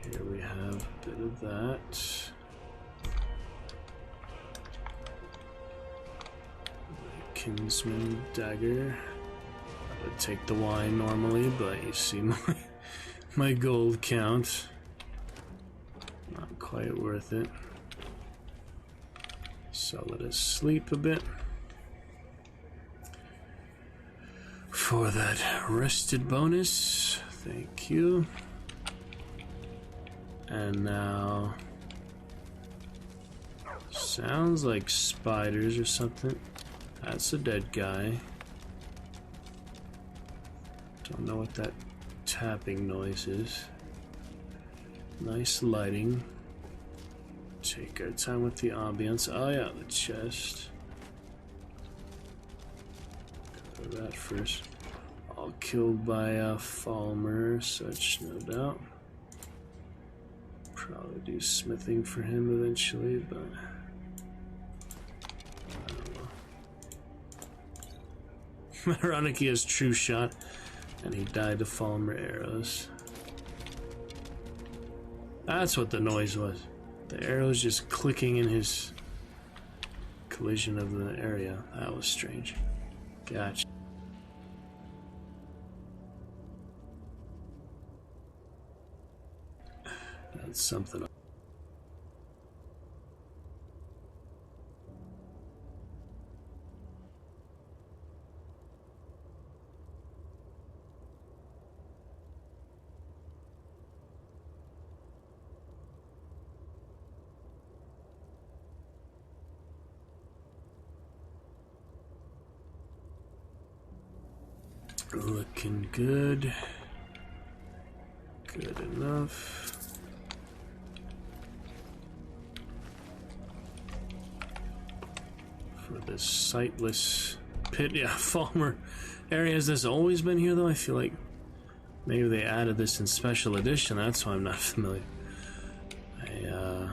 Here we have a bit of that. Kinsman dagger. I would take the wine normally, but you see my gold count. Not quite worth it. So let us sleep a bit for that rested bonus. Thank you. And now sounds like spiders or something. That's a dead guy. Don't know what that tapping noise is. Nice lighting. Take our time with the ambience. Oh yeah, the chest. Cover that first. All killed by a Falmer, such no doubt. Probably do smithing for him eventually, but I don't know. Ironic, he has true shot, and he died to Falmer arrows. That's what the noise was. The arrows just clicking in his collision of the area. That was strange. Gotcha. That's something. Looking good. Good enough. For this sightless pit. Yeah, Falmer area. Has this always been here though? I feel like maybe they added this in special edition. That's why I'm not familiar. I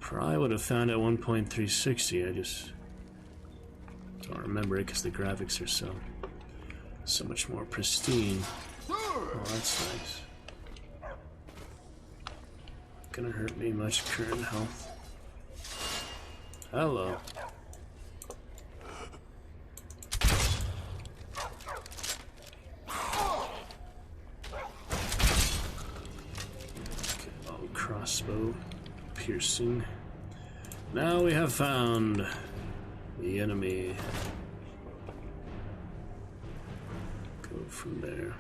probably would have found it at 1.360. I just don't remember it because the graphics are so much more pristine. Oh, that's nice. Gonna hurt me much current health. Hello. Okay, oh, crossbow piercing. Now we have found the enemy. Go from there.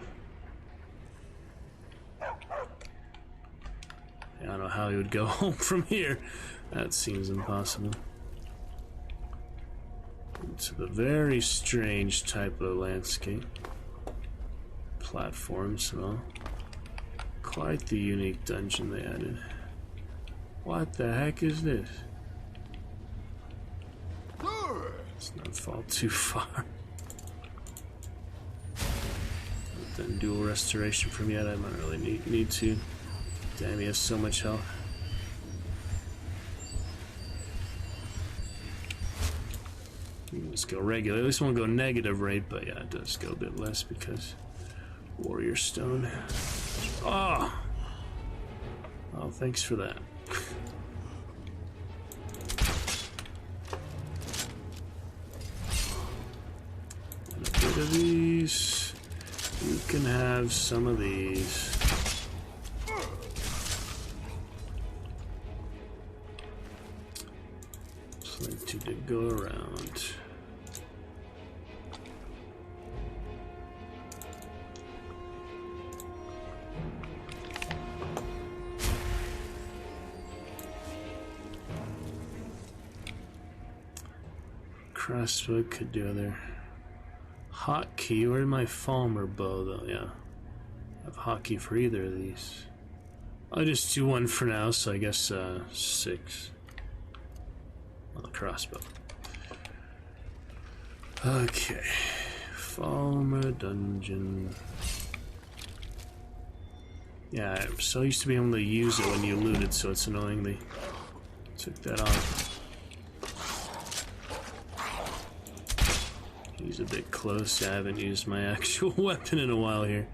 I don't know how he would go home from here. That seems impossible. It's a very strange type of landscape. Platforms and all. Quite the unique dungeon they added. What the heck is this? Let's not fall too far. Not done dual restoration from yet. I might really need to. Damn, he has so much health. Let's go regular. At least won't go negative rate, but yeah, it does go a bit less because Warrior Stone. Oh! Oh, thanks for that. And a bit of these. You can have some of these. Plenty to go around. Crossbow could do other. Hotkey, where's my Falmer bow though? Yeah. I have hotkey for either of these. I'll just do one for now, so I guess 6. On the crossbow. Okay. Falmer dungeon. Yeah, I'm so used to being able to use it when you looted, so it's annoying they took that off. He's a bit close. I haven't used my actual weapon in a while here.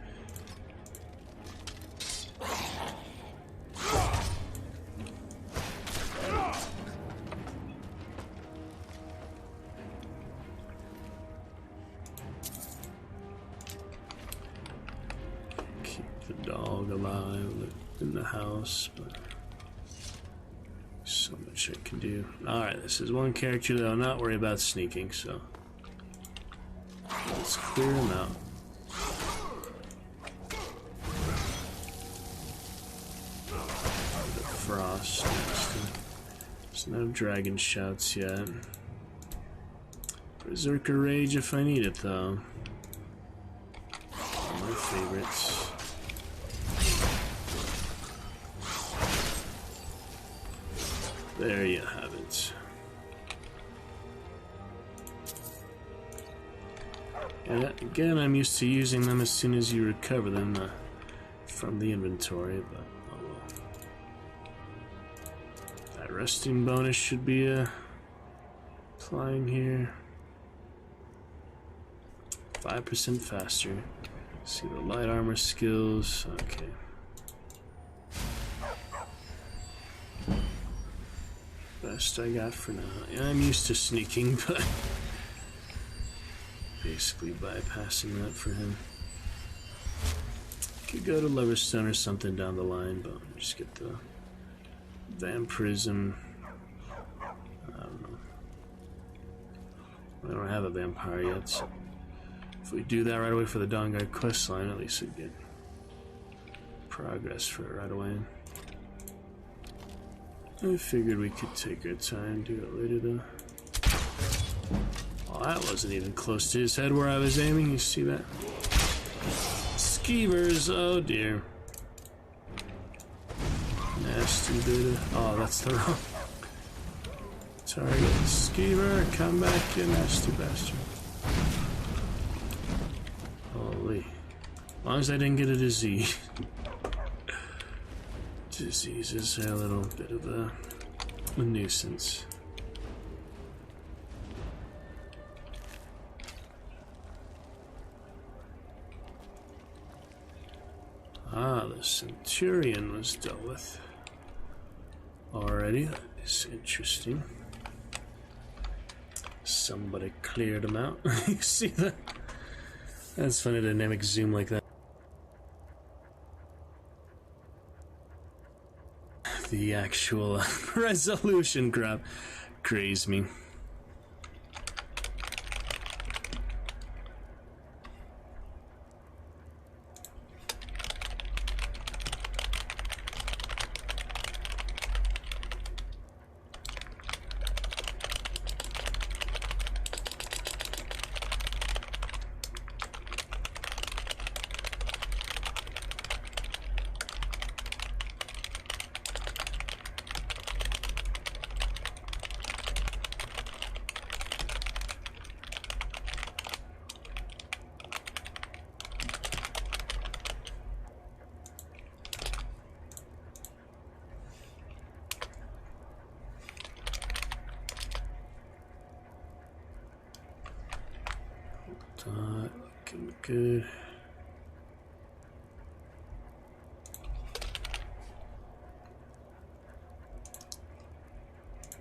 Keep the dog alive in the house, but so much I can do. Alright, this is one character that I'll not worry about sneaking, so let's clear him out. The frost next. There's no dragon shouts yet. Berserker Rage if I need it though. One of my favorites. There you have it. Yeah, again, I'm used to using them as soon as you recover them from the inventory, but oh well. That resting bonus should be applying here. 5% faster. See the light armor skills. Okay. Best I got for now. Yeah, I'm used to sneaking, but basically bypassing that for him. Could go to Loverstone or something down the line, but just get the vampirism. I don't know. I don't have a vampire yet, so if we do that right away for the Dawnguard questline, at least we'd get progress for it right away. I figured we could take our time, do it later though. Oh, that wasn't even close to his head where I was aiming, you see that? Skeevers, oh dear. Nasty bit of, oh, that's the wrong target. Skeever, come back, you nasty bastard. Holy. As long as I didn't get a disease. Diseases are a little bit of a nuisance. Ah, the Centurion was dealt with already. That is interesting. Somebody cleared him out. You see that? That's funny, dynamic zoom like that. The actual resolution crap crazed me. Looking good.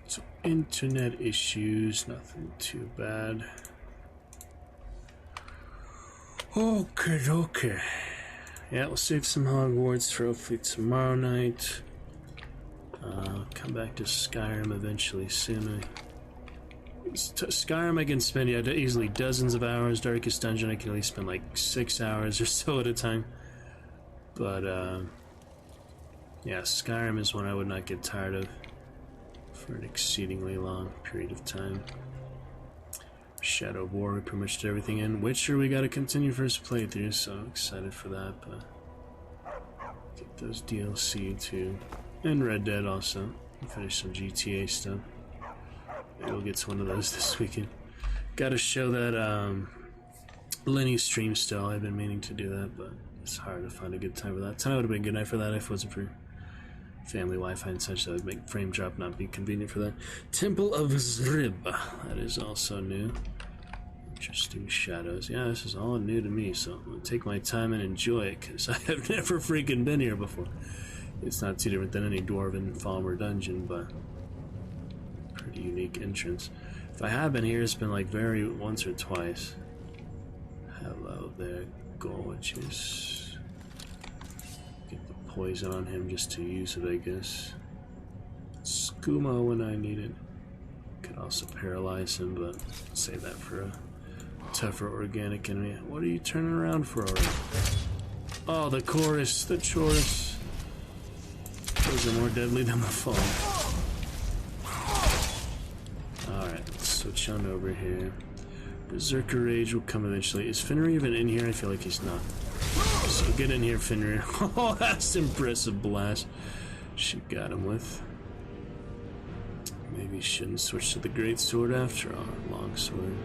So internet issues, nothing too bad. Okay. Yeah, we'll save some Hogwarts for hopefully tomorrow night. Come back to Skyrim eventually soon. Skyrim I can spend easily dozens of hours. Darkest Dungeon I can at least spend like 6 hours or so at a time. But yeah, Skyrim is one I would not get tired of for an exceedingly long period of time. Shadow of War, we pretty much did everything in. Witcher, we gotta continue first playthrough, so I'm excited for that, but get those DLC too. And Red Dead also. Finish some GTA stuff. Maybe we'll get to one of those this weekend. Gotta show that Lenny stream still. I've been meaning to do that, but it's hard to find a good time for that. Tonight would have been a good night for that if it wasn't for family Wi-Fi and such. That would make frame drop not be convenient for that. Temple of Zrib. That is also new. Interesting shadows. Yeah, this is all new to me, so I'm going to take my time and enjoy it, because I have never freaking been here before. It's not too different than any Dwarven Falmer dungeon, but pretty unique entrance. If I have been here, it's been like once or twice. Hello there, gorgeous. Get the poison on him just to use it, I guess. Skooma when I need it. Could also paralyze him, but save that for a tougher organic enemy. What are you turning around for already? Oh, the chorus, the chorus. Those are more deadly than the fall. Alright, let's switch on over here. Berserker Rage will come eventually. Is Fenrir even in here? I feel like he's not. So get in here, Fenrir. Oh, that's impressive blast. She got him with. Maybe shouldn't switch to the great sword after all. Long sword.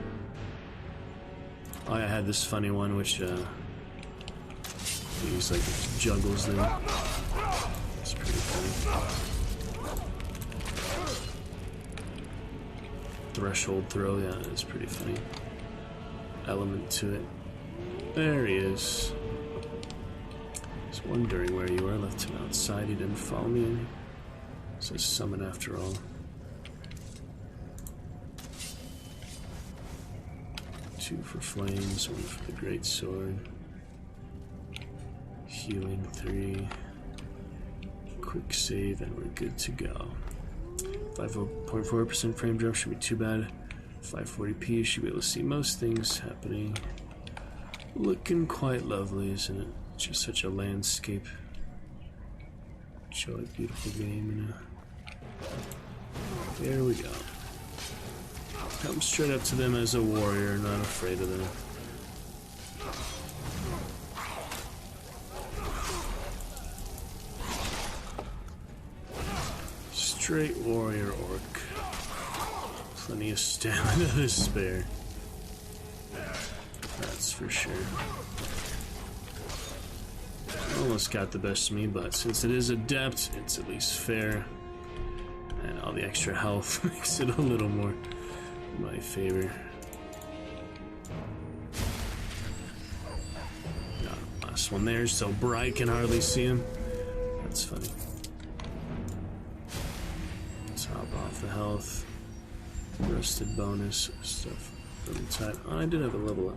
Oh, I had this funny one which he's like juggles them. It's pretty funny. Threshold throw, yeah, it's pretty funny. Element to it. There he is. I was wondering where you were. Left him outside. He didn't follow me in. Says summon after all. 2 for flames, 1 for the great sword. Healing 3. Quick save, and we're good to go. 5.4% frame drop should be too bad. 540p should be able to see most things happening. Looking quite lovely, isn't it? Just such a landscape. Show a beautiful game, There we go. Come straight up to them as a warrior, not afraid of them. Straight warrior orc. Plenty of stamina to spare. That's for sure. Almost got the best of me, but since it is adept, it's at least fair. And all the extra health makes it a little more in my favor. Got last one there, so bright can hardly see him. That's funny. Top off the health. Rusted bonus stuff from type. Oh, I did have a level up.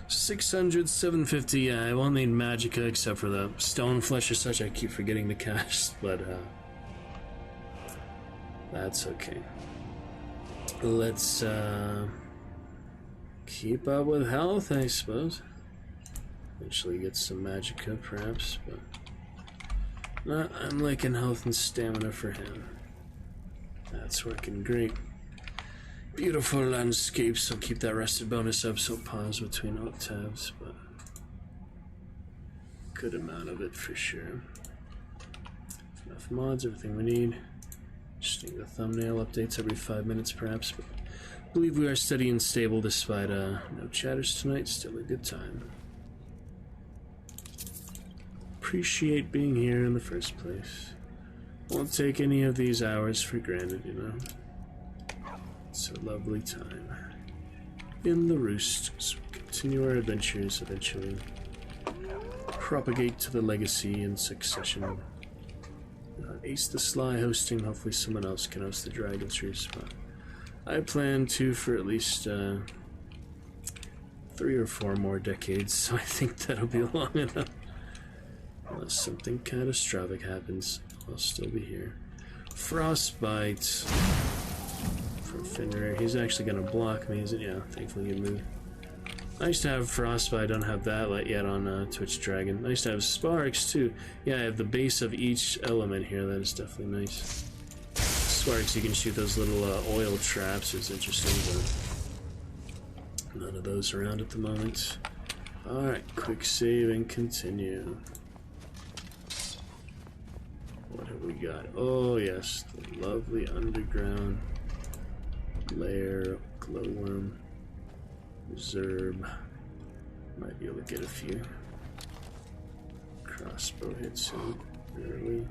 600, 750. Yeah, I won't need magicka except for the stone flesh or such. I keep forgetting to cast, but that's okay. Let's keep up with health, I suppose. Eventually get some magicka, perhaps, but I'm liking health and stamina for him. That's working great. Beautiful landscapes, so keep that rested bonus up, so pause between alt tabs, but good amount of it for sure. Enough mods, everything we need. Just need the thumbnail updates every 5 minutes perhaps, but I believe we are steady and stable despite no chatters tonight. Still a good time. Appreciate being here in the first place. Won't take any of these hours for granted, you know. It's a lovely time. in the roost. So we continue our adventures eventually. Propagate to the legacy in succession. Ace the Sly hosting, hopefully someone else can host the Dragon's Roost, but I plan to for at least 3 or 4 more decades, so I think that'll be long enough. Unless something catastrophic happens, I'll still be here. Frostbite from Fenrir. He's actually gonna block me, isn't he? Yeah, thankfully he moved. I used to have Frostbite, I don't have that yet on Twitch Dragon. I used to have Sparks too. Yeah, I have the base of each element here, that is definitely nice. Sparks, you can shoot those little oil traps, it's interesting, but none of those around at the moment. Alright, quick save and continue. What have we got? Oh yes, the lovely underground lair, glowworm. Zerb. Might be able to get a few. Crossbow hits him early.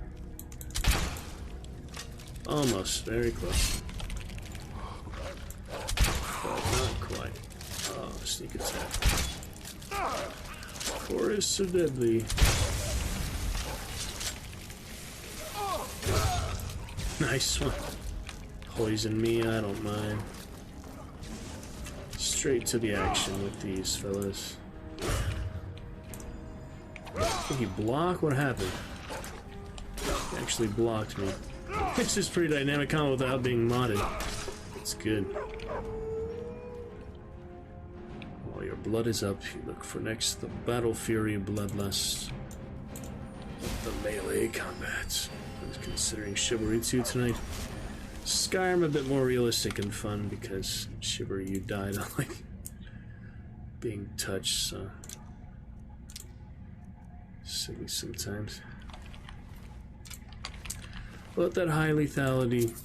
Almost, very close. But not quite. Oh, sneak attack. Chorus so deadly. Nice one. Poison me, I don't mind. Straight to the action with these fellas. Did he block? What happened? He actually blocked me. This is pretty dynamic combo without being modded. It's good. While your blood is up, you look for next the Battle Fury Bloodlust. The melee combat. I was considering Chivalry 2 tonight. Skyrim a bit more realistic and fun because Chivalry you died on like being touched, so silly sometimes. But that high lethality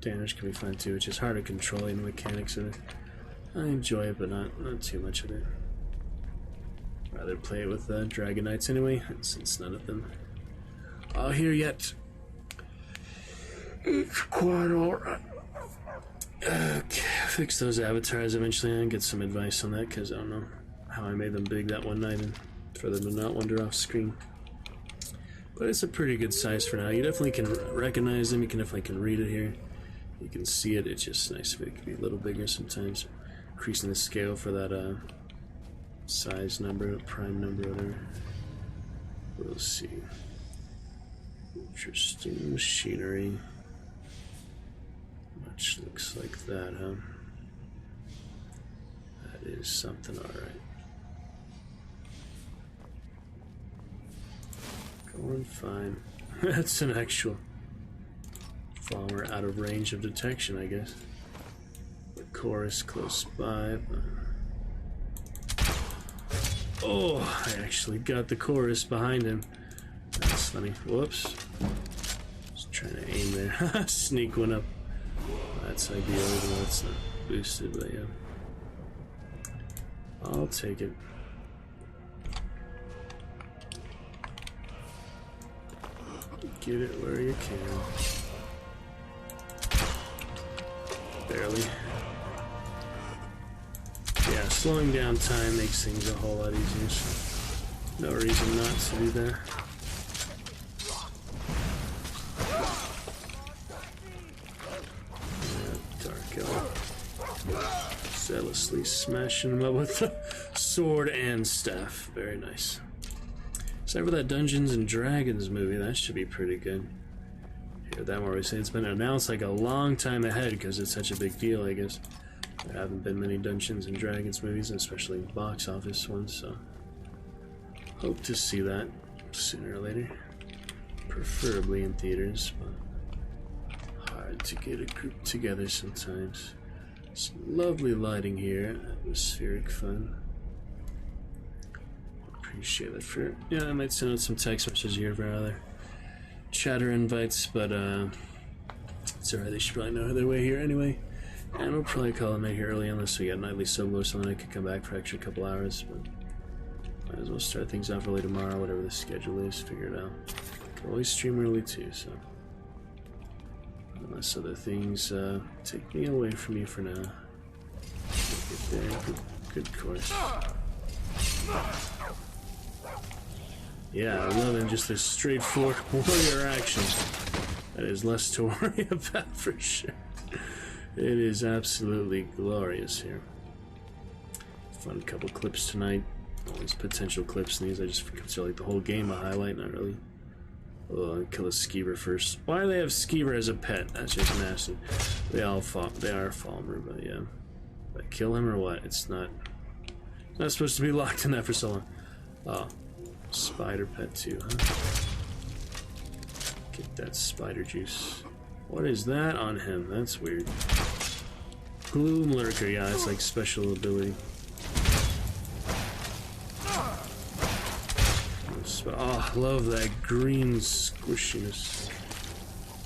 damage can be fun too, which is hard to control in the mechanics of it. I enjoy it, but not too much of it. Rather play it with Dragon Knights anyway, since none of them are here yet. It's quite alright. Okay, fix those avatars eventually and get some advice on that, because I don't know how I made them big that one night and for them to not wander off screen. But it's a pretty good size for now. You definitely can recognize them, you definitely can read it here. You can see it, it's just nice if it could be a little bigger sometimes. Increasing the scale for that size number, prime number, whatever. We'll see. Interesting machinery. Much looks like that, huh? That is something, alright. Going fine. That's an actual flower out of range of detection, I guess. The chorus close by. Oh, I actually got the chorus behind him. That's funny. Whoops. Just trying to aim there. Sneak one up. That's ideal, even though it's not boosted, but yeah. I'll take it. Get it where you can. Barely. Yeah, slowing down time makes things a whole lot easier, so no reason not to do that. Zealously smashing them up with the sword and staff. Very nice. Except for that Dungeons and Dragons movie, that should be pretty good. Hear that more recently. It's been announced like a long time ahead because it's such a big deal, I guess. There haven't been many Dungeons and Dragons movies, especially box office ones, so hope to see that sooner or later. Preferably in theaters, but hard to get a group together sometimes. Some lovely lighting here, atmospheric fun. Appreciate that for yeah, I might send out some text messages here for other chatter invites, but it's alright, they should probably know their way here anyway. And we'll probably call them in here early unless we get nightly solo or something. I could come back for an extra couple hours, but might as well start things off early tomorrow, whatever the schedule is, figure it out. Can always stream early too, so unless other things take me away from you for now. Get there. Good course. Yeah, I love it. Just a straightforward warrior action. That is less to worry about for sure. It is absolutely glorious here. Fun couple clips tonight. All these potential clips in these. I just consider like the whole game a highlight, not really. Oh, I'll kill a skeever first. Why do they have skeever as a pet? That's just nasty. They are Falmer, but yeah. Did I kill him or what? It's not supposed to be locked in that for so long. Oh, spider pet too, huh? Get that spider juice. What is that on him? That's weird. Gloom Lurker, yeah, it's like special ability. Oh, I love that green squishiness.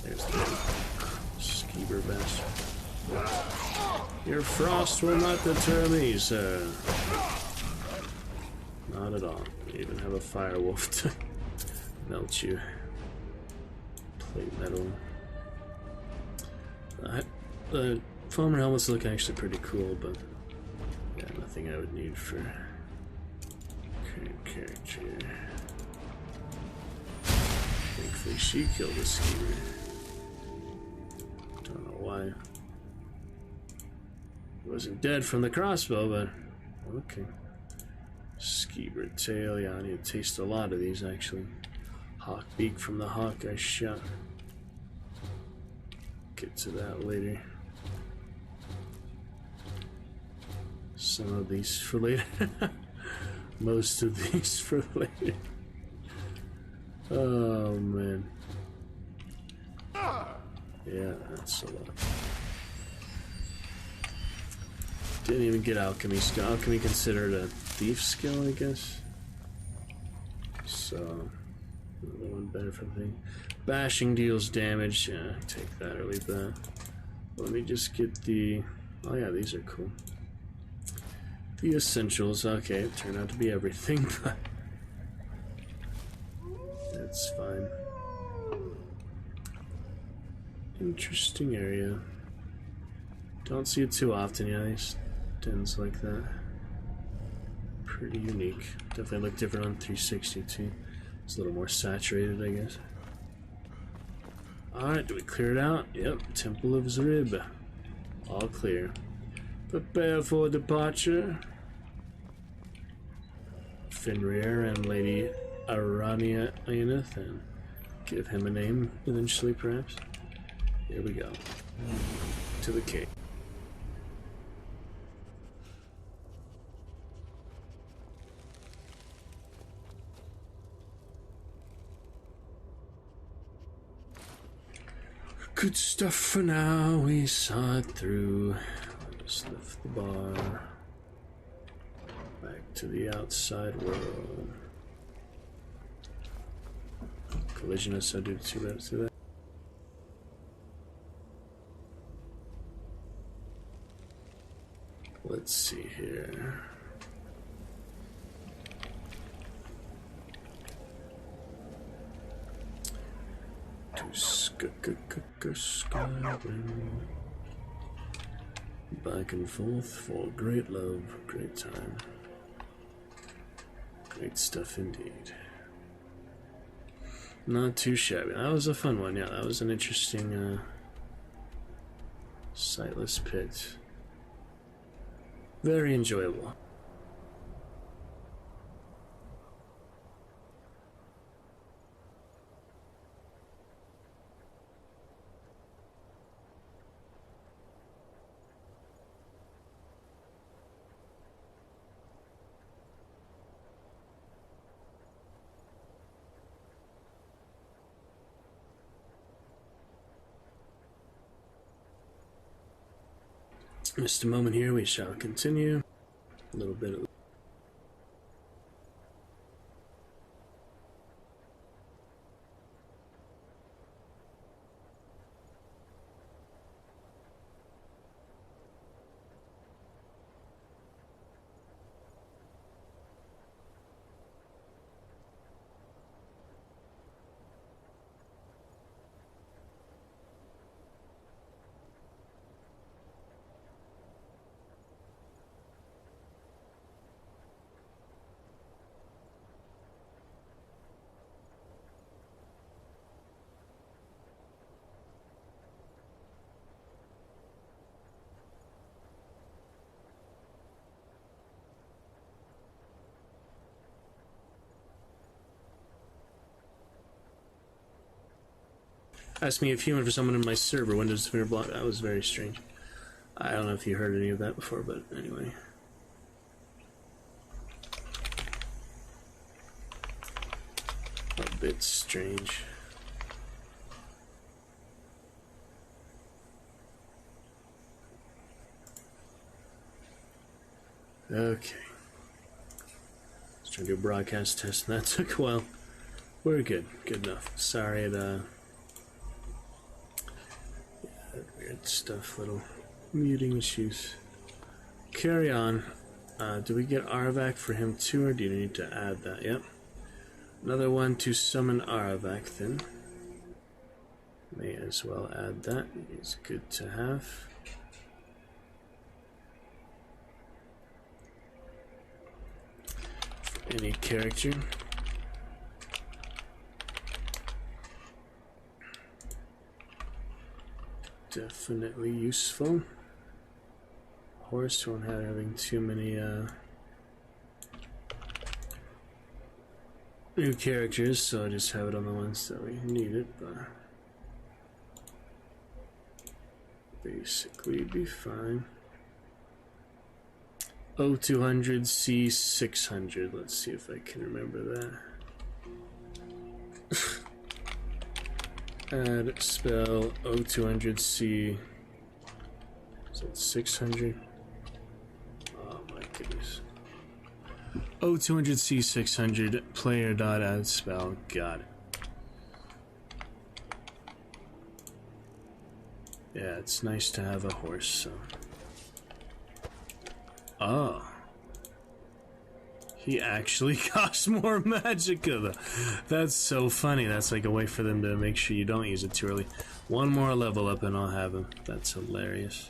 There's the skeever bastard. Your frost will not deter me, sir. Not at all. You even have a fire wolf to melt you. Plate metal. The Falmer helmets look actually pretty cool, but yeah, nothing I would need for current character. Thankfully, she killed the skeever. Don't know why. He wasn't dead from the crossbow, but okay. Skeever tail, yeah, I need to taste a lot of these actually. Hawk beak from the hawk I shot. Get to that later. Some of these for later. Most of these for later. Oh man. Yeah, that's a lot. Didn't even get alchemy. Alchemy considered a thief skill, I guess. So, another one better for the thing. Bashing deals damage. Yeah, take that or leave that. Let me just get the. Oh yeah, these are cool. The essentials. Okay, it turned out to be everything, but that's fine. Interesting area. Don't see it too often, yeah, these dens like that. Pretty unique. Definitely look different on 360 too. It's a little more saturated, I guess. Alright, do we clear it out? Yep, Temple of Zrib. All clear. Prepare for departure. Fenrir and Lady Arania Aenith, and give him a name eventually, perhaps. Here we go. To the cave. Good stuff for now, we saw it through. Just lift the bar. Back to the outside world. Collisionist, I did 2 minutes to that. Let's see here. Back and forth for great love, great time. Great stuff indeed. Not too shabby. That was a fun one, yeah. That was an interesting, sightless pit. Very enjoyable. Just a moment here, we shall continue. A little bit of Asked me if human for someone in my server. When does Defender block? That was very strange. I don't know if you heard any of that before, but anyway. A bit strange. Okay. Let's try to do a broadcast test, and that took a while. We're good. Good enough. Sorry, weird stuff, little muting issues. Carry on. Do we get Aravac for him too, or do you need to add that? Yep. Another one to summon Aravac then. May as well add that. It's good to have. For any character. Definitely useful. Horse won't have having too many new characters, so I just have it on the ones that we need it, but basically be fine. O200 C600. Let's see if I can remember that. Add spell O200C. Is that 600? Oh my goodness. O200C 600 player dot add spell. Got it. Yeah, it's nice to have a horse, so. Oh. He actually costs more magicka, though. That's so funny. That's like a way for them to make sure you don't use it too early. One more level up and I'll have him. That's hilarious.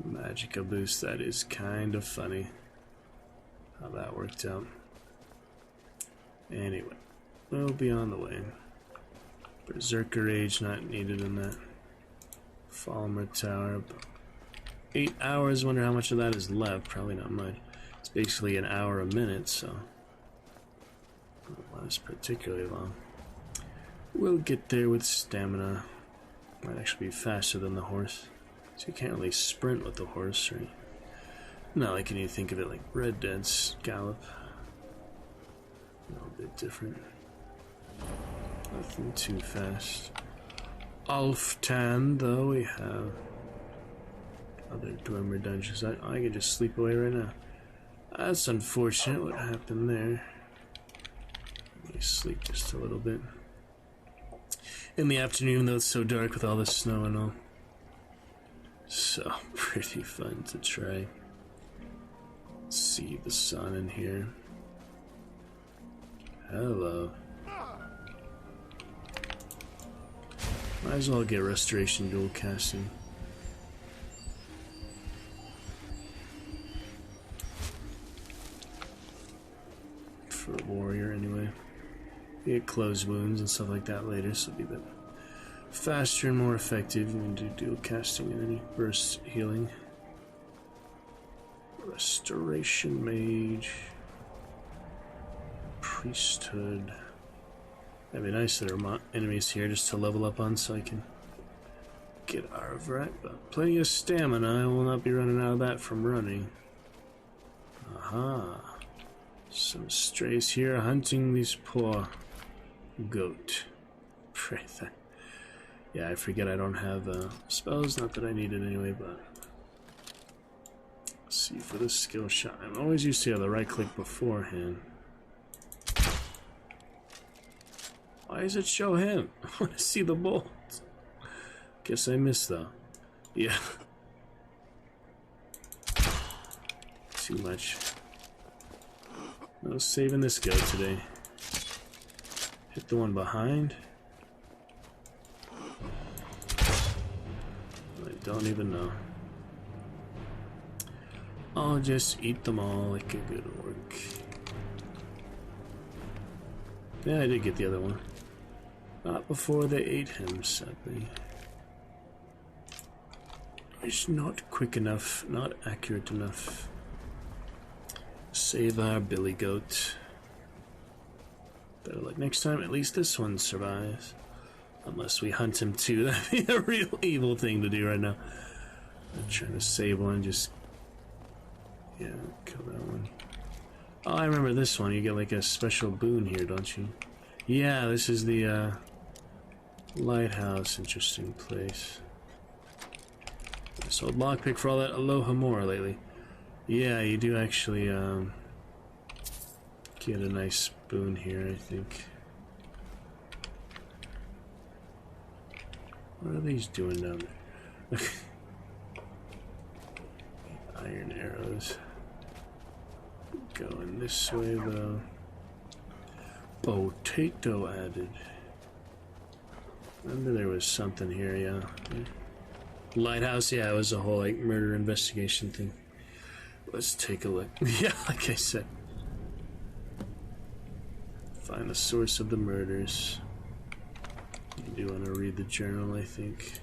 Magicka boost. That is kind of funny how that worked out. Anyway, we'll be on the way. Berserker Rage not needed in that. Falmer Tower. 8 hours. Wonder how much of that is left. Probably not much. It's basically an hour a minute, so it won't last particularly long. We'll get there with stamina. Might actually be faster than the horse. So you can't really sprint with the horse, right? Not like you think of it like Red Dead's gallop. A little bit different. Nothing too fast. Alftan, though, we have other Dwemer dungeons. I could just sleep away right now. That's unfortunate what happened there. Let me sleep just a little bit. In the afternoon, though, it's so dark with all the snow and all. So pretty fun to try. See the sun in here. Hello. Might as well get restoration dual casting. For a warrior, anyway. You get closed wounds and stuff like that later, so it'll be a bit faster and more effective. You can do dual casting and any burst healing. Restoration Mage. Priesthood. That'd be nice that there are enemies here just to level up on so I can get Aravac, but plenty of stamina. I will not be running out of that from running. Aha. Some strays here hunting these poor goat. Pray that. Yeah, I forget I don't have spells. Not that I need it anyway, but let's see for the skill shot. I'm always used to have the right click beforehand. Why does it show him? I want to see the bolt. Guess I missed though. Yeah. Too much. No saving this guy today. Hit the one behind. I don't even know. I'll just eat them all like a good orc. Yeah, I did get the other one. Not before they ate him, sadly. It's not quick enough, not accurate enough. Save our billy goat. Better luck next time, at least this one survives. Unless we hunt him too. That'd be a real evil thing to do right now. I'm trying to save one, just... Yeah, kill that one. Oh, I remember this one. You get like a special boon here, don't you? Yeah, this is the lighthouse. Interesting place. I sold lockpick for all that Aloha more lately. Yeah, you do actually get a nice boon here, I think. What are these doing down there? Iron arrows. Going this way though. Potato added. Remember there was something here, yeah. Lighthouse, yeah, it was a whole like murder investigation thing. Let's take a look. Yeah, like I said. Find the source of the murders. You do want to read the journal, I think.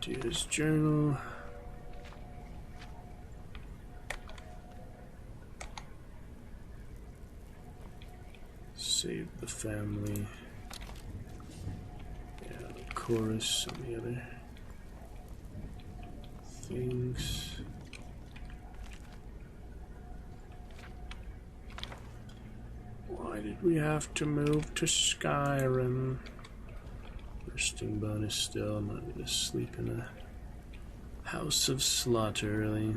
Do his journal. Save the family. Yeah, the chorus and the other things. Why did we have to move to Skyrim? Bursting bonus still. I'm not gonna sleep in a house of slaughter, really.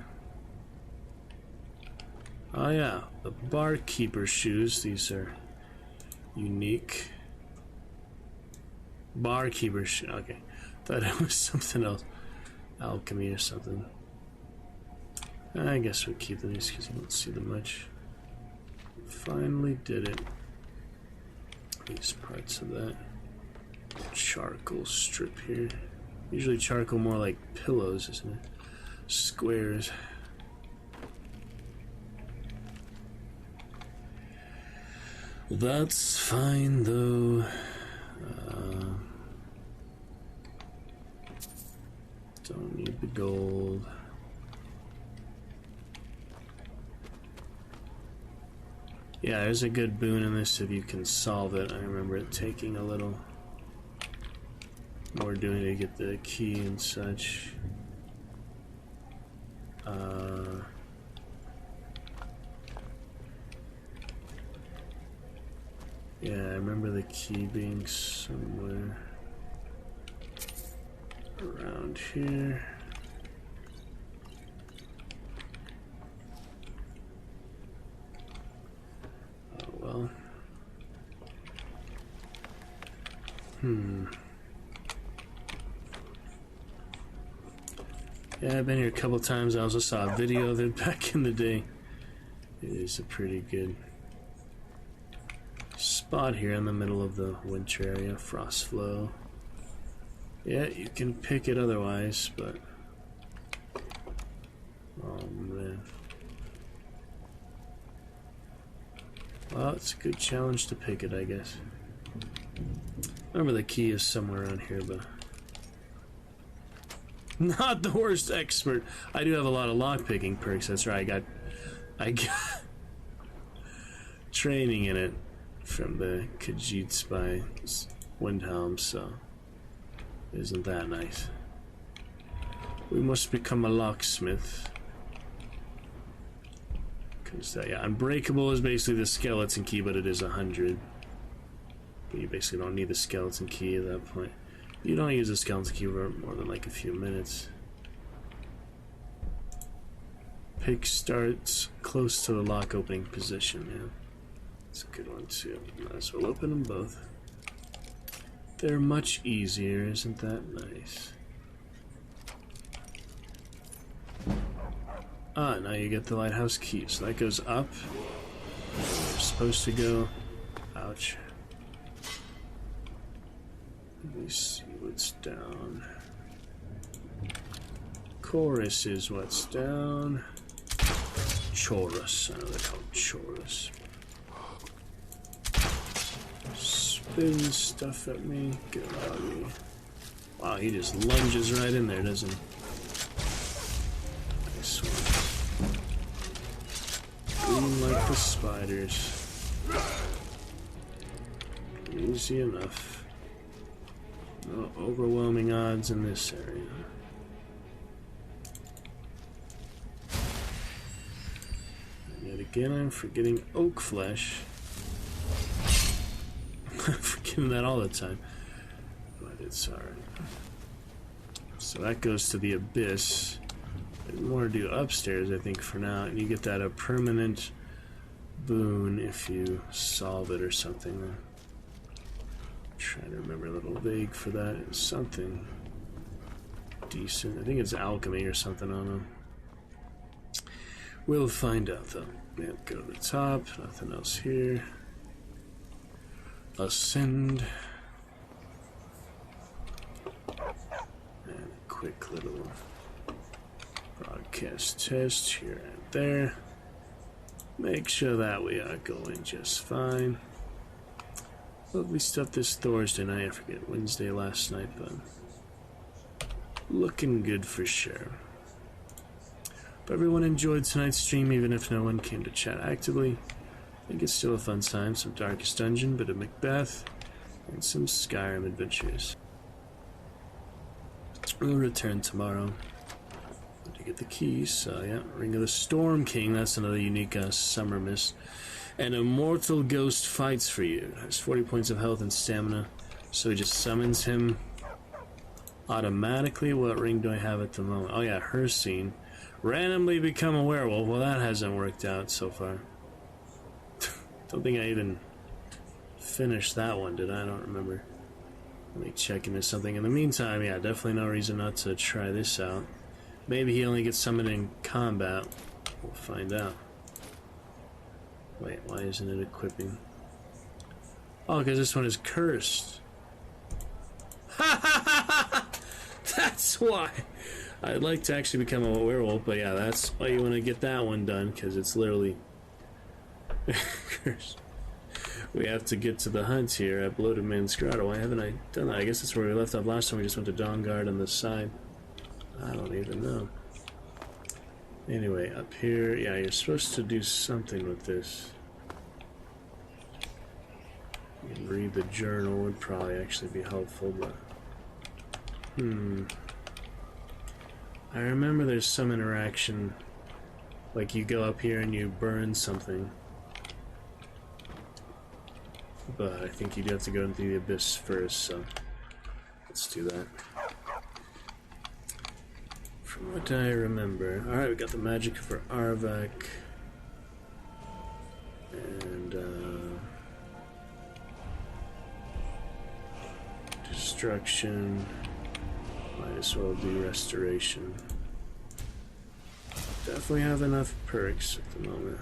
Oh yeah, the barkeeper shoes. These are unique. Barkeeper shoes. Okay, thought it was something else. Alchemy or something. I guess we'll keep these because I don't see them much. Finally did it. These parts of that charcoal strip here. Usually charcoal more like pillows, isn't it? Squares. That's fine though. Don't need the gold. Yeah, there's a good boon in this if you can solve it. I remember it taking a little more doing to get the key and such. Yeah, I remember the key being somewhere around here. Oh well. Yeah, I've been here a couple times. I also saw a video of it back in the day. It is a pretty good spot here in the middle of the winter area. Frost flow. Yeah, you can pick it otherwise, but oh man. Well, it's a good challenge to pick it, I guess. Remember the key is somewhere around here, but not the worst expert. I do have a lot of lockpicking perks. That's right. I got training in it from the Khajiits by Windhelm, so isn't that nice? We must become a locksmith. Because yeah, unbreakable is basically the skeleton key, but it is 100. But you basically don't need the skeleton key at that point. You don't use the skeleton key for more than like a few minutes. Pick starts close to the lock opening position, yeah. It's a good one too. Might as well open them both. They're much easier, isn't that nice? Ah, now you get the lighthouse key. So that goes up. You're supposed to go. Ouch. Let me see what's down. Chorus is what's down. Chorus. I know they're called chorus. Spin stuff at me. Get out of here. Wow, he just lunges right in there, doesn't he? Nice one. Green like the spiders. Easy enough. No overwhelming odds in this area. And yet again, I'm forgetting oak flesh. I'm forgetting that all the time. But it's alright. So that goes to the abyss. More to do upstairs, I think, for now. And you get that a permanent boon if you solve it or something. I'm trying to remember, a little vague for that. It's something decent. I think it's alchemy or something. I don't know. We'll find out, though. Yeah, go to the top. Nothing else here. Ascend. And a quick little broadcast test here and there. Make sure that we are going just fine. Lovely stuff this Thorsday night. I forget, Wednesday last night, but looking good for sure. Hope everyone enjoyed tonight's stream, even if no one came to chat actively. I think it's still a fun time. Some Darkest Dungeon, bit of Macbeth, and some Skyrim adventures. We'll return tomorrow to get the keys. So yeah, Ring of the Storm King. That's another unique summer mist. An immortal ghost fights for you. Has 40 points of health and stamina, so he just summons him automatically. What ring do I have at the moment? Oh yeah, her scene. Randomly become a werewolf. Well, that hasn't worked out so far. Don't think I even finished that one, did I? I don't remember. Let me check into something. In the meantime, yeah, definitely no reason not to try this out. Maybe he only gets summoned in combat. We'll find out. Wait, why isn't it equipping? Oh, because this one is cursed. That's why. I'd like to actually become a werewolf, but yeah, that's why you want to get that one done, because it's literally cursed. We have to get to the hunt here at Bloated Man's Grotto. Why haven't I done that? I guess that's where we left off last time. We just went to Dawnguard on the side. I don't even know. Anyway, up here, yeah, you're supposed to do something with this. And read the journal would probably actually be helpful, but I remember there's some interaction, like you go up here and you burn something, but I think you do have to go into the abyss first, so let's do that. From what I remember. Alright, we got the magic for Arvak. And, destruction. Might as well do restoration. Definitely have enough perks at the moment.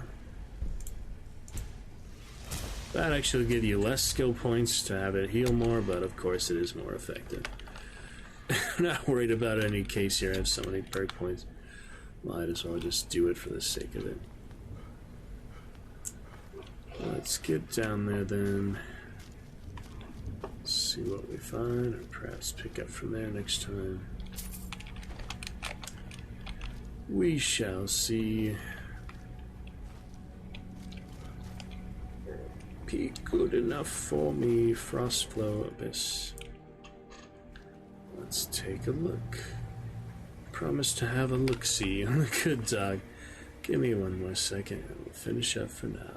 That actually will give you less skill points to have it heal more, but of course it is more effective. I'm not worried about any case here. I have so many perk points. Might as well just do it for the sake of it. Let's get down there then. See what we find, or perhaps pick up from there next time. We shall see. Be good enough for me, Frostflow Abyss. Let's take a look. Promise to have a look-see on the good dog. Give me one more second and we'll finish up for now.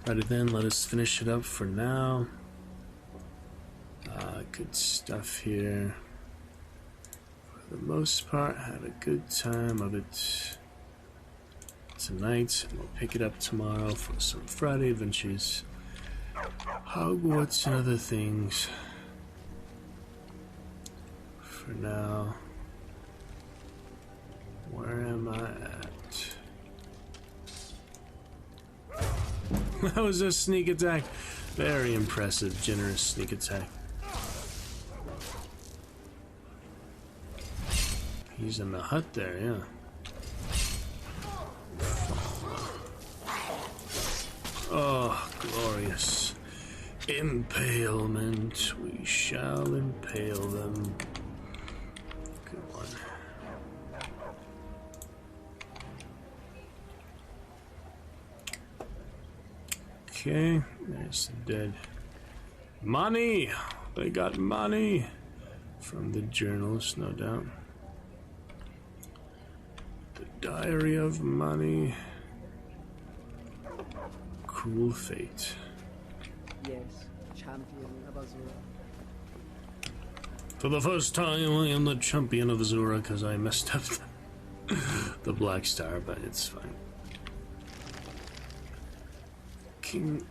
Righty then, let us finish it up for now. Good stuff here. For the most part, had a good time of it tonight. We'll pick it up tomorrow for some Friday adventures, Hogwarts, and other things. For now, where am I at? That was a sneak attack. Very impressive, generous sneak attack. He's in the hut there, yeah. Oh, glorious. Impalement. We shall impale them. Good one. Okay, there's the dead. Money! They got money! From the journalist, no doubt. The Diary of Money. Cruel fate. Yes, champion of Azura. For the first time, I am the champion of Azura because I messed up the Black Star, but it's fine. King,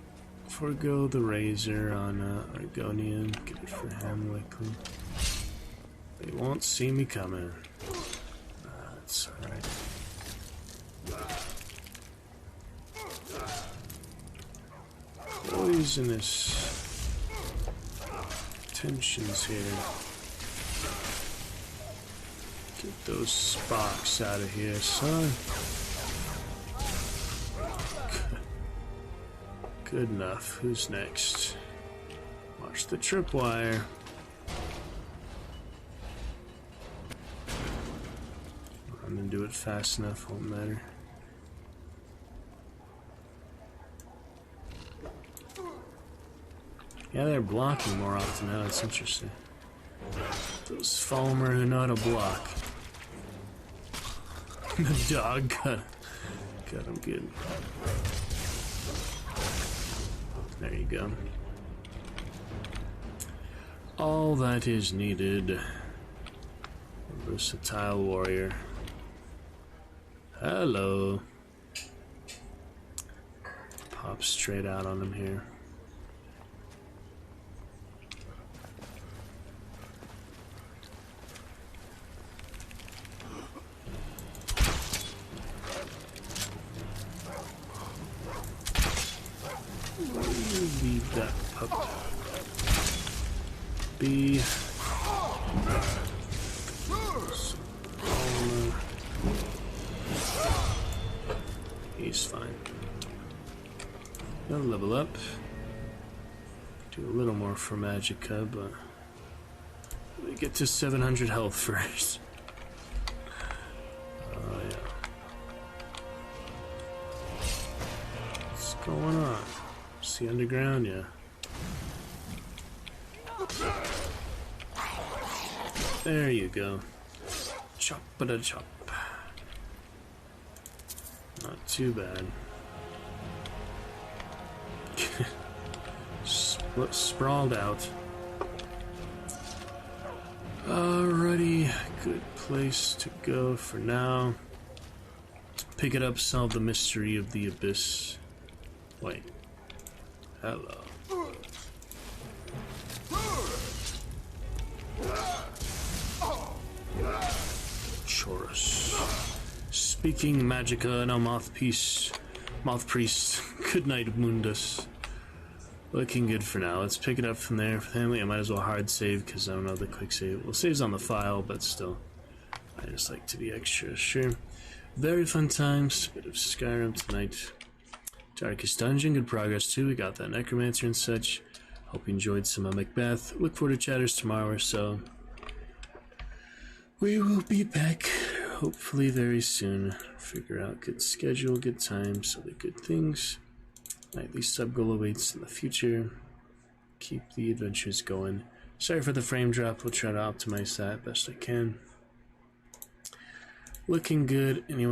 forego the razor on Argonian. Get it for him, likely. They won't see me coming. That's alright. Poisonous tensions here. Get those sparks out of here, son. Good enough. Who's next? Watch the tripwire. I'm gonna do it fast enough, won't matter. Yeah, they're blocking more often now. It's interesting. Those Falmer who know how to block. The dog got him good. There you go. All that is needed. A versatile warrior. Hello. Pop straight out on him here. Leave that pup be. He's fine. He'll level up. Do a little more for Magicka, but we get to 700 health first. Oh yeah. What's going on? See underground, yeah. There you go. Chop-a-da-chop. Not too bad. Sprawled out. Alrighty, good place to go for now. Pick it up, solve the mystery of the abyss. Wait. Hello. Chorus. Speaking Magicka, no moth priest. Good night, Mundus. Looking good for now. Let's pick it up from there. For family, I might as well hard save because I don't know the quick save. Well, save's on the file, but still, I just like to be extra sure. Very fun times. Bit of Skyrim tonight. Darkest Dungeon, good progress too. We got that Necromancer and such. Hope you enjoyed some of Macbeth. Look forward to chatters tomorrow or so. We will be back, hopefully very soon. Figure out good schedule, good time, so the good things. Nightly sub goal awaits in the future. Keep the adventures going. Sorry for the frame drop. We'll try to optimize that best I can. Looking good. Anyone